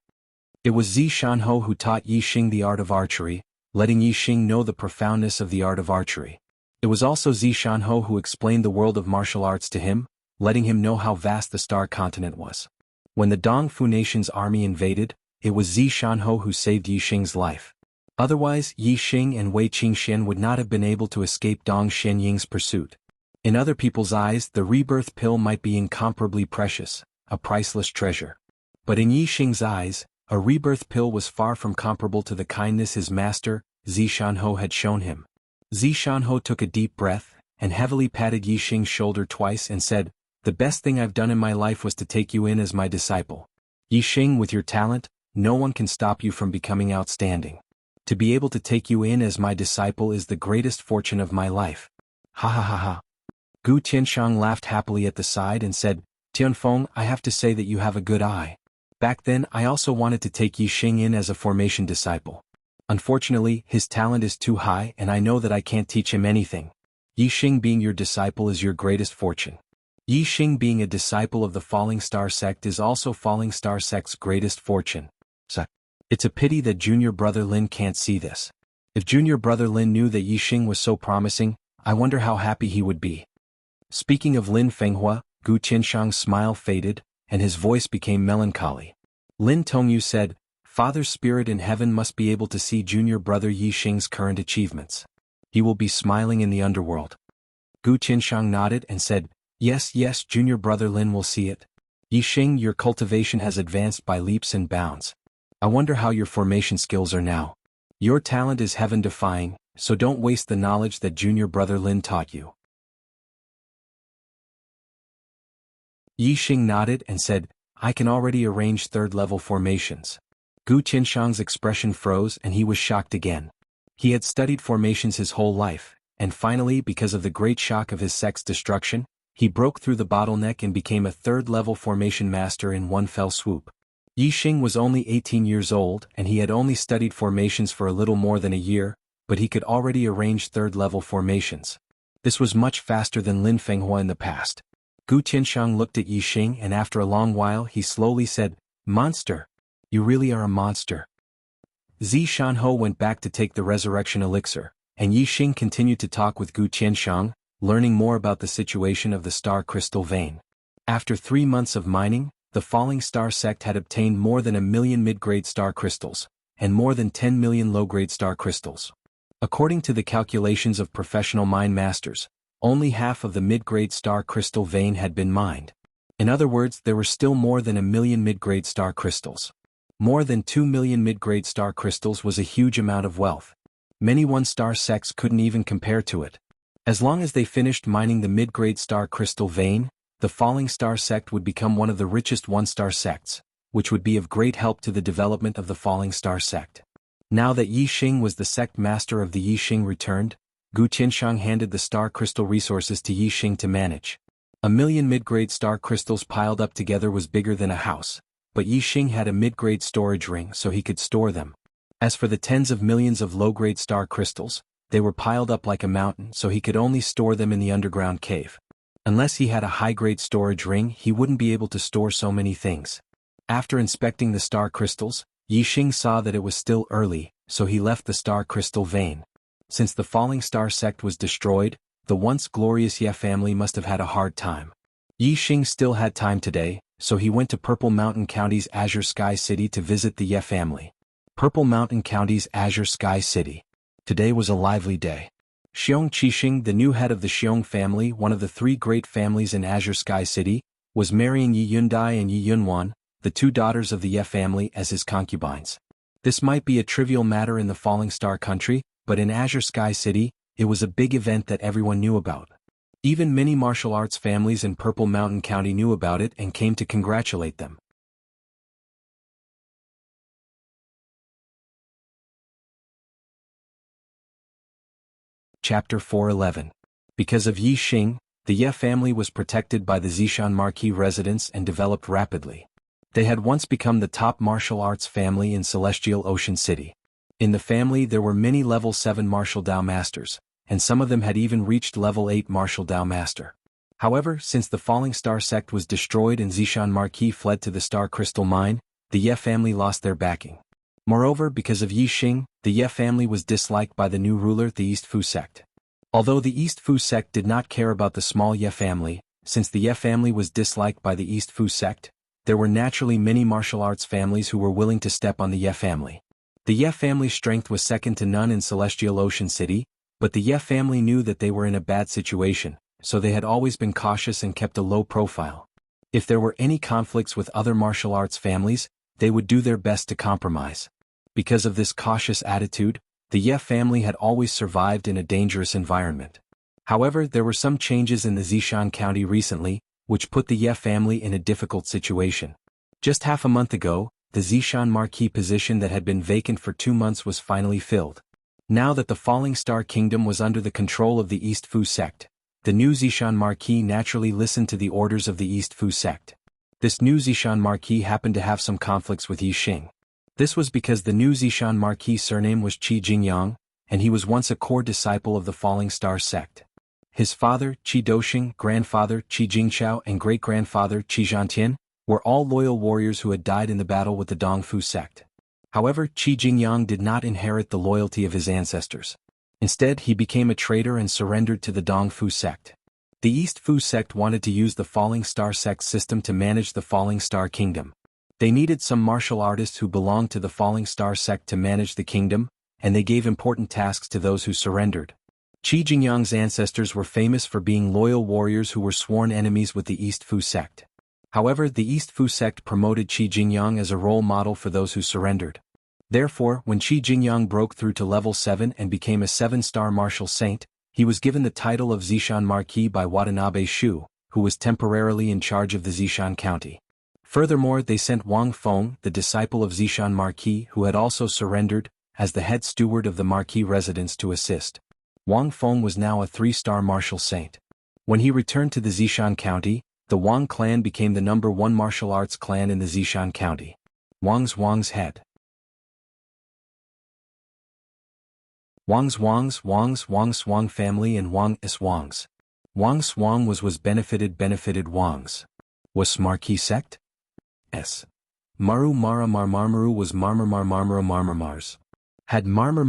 It was Zi Shanhou who taught Yi Xing the art of archery, letting Yi Xing know the profoundness of the art of archery. It was also Zi Shanhou who explained the world of martial arts to him, letting him know how vast the star continent was. When the Dongfu nation's army invaded, it was Zi Shanhou who saved Yi Xing's life. Otherwise, Yi Xing and Wei Qingxian would not have been able to escape Dong Xianying's pursuit. In other people's eyes, the rebirth pill might be incomparably precious, a priceless treasure. But in Yi Xing's eyes, a rebirth pill was far from comparable to the kindness his master, Zi Shanhou, had shown him. Zi Shanhou took a deep breath, and heavily patted Yi Xing's shoulder twice and said, the best thing I've done in my life was to take you in as my disciple. Yi Xing, with your talent, no one can stop you from becoming outstanding. To be able to take you in as my disciple is the greatest fortune of my life. Ha ha ha ha. Gu Tianshang laughed happily at the side and said, Tianfeng, I have to say that you have a good eye. Back then I also wanted to take Yi Xing in as a formation disciple. Unfortunately, his talent is too high and I know that I can't teach him anything. Yi Xing being your disciple is your greatest fortune. Yi Xing being a disciple of the Falling Star sect is also Falling Star sect's greatest fortune. It's a pity that junior brother Lin can't see this. If junior brother Lin knew that Yi Xing was so promising, I wonder how happy he would be. Speaking of Lin Fenghua, Gu Tianshang's smile faded, and his voice became melancholy. Lin Tongyu said, Father Spirit in heaven must be able to see junior brother Yi Xing's current achievements. He will be smiling in the underworld. Gu Qianshang nodded and said, Yes, junior brother Lin will see it. Yi Xing, your cultivation has advanced by leaps and bounds. I wonder how your formation skills are now. Your talent is heaven-defying, so don't waste the knowledge that junior brother Lin taught you. Yi Xing nodded and said, I can already arrange third-level formations. Gu Qianshang's expression froze and he was shocked again. He had studied formations his whole life, and finally, because of the great shock of his sect's destruction, he broke through the bottleneck and became a third-level formation master in one fell swoop. Yi Xing was only 18 years old and he had only studied formations for a little more than a year, but he could already arrange third-level formations. This was much faster than Lin Fenghua in the past. Gu Qianshang looked at Yi Xing and after a long while he slowly said, Monster! You really are a monster. Zi Shanho went back to take the resurrection elixir, and Yi Xing continued to talk with Gu Qianshang, learning more about the situation of the star crystal vein. After 3 months of mining, the Falling Star sect had obtained more than 1 million mid-grade star crystals, and more than 10 million low-grade star crystals. According to the calculations of professional mine masters, only half of the mid-grade star crystal vein had been mined. In other words, there were still more than 1 million mid-grade star crystals. More than 2 million mid-grade star crystals was a huge amount of wealth. Many one-star sects couldn't even compare to it. As long as they finished mining the mid-grade star crystal vein, the Falling Star sect would become one of the richest one-star sects, which would be of great help to the development of the Falling Star sect. Now that Yi Xing was the sect master of the Yi Xing returned, Gu Qianshang handed the star crystal resources to Yi Xing to manage. 1 million mid-grade star crystals piled up together was bigger than a house, but Yi Xing had a mid-grade storage ring so he could store them. As for the tens of millions of low-grade star crystals, they were piled up like a mountain so he could only store them in the underground cave. Unless he had a high-grade storage ring, he wouldn't be able to store so many things. After inspecting the star crystals, Yi Xing saw that it was still early, so he left the star crystal vein. Since the Falling Star sect was destroyed, the once glorious Ye family must have had a hard time. Yi Xing still had time today, so he went to Purple Mountain County's Azure Sky City to visit the Ye family. Purple Mountain County's Azure Sky City. Today was a lively day. Xiong Qixing, the new head of the Xiong family, one of the 3 great families in Azure Sky City, was marrying Yi Yundai and Yi Yunwan, the 2 daughters of the Ye family, as his concubines. This might be a trivial matter in the Falling Star country, but in Azure Sky City, it was a big event that everyone knew about. Even many martial arts families in Purple Mountain County knew about it and came to congratulate them. Chapter 411. Because of Yi Xing, the Ye family was protected by the Zishan Marquis residents and developed rapidly. They had once become the top martial arts family in Celestial Ocean City. In the family there were many level 7 martial Dao masters, and some of them had even reached level 8 martial Dao master. However, since the Falling Star sect was destroyed and Zishan Marquis fled to the Star Crystal Mine, the Ye family lost their backing. Moreover, because of Yi Xing, the Ye family was disliked by the new ruler, the East Fu sect. Although the East Fu sect did not care about the small Ye family, since the Ye family was disliked by the East Fu sect, there were naturally many martial arts families who were willing to step on the Ye family. The Ye family's strength was second to none in Celestial Ocean City, but the Ye family knew that they were in a bad situation, so they had always been cautious and kept a low profile. If there were any conflicts with other martial arts families, they would do their best to compromise. Because of this cautious attitude, the Ye family had always survived in a dangerous environment. However, there were some changes in the Zishan County recently, which put the Ye family in a difficult situation. Just half a month ago, the Zishan Marquis position that had been vacant for 2 months was finally filled. Now that the Falling Star Kingdom was under the control of the East Fu sect, the new Zishan Marquis naturally listened to the orders of the East Fu sect. This new Zishan Marquis happened to have some conflicts with Yi Xing. This was because the new Zishan Marquis' surname was Qi Jingyang, and he was once a core disciple of the Falling Star sect. His father, Qi Doxing, grandfather, Qi Jingqiao, and great-grandfather, Qi Zhantian, were all loyal warriors who had died in the battle with the Dongfu sect. However, Qi Jingyang did not inherit the loyalty of his ancestors. Instead, he became a traitor and surrendered to the Dongfu sect. The East Fu sect wanted to use the Falling Star sect system to manage the Falling Star Kingdom. They needed some martial artists who belonged to the Falling Star sect to manage the kingdom, and they gave important tasks to those who surrendered. Qi Jingyang's ancestors were famous for being loyal warriors who were sworn enemies with the East Fu sect. However, the East Fu sect promoted Qi Jingyang as a role model for those who surrendered. Therefore, when Qi Jingyang broke through to level 7 and became a 7-star martial saint, he was given the title of Zishan Marquis by Watanabe Shu, who was temporarily in charge of the Zishan county. Furthermore, they sent Wang Feng, the disciple of Zishan Marquis who had also surrendered, as the head steward of the Marquis residence to assist. Wang Feng was now a 3-star martial saint. When he returned to the Zishan county, the Wang clan became the #1 martial arts clan in the Zishan county. Wang's head. Wang's Wang family and Wang is Wang's. Wang Swang was benefited Wang's. Was Marquis sect? S. Maru Mara Marmaru was Marmars. Had Marmar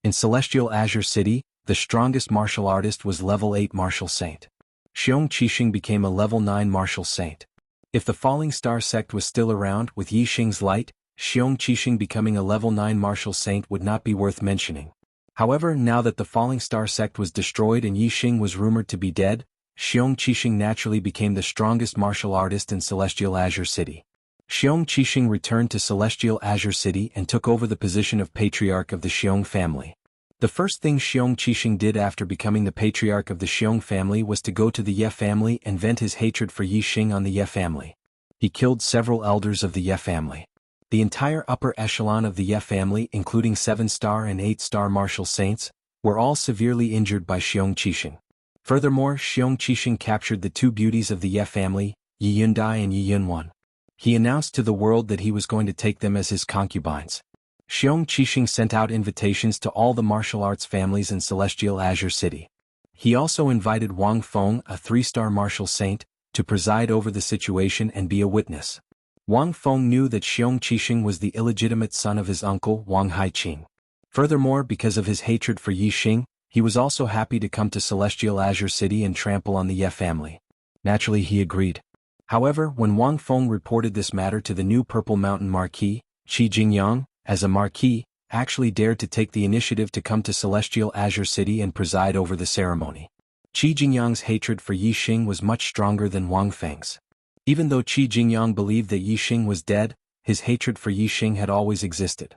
In Celestial Azure City, the strongest martial artist was level 8 martial saint. Xiong Qixing became a level 9 martial saint. If the Falling Star sect was still around with Yi Xing's light, Xiong Qixing becoming a level 9 martial saint would not be worth mentioning. However, now that the Falling Star sect was destroyed and Yi Xing was rumored to be dead, Xiong Qixing naturally became the strongest martial artist in Celestial Azure City. Xiong Qixing returned to Celestial Azure City and took over the position of patriarch of the Xiong family. The first thing Xiong Qixing did after becoming the patriarch of the Xiong family was to go to the Ye family and vent his hatred for Yi Xing on the Ye family. He killed several elders of the Ye family. The entire upper echelon of the Ye family, including 7-star and 8-star martial saints, were all severely injured by Xiong Qixing. Furthermore, Xiong Qixing captured the 2 beauties of the Ye family, Yi Yundai and Yi Yunwan. He announced to the world that he was going to take them as his concubines. Xiong Qixing sent out invitations to all the martial arts families in Celestial Azure City. He also invited Wang Feng, a 3-star martial saint, to preside over the situation and be a witness. Wang Feng knew that Xiong Qixing was the illegitimate son of his uncle Wang Haiqing. Furthermore, because of his hatred for Yi Xing, he was also happy to come to Celestial Azure City and trample on the Ye family. Naturally, he agreed. However, when Wang Feng reported this matter to the new Purple Mountain Marquis, Qi Jingyang, as a marquis, actually dared to take the initiative to come to Celestial Azure City and preside over the ceremony. Qi Jingyang's hatred for Yi Xing was much stronger than Wang Feng's. Even though Qi Jingyang believed that Yi Xing was dead, his hatred for Yi Xing had always existed.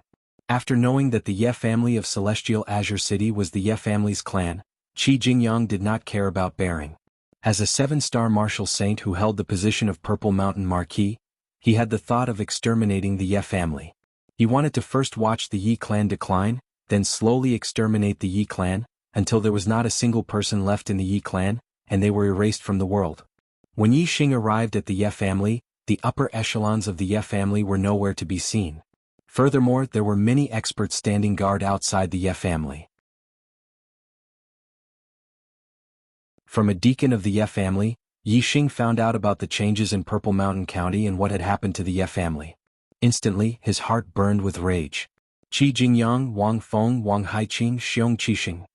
After knowing that the Ye family of Celestial Azure City was the Ye family's clan, Qi Jingyang did not care about bearing. As a 7-star martial saint who held the position of Purple Mountain Marquis, he had the thought of exterminating the Ye family. He wanted to first watch the Yi clan decline, then slowly exterminate the Yi clan, until there was not a single person left in the Yi clan, and they were erased from the world. When Yi Xing arrived at the Ye family, the upper echelons of the Ye family were nowhere to be seen. Furthermore, there were many experts standing guard outside the Ye family. From a deacon of the Ye family, Yi Xing found out about the changes in Purple Mountain County and what had happened to the Ye family. Instantly, his heart burned with rage. Qi Jingyang, Wang Feng, Wang Haiqing, Xiong Qixing.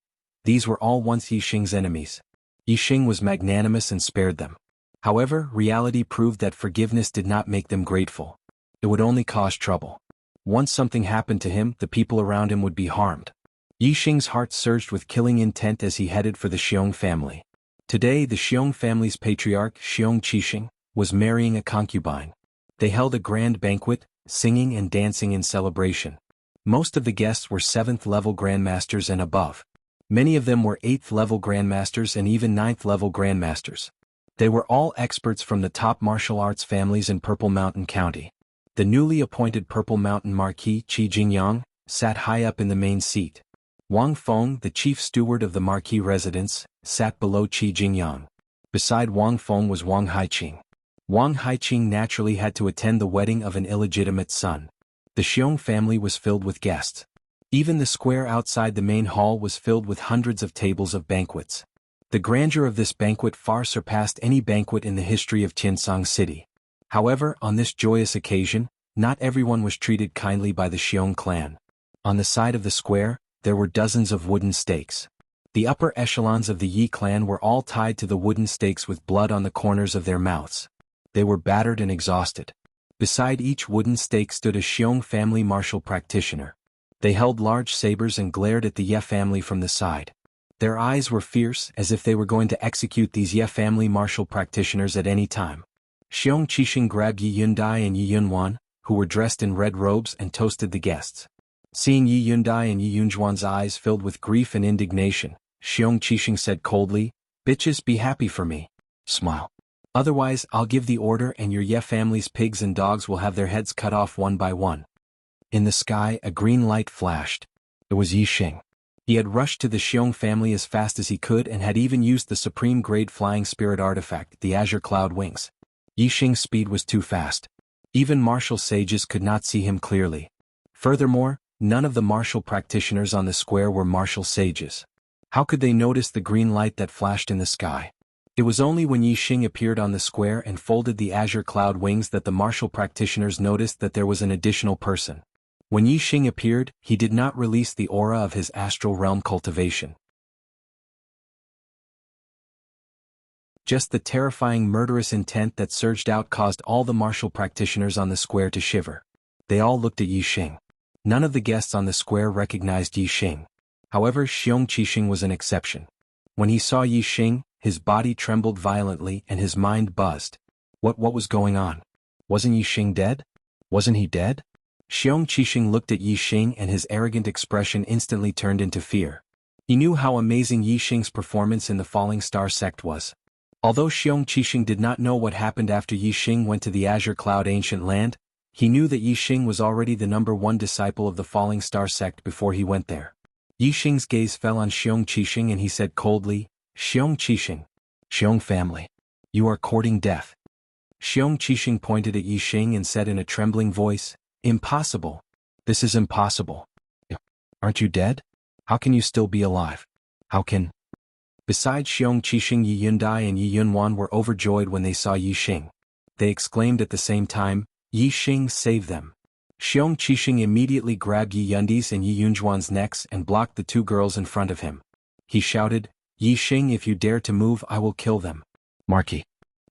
These were all once Yi Xing's enemies. Yi Xing was magnanimous and spared them. However, reality proved that forgiveness did not make them grateful. It would only cause trouble. Once something happened to him, the people around him would be harmed. Yi Xing's heart surged with killing intent as he headed for the Xiong family. Today, the Xiong family's patriarch, Xiong Qixing, was marrying a concubine. They held a grand banquet, singing and dancing in celebration. Most of the guests were 7th-level grandmasters and above. Many of them were 8th-level grandmasters and even 9th-level grandmasters. They were all experts from the top martial arts families in Purple Mountain County. The newly appointed Purple Mountain Marquis Qi Jingyang sat high up in the main seat. Wang Feng, the chief steward of the Marquis residence, sat below Qi Jingyang. Beside Wang Feng was Wang Haiqing. Wang Haiqing naturally had to attend the wedding of an illegitimate son. The Xiong family was filled with guests. Even the square outside the main hall was filled with hundreds of tables of banquets. The grandeur of this banquet far surpassed any banquet in the history of Tiansong City. However, on this joyous occasion, not everyone was treated kindly by the Xiong clan. On the side of the square, there were dozens of wooden stakes. The upper echelons of the Yi clan were all tied to the wooden stakes with blood on the corners of their mouths. They were battered and exhausted. Beside each wooden stake stood a Xiong family martial practitioner. They held large sabers and glared at the Ye family from the side. Their eyes were fierce, as if they were going to execute these Ye family martial practitioners at any time. Xiong Qixing grabbed Yi Yundai and Yi Yunhuan, who were dressed in red robes, and toasted the guests. Seeing Yi Yundai and Yi Yunhuan's eyes filled with grief and indignation, Xiong Qixing said coldly, "Bitches, be happy for me. Smile. Otherwise, I'll give the order and your Ye family's pigs and dogs will have their heads cut off one by one." In the sky, a green light flashed. It was Yi Xing. He had rushed to the Xiong family as fast as he could and had even used the supreme-grade flying spirit artifact, the Azure Cloud Wings. Yi Xing's speed was too fast. Even martial sages could not see him clearly. Furthermore, none of the martial practitioners on the square were martial sages. How could they notice the green light that flashed in the sky? It was only when Yi Xing appeared on the square and folded the Azure Cloud Wings that the martial practitioners noticed that there was an additional person. When Yi Xing appeared, he did not release the aura of his astral realm cultivation. Just the terrifying murderous intent that surged out caused all the martial practitioners on the square to shiver. They all looked at Yi Xing. None of the guests on the square recognized Yi Xing. However, Xiong Qixing was an exception. When he saw Yi Xing, his body trembled violently and his mind buzzed. What was going on? Wasn't Yi Xing dead? Wasn't he dead? Xiong Qixing looked at Yi Xing and his arrogant expression instantly turned into fear. He knew how amazing Yi Xing's performance in the Falling Star sect was. Although Xiong Qixing did not know what happened after Yi Xing went to the Azure Cloud Ancient Land, he knew that Yi Xing was already the #1 disciple of the Falling Star sect before he went there. Yi Xing's gaze fell on Xiong Qixing and he said coldly, "Xiong Qixing, Xiong family, you are courting death." Xiong Qixing pointed at Yi Xing and said in a trembling voice, "Impossible. This is impossible. Aren't you dead? How can you still be alive? How can—" Besides Xiong Qixing, Yi Yundai and Yi Yunhuan were overjoyed when they saw Yi Xing. They exclaimed at the same time, "Yi Xing, save them." Xiong Qixing immediately grabbed Yi Yundi's and Yi Yunhuan's necks and blocked the two girls in front of him. He shouted, "Yi Xing, if you dare to move, I will kill them. Marquis.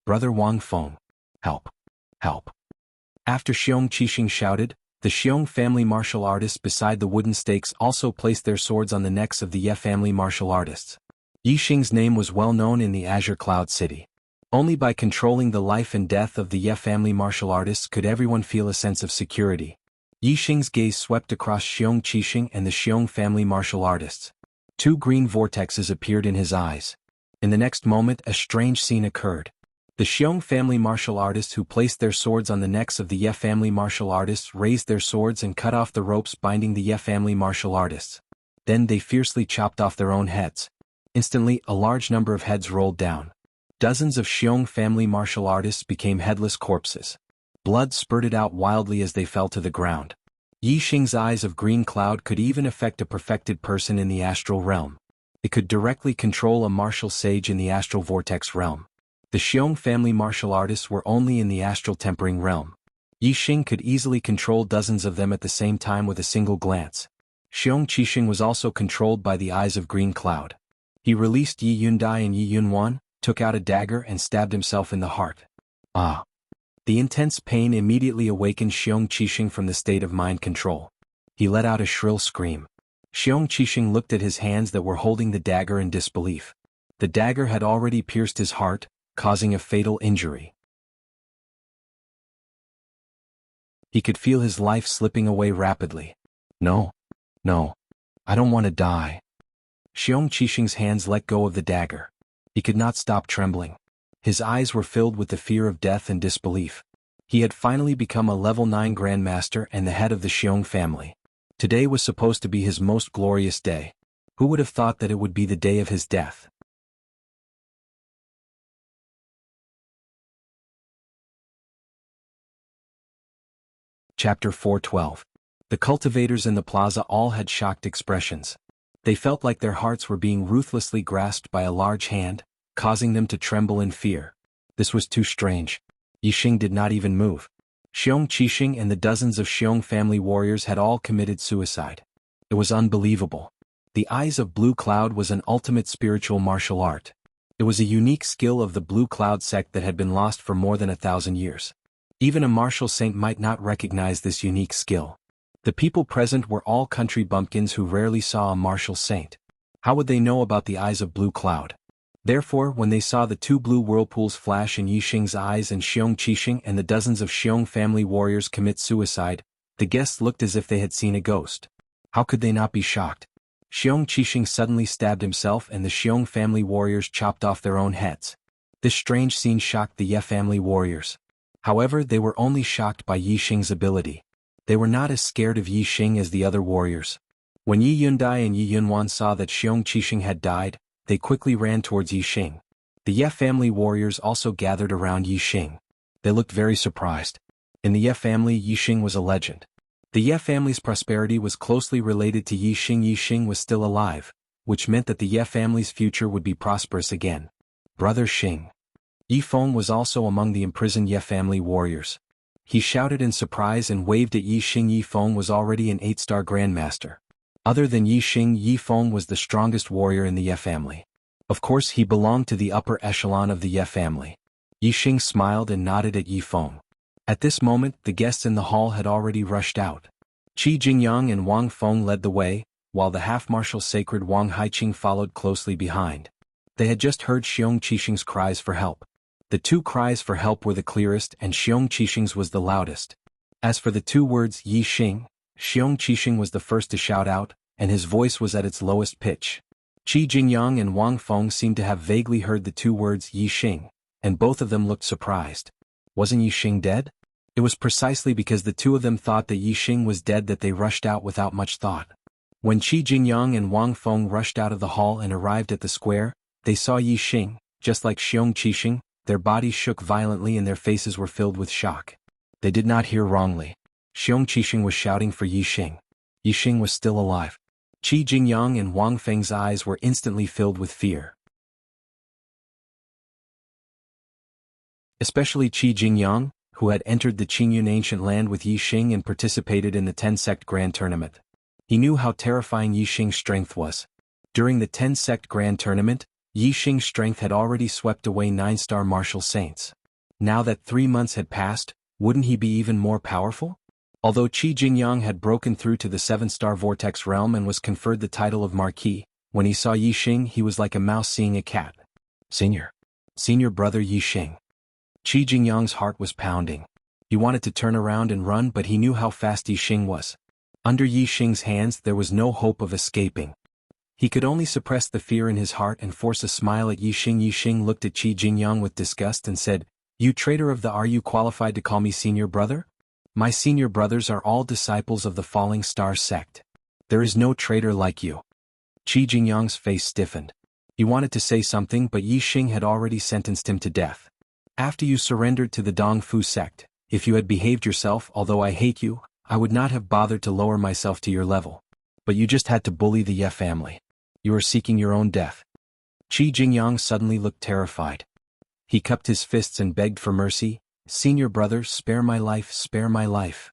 Brother Wang Feng. Help. Help." After Xiong Qixing shouted, the Xiong family martial artists beside the wooden stakes also placed their swords on the necks of the Ye family martial artists. Yi Xing's name was well known in the Azure Cloud City. Only by controlling the life and death of the Ye family martial artists could everyone feel a sense of security. Yi Xing's gaze swept across Xiong Qixing and the Xiong family martial artists. Two green vortexes appeared in his eyes. In the next moment, a strange scene occurred. The Xiong family martial artists who placed their swords on the necks of the Ye family martial artists raised their swords and cut off the ropes binding the Ye family martial artists. Then they fiercely chopped off their own heads. Instantly, a large number of heads rolled down. Dozens of Xiong family martial artists became headless corpses. Blood spurted out wildly as they fell to the ground. Yi Xing's eyes of green cloud could even affect a perfected person in the astral realm. It could directly control a martial sage in the astral vortex realm. The Xiong family martial artists were only in the astral tempering realm. Yi Xing could easily control dozens of them at the same time with a single glance. Xiong Qixing was also controlled by the eyes of green cloud. He released Yi Yundai and Yi Yunhuan, took out a dagger and stabbed himself in the heart. Ah! The intense pain immediately awakened Xiong Qixing from the state of mind control. He let out a shrill scream. Xiong Qixing looked at his hands that were holding the dagger in disbelief. The dagger had already pierced his heart, causing a fatal injury. He could feel his life slipping away rapidly. No, I don't want to die. Xiong Qixing's hands let go of the dagger. He could not stop trembling. His eyes were filled with the fear of death and disbelief. He had finally become a level 9 Grandmaster and the head of the Xiong family. Today was supposed to be his most glorious day. Who would have thought that it would be the day of his death? Chapter 412. The cultivators in the plaza all had shocked expressions. They felt like their hearts were being ruthlessly grasped by a large hand, causing them to tremble in fear. This was too strange. Yi Xing did not even move. Xiong Qixing and the dozens of Xiong family warriors had all committed suicide. It was unbelievable. The Eyes of Blue Cloud was an ultimate spiritual martial art. It was a unique skill of the Blue Cloud sect that had been lost for more than 1,000 years. Even a martial saint might not recognize this unique skill. The people present were all country bumpkins who rarely saw a martial saint. How would they know about the Eyes of Blue Cloud? Therefore, when they saw the two blue whirlpools flash in Yixing's eyes and Xiong Qixing and the dozens of Xiong family warriors commit suicide, the guests looked as if they had seen a ghost. How could they not be shocked? Xiong Qixing suddenly stabbed himself and the Xiong family warriors chopped off their own heads. This strange scene shocked the Ye family warriors. However, they were only shocked by Yixing's ability. They were not as scared of Yixing as the other warriors. When Yi Yundai and Yi Yunwan saw that Xiong Qixing had died, they quickly ran towards Yixing. The Ye family warriors also gathered around Yixing. They looked very surprised. In the Ye family, Yixing was a legend. The Ye family's prosperity was closely related to Yixing. Yixing was still alive, which meant that the Ye family's future would be prosperous again. Brother Xing. Yi Feng was also among the imprisoned Ye family warriors. He shouted in surprise and waved at Yixing. Yi Feng was already an 8-star grandmaster. Other than Yixing, Yi Feng was the strongest warrior in the Ye family. Of course, he belonged to the upper echelon of the Ye family. Yixing smiled and nodded at Yi Feng. At this moment, the guests in the hall had already rushed out. Qi Jingyang and Wang Feng led the way, while the half-martial sacred Wang Haiqing followed closely behind. They had just heard Xiong Qixing's cries for help. The two cries for help were the clearest and Xiong Qixing's was the loudest. As for the two words Yixing, Xiong Qixing was the first to shout out, and his voice was at its lowest pitch. Qi Jingyang and Wang Feng seemed to have vaguely heard the two words Yixing, and both of them looked surprised. Wasn't Yixing dead? It was precisely because the two of them thought that Yixing was dead that they rushed out without much thought. When Qi Jingyang and Wang Feng rushed out of the hall and arrived at the square, they saw Yixing, just like Xiong Qixing. Their bodies shook violently and their faces were filled with shock. They did not hear wrongly. Xiong Qixing was shouting for Yixing. Yixing was still alive. Qi Jingyang and Wang Feng's eyes were instantly filled with fear. Especially Qi Jingyang, who had entered the Qingyun ancient land with Yixing and participated in the 10-sect grand tournament. He knew how terrifying Yixing's strength was. During the 10-sect grand tournament, Yixing's strength had already swept away 9-star martial saints. Now that 3 months had passed, wouldn't he be even more powerful? Although Qi Jingyang had broken through to the 7-star vortex realm and was conferred the title of Marquis, when he saw Yixing he was like a mouse seeing a cat. Senior brother Yixing. Qi Jingyang's heart was pounding. He wanted to turn around and run but he knew how fast Yixing was. Under Yixing's hands there was no hope of escaping. He could only suppress the fear in his heart and force a smile at Yixing. Yixing looked at Qi Jingyang with disgust and said, "You traitor of the are you qualified to call me senior brother? My senior brothers are all disciples of the Falling Star sect. There is no traitor like you." Qi Jingyang's face stiffened. He wanted to say something but Yixing had already sentenced him to death. "After you surrendered to the Dongfu sect, if you had behaved yourself, although I hate you, I would not have bothered to lower myself to your level. But you just had to bully the Ye family. You are seeking your own death." Qi Jingyang suddenly looked terrified. He cupped his fists and begged for mercy. "Senior brother, spare my life, spare my life."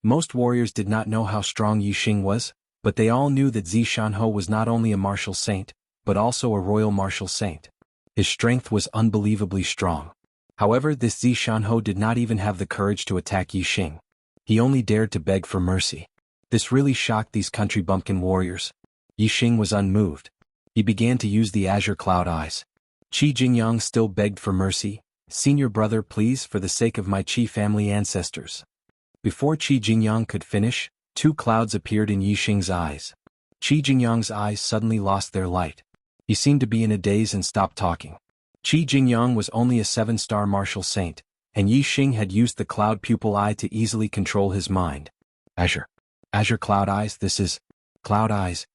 Most warriors did not know how strong Yixing was, but they all knew that Zishanho was not only a martial saint, but also a royal martial saint. His strength was unbelievably strong. However, this Zishanho did not even have the courage to attack Yixing. He only dared to beg for mercy. This really shocked these country bumpkin warriors. Yixing was unmoved. He began to use the azure cloud eyes. Qi Jingyang still begged for mercy. "Senior brother, please, for the sake of my Qi family ancestors." Before Qi Jingyang could finish, 2 clouds appeared in Yixing's eyes. Qi Jingyang's eyes suddenly lost their light. He seemed to be in a daze and stopped talking. Qi Jingyang was only a 7-star martial saint, and Yixing had used the cloud pupil eye to easily control his mind. Azure cloud eyes, this is cloud eyes.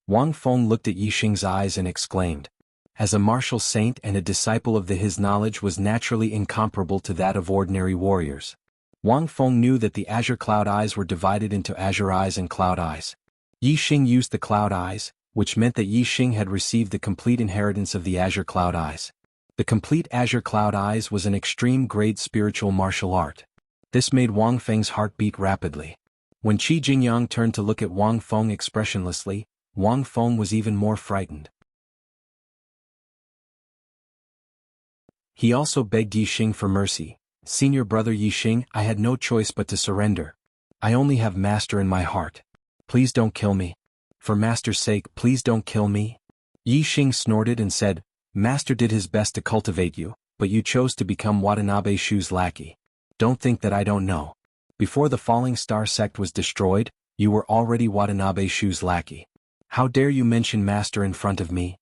Wang Feng looked at Yixing's eyes and exclaimed. As a martial saint and a disciple of his knowledge was naturally incomparable to that of ordinary warriors. Wang Feng knew that the azure cloud eyes were divided into azure eyes and cloud eyes. Yixing used the cloud eyes, which meant that Yixing had received the complete inheritance of the azure cloud eyes. The complete azure cloud eyes was an extreme grade spiritual martial art. This made Wang Feng's heart beat rapidly. When Qi Jingyang turned to look at Wang Feng expressionlessly, Wang Feng was even more frightened. He also begged Yixing for mercy. "Senior brother Yixing, I had no choice but to surrender. I only have master in my heart. Please don't kill me. For master's sake, please don't kill me." Yixing snorted and said, "Master did his best to cultivate you, but you chose to become Watanabe Shu's lackey. Don't think that I don't know. Before the Falling Star sect was destroyed, you were already Watanabe Shu's lackey. How dare you mention master in front of me?"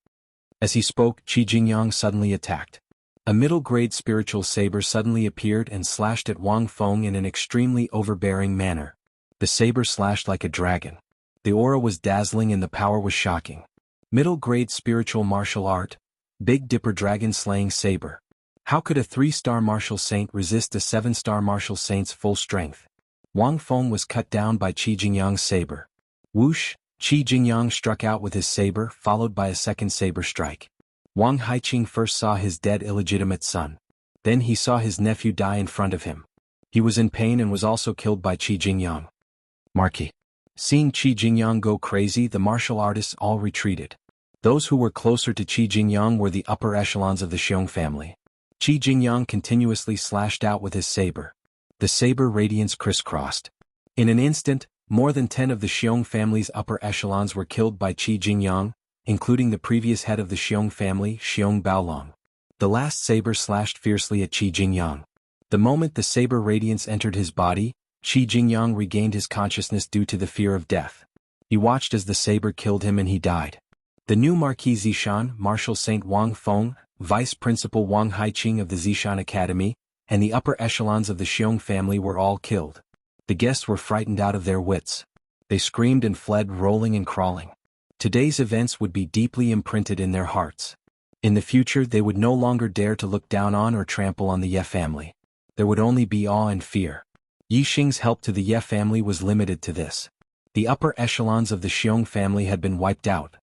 As he spoke, Qi Jingyang suddenly attacked. A middle-grade spiritual saber suddenly appeared and slashed at Wang Feng in an extremely overbearing manner. The saber slashed like a dragon. The aura was dazzling and the power was shocking. Middle-grade spiritual martial art, Big Dipper dragon slaying saber. How could a 3-star martial saint resist a 7-star martial saint's full strength? Wang Feng was cut down by Qi Jingyang's saber. Whoosh! Qi Jingyang struck out with his saber, followed by a second saber strike. Wang Haiqing first saw his dead illegitimate son. Then he saw his nephew die in front of him. He was in pain and was also killed by Qi Jingyang. Marquis. Seeing Qi Jingyang go crazy, the martial artists all retreated. Those who were closer to Qi Jingyang were the upper echelons of the Xiong family. Qi Jingyang continuously slashed out with his saber. The saber radiance crisscrossed. In an instant, more than 10 of the Xiong family's upper echelons were killed by Qi Jingyang, including the previous head of the Xiong family, Xiong Baolong. The last saber slashed fiercely at Qi Jingyang. The moment the saber radiance entered his body, Qi Jingyang regained his consciousness due to the fear of death. He watched as the saber killed him and he died. The new Marquis Zishan, Martial Saint Wang Feng, Vice Principal Wang Haiqing of the Zishan Academy, and the upper echelons of the Xiong family were all killed. The guests were frightened out of their wits. They screamed and fled, rolling and crawling. Today's events would be deeply imprinted in their hearts. In the future they would no longer dare to look down on or trample on the Ye family. There would only be awe and fear. Yixing's help to the Ye family was limited to this. The upper echelons of the Xiong family had been wiped out.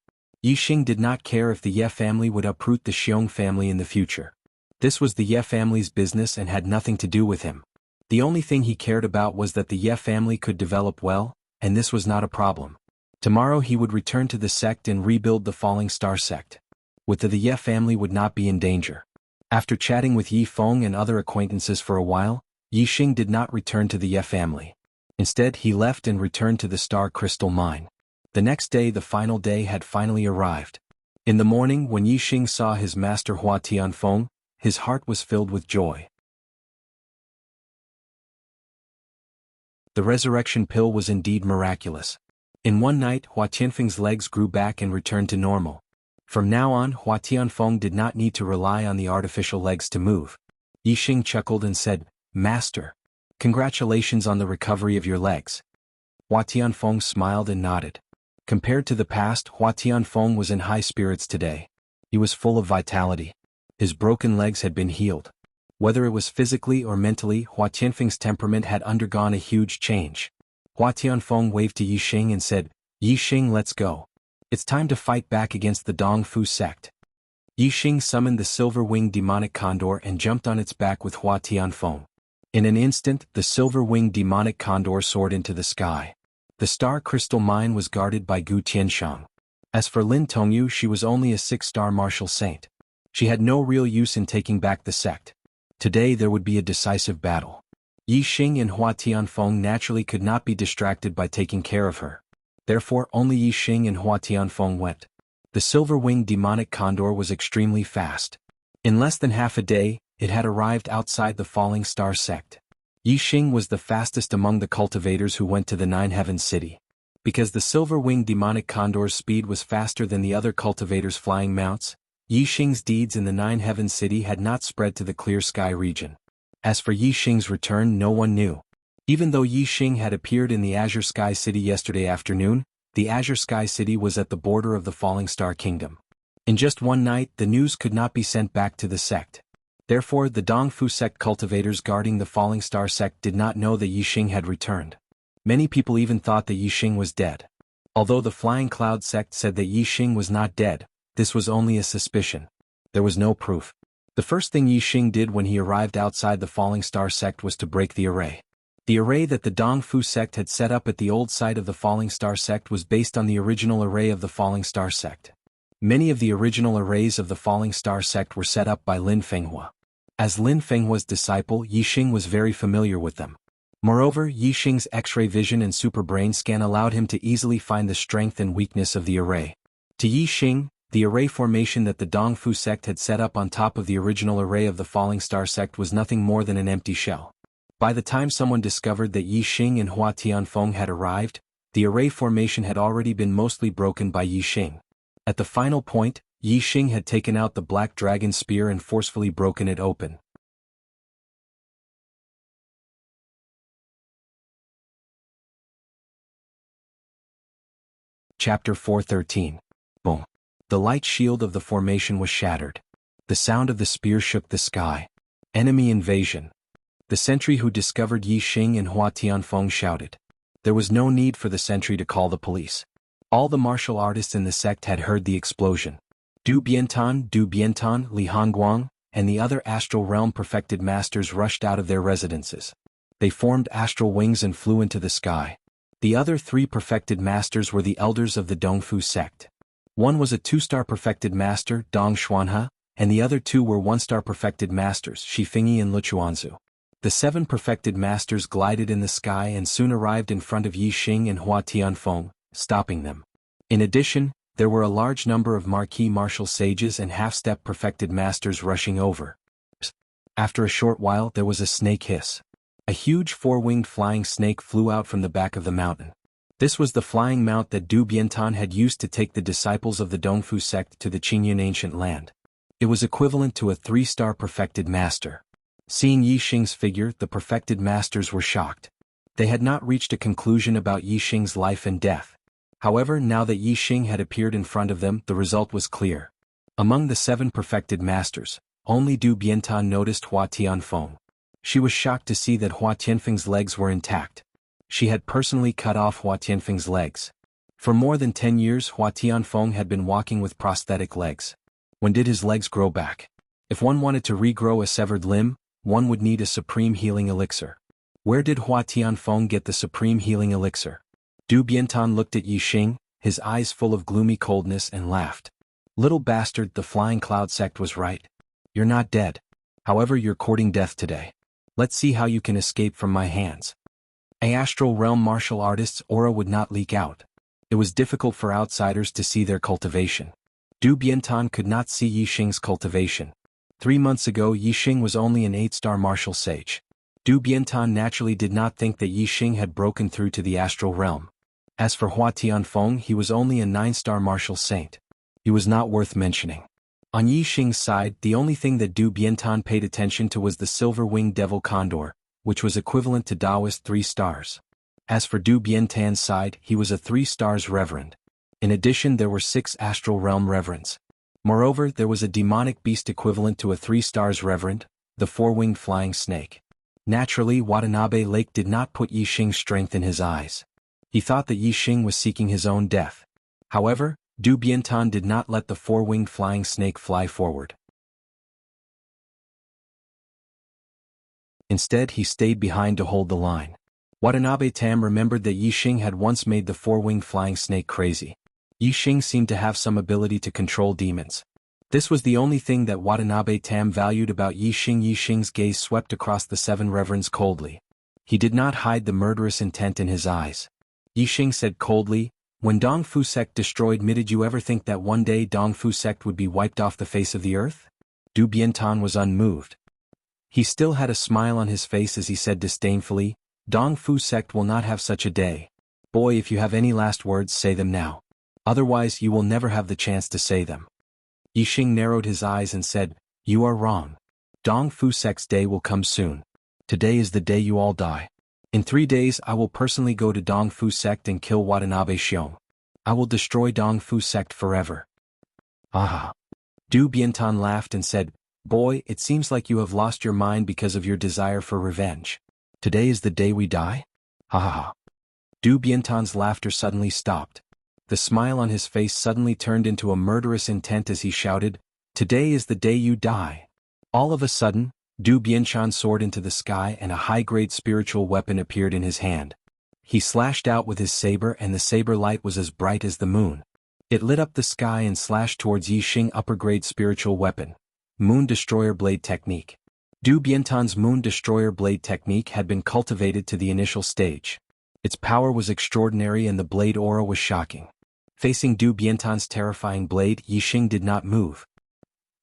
Yixing did not care if the Ye family would uproot the Xiong family in the future. This was the Ye family's business and had nothing to do with him. The only thing he cared about was that the Ye family could develop well, and this was not a problem. Tomorrow he would return to the sect and rebuild the Falling Star sect. With the Ye family would not be in danger. After chatting with Yi Feng and other acquaintances for a while, Yixing did not return to the Ye family. Instead he left and returned to the Star Crystal Mine. The next day, the final day, had finally arrived. In the morning, when Yixing saw his master Hua Tianfeng, his heart was filled with joy. The resurrection pill was indeed miraculous. In one night, Hua Tianfeng's legs grew back and returned to normal. From now on, Hua Tianfeng did not need to rely on the artificial legs to move. Yixing chuckled and said, "Master, congratulations on the recovery of your legs." Hua Tianfeng smiled and nodded. Compared to the past, Hua Tianfeng was in high spirits today. He was full of vitality. His broken legs had been healed. Whether it was physically or mentally, Hua Tianfeng's temperament had undergone a huge change. Hua Tianfeng waved to Yixing and said, "Yixing, let's go. It's time to fight back against the Dongfu sect." Yixing summoned the silver-winged demonic condor and jumped on its back with Hua Tianfeng. In an instant, the silver-winged demonic condor soared into the sky. The Star Crystal Mine was guarded by Gu Tianshang. As for Lin Tongyu, she was only a 6-star martial saint. She had no real use in taking back the sect. Today there would be a decisive battle. Yixing and Hua Tianfeng naturally could not be distracted by taking care of her. Therefore only Yixing and Hua Tianfeng went. The silver-winged demonic condor was extremely fast. In less than half a day, it had arrived outside the Falling Star sect. Yixing was the fastest among the cultivators who went to the Nine Heavens city. Because the silver-winged demonic condor's speed was faster than the other cultivators' flying mounts, Yixing's deeds in the Nine Heavens city had not spread to the Clear Sky region. As for Yixing's return, no one knew. Even though Yixing had appeared in the Azure Sky City yesterday afternoon, the Azure Sky City was at the border of the Falling Star Kingdom. In just one night, the news could not be sent back to the sect. Therefore, the Dongfu sect cultivators guarding the Falling Star sect did not know that Yixing had returned. Many people even thought that Yixing was dead. Although the Flying Cloud sect said that Yixing was not dead, this was only a suspicion. There was no proof. The first thing Yixing did when he arrived outside the Falling Star sect was to break the array. The array that the Dongfu sect had set up at the old site of the Falling Star sect was based on the original array of the Falling Star sect. Many of the original arrays of the Falling Star sect were set up by Lin Fenghua. As Lin Fenghua's disciple, Yixing was very familiar with them. Moreover, Yixing's X-ray vision and super brain scan allowed him to easily find the strength and weakness of the array. To Yixing, the array formation that the Dongfu sect had set up on top of the original array of the Falling Star sect was nothing more than an empty shell. By the time someone discovered that Yixing and Hua Tianfeng had arrived, the array formation had already been mostly broken by Yixing. At the final point, Yixing had taken out the black dragon spear and forcefully broken it open. Chapter 413. Boom. The light shield of the formation was shattered. The sound of the spear shook the sky. Enemy invasion. The sentry who discovered Yixing and Hua Tianfeng shouted. There was no need for the sentry to call the police. All the martial artists in the sect had heard the explosion. Du Biantan, Li Hongguang, and the other astral realm perfected masters rushed out of their residences. They formed astral wings and flew into the sky. The other 3 perfected masters were the elders of the Dongfu sect. One was a 2-star perfected master, Dong Xuanhe, and the other 2 were 1-star perfected masters, Shi Fingyi and Luchuanzu. The 7 perfected masters glided in the sky and soon arrived in front of Yixing and Hua Tianfeng, stopping them. In addition, there were a large number of marquis martial sages and half-step perfected masters rushing over. After a short while there was a snake hiss. A huge 4-winged flying snake flew out from the back of the mountain. This was the flying mount that Du Biantan had used to take the disciples of the Dongfu sect to the Qingyun ancient land. It was equivalent to a 3-star perfected master. Seeing Yixing's figure, the perfected masters were shocked. They had not reached a conclusion about Yixing's life and death. However, now that Yixing had appeared in front of them, the result was clear. Among the 7 perfected masters, only Du Biantan noticed Hua Tianfeng. She was shocked to see that Hua Tianfeng's legs were intact. She had personally cut off Hua Tianfeng's legs. For more than 10 years Hua Tianfeng had been walking with prosthetic legs. When did his legs grow back? If one wanted to regrow a severed limb, one would need a supreme healing elixir. Where did Hua Tianfeng get the supreme healing elixir? Du Biantan looked at Yixing, his eyes full of gloomy coldness, and laughed. Little bastard, the Flying Cloud sect was right. You're not dead. However, you're courting death today. Let's see how you can escape from my hands. A astral realm martial artist's aura would not leak out. It was difficult for outsiders to see their cultivation. Du Biantan could not see Yixing's cultivation. 3 months ago Yixing was only an 8-star martial sage. Du Biantan naturally did not think that Yixing had broken through to the astral realm. As for Hua Tianfeng, he was only a 9-star martial saint. He was not worth mentioning. On Yixing's side, the only thing that Du Biantan paid attention to was the silver-winged devil condor, which was equivalent to Taoist 3 stars. As for Du Biantan's side, he was a 3 stars reverend. In addition, there were 6 astral realm reverends. Moreover, there was a demonic beast equivalent to a 3 stars reverend, the 4-winged flying snake. Naturally, Watanabe Lake did not put Yixing's strength in his eyes. He thought that Yixing was seeking his own death. However, Du Biantan did not let the 4-winged flying snake fly forward. Instead, he stayed behind to hold the line. Watanabe Tam remembered that Yixing had once made the 4-winged flying snake crazy. Yixing seemed to have some ability to control demons. This was the only thing that Watanabe Tam valued about Yixing. Yixing's gaze swept across the 7 reverends coldly. He did not hide the murderous intent in his eyes. Yixing said coldly, "When Dongfu sect destroyed me, did you ever think that one day Dongfu sect would be wiped off the face of the earth?" Du Biantan was unmoved. He still had a smile on his face as he said disdainfully, "Dongfu sect will not have such a day. Boy, if you have any last words, say them now. Otherwise you will never have the chance to say them." Yixing narrowed his eyes and said, "You are wrong. Dongfu sect's day will come soon. Today is the day you all die. In 3 days I will personally go to Dongfu sect and kill Watanabe Xiong. I will destroy Dongfu sect forever." "Ah." Du Biantan laughed and said, "Boy, it seems like you have lost your mind because of your desire for revenge. Today is the day we die? Ha ha ha." Du Biantan's laughter suddenly stopped. The smile on his face suddenly turned into a murderous intent as he shouted, "Today is the day you die." All of a sudden, Du Bianchan soared into the sky and a high-grade spiritual weapon appeared in his hand. He slashed out with his saber and the saber light was as bright as the moon. It lit up the sky and slashed towards Yixing upper-grade spiritual weapon. Moon Destroyer Blade Technique. Du Biantan's Moon Destroyer Blade Technique had been cultivated to the initial stage. Its power was extraordinary and the blade aura was shocking. Facing Du Biantan's terrifying blade, Yixing did not move.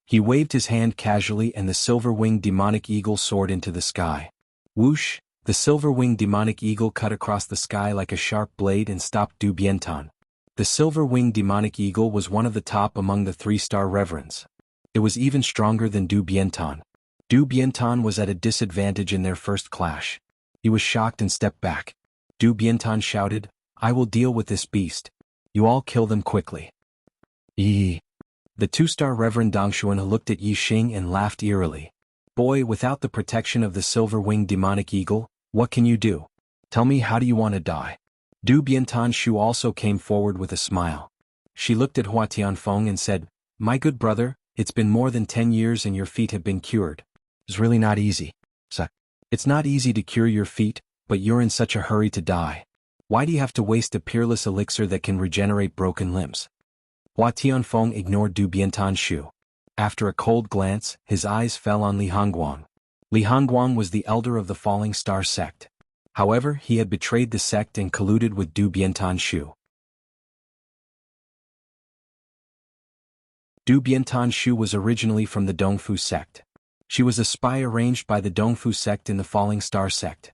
He waved his hand casually and the silver-winged demonic eagle soared into the sky. Whoosh! The silver-winged demonic eagle cut across the sky like a sharp blade and stopped Du Biantan. The silver-winged demonic eagle was one of the top among the 3-star reverends. It was even stronger than Du Biantan. Du Biantan was at a disadvantage in their first clash. He was shocked and stepped back. Du Biantan shouted, "I will deal with this beast. You all kill them quickly." Yi. The 2-star Reverend Dongshuan looked at Yixing and laughed eerily. "Boy, without the protection of the silver-winged demonic eagle, what can you do? Tell me, how do you want to die?" Du Biantan Shu also came forward with a smile. She looked at Hua Tianfeng and said, "My good brother, it's been more than 10 years and your feet have been cured. It's really not easy. It's not easy to cure your feet, but you're in such a hurry to die. Why do you have to waste a peerless elixir that can regenerate broken limbs?" Hua Tianfeng ignored Du Biantan Shu. After a cold glance, his eyes fell on Li Hongguang. Li Hongguang was the elder of the Falling Star sect. However, he had betrayed the sect and colluded with Du Biantan Shu. Du Biantan Shu was originally from the Dongfu sect. She was a spy arranged by the Dongfu sect in the Falling Star sect.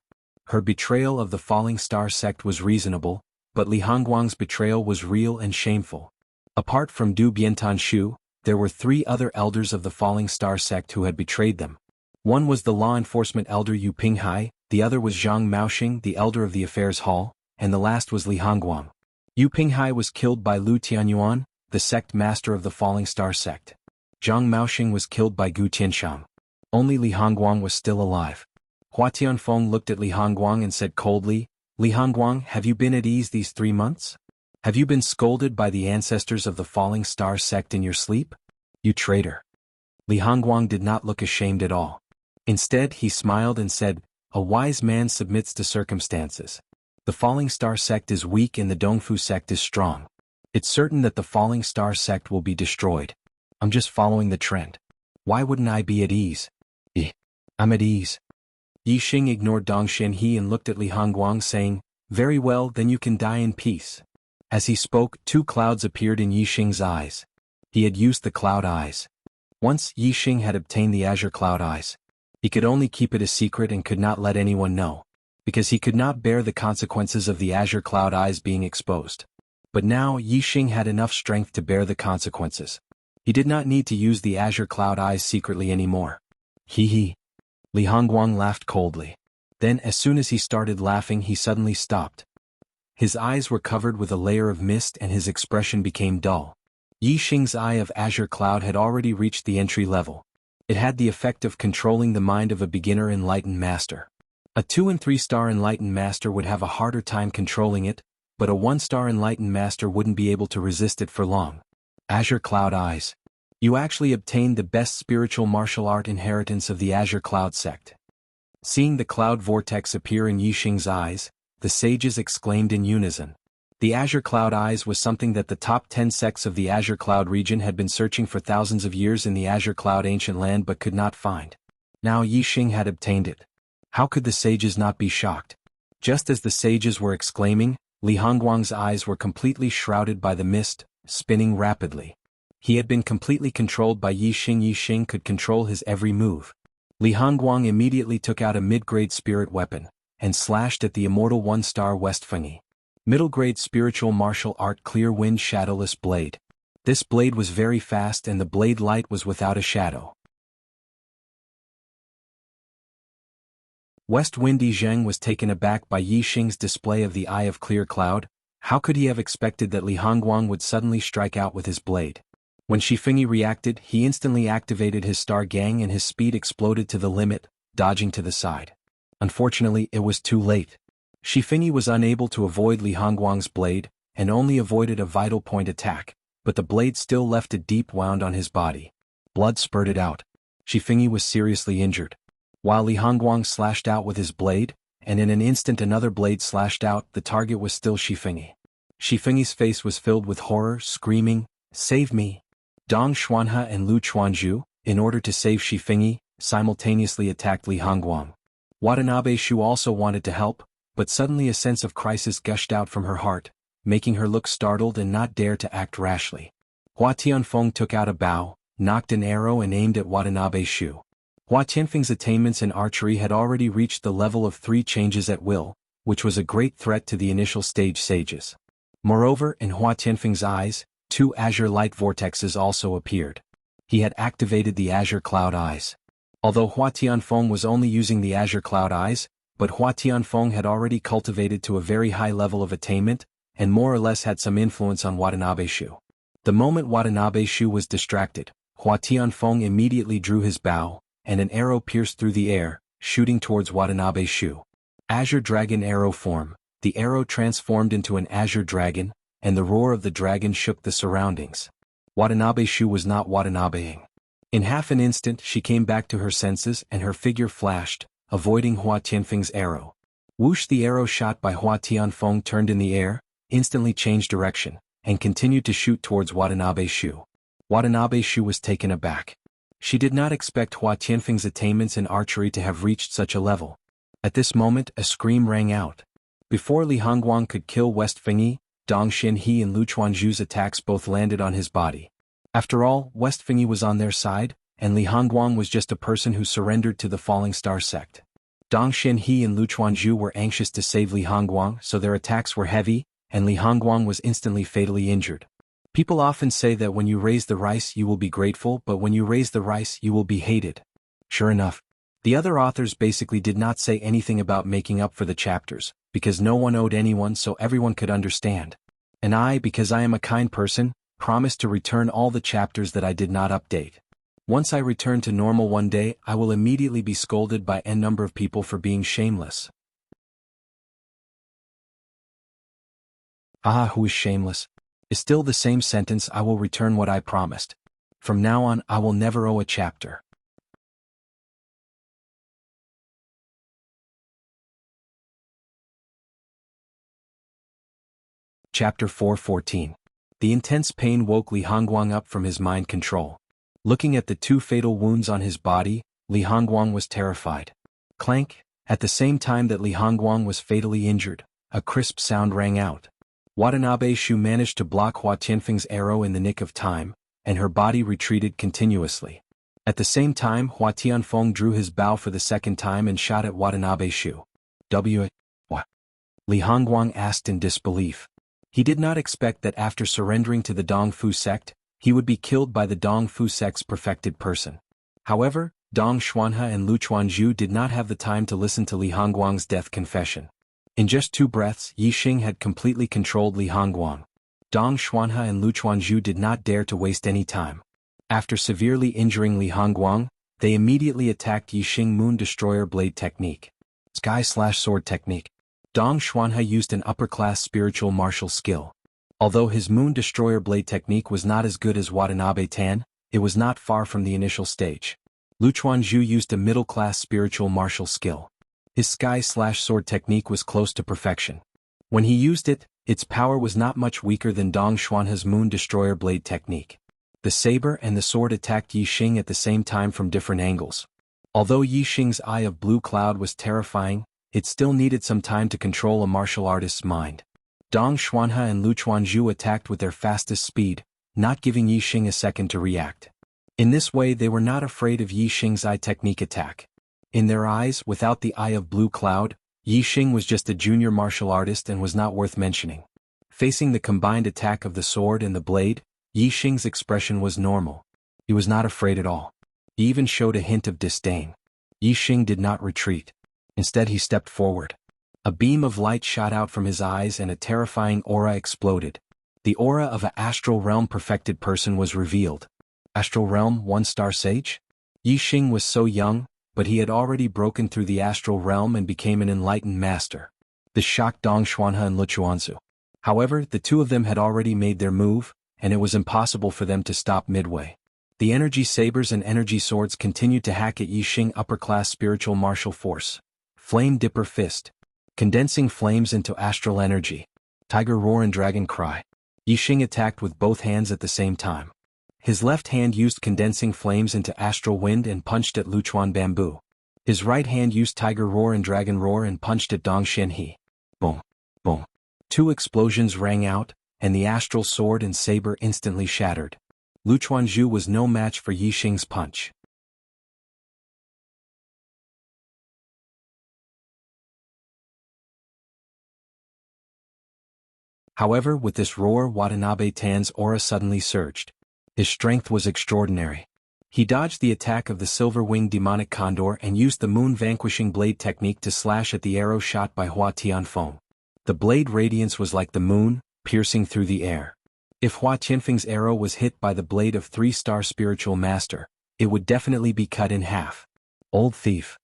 Her betrayal of the Falling Star sect was reasonable, but Li Hongguang's betrayal was real and shameful. Apart from Du Biantan Shu, there were 3 other elders of the Falling Star sect who had betrayed them. One was the law enforcement elder Yu Pinghai, the other was Zhang Maoxing, the elder of the affairs hall, and the last was Li Hongguang. Yu Pinghai was killed by Lu Tianyuan, the sect master of the Falling Star sect. Zhang Maoxing was killed by Gu Tianshang. Only Li Hongguang was still alive. Hua Tianfeng looked at Li Hongguang and said coldly, "Li Hongguang, have you been at ease these 3 months? Have you been scolded by the ancestors of the Falling Star sect in your sleep? You traitor." Li Hongguang did not look ashamed at all. Instead, he smiled and said, "A wise man submits to circumstances. The Falling Star sect is weak and the Dongfu sect is strong. It's certain that the Falling Star sect will be destroyed. I'm just following the trend. Why wouldn't I be at ease? I'm at ease." Yixing ignored Dong Shenhe and looked at Li Hongguang saying, "Very well, then you can die in peace." As he spoke, 2 clouds appeared in Yixing's eyes. He had used the cloud eyes. Once Yixing had obtained the azure cloud eyes. He could only keep it a secret and could not let anyone know, because he could not bear the consequences of the azure cloud eyes being exposed. But now Yixing had enough strength to bear the consequences. He did not need to use the azure cloud eyes secretly anymore. Hee. Li Hongguang laughed coldly. Then as soon as he started laughing he suddenly stopped. His eyes were covered with a layer of mist and his expression became dull. Yixing's eye of azure cloud had already reached the entry level. It had the effect of controlling the mind of a beginner enlightened master. A 2- and 3-star enlightened master would have a harder time controlling it, but a 1-star enlightened master wouldn't be able to resist it for long. Azure Cloud Eyes. You actually obtained the best spiritual martial art inheritance of the Azure Cloud sect. Seeing the cloud vortex appear in Yixing's eyes, the sages exclaimed in unison. The Azure Cloud Eyes was something that the top 10 sects of the Azure Cloud region had been searching for thousands of years in the Azure Cloud ancient land but could not find. Now Yixing had obtained it. How could the sages not be shocked? Just as the sages were exclaiming, Li Hongguang's eyes were completely shrouded by the mist, spinning rapidly. He had been completely controlled by Yixing. Yixing could control his every move. Li Hongguang immediately took out a mid-grade spirit weapon, and slashed at the immortal 1-star Westfengi. Middle-grade spiritual martial art Clear Wind Shadowless Blade. This blade was very fast and the blade light was without a shadow. West Windy Zheng was taken aback by Yixing's display of the Eye of Clear Cloud. How could he have expected that Li Hongguang would suddenly strike out with his blade? When Shifengi reacted, he instantly activated his Star Gang and his speed exploded to the limit, dodging to the side. Unfortunately, it was too late. Shifengi was unable to avoid Li Hongguang's blade, and only avoided a vital point attack, but the blade still left a deep wound on his body. Blood spurted out. Shifengi was seriously injured. While Li Hongguang slashed out with his blade, and in an instant another blade slashed out, the target was still Shifengyi. Shifengyi's face was filled with horror, screaming, "Save me!" Dong Xuanhe and Lu Chuanzhu, in order to save Shifengyi, simultaneously attacked Li Hongguang. Watanabe Shu also wanted to help, but suddenly a sense of crisis gushed out from her heart, making her look startled and not dare to act rashly. Hua Tianfeng took out a bow, knocked an arrow and aimed at Watanabe Shu. Hua Tianfeng's attainments in archery had already reached the level of 3 changes at will, which was a great threat to the initial stage sages. Moreover, in Hua Tianfeng's eyes, 2 azure light vortexes also appeared. He had activated the azure cloud eyes. Although Hua Tianfeng was only using the azure cloud eyes, but Hua Tianfeng had already cultivated to a very high level of attainment, and more or less had some influence on Watanabe Shu. The moment Watanabe Shu was distracted, Hua Tianfeng immediately drew his bow, and an arrow pierced through the air, shooting towards Watanabe Shu. Azure Dragon arrow form. The arrow transformed into an azure dragon, and the roar of the dragon shook the surroundings. Watanabe Shu was not Watanabeing. In half an instant she came back to her senses and her figure flashed, avoiding Hua Tianfeng's arrow. Whoosh! The arrow shot by Hua Tianfeng turned in the air, instantly changed direction, and continued to shoot towards Watanabe Shu. Watanabe Shu was taken aback. She did not expect Hua Tianfeng's attainments in archery to have reached such a level. At this moment a scream rang out. Before Li Hongguang could kill West Fengyi, Dong Xinhe and Lu Chuanzhu's attacks both landed on his body. After all, West Fengyi was on their side, and Li Hongguang was just a person who surrendered to the Falling Star sect. Dong Xinhe and Lu Chuanzhu were anxious to save Li Hongguang, so their attacks were heavy, and Li Hongguang was instantly fatally injured. People often say that when you raise the rice you will be grateful, but when you raise the rice you will be hated. Sure enough. The other authors basically did not say anything about making up for the chapters, because no one owed anyone so everyone could understand. And I, because I am a kind person, promised to return all the chapters that I did not update. Once I return to normal one day, I will immediately be scolded by n number of people for being shameless. Ah, who is shameless? Is still the same sentence. I will return what I promised. From now on, I will never owe a chapter. Chapter 4:14. The intense pain woke Li Hongguang up from his mind control. Looking at the 2 fatal wounds on his body, Li Hongguang was terrified. Clank! At the same time that Li Hongguang was fatally injured, a crisp sound rang out. Watanabe Shu managed to block Hua Tianfeng's arrow in the nick of time, and her body retreated continuously. At the same time, Hua Tianfeng drew his bow for the second time and shot at Watanabe Shu. What? Li Hongguang asked in disbelief. He did not expect that after surrendering to the Dong Fu sect, he would be killed by the Dong Fu sect's perfected person. However, Dong Xuanhe and Lu Chuanzhu did not have the time to listen to Li Hongguang's death confession. In just 2 breaths, Yixing had completely controlled Li Hongguang. Dong Xuanhe and Lu Chuanzhu did not dare to waste any time. After severely injuring Li Hongguang, they immediately attacked Yixing Moon Destroyer Blade Technique. Sky/Sword Technique. Dong Xuanhe used an upper-class spiritual martial skill. Although his Moon Destroyer Blade Technique was not as good as Watanabe Tan, it was not far from the initial stage. Lu Chuanzhu used a middle-class spiritual martial skill. His Sky/Sword Technique was close to perfection. When he used it, its power was not much weaker than Dong Xuanhe's Moon Destroyer Blade Technique. The saber and the sword attacked Yixing at the same time from different angles. Although Yixing's Eye of Blue Cloud was terrifying, it still needed some time to control a martial artist's mind. Dong Xuanhe and Lu Chuanzhu attacked with their fastest speed, not giving Yixing a second to react. In this way they were not afraid of Yixing's eye technique attack. In their eyes, without the Eye of Blue Cloud, Yixing was just a junior martial artist and was not worth mentioning. Facing the combined attack of the sword and the blade, Yixing's expression was normal. He was not afraid at all. He even showed a hint of disdain. Yixing did not retreat. Instead he stepped forward. A beam of light shot out from his eyes and a terrifying aura exploded. The aura of an astral realm perfected person was revealed. Astral realm 1-star sage? Yixing was so young, but he had already broken through the astral realm and became an enlightened master. This shocked Dong Xuanhe and Lu Chuanzhu. However, the 2 of them had already made their move, and it was impossible for them to stop midway. The energy sabers and energy swords continued to hack at Yixing upper-class spiritual martial force. Flame Dipper Fist. Condensing flames into astral energy. Tiger Roar and Dragon Cry. Yixing attacked with both hands at the same time. His left hand used condensing flames into astral wind and punched at Luchuan Bamboo. His right hand used Tiger Roar and Dragon Roar and punched at Dong Shenhe. Boom. Boom. Two explosions rang out, and the astral sword and saber instantly shattered. Luchuanzhu was no match for Yixing's punch. However, with this roar, Watanabe Tan's aura suddenly surged. His strength was extraordinary. He dodged the attack of the silver-winged demonic condor and used the moon-vanquishing blade technique to slash at the arrow shot by Hua Tianfeng. The blade radiance was like the moon, piercing through the air. If Hua Tianfeng's arrow was hit by the blade of 3-star spiritual master, it would definitely be cut in half. Old thief.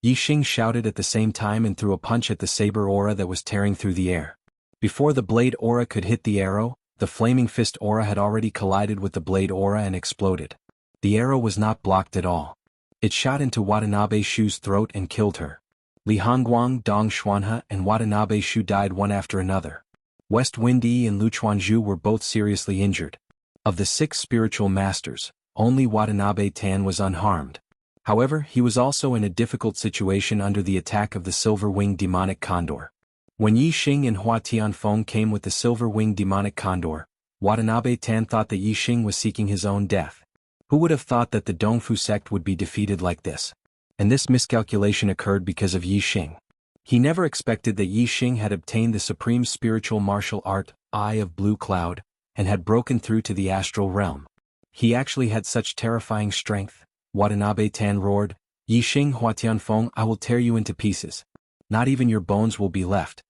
Yixing shouted at the same time and threw a punch at the saber aura that was tearing through the air. Before the blade aura could hit the arrow, the flaming fist aura had already collided with the blade aura and exploded. The arrow was not blocked at all. It shot into Watanabe Shu's throat and killed her. Li Hongguang, Dong Xuanhe and Watanabe Shu died one after another. West Wind Yi and Luchuanzhu were both seriously injured. Of the 6 spiritual masters, only Watanabe Tan was unharmed. However, he was also in a difficult situation under the attack of the silver-winged demonic condor. When Yixing and Hua Tianfeng came with the silver-winged demonic condor, Watanabe Tan thought that Yixing was seeking his own death. Who would have thought that the Dongfu sect would be defeated like this? And this miscalculation occurred because of Yixing. He never expected that Yixing had obtained the supreme spiritual martial art, Eye of Blue Cloud, and had broken through to the astral realm. He actually had such terrifying strength. Watanabe Tan roared, "Yixing, Hua Tianfeng, I will tear you into pieces. Not even your bones will be left."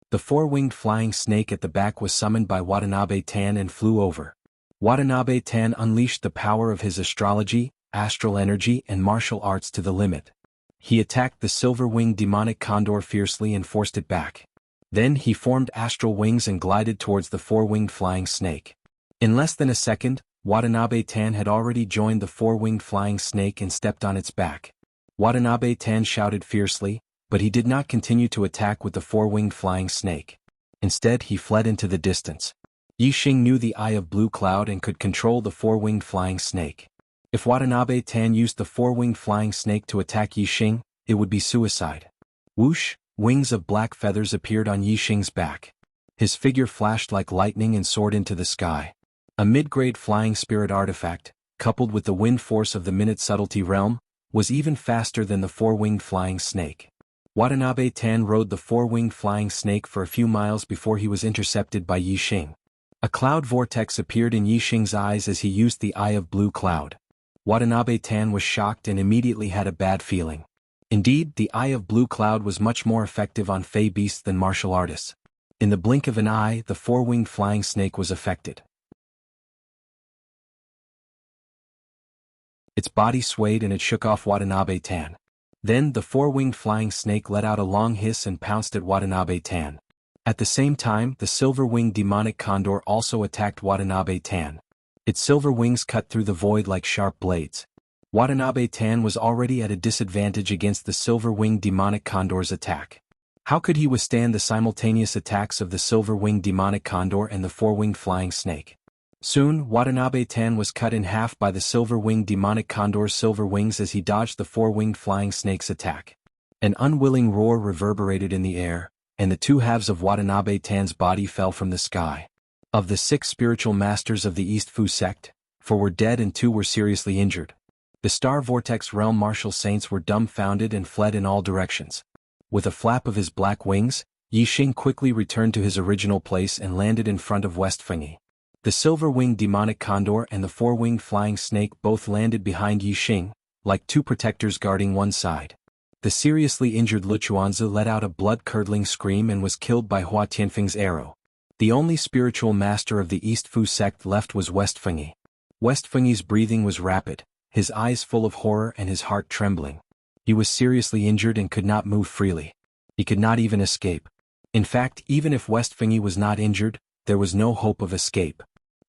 The 4-winged flying snake at the back was summoned by Watanabe Tan and flew over. Watanabe Tan unleashed the power of his astrology, astral energy and martial arts to the limit. He attacked the silver-winged demonic condor fiercely and forced it back. Then he formed astral wings and glided towards the 4-winged flying snake. In less than a second, Watanabe Tan had already joined the 4-winged flying snake and stepped on its back. Watanabe Tan shouted fiercely, but he did not continue to attack with the 4-winged flying snake. Instead, he fled into the distance. Yixing knew the Eye of Blue Cloud and could control the 4-winged flying snake. If Watanabe Tan used the 4-winged flying snake to attack Yixing, it would be suicide. Whoosh, wings of black feathers appeared on Yixing's back. His figure flashed like lightning and soared into the sky. A mid-grade flying spirit artifact, coupled with the wind force of the minute subtlety realm, was even faster than the 4-winged flying snake. Watanabe Tan rode the 4-winged flying snake for a few miles before he was intercepted by Yixing. A cloud vortex appeared in Yixing's eyes as he used the Eye of Blue Cloud. Watanabe Tan was shocked and immediately had a bad feeling. Indeed, the Eye of Blue Cloud was much more effective on fey beasts than martial artists. In the blink of an eye, the 4-winged flying snake was affected. Its body swayed and it shook off Watanabe Tan. Then the 4-winged flying snake let out a long hiss and pounced at Watanabe Tan. At the same time, the silver-winged demonic condor also attacked Watanabe Tan. Its silver wings cut through the void like sharp blades. Watanabe Tan was already at a disadvantage against the silver-winged demonic condor's attack. How could he withstand the simultaneous attacks of the silver-winged demonic condor and the 4-winged flying snake? Soon, Watanabe Tan was cut in half by the silver-winged demonic condor's silver wings as he dodged the 4-winged flying snake's attack. An unwilling roar reverberated in the air, and the 2 halves of Watanabe Tan's body fell from the sky. Of the 6 spiritual masters of the East Fu sect, 4 were dead and 2 were seriously injured. The Star Vortex Realm martial saints were dumbfounded and fled in all directions. With a flap of his black wings, Yixing quickly returned to his original place and landed in front of West Fengyi. The silver-winged demonic condor and the 4-winged flying snake both landed behind Yixing, like 2 protectors guarding one side. The seriously injured Luchuanzi let out a blood-curdling scream and was killed by Hua Tianfeng's arrow. The only spiritual master of the East Fu sect left was West Fengyi. West Fengyi's breathing was rapid, his eyes full of horror and his heart trembling. He was seriously injured and could not move freely. He could not even escape. In fact, even if West Fengyi was not injured, there was no hope of escape.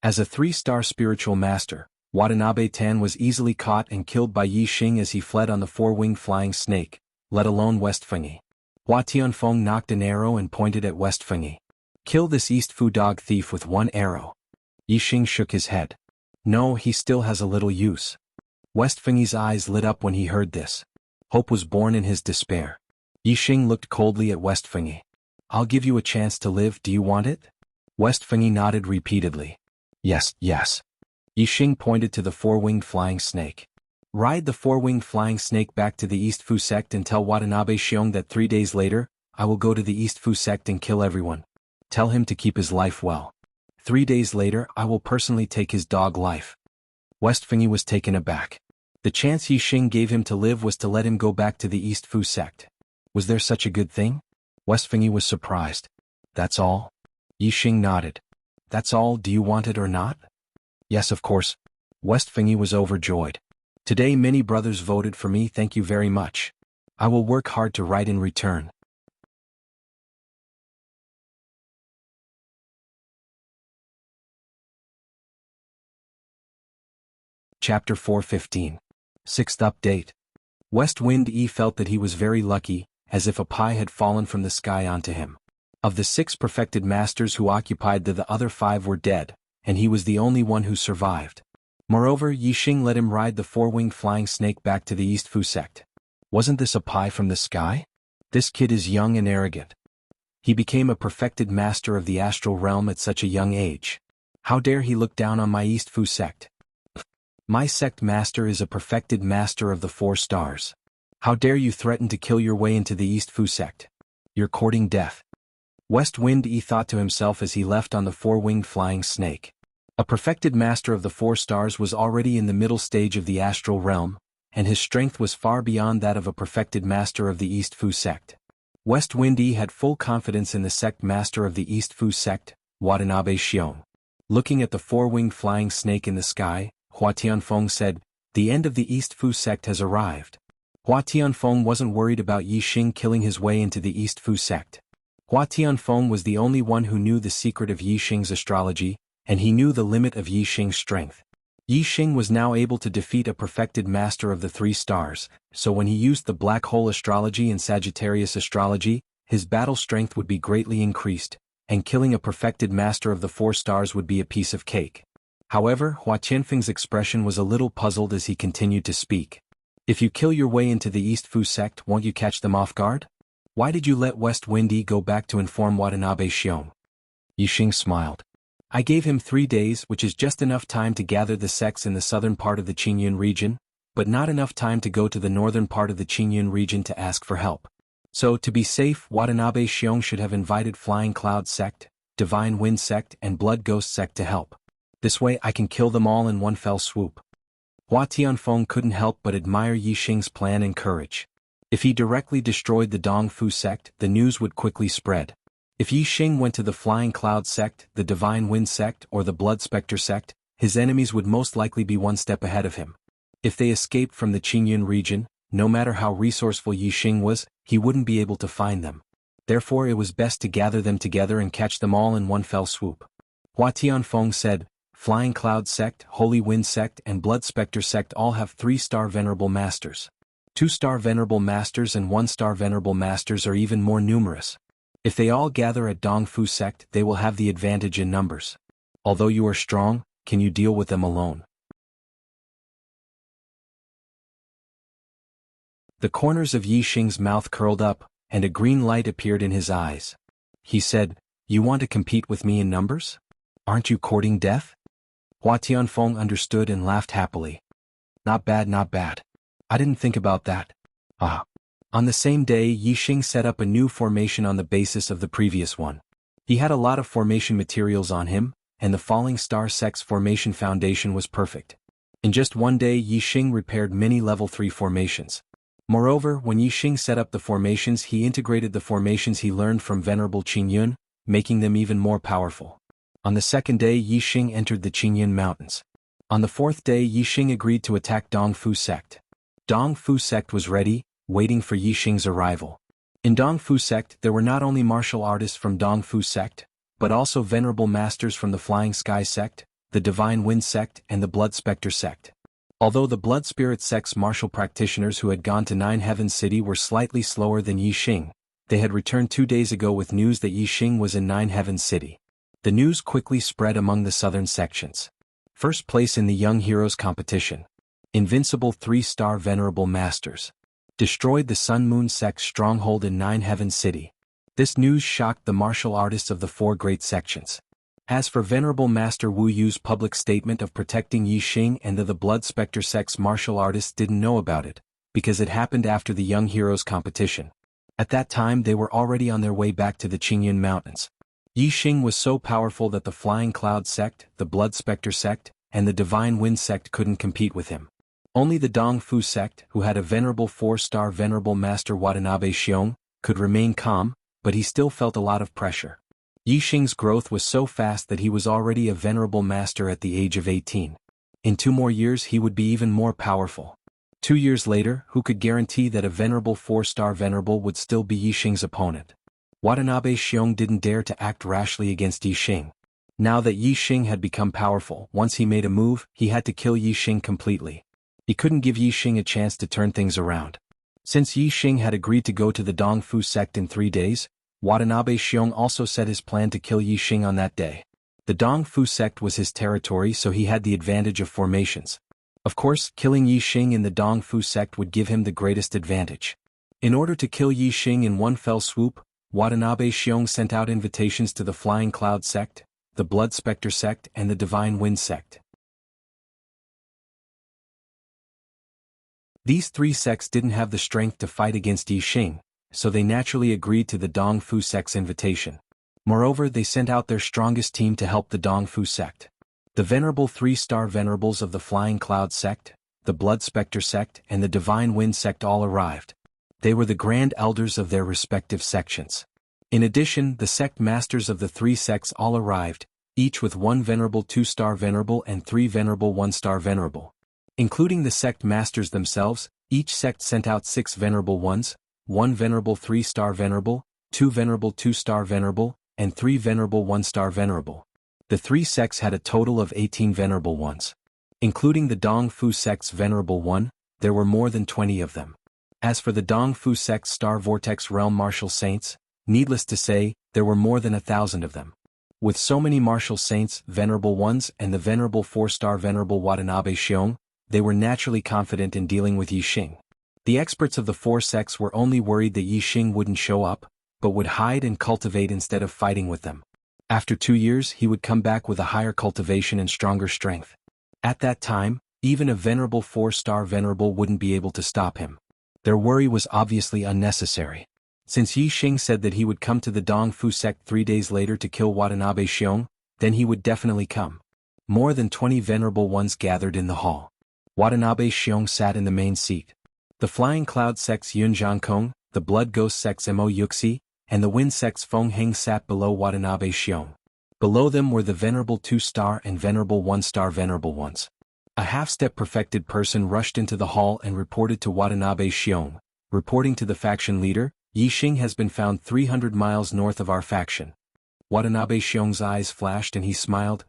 As a 3-star spiritual master, Watanabe Tan was easily caught and killed by Yi Xing as he fled on the four-winged flying snake, let alone West Fengyi. Hua Tianfeng knocked an arrow and pointed at West Fengyi. Kill this East Fu dog thief with one arrow. Yi Xing shook his head. No, he still has a little use. West Fengyi's eyes lit up when he heard this. Hope was born in his despair. Yi Xing looked coldly at West Fengyi. I'll give you a chance to live, do you want it? West Fengyi nodded repeatedly. Yes, yes. Yi Xing pointed to the four-winged flying snake. Ride the four-winged flying snake back to the East Fu sect and tell Watanabe Xiong that 3 days later, I will go to the East Fu sect and kill everyone. Tell him to keep his life well. 3 days later, I will personally take his dog life. West Fengyi was taken aback. The chance Yi Xing gave him to live was to let him go back to the East Fu sect. Was there such a good thing? West Fengyi was surprised. That's all? Yi Xing nodded. That's all, do you want it or not? Yes, of course. West Fengyi was overjoyed. Today many brothers voted for me, thank you very much. I will work hard to write in return. Chapter 4:15. Sixth update. West Wind Yi felt that he was very lucky, as if a pie had fallen from the sky onto him. Of the 6 perfected masters who occupied the other 5 were dead, and he was the only one who survived. Moreover, Yi Xing let him ride the four-winged flying snake back to the East Fu sect. Wasn't this a pie from the sky? This kid is young and arrogant. He became a perfected master of the astral realm at such a young age. How dare he look down on my East Fu sect? My sect master is a perfected master of the 4 stars. How dare you threaten to kill your way into the East Fu sect? You're courting death. West Wind Yi thought to himself as he left on the four-winged flying snake. A perfected master of the 4 stars was already in the middle stage of the astral realm, and his strength was far beyond that of a perfected master of the East Fu sect. West Wind Yi had full confidence in the sect master of the East Fu sect, Watanabe Xiong. Looking at the four-winged flying snake in the sky, Hua Tianfeng said, the end of the East Fu sect has arrived. Hua Tianfeng wasn't worried about Yi Xing killing his way into the East Fu sect. Hua Tianfeng was the only one who knew the secret of Yi Xing's astrology, and he knew the limit of Yi Xing's strength. Yi Xing was now able to defeat a perfected master of the 3 stars, so when he used the black hole astrology and Sagittarius astrology, his battle strength would be greatly increased, and killing a perfected master of the 4 stars would be a piece of cake. However, Hua Tianfeng's expression was a little puzzled as he continued to speak. If you kill your way into the East Fu sect, won't you catch them off guard? Why did you let West Wind Yi go back to inform Watanabe Xiong? Yi Xing smiled. I gave him 3 days, which is just enough time to gather the sects in the southern part of the Qingyun region, but not enough time to go to the northern part of the Qingyun region to ask for help. So, to be safe, Watanabe Xiong should have invited Flying Cloud sect, Divine Wind sect and Blood Ghost sect to help. This way I can kill them all in one fell swoop. Hua Tianfeng couldn't help but admire Yi Xing's plan and courage. If he directly destroyed the Dongfu sect, the news would quickly spread. If Yi Xing went to the Flying Cloud sect, the Divine Wind sect or the Blood Spectre sect, his enemies would most likely be one step ahead of him. If they escaped from the Qingyun region, no matter how resourceful Yi Xing was, he wouldn't be able to find them. Therefore it was best to gather them together and catch them all in one fell swoop. Hua Tianfeng said, Flying Cloud sect, Holy Wind sect and Blood Spectre sect all have 3-star Venerable Masters. 2-star Venerable Masters and 1-star Venerable Masters are even more numerous. If they all gather at Dongfu sect, they will have the advantage in numbers. Although you are strong, can you deal with them alone? The corners of Yi Xing's mouth curled up, and a green light appeared in his eyes. He said, You want to compete with me in numbers? Aren't you courting death? Hua Tianfeng understood and laughed happily. Not bad, not bad. I didn't think about that. On the same day, Yi Xing set up a new formation on the basis of the previous one. He had a lot of formation materials on him, and the Falling Star Sect's formation foundation was perfect. In just one day, Yi Xing repaired many level 3 formations. Moreover, when Yi Xing set up the formations, he integrated the formations he learned from Venerable Qingyun, making them even more powerful. On the second day, Yi Xing entered the Qingyun Mountains. On the fourth day, Yi Xing agreed to attack Dongfu sect. Dongfu sect was ready, waiting for Yi Xing's arrival. In Dongfu sect, there were not only martial artists from Dongfu sect, but also venerable masters from the Flying Sky sect, the Divine Wind sect and the Blood Spectre sect. Although the Blood Spirit sect's martial practitioners who had gone to Nine Heavens City were slightly slower than Yixing, they had returned 2 days ago with news that Yixing was in Nine Heavens City. The news quickly spread among the southern sections. First place in the Young Heroes competition. Invincible 3-star Venerable Masters. Destroyed the Sun Moon sect's stronghold in Nine Heavens City. This news shocked the martial artists of the 4 great sections. As for Venerable Master Wu Yu's public statement of protecting Yixing and the Blood Spectre sect's martial artists didn't know about it, because it happened after the Young Heroes competition. At that time they were already on their way back to the Qingyun Mountains. Yixing was so powerful that the Flying Cloud sect, the Blood Spectre sect, and the Divine Wind sect couldn't compete with him. Only the Dongfu sect, who had a venerable 4-star Venerable Master Watanabe Xiong, could remain calm, but he still felt a lot of pressure. Yixing's growth was so fast that he was already a Venerable Master at the age of 18. In 2 more years he would be even more powerful. 2 years later, who could guarantee that a venerable 4-star Venerable would still be Yixing's opponent? Watanabe Xiong didn't dare to act rashly against Yixing. Now that Yixing had become powerful, once he made a move, he had to kill Yixing completely. He couldn't give Yixing a chance to turn things around. Since Yixing had agreed to go to the Dongfu sect in 3 days, Watanabe Xiong also set his plan to kill Yixing on that day. The Dongfu sect was his territory, so he had the advantage of formations. Of course, killing Yixing in the Dongfu sect would give him the greatest advantage. In order to kill Yixing in one fell swoop, Watanabe Xiong sent out invitations to the Flying Cloud sect, the Blood Spectre sect and the Divine Wind sect. These 3 sects didn't have the strength to fight against Yixing, so they naturally agreed to the Dongfu sect's invitation. Moreover, they sent out their strongest team to help the Dongfu sect. The venerable 3-star venerables of the Flying Cloud sect, the Blood Spectre sect and the Divine Wind sect all arrived. They were the grand elders of their respective sections. In addition, the sect masters of the 3 sects all arrived, each with 1 venerable 2-star venerable and 3 venerable 1-star venerable. Including the sect masters themselves, each sect sent out 6 venerable ones, 1 venerable 3-star venerable, 2 venerable 2-star venerable, and 3 venerable 1-star venerable. The 3 sects had a total of 18 venerable ones. Including the Dongfu sect's venerable one, there were more than 20 of them. As for the Dongfu sect's Star Vortex Realm martial saints, needless to say, there were more than 1,000 of them. With so many martial saints, venerable ones, and the venerable 4-star Venerable Watanabe Xiong, they were naturally confident in dealing with Yixing. The experts of the 4 sects were only worried that Yixing wouldn't show up, but would hide and cultivate instead of fighting with them. After 2 years he would come back with a higher cultivation and stronger strength. At that time, even a venerable 4-star Venerable wouldn't be able to stop him. Their worry was obviously unnecessary. Since Yixing said that he would come to the Dongfu sect 3 days later to kill Watanabe Xiong, then he would definitely come. More than 20 venerable ones gathered in the hall. Watanabe Xiong sat in the main seat. The Flying Cloud sect's Yun Zhangkong, the Blood Ghost sect's Mo Yuxi, and the Wind sect's Feng Heng sat below Watanabe Xiong. Below them were the venerable 2-star and venerable 1-star venerable ones. A half-step perfected person rushed into the hall and reported to Watanabe Xiong. Reporting to the faction leader, Yixing has been found 300 miles north of our faction. Watanabe Xiong's eyes flashed and he smiled.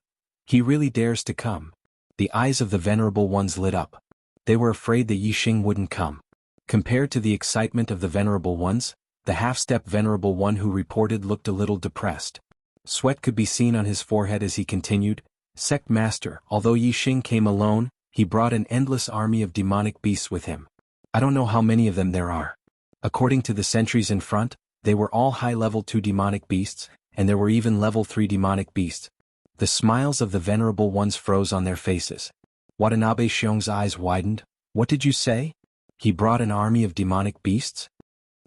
He really dares to come. The eyes of the venerable ones lit up. They were afraid that Yixing wouldn't come. Compared to the excitement of the venerable ones, the half-step venerable one who reported looked a little depressed. Sweat could be seen on his forehead as he continued, "Sect Master, although Yixing came alone, he brought an endless army of demonic beasts with him. I don't know how many of them there are. According to the sentries in front, they were all high-level 2 demonic beasts, and there were even level 3 demonic beasts." The smiles of the venerable ones froze on their faces. Watanabe Xiong's eyes widened. "What did you say? He brought an army of demonic beasts?"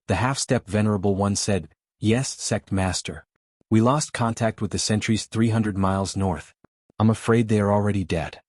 The half-step venerable one said, "Yes, Sect Master. We lost contact with the sentries 300 miles north. I'm afraid they are already dead."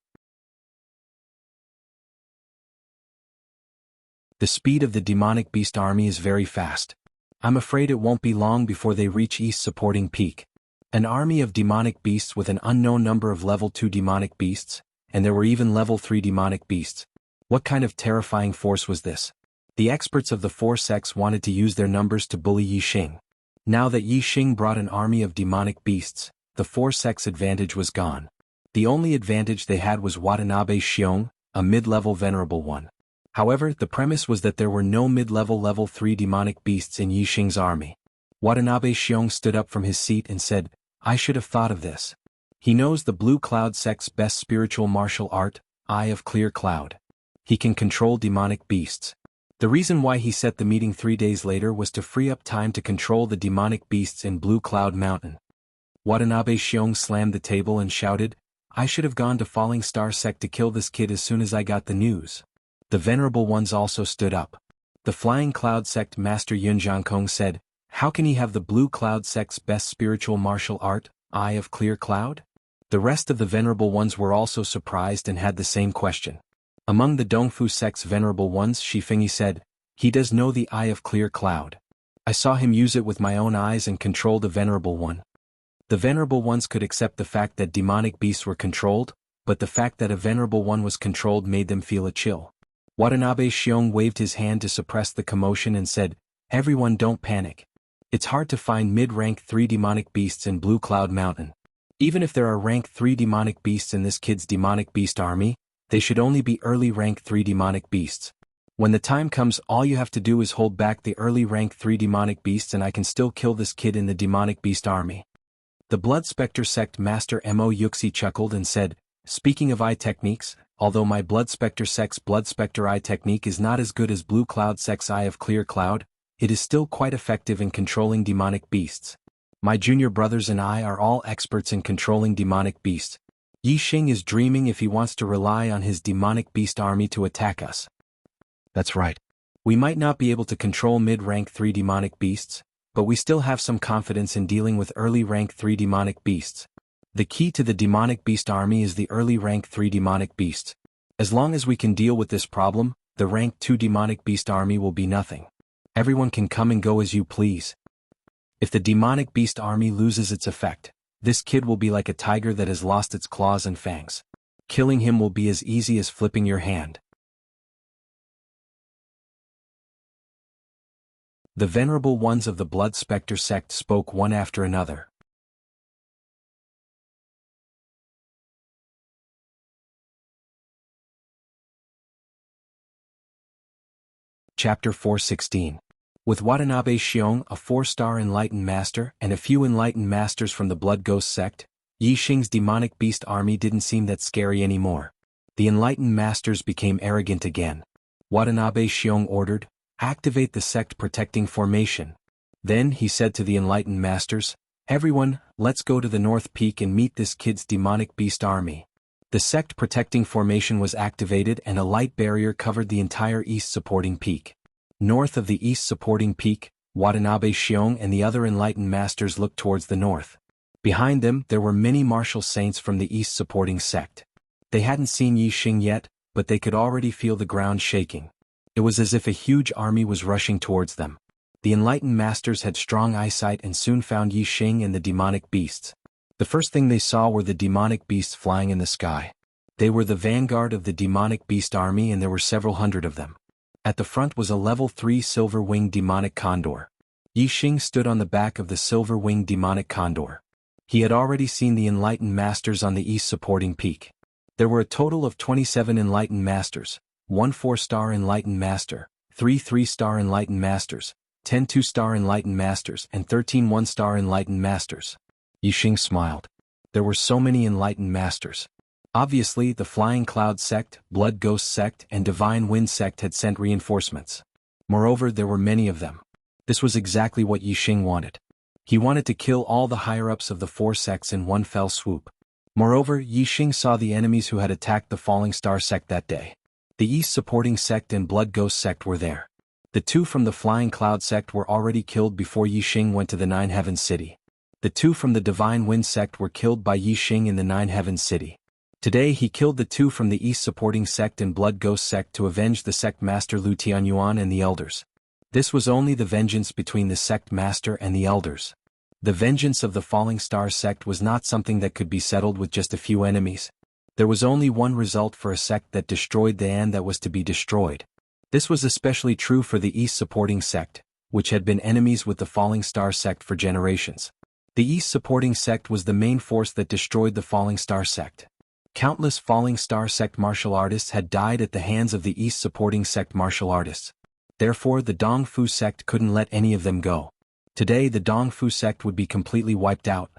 The speed of the demonic beast army is very fast. I'm afraid it won't be long before they reach East Supporting Peak. An army of demonic beasts with an unknown number of level 2 demonic beasts, and there were even level 3 demonic beasts. What kind of terrifying force was this? The experts of the 4 sects wanted to use their numbers to bully Yixing. Now that Yixing brought an army of demonic beasts, the 4 sects' advantage was gone. The only advantage they had was Watanabe Xiong, a mid-level venerable one. However, the premise was that there were no mid-level level 3 demonic beasts in Yixing's army. Watanabe Xiong stood up from his seat and said, "I should have thought of this. He knows the Blue Cloud sect's best spiritual martial art, Eye of Clear Cloud. He can control demonic beasts." The reason why he set the meeting 3 days later was to free up time to control the demonic beasts in Blue Cloud Mountain. Watanabe Xiong slammed the table and shouted, "I should have gone to Falling Star Sect to kill this kid as soon as I got the news." The venerable ones also stood up. The Flying Cloud Sect Master Yun Jiangkong said, "How can he have the Blue Cloud Sect's best spiritual martial art, Eye of Clear Cloud?" The rest of the venerable ones were also surprised and had the same question. Among the Dongfu sect's venerable ones, Shifengyi said, "He does know the Eye of Clear Cloud. I saw him use it with my own eyes and control the venerable one." The venerable ones could accept the fact that demonic beasts were controlled, but the fact that a venerable one was controlled made them feel a chill. Watanabe Xiong waved his hand to suppress the commotion and said, "Everyone, don't panic. It's hard to find mid-rank 3 demonic beasts in Blue Cloud Mountain. Even if there are rank 3 demonic beasts in this kid's demonic beast army, they should only be early rank 3 demonic beasts. When the time comes, all you have to do is hold back the early rank 3 demonic beasts and I can still kill this kid in the demonic beast army." The Blood Spectre sect Master Mo Wuxia chuckled and said, "Speaking of eye techniques, although my Blood Spectre sect's Blood Spectre eye technique is not as good as Blue Cloud sect's Eye of Clear Cloud, it is still quite effective in controlling demonic beasts. My junior brothers and I are all experts in controlling demonic beasts. Yixing is dreaming if he wants to rely on his demonic beast army to attack us." "That's right. We might not be able to control mid-rank 3 demonic beasts, but we still have some confidence in dealing with early rank 3 demonic beasts. The key to the demonic beast army is the early rank 3 demonic beasts. As long as we can deal with this problem, the rank 2 demonic beast army will be nothing. Everyone can come and go as you please. If the demonic beast army loses its effect, this kid will be like a tiger that has lost its claws and fangs. Killing him will be as easy as flipping your hand." The venerable ones of the Blood Spectre sect spoke one after another. Chapter 416. With Watanabe Xiong, a 4-star enlightened master, and a few enlightened masters from the Blood Ghost sect, Yixing's demonic beast army didn't seem that scary anymore. The enlightened masters became arrogant again. Watanabe Xiong ordered, "Activate the sect protecting formation." Then he said to the enlightened masters, "Everyone, let's go to the North Peak and meet this kid's demonic beast army." The sect protecting formation was activated and a light barrier covered the entire east supporting peak. North of the east supporting peak, Watanabe Xiong and the other enlightened masters looked towards the north. Behind them there were many martial saints from the east supporting sect. They hadn't seen Yixing yet, but they could already feel the ground shaking. It was as if a huge army was rushing towards them. The enlightened masters had strong eyesight and soon found Yixing and the demonic beasts. The first thing they saw were the demonic beasts flying in the sky. They were the vanguard of the demonic beast army and there were several hundred of them. At the front was a level 3 silver-winged demonic condor. Yixing stood on the back of the silver-winged demonic condor. He had already seen the enlightened masters on the east supporting peak. There were a total of 27 enlightened masters, 1 4-star enlightened master, 3 3-star enlightened masters, 10 2-star enlightened masters and 13 1-star enlightened masters. Yixing smiled. There were so many enlightened masters. Obviously, the Flying Cloud sect, Blood Ghost sect and Divine Wind sect had sent reinforcements. Moreover, there were many of them. This was exactly what Yixing wanted. He wanted to kill all the higher-ups of the 4 sects in one fell swoop. Moreover, Yixing saw the enemies who had attacked the Falling Star sect that day. The East supporting sect and Blood Ghost sect were there. The 2 from the Flying Cloud sect were already killed before Yixing went to the Nine Heavens City. The 2 from the Divine Wind sect were killed by Yixing in the Nine Heavens City. Today he killed the 2 from the East supporting sect and Blood Ghost sect to avenge the sect master Lu Tianyuan and the elders. This was only the vengeance between the sect master and the elders. The vengeance of the Falling Star sect was not something that could be settled with just a few enemies. There was only one result for a sect that destroyed the and that was to be destroyed. This was especially true for the East supporting sect, which had been enemies with the Falling Star sect for generations. The East supporting sect was the main force that destroyed the Falling Star sect. Countless Falling Star sect martial artists had died at the hands of the East supporting sect martial artists. Therefore the Dong Fu sect couldn't let any of them go. Today the Dong Fu sect would be completely wiped out.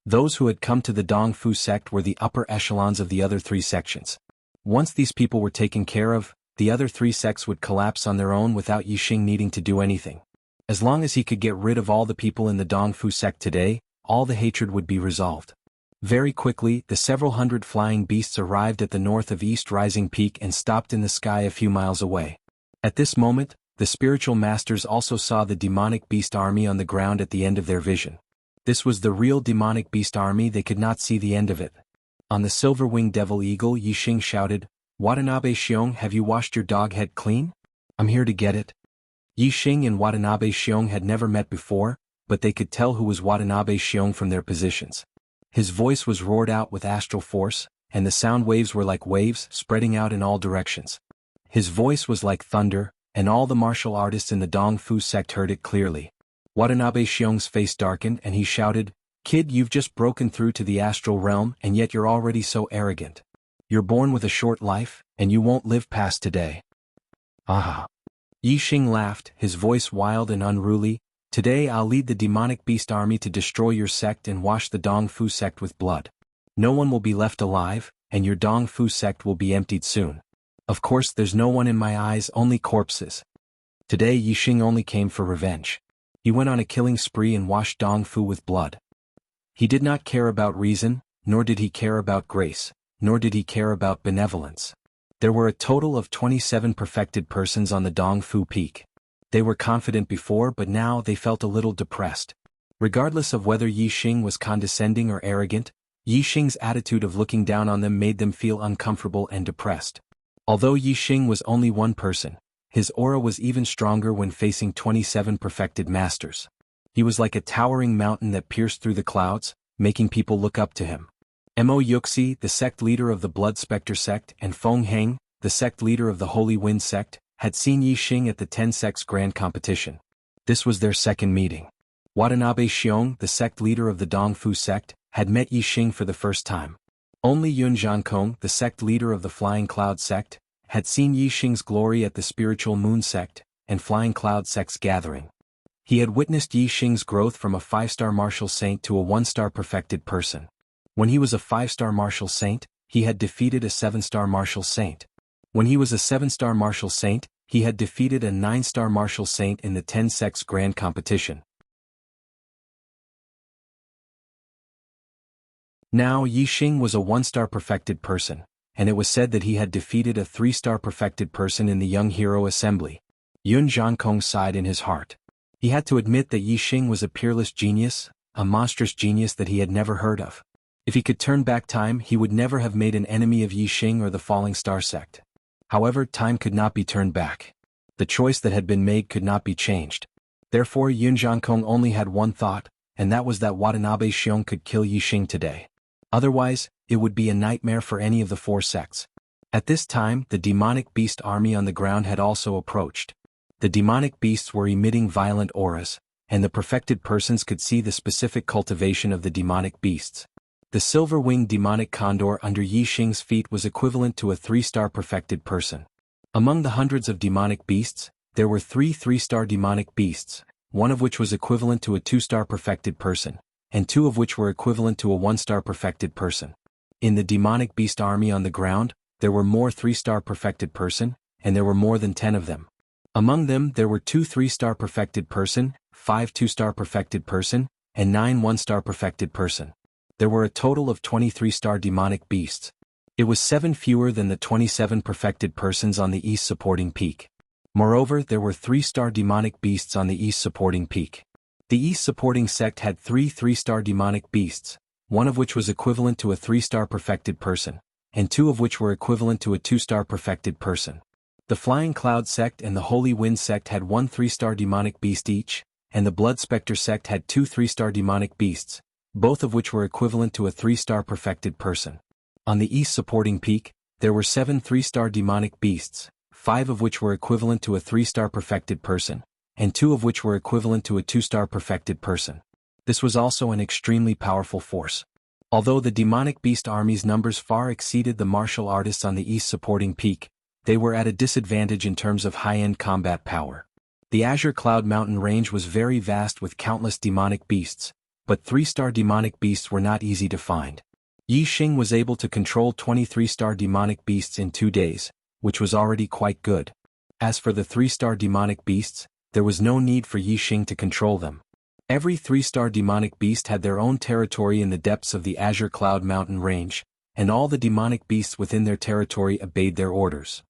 Those who had come to the Dong Fu sect were the upper echelons of the other three sections. Once these people were taken care of, the other three sects would collapse on their own without Yixing needing to do anything. As long as he could get rid of all the people in the Dong Fu sect today, all the hatred would be resolved. Very quickly, the several hundred flying beasts arrived at the north of East Rising Peak and stopped in the sky a few miles away. At this moment, the spiritual masters also saw the demonic beast army on the ground at the end of their vision. This was the real demonic beast army. They could not see the end of it. On the silver-winged devil eagle, Yixing shouted, "Watanabe Xiong, have you washed your dog head clean? I'm here to get it." Yixing and Watanabe Xiong had never met before, but they could tell who was Watanabe Xiong from their positions. His voice was roared out with astral force, and the sound waves were like waves spreading out in all directions. His voice was like thunder, and all the martial artists in the Dong Fu sect heard it clearly. Watanabe Xiong's face darkened and he shouted, "Kid, you've just broken through to the astral realm and yet you're already so arrogant. You're born with a short life, and you won't live past today." "Ah." Yixing laughed, his voice wild and unruly. "Today I'll lead the demonic beast army to destroy your sect and wash the Dong Fu sect with blood. No one will be left alive, and your Dong Fu sect will be emptied soon. Of course there's no one in my eyes, only corpses." Today Yixing only came for revenge. He went on a killing spree and washed Dong Fu with blood. He did not care about reason, nor did he care about grace, nor did he care about benevolence. There were a total of 27 perfected persons on the Dong Fu peak. They were confident before, but now they felt a little depressed. Regardless of whether Yixing was condescending or arrogant, Yixing's attitude of looking down on them made them feel uncomfortable and depressed. Although Yixing was only one person, his aura was even stronger when facing 27 perfected masters. He was like a towering mountain that pierced through the clouds, making people look up to him. Mo Yuxi, the sect leader of the Blood Spectre sect, and Feng Heng, the sect leader of the Holy Wind sect, had seen Yixing at the 10 sects grand competition. This was their second meeting. Watanabe Xiong, the sect leader of the Dong Fu sect, had met Yixing for the first time. Only Yun Zhankong, the sect leader of the Flying Cloud sect, had seen Yixing's glory at the Spiritual Moon sect and Flying Cloud sect's gathering. He had witnessed Yixing's growth from a 5-star martial saint to a 1-star perfected person. When he was a 5-star martial saint, he had defeated a 7-star martial saint. When he was a 7-star martial saint, he had defeated a 9-star martial saint in the 10 sects grand competition. Now Yixing was a 1-star perfected person, and it was said that he had defeated a 3-star perfected person in the Young Hero Assembly. Yun Zhankong sighed in his heart. He had to admit that Yixing was a peerless genius, a monstrous genius that he had never heard of. If he could turn back time, he would never have made an enemy of Yixing or the Falling Star sect. However, time could not be turned back. The choice that had been made could not be changed. Therefore Yun Zhankong only had one thought, and that was that Watanabe Xiong could kill Yixing today. Otherwise, it would be a nightmare for any of the 4 sects. At this time, the demonic beast army on the ground had also approached. The demonic beasts were emitting violent auras, and the perfected persons could see the specific cultivation of the demonic beasts. The silver-winged demonic condor under Yixing's feet was equivalent to a 3-star perfected person. Among the hundreds of demonic beasts, there were 3 3-star demonic beasts, one of which was equivalent to a 2-star perfected person, and 2 of which were equivalent to a 1-star perfected person. In the demonic beast army on the ground, there were more 3-star perfected person, and there were more than 10 of them. Among them there were 2 3-star perfected person, 5 2-star perfected person, and 9 1-star perfected person. There were a total of 23-star demonic beasts. It was 7 fewer than the 27 perfected persons on the east supporting peak. Moreover, there were 3-star demonic beasts on the east supporting peak. The east supporting sect had 3 3-star demonic beasts, one of which was equivalent to a 3-star perfected person, and 2 of which were equivalent to a 2-star perfected person. The Flying Cloud sect and the Holy Wind sect had 1 3-star demonic beast each, and the Blood Spectre sect had 2 3-star demonic beasts, both of which were equivalent to a 3-star perfected person. On the east supporting peak, there were 7 3-star demonic beasts, 5 of which were equivalent to a 3-star perfected person, and 2 of which were equivalent to a 2-star perfected person. This was also an extremely powerful force. Although the demonic beast army's numbers far exceeded the martial artists on the east supporting peak, they were at a disadvantage in terms of high-end combat power. The Azure Cloud Mountain range was very vast with countless demonic beasts, but 3-star demonic beasts were not easy to find. Yi Xing was able to control 23-star demonic beasts in 2 days, which was already quite good. As for the 3-star demonic beasts, there was no need for Yi Xing to control them. Every 3-star demonic beast had their own territory in the depths of the Azure Cloud Mountain range, and all the demonic beasts within their territory obeyed their orders.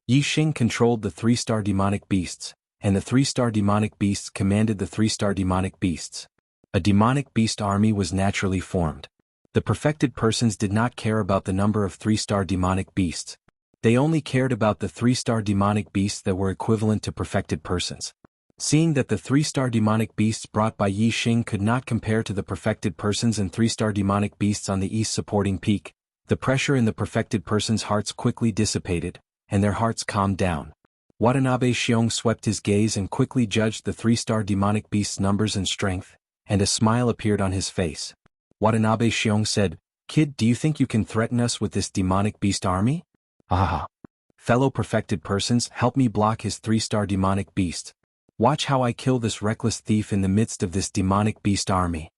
Yi Xing controlled the 3-star demonic beasts, and the 3-star demonic beasts commanded the 3-star demonic beasts. A demonic beast army was naturally formed. The perfected persons did not care about the number of 3-star demonic beasts. They only cared about the 3-star demonic beasts that were equivalent to perfected persons. Seeing that the 3-star demonic beasts brought by Yi Xing could not compare to the perfected persons and 3-star demonic beasts on the east supporting peak, the pressure in the perfected persons' hearts quickly dissipated, and their hearts calmed down. Watanabe Xiong swept his gaze and quickly judged the 3-star demonic beast's numbers and strength, and a smile appeared on his face. Watanabe Xiong said, "Kid, do you think you can threaten us with this demonic beast army?" "Ah. Fellow perfected persons, help me block his 3-star demonic beast. Watch how I kill this reckless thief in the midst of this demonic beast army."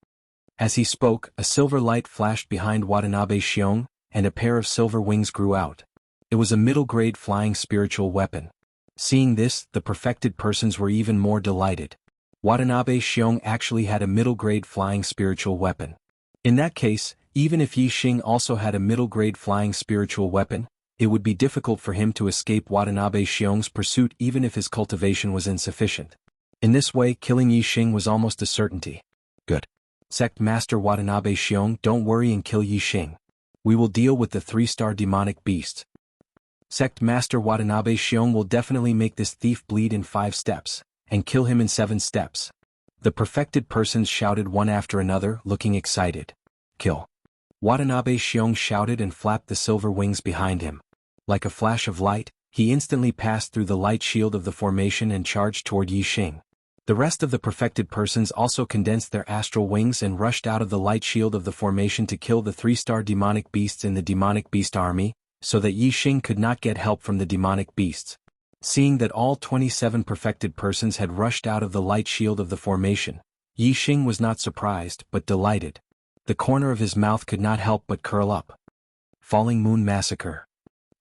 As he spoke, a silver light flashed behind Watanabe Xiong, and a pair of silver wings grew out. It was a middle-grade flying spiritual weapon. Seeing this, the perfected persons were even more delighted. Watanabe Xiong actually had a middle-grade flying spiritual weapon. In that case, even if Yi Xing also had a middle-grade flying spiritual weapon, it would be difficult for him to escape Watanabe Xiong's pursuit even if his cultivation was insufficient. In this way, killing Yi Xing was almost a certainty. Good. Sect Master Watanabe Xiong, don't worry and kill Yi Xing. We will deal with the 3-star demonic beast. Sect Master Watanabe Xiong will definitely make this thief bleed in 5 steps, and kill him in 7 steps. The perfected persons shouted one after another, looking excited. Kill. Watanabe Xiong shouted and flapped the silver wings behind him. Like a flash of light, he instantly passed through the light shield of the formation and charged toward Yi Xing. The rest of the perfected persons also condensed their astral wings and rushed out of the light shield of the formation to kill the 3-star demonic beasts in the demonic beast army, so that Yi Xing could not get help from the demonic beasts. Seeing that all 27 perfected persons had rushed out of the light shield of the formation, Yi Xing was not surprised but delighted. The corner of his mouth could not help but curl up. Falling Moon Massacre.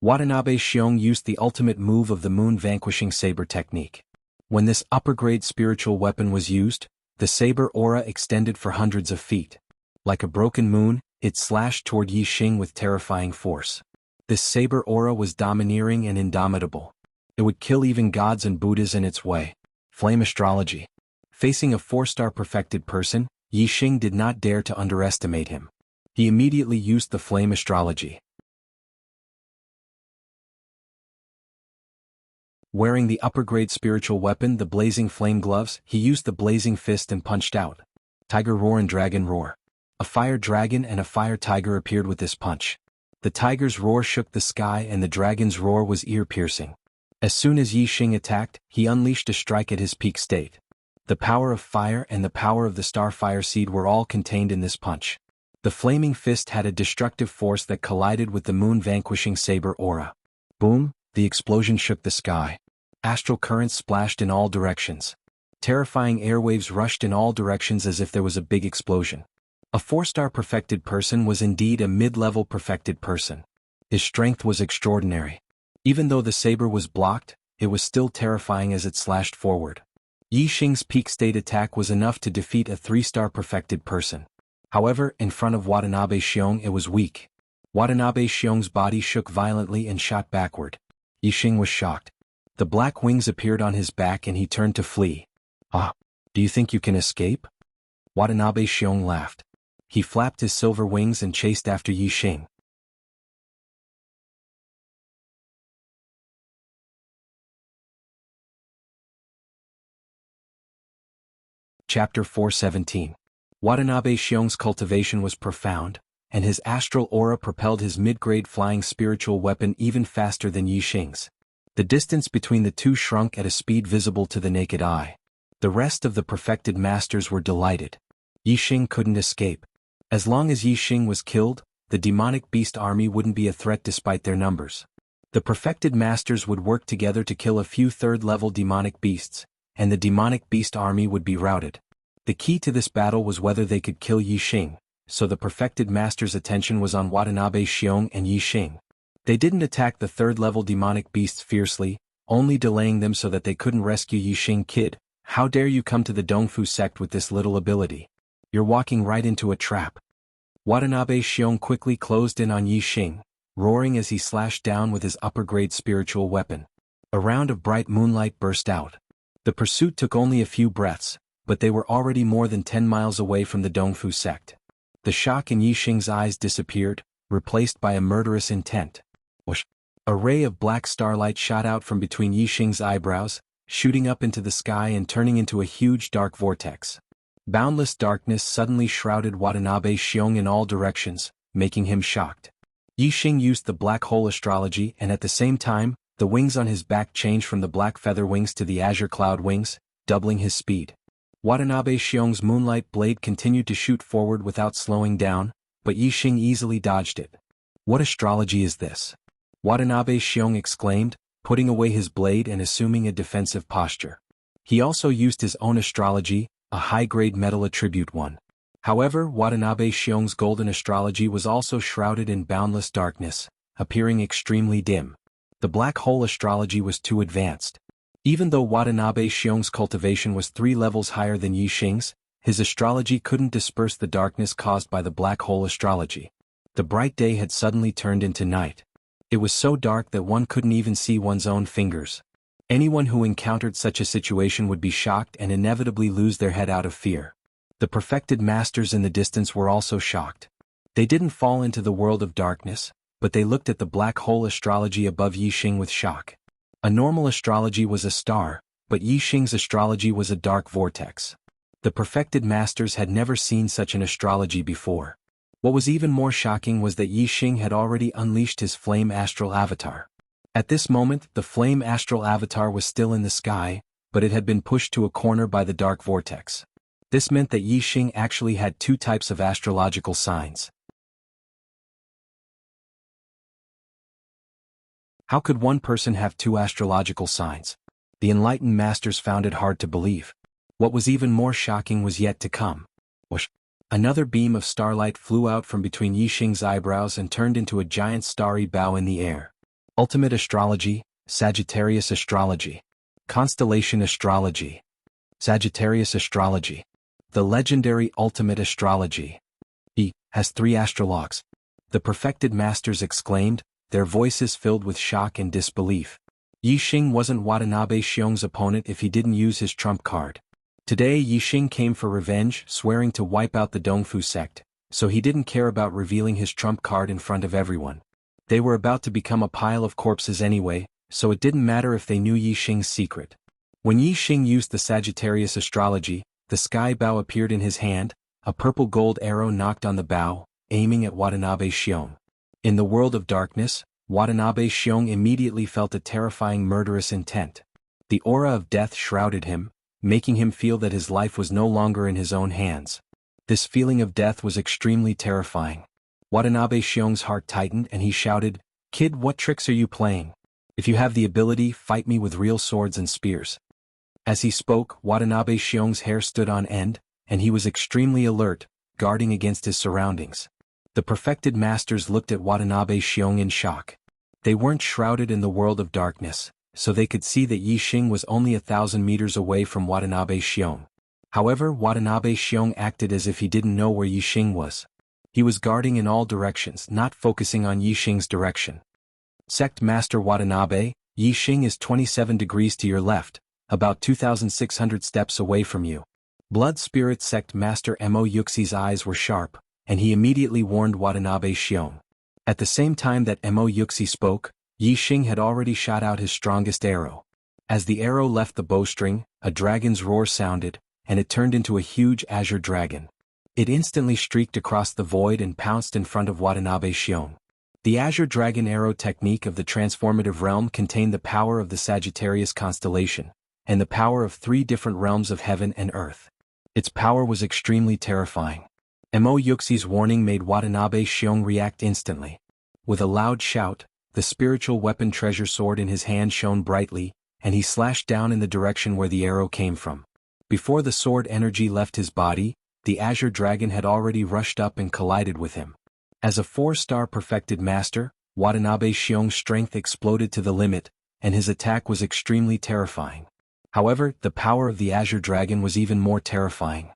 Watanabe Xiong used the ultimate move of the moon vanquishing saber technique. When this upper-grade spiritual weapon was used, the saber aura extended for hundreds of feet. Like a broken moon, it slashed toward Yi Xing with terrifying force. This saber aura was domineering and indomitable. It would kill even gods and Buddhas in its way. Flame Astrology. Facing a 4-star perfected person, Yi Xing did not dare to underestimate him. He immediately used the Flame Astrology. Wearing the upper-grade spiritual weapon, the Blazing Flame Gloves, he used the Blazing Fist and punched out. Tiger Roar and Dragon Roar. A fire dragon and a fire tiger appeared with this punch. The tiger's roar shook the sky and the dragon's roar was ear-piercing. As soon as Yi Xing attacked, he unleashed a strike at his peak state. The power of fire and the power of the Starfire Seed were all contained in this punch. The Flaming Fist had a destructive force that collided with the moon-vanquishing saber aura. Boom! The explosion shook the sky. Astral currents splashed in all directions. Terrifying airwaves rushed in all directions as if there was a big explosion. A 4-star perfected person was indeed a mid-level perfected person. His strength was extraordinary. Even though the saber was blocked, it was still terrifying as it slashed forward. Yi Xing's peak state attack was enough to defeat a 3-star perfected person. However, in front of Watanabe Xiong it was weak. Watanabe Xiong's body shook violently and shot backward. Yi Xing was shocked. The black wings appeared on his back and he turned to flee. "Ah, do you think you can escape?" Watanabe Xiong laughed. He flapped his silver wings and chased after Yi Xing. Chapter 417. Watanabe Xiong's cultivation was profound, and his astral aura propelled his mid-grade flying spiritual weapon even faster than Yi Xing's. The distance between the two shrunk at a speed visible to the naked eye. The rest of the perfected masters were delighted. Yixing couldn't escape. As long as Yixing was killed, the demonic beast army wouldn't be a threat despite their numbers. The perfected masters would work together to kill a few third-level demonic beasts, and the demonic beast army would be routed. The key to this battle was whether they could kill Yixing, so the perfected master's attention was on Watanabe Xiong and Yixing. They didn't attack the third-level demonic beasts fiercely, only delaying them so that they couldn't rescue Yixing. Kid, how dare you come to the Dongfu sect with this little ability? You're walking right into a trap. Watanabe Xiong quickly closed in on Yixing, roaring as he slashed down with his upper-grade spiritual weapon. A round of bright moonlight burst out. The pursuit took only a few breaths, but they were already more than 10 miles away from the Dongfu sect. The shock in Yixing's eyes disappeared, replaced by a murderous intent. Whoosh! A ray of black starlight shot out from between Yixing's eyebrows, shooting up into the sky and turning into a huge dark vortex. Boundless darkness suddenly shrouded Watanabe Xiong in all directions, making him shocked. Yixing used the black hole astrology and at the same time, the wings on his back changed from the black feather wings to the azure cloud wings, doubling his speed. Watanabe Xiong's moonlight blade continued to shoot forward without slowing down, but Yixing easily dodged it. What astrology is this? Watanabe Xiong exclaimed, putting away his blade and assuming a defensive posture. He also used his own astrology, a high-grade metal attribute one. However, Watanabe Xiong's golden astrology was also shrouded in boundless darkness, appearing extremely dim. The black hole astrology was too advanced. Even though Watanabe Xiong's cultivation was 3 levels higher than Yixing's, his astrology couldn't disperse the darkness caused by the black hole astrology. The bright day had suddenly turned into night. It was so dark that one couldn't even see one's own fingers. Anyone who encountered such a situation would be shocked and inevitably lose their head out of fear. The perfected masters in the distance were also shocked. They didn't fall into the world of darkness, but they looked at the black hole astrology above Yixing with shock. A normal astrology was a star, but Yixing's astrology was a dark vortex. The perfected masters had never seen such an astrology before. What was even more shocking was that Yixing had already unleashed his flame astral avatar. At this moment, the flame astral avatar was still in the sky, but it had been pushed to a corner by the dark vortex. This meant that Yixing actually had 2 types of astrological signs. How could one person have 2 astrological signs? The enlightened masters found it hard to believe. What was even more shocking was yet to come. Whoosh! Another beam of starlight flew out from between Yixing's eyebrows and turned into a giant starry bow in the air. Ultimate astrology, Sagittarius astrology. Constellation astrology. Sagittarius astrology. The legendary ultimate astrology. He has 3 astrologues. The perfected masters exclaimed, their voices filled with shock and disbelief. Yixing wasn't Watanabe Xiong's opponent if he didn't use his trump card. Today Yixing came for revenge, swearing to wipe out the Dongfu sect, so he didn't care about revealing his trump card in front of everyone. They were about to become a pile of corpses anyway, so it didn't matter if they knew Yixing's secret. When Yixing used the Sagittarius astrology, the sky bow appeared in his hand, a purple gold arrow knocked on the bow, aiming at Watanabe Xiong. In the world of darkness, Watanabe Xiong immediately felt a terrifying murderous intent. The aura of death shrouded him, making him feel that his life was no longer in his own hands. This feeling of death was extremely terrifying. Watanabe Xiong's heart tightened and he shouted, "Kid, what tricks are you playing? If you have the ability, fight me with real swords and spears." As he spoke, Watanabe Xiong's hair stood on end, and he was extremely alert, guarding against his surroundings. The perfected masters looked at Watanabe Xiong in shock. They weren't shrouded in the world of darkness, so they could see that Yixing was only 1,000 meters away from Watanabe Xiong. However, Watanabe Xiong acted as if he didn't know where Yixing was. He was guarding in all directions, not focusing on Yixing's direction. Sect Master Watanabe, Yixing is 27 degrees to your left, about 2,600 steps away from you. Blood Spirit Sect Master Mo Yuxi's eyes were sharp, and he immediately warned Watanabe Xiong. At the same time that Mo Yuxi spoke, Yixing had already shot out his strongest arrow. As the arrow left the bowstring, a dragon's roar sounded, and it turned into a huge azure dragon. It instantly streaked across the void and pounced in front of Watanabe Xiong. The Azure Dragon Arrow technique of the transformative realm contained the power of the Sagittarius constellation, and the power of 3 different realms of heaven and earth. Its power was extremely terrifying. Mo Yuxi's warning made Watanabe Xiong react instantly. With a loud shout, the spiritual weapon treasure sword in his hand shone brightly, and he slashed down in the direction where the arrow came from. Before the sword energy left his body, the Azure Dragon had already rushed up and collided with him. As a 4-star perfected master, Watanabe Xiong's strength exploded to the limit, and his attack was extremely terrifying. However, the power of the Azure Dragon was even more terrifying.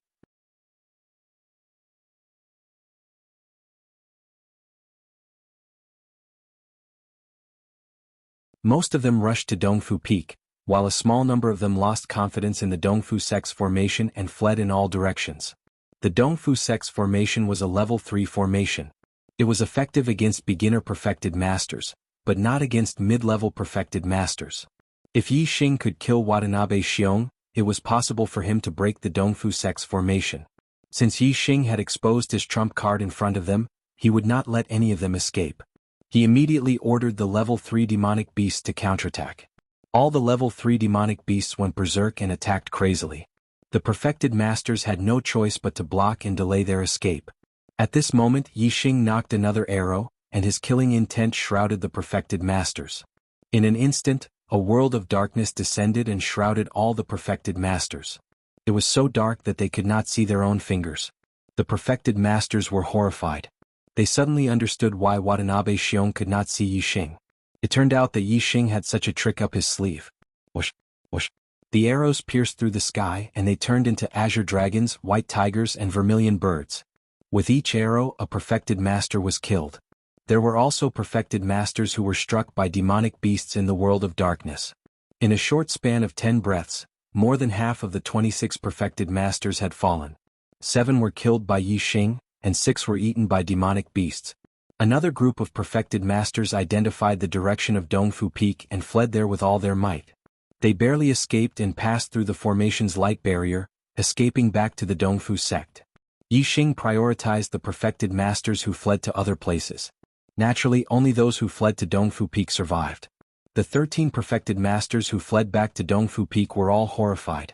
Most of them rushed to Dongfu Peak, while a small number of them lost confidence in the Dongfu Sex formation and fled in all directions. The Dongfu Sex formation was a level 3 formation. It was effective against beginner perfected masters, but not against mid-level perfected masters. If Yi Xing could kill Watanabe Xiong, it was possible for him to break the Dongfu Sex formation. Since Yi Xing had exposed his trump card in front of them, he would not let any of them escape. He immediately ordered the level 3 demonic beasts to counterattack. All the level 3 demonic beasts went berserk and attacked crazily. The perfected masters had no choice but to block and delay their escape. At this moment Yi Xing knocked another arrow, and his killing intent shrouded the perfected masters. In an instant, a world of darkness descended and shrouded all the perfected masters. It was so dark that they could not see their own fingers. The perfected masters were horrified. They suddenly understood why Watanabe Xiong could not see Yi Xing. It turned out that Yi Xing had such a trick up his sleeve. Whoosh, whoosh. The arrows pierced through the sky and they turned into azure dragons, white tigers and vermilion birds. With each arrow a perfected master was killed. There were also perfected masters who were struck by demonic beasts in the world of darkness. In a short span of 10 breaths, more than half of the 26 perfected masters had fallen. 7 were killed by Yi Xing, and 6 were eaten by demonic beasts. Another group of perfected masters identified the direction of Dongfu Peak and fled there with all their might. They barely escaped and passed through the formation's light barrier, escaping back to the Dongfu sect. Yi Xing prioritized the perfected masters who fled to other places. Naturally, only those who fled to Dongfu Peak survived. The 13 perfected masters who fled back to Dongfu Peak were all horrified.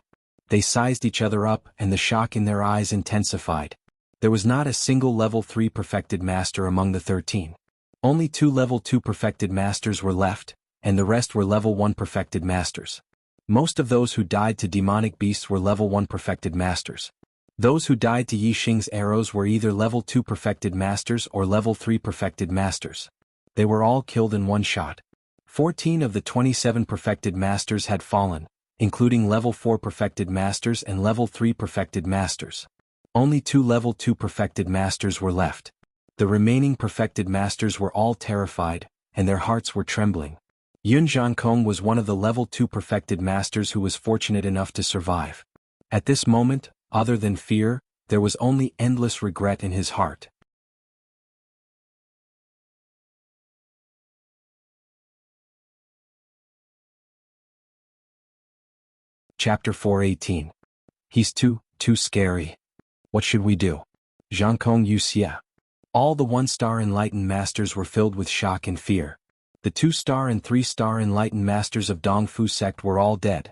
They sized each other up and the shock in their eyes intensified. There was not a single level 3 perfected master among the 13. Only 2 level 2 perfected masters were left, and the rest were level 1 perfected masters. Most of those who died to demonic beasts were level 1 perfected masters. Those who died to Yi Xing's arrows were either level 2 perfected masters or level 3 perfected masters. They were all killed in one shot. 14 of the 27 perfected masters had fallen, including level 4 perfected masters and level 3 perfected masters. Only 2 level 2 perfected masters were left. The remaining perfected masters were all terrified, and their hearts were trembling. Yun Zhankong was one of the level 2 perfected masters who was fortunate enough to survive. At this moment, other than fear, there was only endless regret in his heart. Chapter 418. He's too scary. What should we do? Zhankong Wuxia. All the 1-star enlightened masters were filled with shock and fear. The 2-star and 3-star enlightened masters of Dongfu sect were all dead.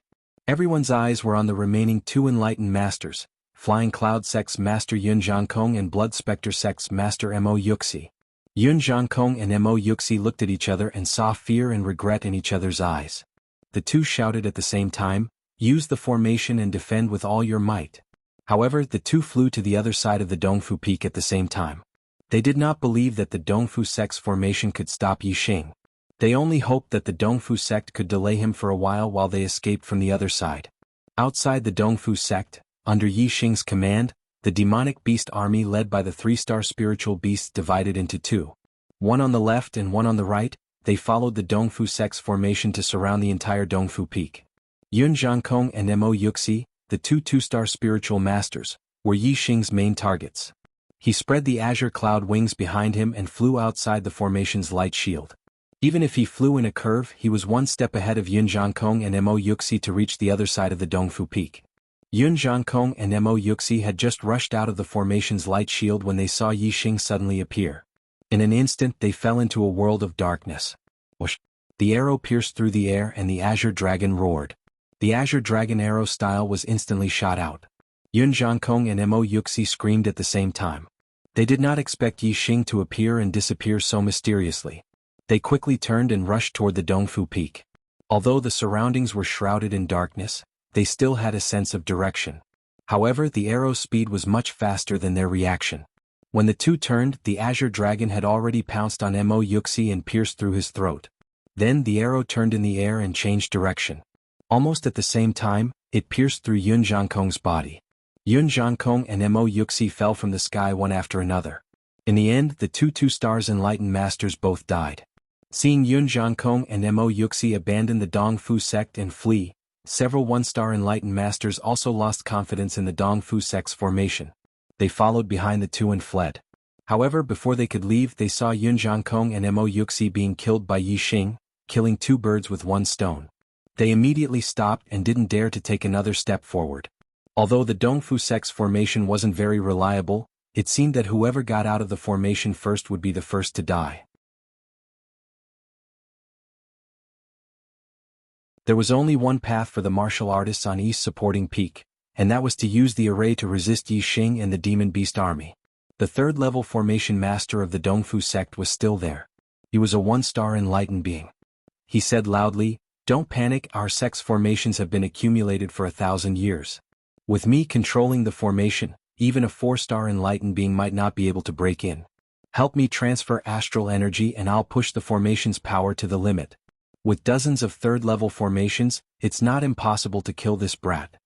Everyone's eyes were on the remaining 2 enlightened masters, Flying Cloud sect's master Yun Zhankong and Blood Spectre sect's master Mo Yuxi. Yun Zhankong and Mo Yuxi looked at each other and saw fear and regret in each other's eyes. The two shouted at the same time, "Use the formation and defend with all your might." However, the two flew to the other side of the Dongfu Peak at the same time. They did not believe that the Dongfu sect's formation could stop Yi Xing. They only hoped that the Dongfu sect could delay him for a while they escaped from the other side. Outside the Dongfu sect, under Yi Xing's command, the demonic beast army led by the 3-star spiritual beasts divided into 2. One on the left and one on the right, they followed the Dongfu sect's formation to surround the entire Dongfu Peak. Yun Zhankong and Mo Yuxi, the 2-star spiritual masters, were Yi Xing's main targets. He spread the azure cloud wings behind him and flew outside the formation's light shield. Even if he flew in a curve, he was one step ahead of Yun Zhankong and Mo Yuxi to reach the other side of the Dongfu Peak. Yun Zhankong and Mo Yuxi had just rushed out of the formation's light shield when they saw Yi Xing suddenly appear. In an instant they fell into a world of darkness. Whoosh! The arrow pierced through the air and the azure dragon roared. The azure dragon arrow style was instantly shot out. Yun Jiangkong and Mo Yuxi screamed at the same time. They did not expect Yi Xing to appear and disappear so mysteriously. They quickly turned and rushed toward the Dongfu Peak. Although the surroundings were shrouded in darkness, they still had a sense of direction. However, the arrow's speed was much faster than their reaction. When the two turned, the azure dragon had already pounced on Mo Yuxi and pierced through his throat. Then the arrow turned in the air and changed direction. Almost at the same time, it pierced through Yun Jiangkong's body. Yun Jiangkong and Mo Yuxi fell from the sky one after another. In the end, the two stars enlightened masters both died. Seeing Yun Jiangkong and Mo Yuxi abandon the Dongfu sect and flee, several one-star enlightened masters also lost confidence in the Dongfu sect's formation. They followed behind the two and fled. However, before they could leave, they saw Yun Jiangkong and Mo Yuxi being killed by Yi Xing, killing two birds with one stone. They immediately stopped and didn't dare to take another step forward. Although the Dongfu sect's formation wasn't very reliable, it seemed that whoever got out of the formation first would be the first to die. There was only one path for the martial artists on East Supporting Peak, and that was to use the array to resist Yi Xing and the Demon Beast army. The third-level formation master of the Dongfu sect was still there. He was a one-star enlightened being. He said loudly, "Don't panic, our sect's formations have been accumulated for 1,000 years. With me controlling the formation, even a 4-star enlightened being might not be able to break in. Help me transfer astral energy and I'll push the formation's power to the limit. With dozens of third-level formations, it's not impossible to kill this brat."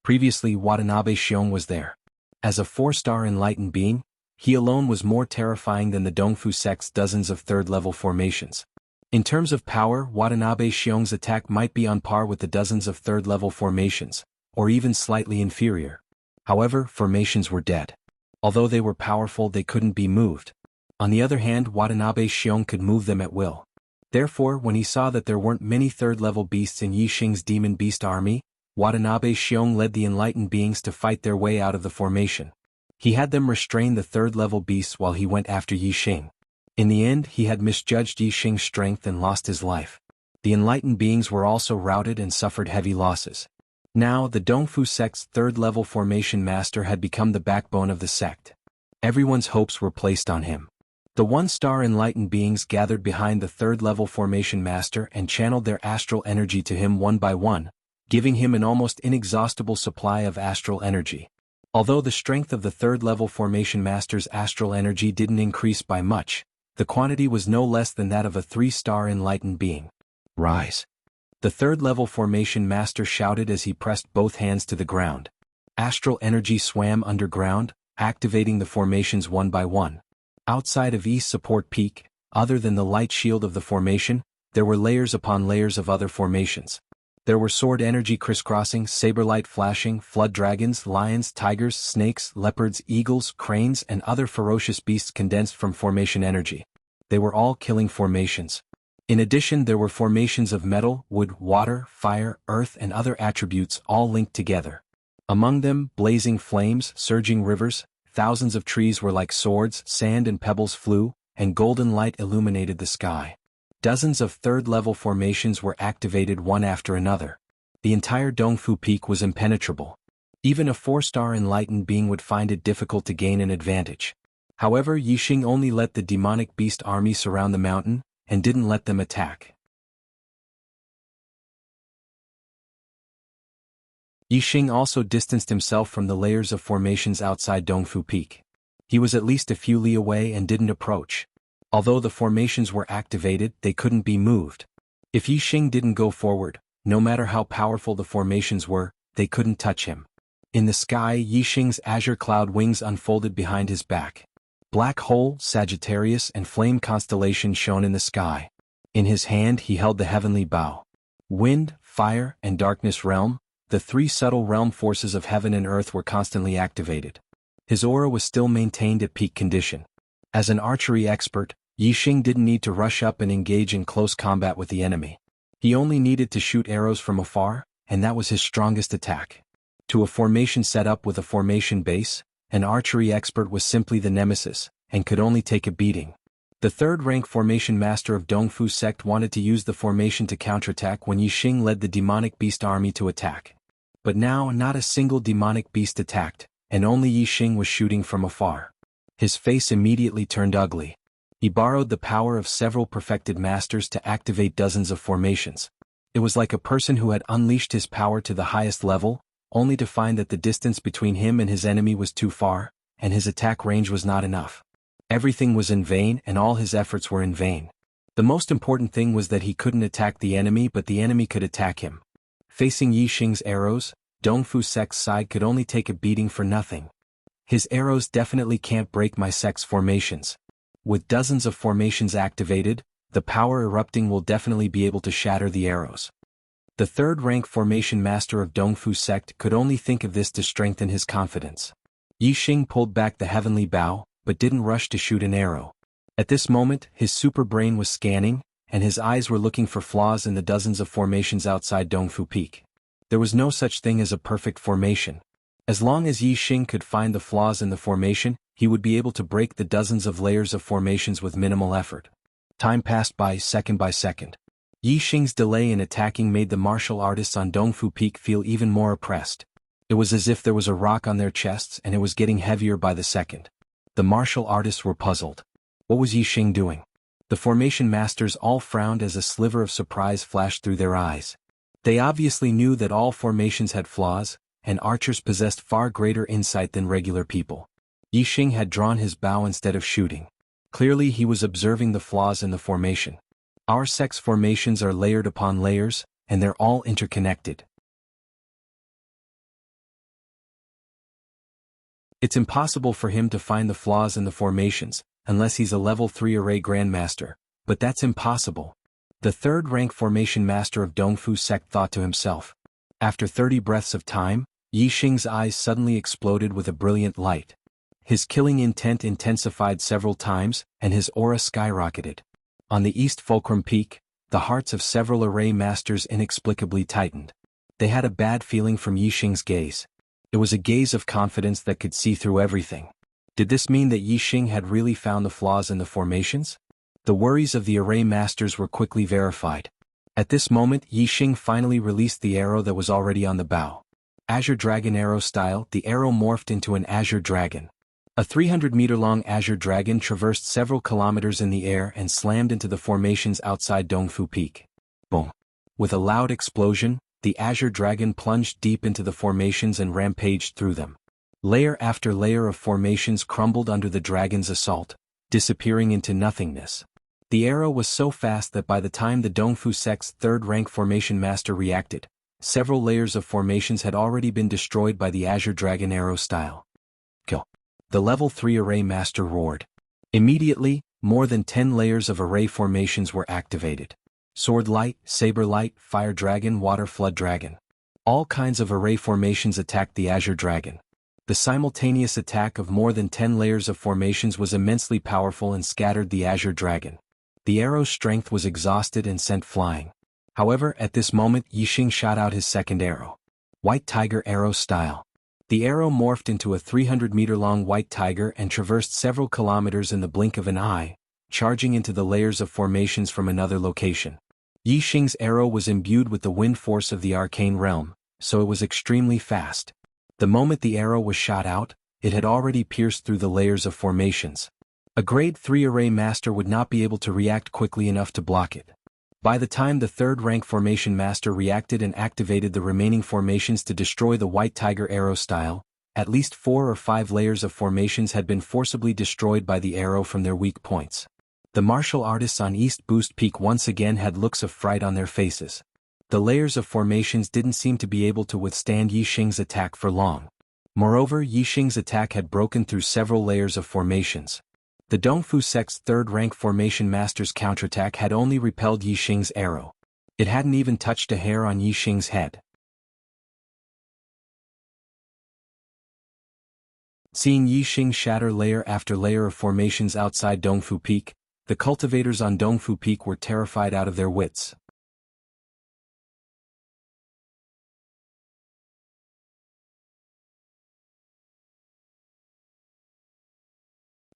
Previously, Watanabe Xiong was there. As a 4-star enlightened being, he alone was more terrifying than the Dongfu sect's dozens of third-level formations. In terms of power, Watanabe Xiong's attack might be on par with the dozens of third-level formations, or even slightly inferior. However, formations were dead. Although they were powerful, they couldn't be moved. On the other hand, Watanabe Xiong could move them at will. Therefore, when he saw that there weren't many third-level beasts in Yi Xing's Demon Beast army, Watanabe Xiong led the enlightened beings to fight their way out of the formation. He had them restrain the third-level beasts while he went after Yi Xing. In the end, he had misjudged Yi Xing's strength and lost his life. The enlightened beings were also routed and suffered heavy losses. Now, the Dongfu sect's third-level formation master had become the backbone of the sect. Everyone's hopes were placed on him. The one-star enlightened beings gathered behind the third-level formation master and channeled their astral energy to him one by one, giving him an almost inexhaustible supply of astral energy. Although the strength of the third-level formation master's astral energy didn't increase by much, the quantity was no less than that of a 3-star enlightened being. "Rise!" The third-level formation master shouted as he pressed both hands to the ground. Astral energy swam underground, activating the formations one by one. Outside of East Support Peak, other than the light shield of the formation, there were layers upon layers of other formations. There were sword energy crisscrossing, saber light flashing, flood dragons, lions, tigers, snakes, leopards, eagles, cranes, and other ferocious beasts condensed from formation energy. They were all killing formations. In addition, there were formations of metal, wood, water, fire, earth, and other attributes all linked together. Among them, blazing flames, surging rivers, thousands of trees were like swords, sand and pebbles flew, and golden light illuminated the sky. Dozens of third-level formations were activated one after another. The entire Dongfu Peak was impenetrable. Even a 4-star enlightened being would find it difficult to gain an advantage. However, Yi Xing only let the demonic beast army surround the mountain, and didn't let them attack. Yi Xing also distanced himself from the layers of formations outside Dongfu Peak. He was at least a few li away and didn't approach. Although the formations were activated, they couldn't be moved. If Yi Xing didn't go forward, no matter how powerful the formations were, they couldn't touch him. In the sky, Yi Xing's azure cloud wings unfolded behind his back. Black Hole, Sagittarius, and Flame constellation shone in the sky. In his hand he held the heavenly bow. Wind, fire, and darkness realm, the 3 subtle realm forces of heaven and earth were constantly activated. His aura was still maintained at peak condition. As an archery expert, Yi Xing didn't need to rush up and engage in close combat with the enemy. He only needed to shoot arrows from afar, and that was his strongest attack. To a formation set up with a formation base, an archery expert was simply the nemesis, and could only take a beating. The third-rank formation master of Dongfu sect wanted to use the formation to counterattack when Yixing led the demonic beast army to attack. But now not a single demonic beast attacked, and only Yixing was shooting from afar. His face immediately turned ugly. He borrowed the power of several perfected masters to activate dozens of formations. It was like a person who had unleashed his power to the highest level, only to find that the distance between him and his enemy was too far, and his attack range was not enough. Everything was in vain and all his efforts were in vain. The most important thing was that he couldn't attack the enemy but the enemy could attack him. Facing Yixing's arrows, Dongfu sect's side could only take a beating for nothing. His arrows definitely can't break my sect's formations. With dozens of formations activated, the power erupting will definitely be able to shatter the arrows. The third-rank formation master of Dongfu sect could only think of this to strengthen his confidence. Yixing pulled back the heavenly bow, but didn't rush to shoot an arrow. At this moment, his super brain was scanning, and his eyes were looking for flaws in the dozens of formations outside Dongfu Peak. There was no such thing as a perfect formation. As long as Yixing could find the flaws in the formation, he would be able to break the dozens of layers of formations with minimal effort. Time passed by second. Yixing's delay in attacking made the martial artists on Dongfu Peak feel even more oppressed. It was as if there was a rock on their chests and it was getting heavier by the second. The martial artists were puzzled. What was Yixing doing? The formation masters all frowned as a sliver of surprise flashed through their eyes. They obviously knew that all formations had flaws, and archers possessed far greater insight than regular people. Yixing had drawn his bow instead of shooting. Clearly he was observing the flaws in the formation. Our sect's formations are layered upon layers, and they're all interconnected. It's impossible for him to find the flaws in the formations, unless he's a level 3 array grandmaster, but that's impossible. The third-rank formation master of Dongfu sect thought to himself. After 30 breaths of time, Yixing's eyes suddenly exploded with a brilliant light. His killing intent intensified several times, and his aura skyrocketed. On the East Fulcrum Peak, the hearts of several array masters inexplicably tightened. They had a bad feeling from Yixing's gaze. It was a gaze of confidence that could see through everything. Did this mean that Yixing had really found the flaws in the formations? The worries of the array masters were quickly verified. At this moment Yixing finally released the arrow that was already on the bow. Azure Dragon arrow style, the arrow morphed into an Azure Dragon. A 300-meter-long Azure Dragon traversed several kilometers in the air and slammed into the formations outside Dongfu Peak. Boom! With a loud explosion, the Azure Dragon plunged deep into the formations and rampaged through them. Layer after layer of formations crumbled under the dragon's assault, disappearing into nothingness. The arrow was so fast that by the time the Dongfu sect's third-rank formation master reacted, several layers of formations had already been destroyed by the Azure Dragon arrow style. Kill! The level 3 array master roared. Immediately, more than 10 layers of array formations were activated. Sword Light, Saber Light, Fire Dragon, Water Flood Dragon. All kinds of array formations attacked the Azure Dragon. The simultaneous attack of more than 10 layers of formations was immensely powerful and scattered the Azure Dragon. The arrow's strength was exhausted and sent flying. However, at this moment Yixing shot out his second arrow. White Tiger arrow style. The arrow morphed into a 300-meter-long white tiger and traversed several kilometers in the blink of an eye, charging into the layers of formations from another location. Yixing's arrow was imbued with the wind force of the arcane realm, so it was extremely fast. The moment the arrow was shot out, it had already pierced through the layers of formations. A grade 3 array master would not be able to react quickly enough to block it. By the time the third-rank formation master reacted and activated the remaining formations to destroy the White Tiger arrow style, at least 4 or 5 layers of formations had been forcibly destroyed by the arrow from their weak points. The martial artists on East Boost Peak once again had looks of fright on their faces. The layers of formations didn't seem to be able to withstand Yixing's attack for long. Moreover, Yixing's attack had broken through several layers of formations. The Dongfu sect's third-rank formation master's counterattack had only repelled Yixing's arrow. It hadn't even touched a hair on Yixing's head. Seeing Yixing shatter layer after layer of formations outside Dongfu Peak, the cultivators on Dongfu Peak were terrified out of their wits.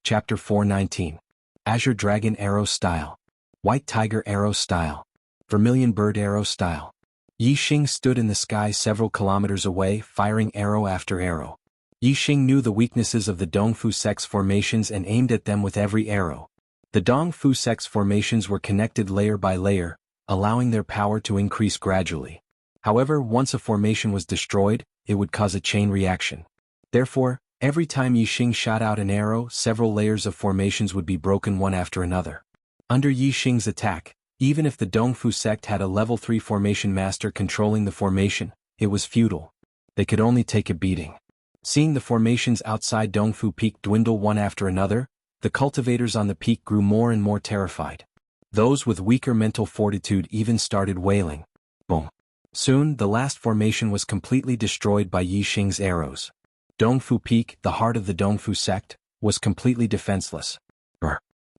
Chapter 419. Azure Dragon Arrow Style. White Tiger Arrow Style. Vermilion Bird Arrow Style. Yi Xing stood in the sky several kilometers away, firing arrow after arrow. Yi Xing knew the weaknesses of the Dongfu Sect's formations and aimed at them with every arrow. The Dongfu Sect's formations were connected layer by layer, allowing their power to increase gradually. However, once a formation was destroyed, it would cause a chain reaction. Therefore, every time Yi Xing shot out an arrow, several layers of formations would be broken one after another. Under Yi Xing's attack, even if the Dongfu sect had a level 3 formation master controlling the formation, it was futile. They could only take a beating. Seeing the formations outside Dongfu Peak dwindle one after another, the cultivators on the peak grew more and more terrified. Those with weaker mental fortitude even started wailing. Boom. Soon, the last formation was completely destroyed by Yi Xing's arrows. Dongfu Peak, the heart of the Dongfu sect, was completely defenseless.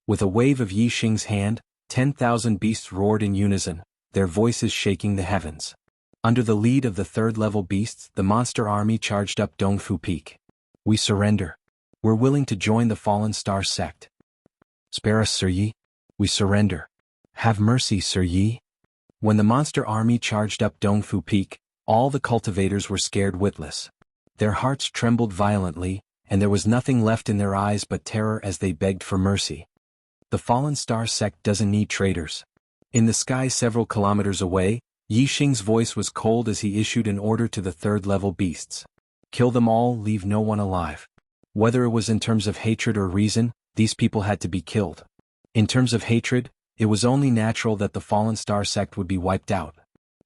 With a wave of Yi Xing's hand, 10,000 beasts roared in unison, their voices shaking the heavens. Under the lead of the third-level beasts, the monster army charged up Dongfu Peak. We surrender. We're willing to join the Fallen Star sect. Spare us, Sir Yi. We surrender. Have mercy, Sir Yi. When the monster army charged up Dongfu Peak, all the cultivators were scared witless. Their hearts trembled violently, and there was nothing left in their eyes but terror as they begged for mercy. The Fallen Star sect doesn't need traitors. In the sky several kilometers away, Yi Xing's voice was cold as he issued an order to the third-level beasts. Kill them all, leave no one alive. Whether it was in terms of hatred or reason, these people had to be killed. In terms of hatred, it was only natural that the Fallen Star sect would be wiped out.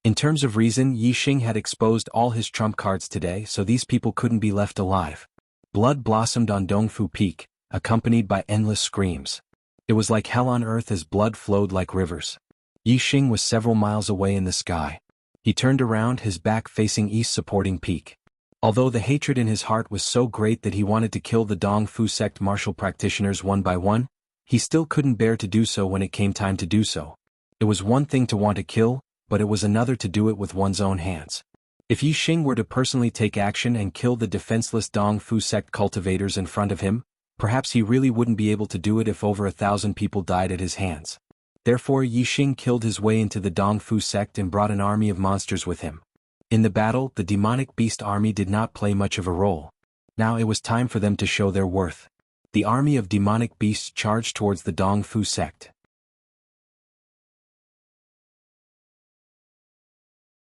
In terms of reason, Yi Xing had exposed all his trump cards today, so these people couldn't be left alive. Blood blossomed on Dongfu Peak, accompanied by endless screams. It was like hell on earth as blood flowed like rivers. Yi Xing was several miles away in the sky. He turned around, his back facing east supporting Peak. Although the hatred in his heart was so great that he wanted to kill the Dongfu sect martial practitioners one by one, he still couldn't bear to do so when it came time to do so. It was one thing to want to kill, but it was another to do it with one's own hands. If Yi Xing were to personally take action and kill the defenseless Dongfu sect cultivators in front of him, perhaps he really wouldn't be able to do it if over 1,000 people died at his hands. Therefore Yi Xing killed his way into the Dongfu sect and brought an army of monsters with him. In the battle, the demonic beast army did not play much of a role. Now it was time for them to show their worth. The army of demonic beasts charged towards the Dongfu sect.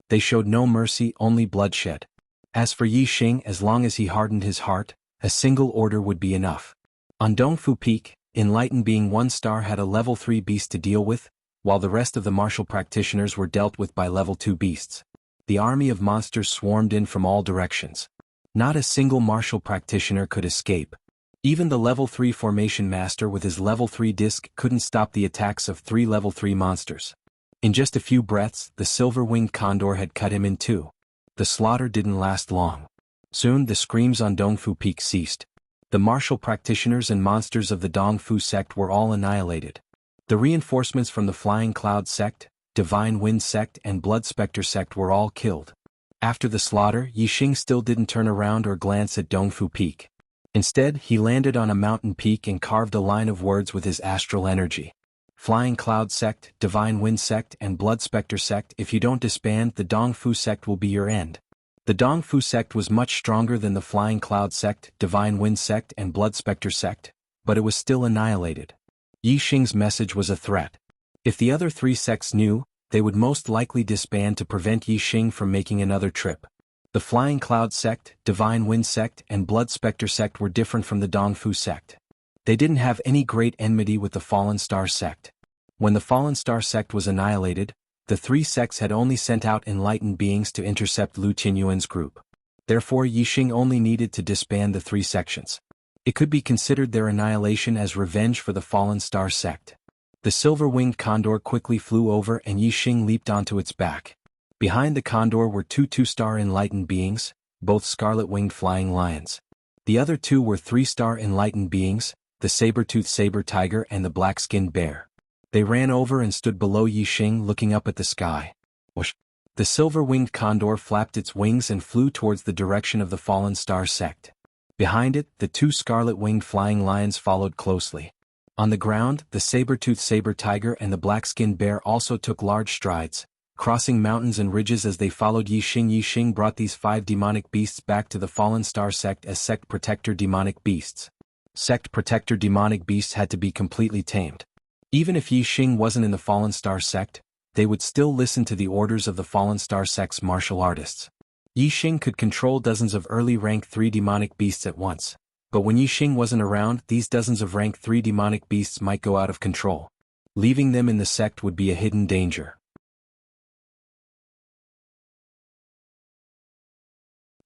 They showed no mercy, only bloodshed. As for Yi Xing, as long as he hardened his heart, a single order would be enough. On Dongfu Peak, Enlightened Being 1 star had a level 3 beast to deal with, while the rest of the martial practitioners were dealt with by level 2 beasts. The army of monsters swarmed in from all directions. Not a single martial practitioner could escape. Even the level 3 formation master with his level 3 disc couldn't stop the attacks of 3 level 3 monsters. In just a few breaths, the silver-winged condor had cut him in two. The slaughter didn't last long. Soon the screams on Dongfu Peak ceased. The martial practitioners and monsters of the Dongfu sect were all annihilated. The reinforcements from the Flying Cloud sect, Divine Wind sect and Blood Spectre sect were all killed. After the slaughter, Yi Xing still didn't turn around or glance at Dongfu Peak. Instead, he landed on a mountain peak and carved a line of words with his astral energy. Flying Cloud sect, Divine Wind sect and Blood Spectre sect, if you don't disband, the Dongfu sect will be your end. The Dongfu sect was much stronger than the Flying Cloud sect, Divine Wind sect and Blood Spectre sect, but it was still annihilated. Yi Xing's message was a threat. If the other 3 sects knew, they would most likely disband to prevent Yi Xing from making another trip. The Flying Cloud sect, Divine Wind sect and Blood Spectre sect were different from the Dongfu sect. They didn't have any great enmity with the Fallen Star sect. When the Fallen Star sect was annihilated, the 3 sects had only sent out enlightened beings to intercept Lu Tianyuan's group. Therefore Yi Xing only needed to disband the 3 sections. It could be considered their annihilation as revenge for the Fallen Star sect. The silver-winged condor quickly flew over and Yi Xing leaped onto its back. Behind the condor were 2 2-star enlightened beings, both scarlet-winged flying lions. The other 2 were 3-star enlightened beings, the saber-toothed saber tiger and the black-skinned bear. They ran over and stood below Yi Xing looking up at the sky. Whoosh! The silver-winged condor flapped its wings and flew towards the direction of the Fallen Star sect. Behind it, the 2 scarlet-winged flying lions followed closely. On the ground, the saber-toothed saber tiger and the black-skinned bear also took large strides, crossing mountains and ridges as they followed Yixing. Yixing brought these 5 demonic beasts back to the Fallen Star sect as Sect Protector demonic beasts. Sect Protector demonic beasts had to be completely tamed. Even if Yixing wasn't in the Fallen Star sect, they would still listen to the orders of the Fallen Star sect's martial artists. Yixing could control dozens of early rank 3 demonic beasts at once, but when Yixing wasn't around, these dozens of rank 3 demonic beasts might go out of control. Leaving them in the sect would be a hidden danger.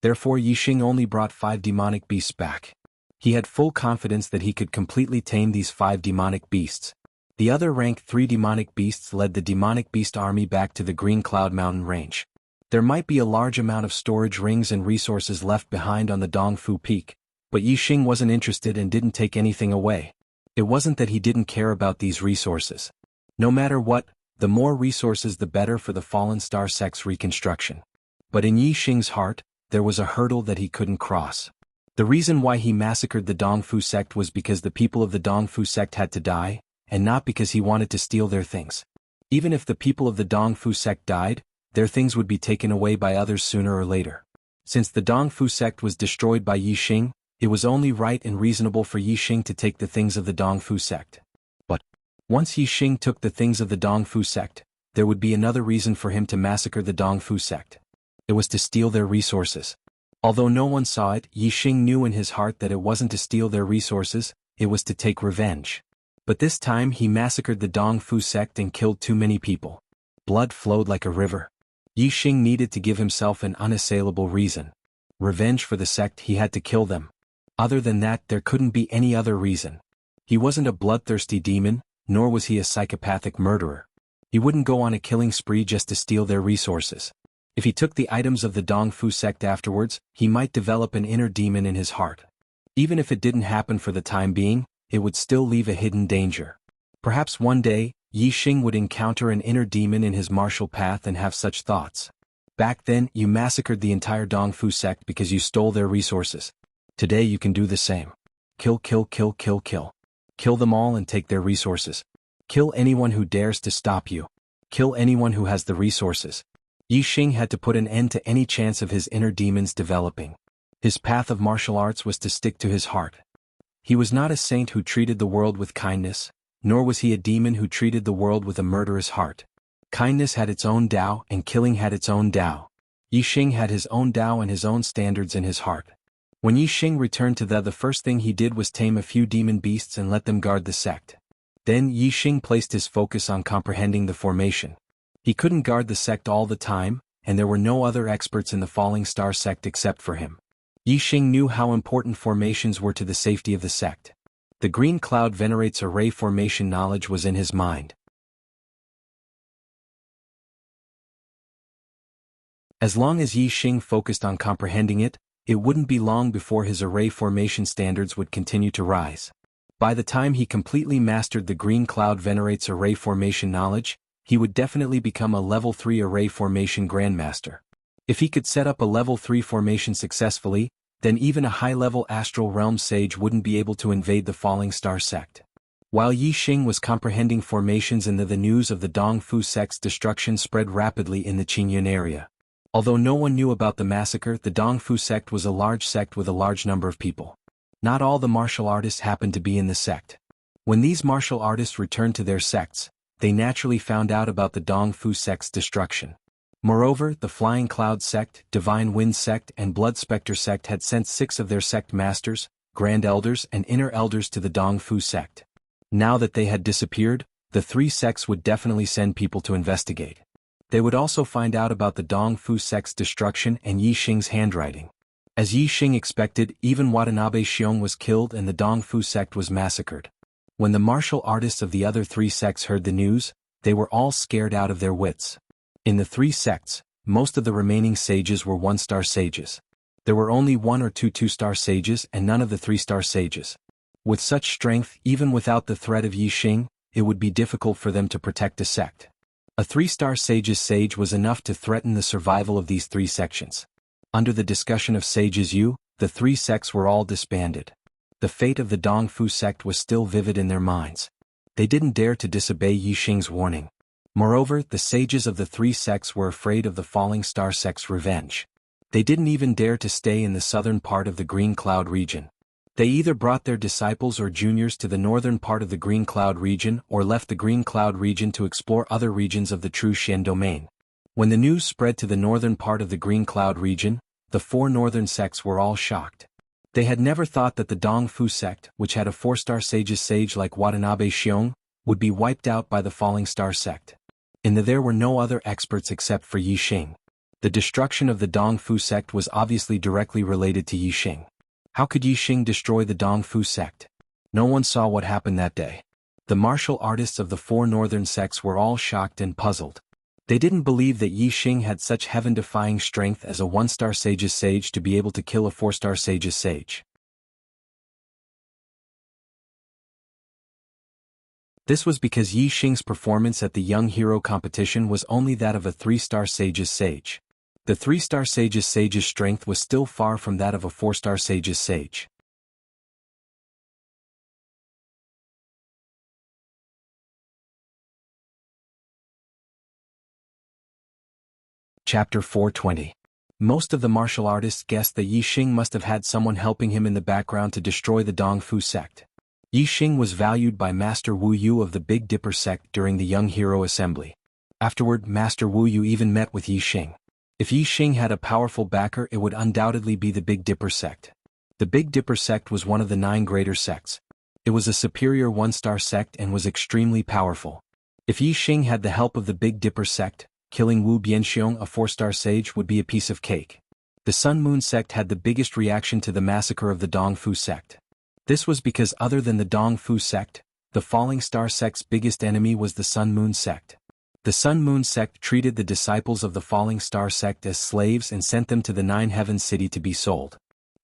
Therefore Yixing only brought 5 demonic beasts back. He had full confidence that he could completely tame these 5 demonic beasts. The other rank 3 demonic beasts led the demonic beast army back to the Green Cloud Mountain range. There might be a large amount of storage rings and resources left behind on the Dongfu Peak, but Yixing wasn't interested and didn't take anything away. It wasn't that he didn't care about these resources. No matter what, the more resources the better for the Fallen Star sect's reconstruction. But in Yixing's heart, there was a hurdle that he couldn't cross. The reason why he massacred the Dongfu sect was because the people of the Dongfu sect had to die, and not because he wanted to steal their things. Even if the people of the Dongfu sect died, their things would be taken away by others sooner or later. Since the Dongfu sect was destroyed by Yixing, it was only right and reasonable for Yixing to take the things of the Dongfu sect. But once Yixing took the things of the Dongfu sect, there would be another reason for him to massacre the Dongfu sect. It was to steal their resources. Although no one saw it, Yixing knew in his heart that it wasn't to steal their resources, it was to take revenge. But this time he massacred the Dongfu sect and killed too many people. Blood flowed like a river. Yixing needed to give himself an unassailable reason. Revenge for the sect, he had to kill them. Other than that, there couldn't be any other reason. He wasn't a bloodthirsty demon, nor was he a psychopathic murderer. He wouldn't go on a killing spree just to steal their resources. If he took the items of the Dongfu sect afterwards, he might develop an inner demon in his heart. Even if it didn't happen for the time being, it would still leave a hidden danger. Perhaps one day, Yixing would encounter an inner demon in his martial path and have such thoughts. Back then, you massacred the entire Dongfu sect because you stole their resources. Today you can do the same. Kill, kill, kill, kill, kill. Kill them all and take their resources. Kill anyone who dares to stop you. Kill anyone who has the resources. Yixing had to put an end to any chance of his inner demons developing. His path of martial arts was to stick to his heart. He was not a saint who treated the world with kindness, nor was he a demon who treated the world with a murderous heart. Kindness had its own Tao and killing had its own Tao. Yixing had his own Tao and his own standards in his heart. When Yixing returned to the first thing he did was tame a few demon beasts and let them guard the sect. Then Yixing placed his focus on comprehending the formation. He couldn't guard the sect all the time, and there were no other experts in the Falling Star sect except for him. Yixing knew how important formations were to the safety of the sect. The Green Cloud Venerate's array formation knowledge was in his mind. As long as Yixing focused on comprehending it, it wouldn't be long before his array formation standards would continue to rise. By the time he completely mastered the Green Cloud Venerate's array formation knowledge, he would definitely become a level 3 array formation grandmaster. If he could set up a level 3 formation successfully, then even a high-level astral realm sage wouldn't be able to invade the Falling Star sect. While Yixing was comprehending formations and the news of the Dongfu sect's destruction spread rapidly in the Qingyun area. Although no one knew about the massacre, the Dongfu sect was a large sect with a large number of people. Not all the martial artists happened to be in the sect. When these martial artists returned to their sects, they naturally found out about the Dongfu sect's destruction. Moreover, the Flying Cloud sect, Divine Wind sect and Blood Spectre sect had sent 6 of their sect masters, grand elders and inner elders to the Dongfu sect. Now that they had disappeared, the 3 sects would definitely send people to investigate. They would also find out about the Dongfu sect's destruction and Yixing's handwriting. As Yixing expected, even Watanabe Xiong was killed and the Dongfu sect was massacred. When the martial artists of the other 3 sects heard the news, they were all scared out of their wits. In the 3 sects, most of the remaining sages were 1-star sages. There were only 1 or 2 2-star sages and none of the 3-star sages. With such strength, even without the threat of Yixing, it would be difficult for them to protect a sect. A 3-star sage's sage was enough to threaten the survival of these 3 sections. Under the discussion of sages the 3 sects were all disbanded. The fate of the Dongfu sect was still vivid in their minds. They didn't dare to disobey Yixing's warning. Moreover, the sages of the three sects were afraid of the Falling Star sect's revenge. They didn't even dare to stay in the southern part of the Green Cloud region. They either brought their disciples or juniors to the northern part of the Green Cloud region or left the Green Cloud region to explore other regions of the True Xian domain. When the news spread to the northern part of the Green Cloud region, the four northern sects were all shocked. They had never thought that the Dongfu sect, which had a four-star sage's sage like Watanabe Xiong, would be wiped out by the Falling Star sect. There were no other experts except for Yixing. The destruction of the Dongfu sect was obviously directly related to Yixing. How could Yixing destroy the Dongfu sect? No one saw what happened that day. The martial artists of the four northern sects were all shocked and puzzled. They didn't believe that Yixing had such heaven-defying strength as a one-star sage's sage to be able to kill a four-star sage's sage. This was because Yixing's performance at the Young Hero competition was only that of a three-star sage's sage. The three-star sage's strength was still far from that of a four-star sage's sage. Chapter 420. Most of the martial artists guessed that Yixing must have had someone helping him in the background to destroy the Dongfu sect. Yixing was valued by Master Wu Yu of the Big Dipper sect during the Young Hero Assembly. Afterward, Master Wu Yu even met with Yixing. If Yixing had a powerful backer, it would undoubtedly be the Big Dipper sect. The Big Dipper sect was one of the 9 greater sects. It was a superior one-star sect and was extremely powerful. If Yixing had the help of the Big Dipper sect, killing Wu Bianxiong, a 4-star sage, would be a piece of cake. The Sun Moon sect had the biggest reaction to the massacre of the Dongfu sect. This was because other than the Dongfu sect, the Falling Star sect's biggest enemy was the Sun Moon sect. The Sun Moon sect treated the disciples of the Falling Star sect as slaves and sent them to the Nine Heavens city to be sold.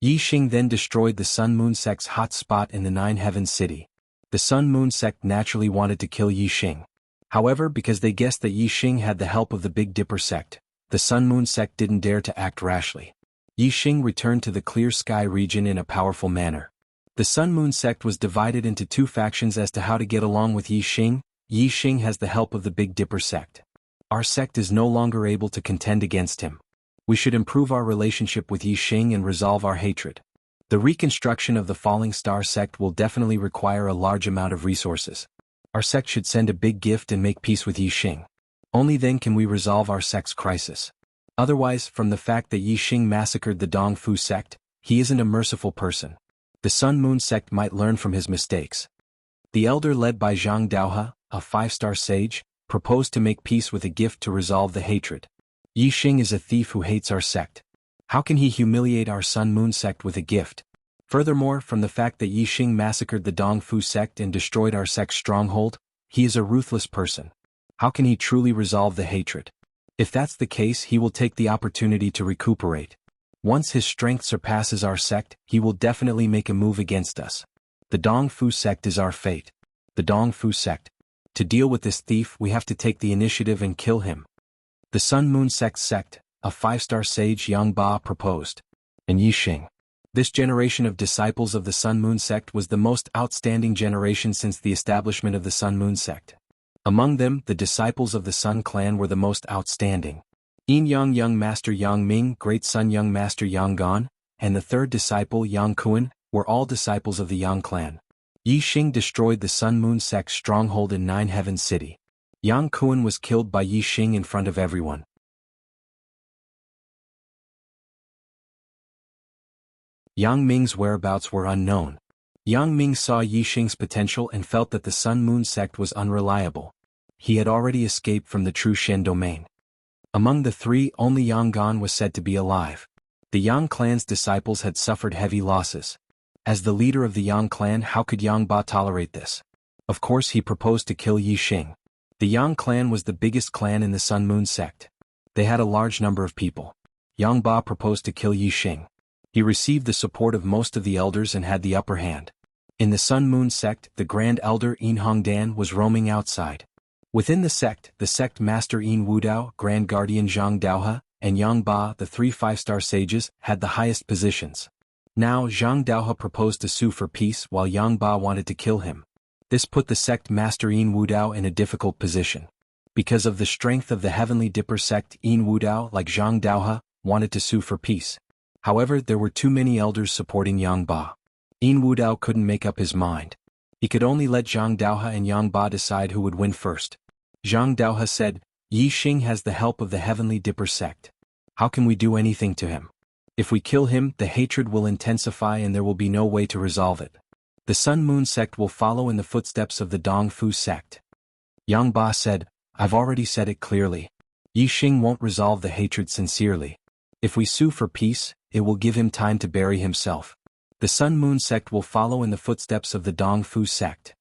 Yixing then destroyed the Sun Moon sect's hot spot in the Nine Heavens city. The Sun Moon sect naturally wanted to kill Yixing. However, because they guessed that Yixing had the help of the Big Dipper sect, the Sun Moon sect didn't dare to act rashly. Yixing returned to the Clear Sky region in a powerful manner. The Sun Moon sect was divided into 2 factions as to how to get along with Yixing. Yixing has the help of the Big Dipper sect. Our sect is no longer able to contend against him. We should improve our relationship with Yixing and resolve our hatred. The reconstruction of the Falling Star sect will definitely require a large amount of resources. Our sect should send a big gift and make peace with Yixing. Only then can we resolve our sect's crisis. Otherwise, from the fact that Yixing massacred the Dongfu sect, he isn't a merciful person. The Sun Moon sect might learn from his mistakes. The elder led by Zhang Daohe, a 5-star sage, proposed to make peace with a gift to resolve the hatred. Yixing is a thief who hates our sect. How can he humiliate our Sun Moon sect with a gift? Furthermore, from the fact that Yixing massacred the Dongfu sect and destroyed our sect's stronghold, he is a ruthless person. How can he truly resolve the hatred? If that's the case, he will take the opportunity to recuperate. Once his strength surpasses our sect, he will definitely make a move against us. The Dongfu sect is our fate. The Dongfu sect. To deal with this thief, we have to take the initiative and kill him. The Sun Moon sect, a 5-star sage Yang Ba proposed. And Yixing. This generation of disciples of the Sun Moon sect was the most outstanding generation since the establishment of the Sun Moon sect. Among them, the disciples of the Sun clan were the most outstanding. Yin Yang Young Master Yang Ming, Great Sun Young Master Yang Gan, and the third disciple Yang Kuan, were all disciples of the Yang clan. Yixing destroyed the Sun Moon sect's stronghold in Nine Heavens City. Yang Kuan was killed by Yixing in front of everyone. Yang Ming's whereabouts were unknown. Yang Ming saw Yixing's potential and felt that the Sun Moon sect was unreliable. He had already escaped from the True Xian domain. Among the 3, only Yang Gan was said to be alive. The Yang clan's disciples had suffered heavy losses. As the leader of the Yang clan, how could Yang Ba tolerate this? Of course, he proposed to kill Yixing. The Yang clan was the biggest clan in the Sun Moon sect. They had a large number of people. Yang Ba proposed to kill Yixing. He received the support of most of the elders and had the upper hand. In the Sun Moon sect, the Grand Elder Yin Hongdan was roaming outside. Within the sect Master Yin Wudao, Grand Guardian Zhang Daohe, and Yang Ba, the 3 5-star sages, had the highest positions. Now Zhang Daohe proposed to sue for peace while Yang Ba wanted to kill him. This put the sect master Yin Wudao in a difficult position. Because of the strength of the Heavenly Dipper sect, Yin Wudao, like Zhang Daohe, wanted to sue for peace. However, there were too many elders supporting Yang Ba. Yin Wudao couldn't make up his mind. He could only let Zhang Daohe and Yang Ba decide who would win first. Zhang Daohe said, Yi Xing has the help of the Heavenly Dipper sect. How can we do anything to him? If we kill him, the hatred will intensify and there will be no way to resolve it. The Sun Moon sect will follow in the footsteps of the Dong Fu sect. Yang Ba said, I've already said it clearly. Yi Xing won't resolve the hatred sincerely. If we sue for peace, it will give him time to bury himself. The Sun Moon sect will follow in the footsteps of the Dong Fu sect.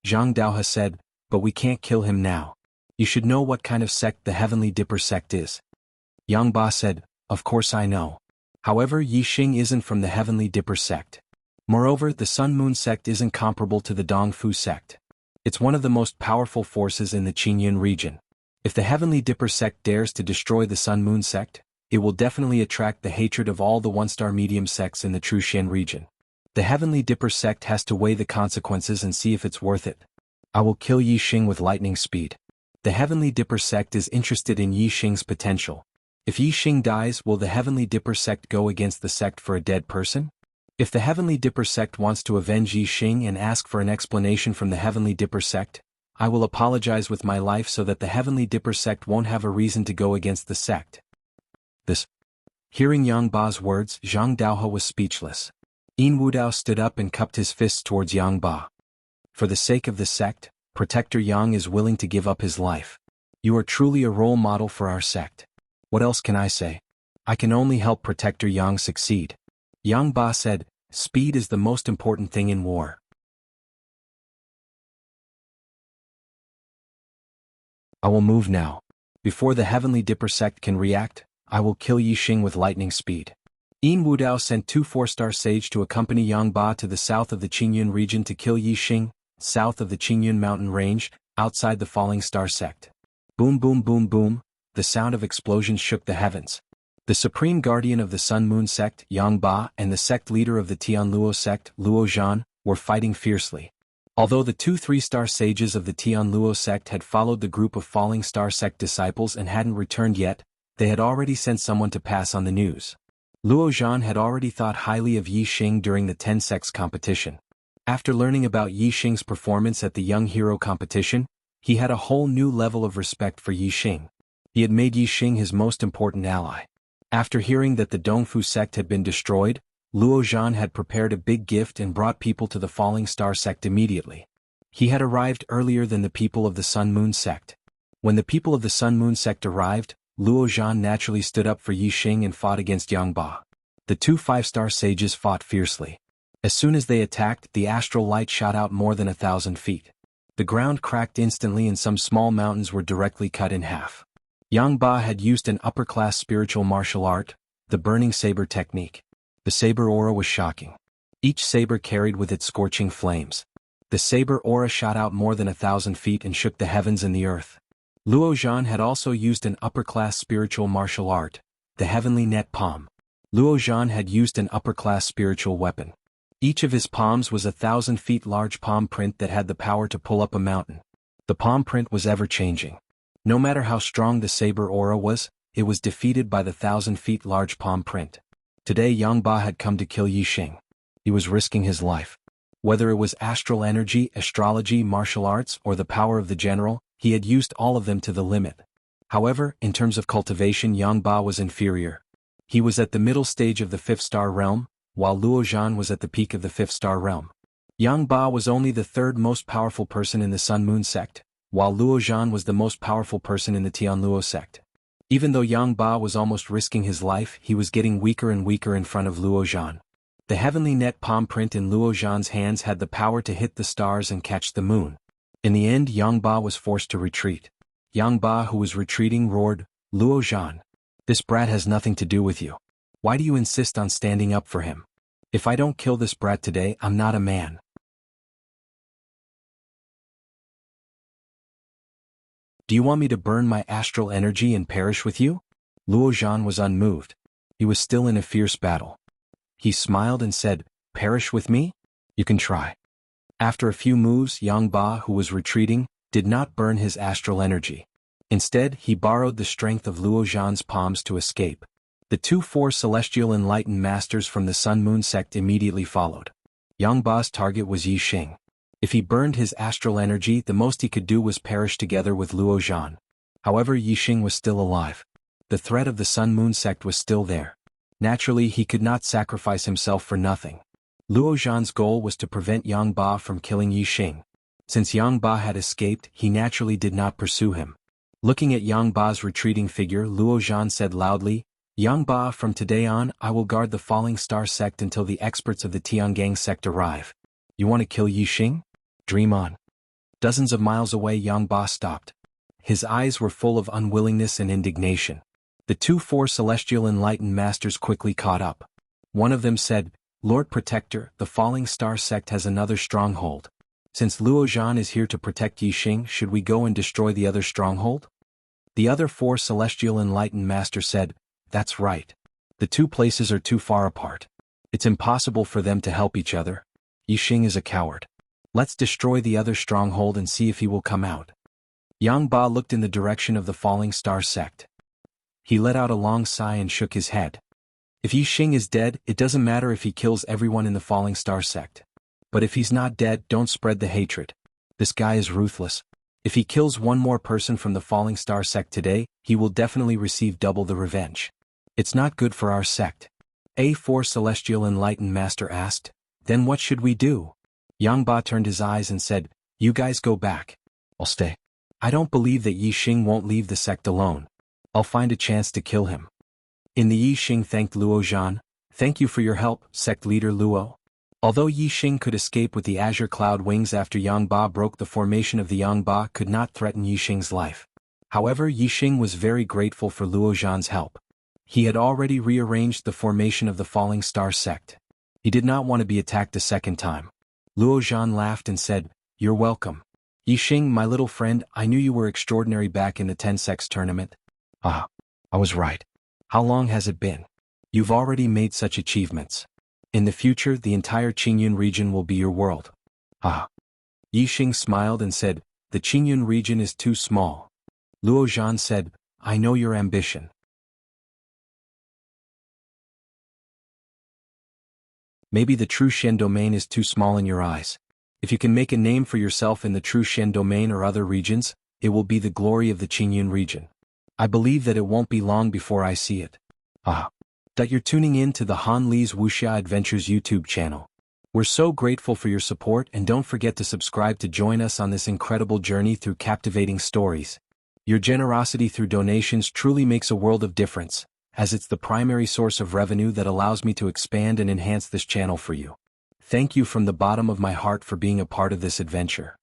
Zhang Daohe said, but we can't kill him now. You should know what kind of sect the Heavenly Dipper sect is. Yang Ba said, of course I know. However, Yi Xing isn't from the Heavenly Dipper sect. Moreover, the Sun Moon sect isn't comparable to the Dong Fu sect. It's one of the most powerful forces in the Qingyun region. If the Heavenly Dipper sect dares to destroy the Sun Moon sect, it will definitely attract the hatred of all the one-star medium sects in the Truxian region. The Heavenly Dipper sect has to weigh the consequences and see if it's worth it. I will kill Yi Xing with lightning speed. The Heavenly Dipper sect is interested in Yi Xing's potential. If Yi Xing dies, will the Heavenly Dipper sect go against the sect for a dead person? If the Heavenly Dipper sect wants to avenge Yi Xing and ask for an explanation from the Heavenly Dipper sect, I will apologize with my life so that the Heavenly Dipper sect won't have a reason to go against the sect. Hearing Yang Ba's words, Zhang Daohe was speechless. Yin Wudao stood up and cupped his fists towards Yang Ba. For the sake of the sect, Protector Yang is willing to give up his life. You are truly a role model for our sect. What else can I say? I can only help Protector Yang succeed. Yang Ba said, speed is the most important thing in war. I will move now. Before the Heavenly Dipper sect can react, I will kill Yi Xing with lightning speed. Yin Wudao sent 2 4-star sage to accompany Yang Ba to the south of the Qingyun region to kill Yi Xing, south of the Qingyun mountain range, outside the Falling Star sect. Boom boom boom boom, the sound of explosions shook the heavens. The supreme guardian of the Sun Moon sect, Yang Ba, and the sect leader of the Tianluo sect, Luo Zhan, were fighting fiercely. Although the 2 3-star sages of the Tianluo sect had followed the group of Falling Star sect disciples and hadn't returned yet, they had already sent someone to pass on the news. Luo Zhan had already thought highly of Yi Xing during the 10 sects competition. After learning about Yi Xing's performance at the Young Hero competition, he had a whole new level of respect for Yi Xing. He had made Yi Xing his most important ally. After hearing that the Dongfu sect had been destroyed, Luo Zhan had prepared a big gift and brought people to the Falling Star sect immediately. He had arrived earlier than the people of the Sun Moon sect. When the people of the Sun Moon sect arrived, Luo Zhan naturally stood up for Yi Xing and fought against Yang Ba. The 2 5-star sages fought fiercely. As soon as they attacked, the astral light shot out more than 1,000 feet. The ground cracked instantly and some small mountains were directly cut in half. Yang Ba had used an upper-class spiritual martial art, the burning saber technique. The saber aura was shocking. Each saber carried with it scorching flames. The saber aura shot out more than 1,000 feet and shook the heavens and the earth. Luo Zhan had also used an upper-class spiritual martial art, the heavenly net palm. Luo Zhan had used an upper-class spiritual weapon. Each of his palms was 1,000 feet large palm print that had the power to pull up a mountain. The palm print was ever-changing. No matter how strong the saber aura was, it was defeated by the 1,000 feet large palm print. Today Yang Ba had come to kill Yi Xing. He was risking his life. Whether it was astral energy, astrology, martial arts, or the power of the general, he had used all of them to the limit. However, in terms of cultivation, Yang Ba was inferior. He was at the middle stage of the 5th-star realm, while Luo Zhan was at the peak of the 5th-star realm. Yang Ba was only the 3rd most powerful person in the Sun Moon sect, while Luo Zhan was the most powerful person in the Tianluo sect. Even though Yang Ba was almost risking his life, he was getting weaker and weaker in front of Luo Zhan. The heavenly net palm print in Luo Zhan's hands had the power to hit the stars and catch the moon. In the end, Yang Ba was forced to retreat. Yang Ba, who was retreating, roared, "Luo Zhan, this brat has nothing to do with you. Why do you insist on standing up for him? If I don't kill this brat today, I'm not a man." "Do you want me to burn my astral energy and perish with you?" Luo Zhan was unmoved. He was still in a fierce battle. He smiled and said, "Perish with me? You can try." After a few moves, Yang Ba, who was retreating, did not burn his astral energy. Instead, he borrowed the strength of Luo Zhan's palms to escape. The 4 celestial enlightened masters from the Sun Moon sect immediately followed. Yang Ba's target was Yi Xing. If he burned his astral energy, the most he could do was perish together with Luo Zhan. However, Yi Xing was still alive. The threat of the Sun Moon sect was still there. Naturally, he could not sacrifice himself for nothing. Luo Zhan's goal was to prevent Yang Ba from killing Yi Xing. Since Yang Ba had escaped, he naturally did not pursue him. Looking at Yang Ba's retreating figure, Luo Zhan said loudly, "Yang Ba, from today on, I will guard the Falling Star sect until the experts of the Tiangang sect arrive. You want to kill Yi Xing? Dream on." Dozens of miles away, Yang Ba stopped. His eyes were full of unwillingness and indignation. The 4 celestial enlightened masters quickly caught up. One of them said, "Lord Protector, the Falling Star sect has another stronghold. Since Luo Zhan is here to protect Yi Xing, should we go and destroy the other stronghold?" The other 4 celestial enlightened masters said, "That's right. The 2 places are too far apart. It's impossible for them to help each other. Yi Xing is a coward. Let's destroy the other stronghold and see if he will come out." Yang Ba looked in the direction of the Falling Star sect. He let out a long sigh and shook his head. If Yi Xing is dead, it doesn't matter if he kills everyone in the Falling Star sect. But if he's not dead, don't spread the hatred. This guy is ruthless. If he kills one more person from the Falling Star sect today, he will definitely receive double the revenge. It's not good for our sect. A4 Celestial Enlightened Master asked, "Then what should we do?" Yang Ba turned his eyes and said, "You guys go back. I'll stay. I don't believe that Yi Xing won't leave the sect alone. I'll find a chance to kill him." In the Yi Xing thanked Luo Zhan, "Thank you for your help, sect leader Luo." Although Yi Xing could escape with the azure cloud wings after Yang Ba broke the formation of the Yang Ba could not threaten Yi Xing's life. However, Yi Xing was very grateful for Luo Zhan's help. He had already rearranged the formation of the Falling Star sect. He did not want to be attacked a second time. Luo Zhan laughed and said, "You're welcome. Yi Xing, my little friend, I knew you were extraordinary back in the 10 sects tournament." "Ah, I was right. How long has it been? You've already made such achievements. In the future, the entire Qingyun region will be your world." "Ah." Yi Xing smiled and said, "The Qingyun region is too small." Luo Zhan said, "I know your ambition. Maybe the true Shen domain is too small in your eyes. If you can make a name for yourself in the true Shen domain or other regions, it will be the glory of the Qingyun region. I believe that it won't be long before I see it." "Ah." That you're tuning in to the Han Li's Wuxia Adventures YouTube channel. We're so grateful for your support, and don't forget to subscribe to join us on this incredible journey through captivating stories. Your generosity through donations truly makes a world of difference, as it's the primary source of revenue that allows me to expand and enhance this channel for you. Thank you from the bottom of my heart for being a part of this adventure.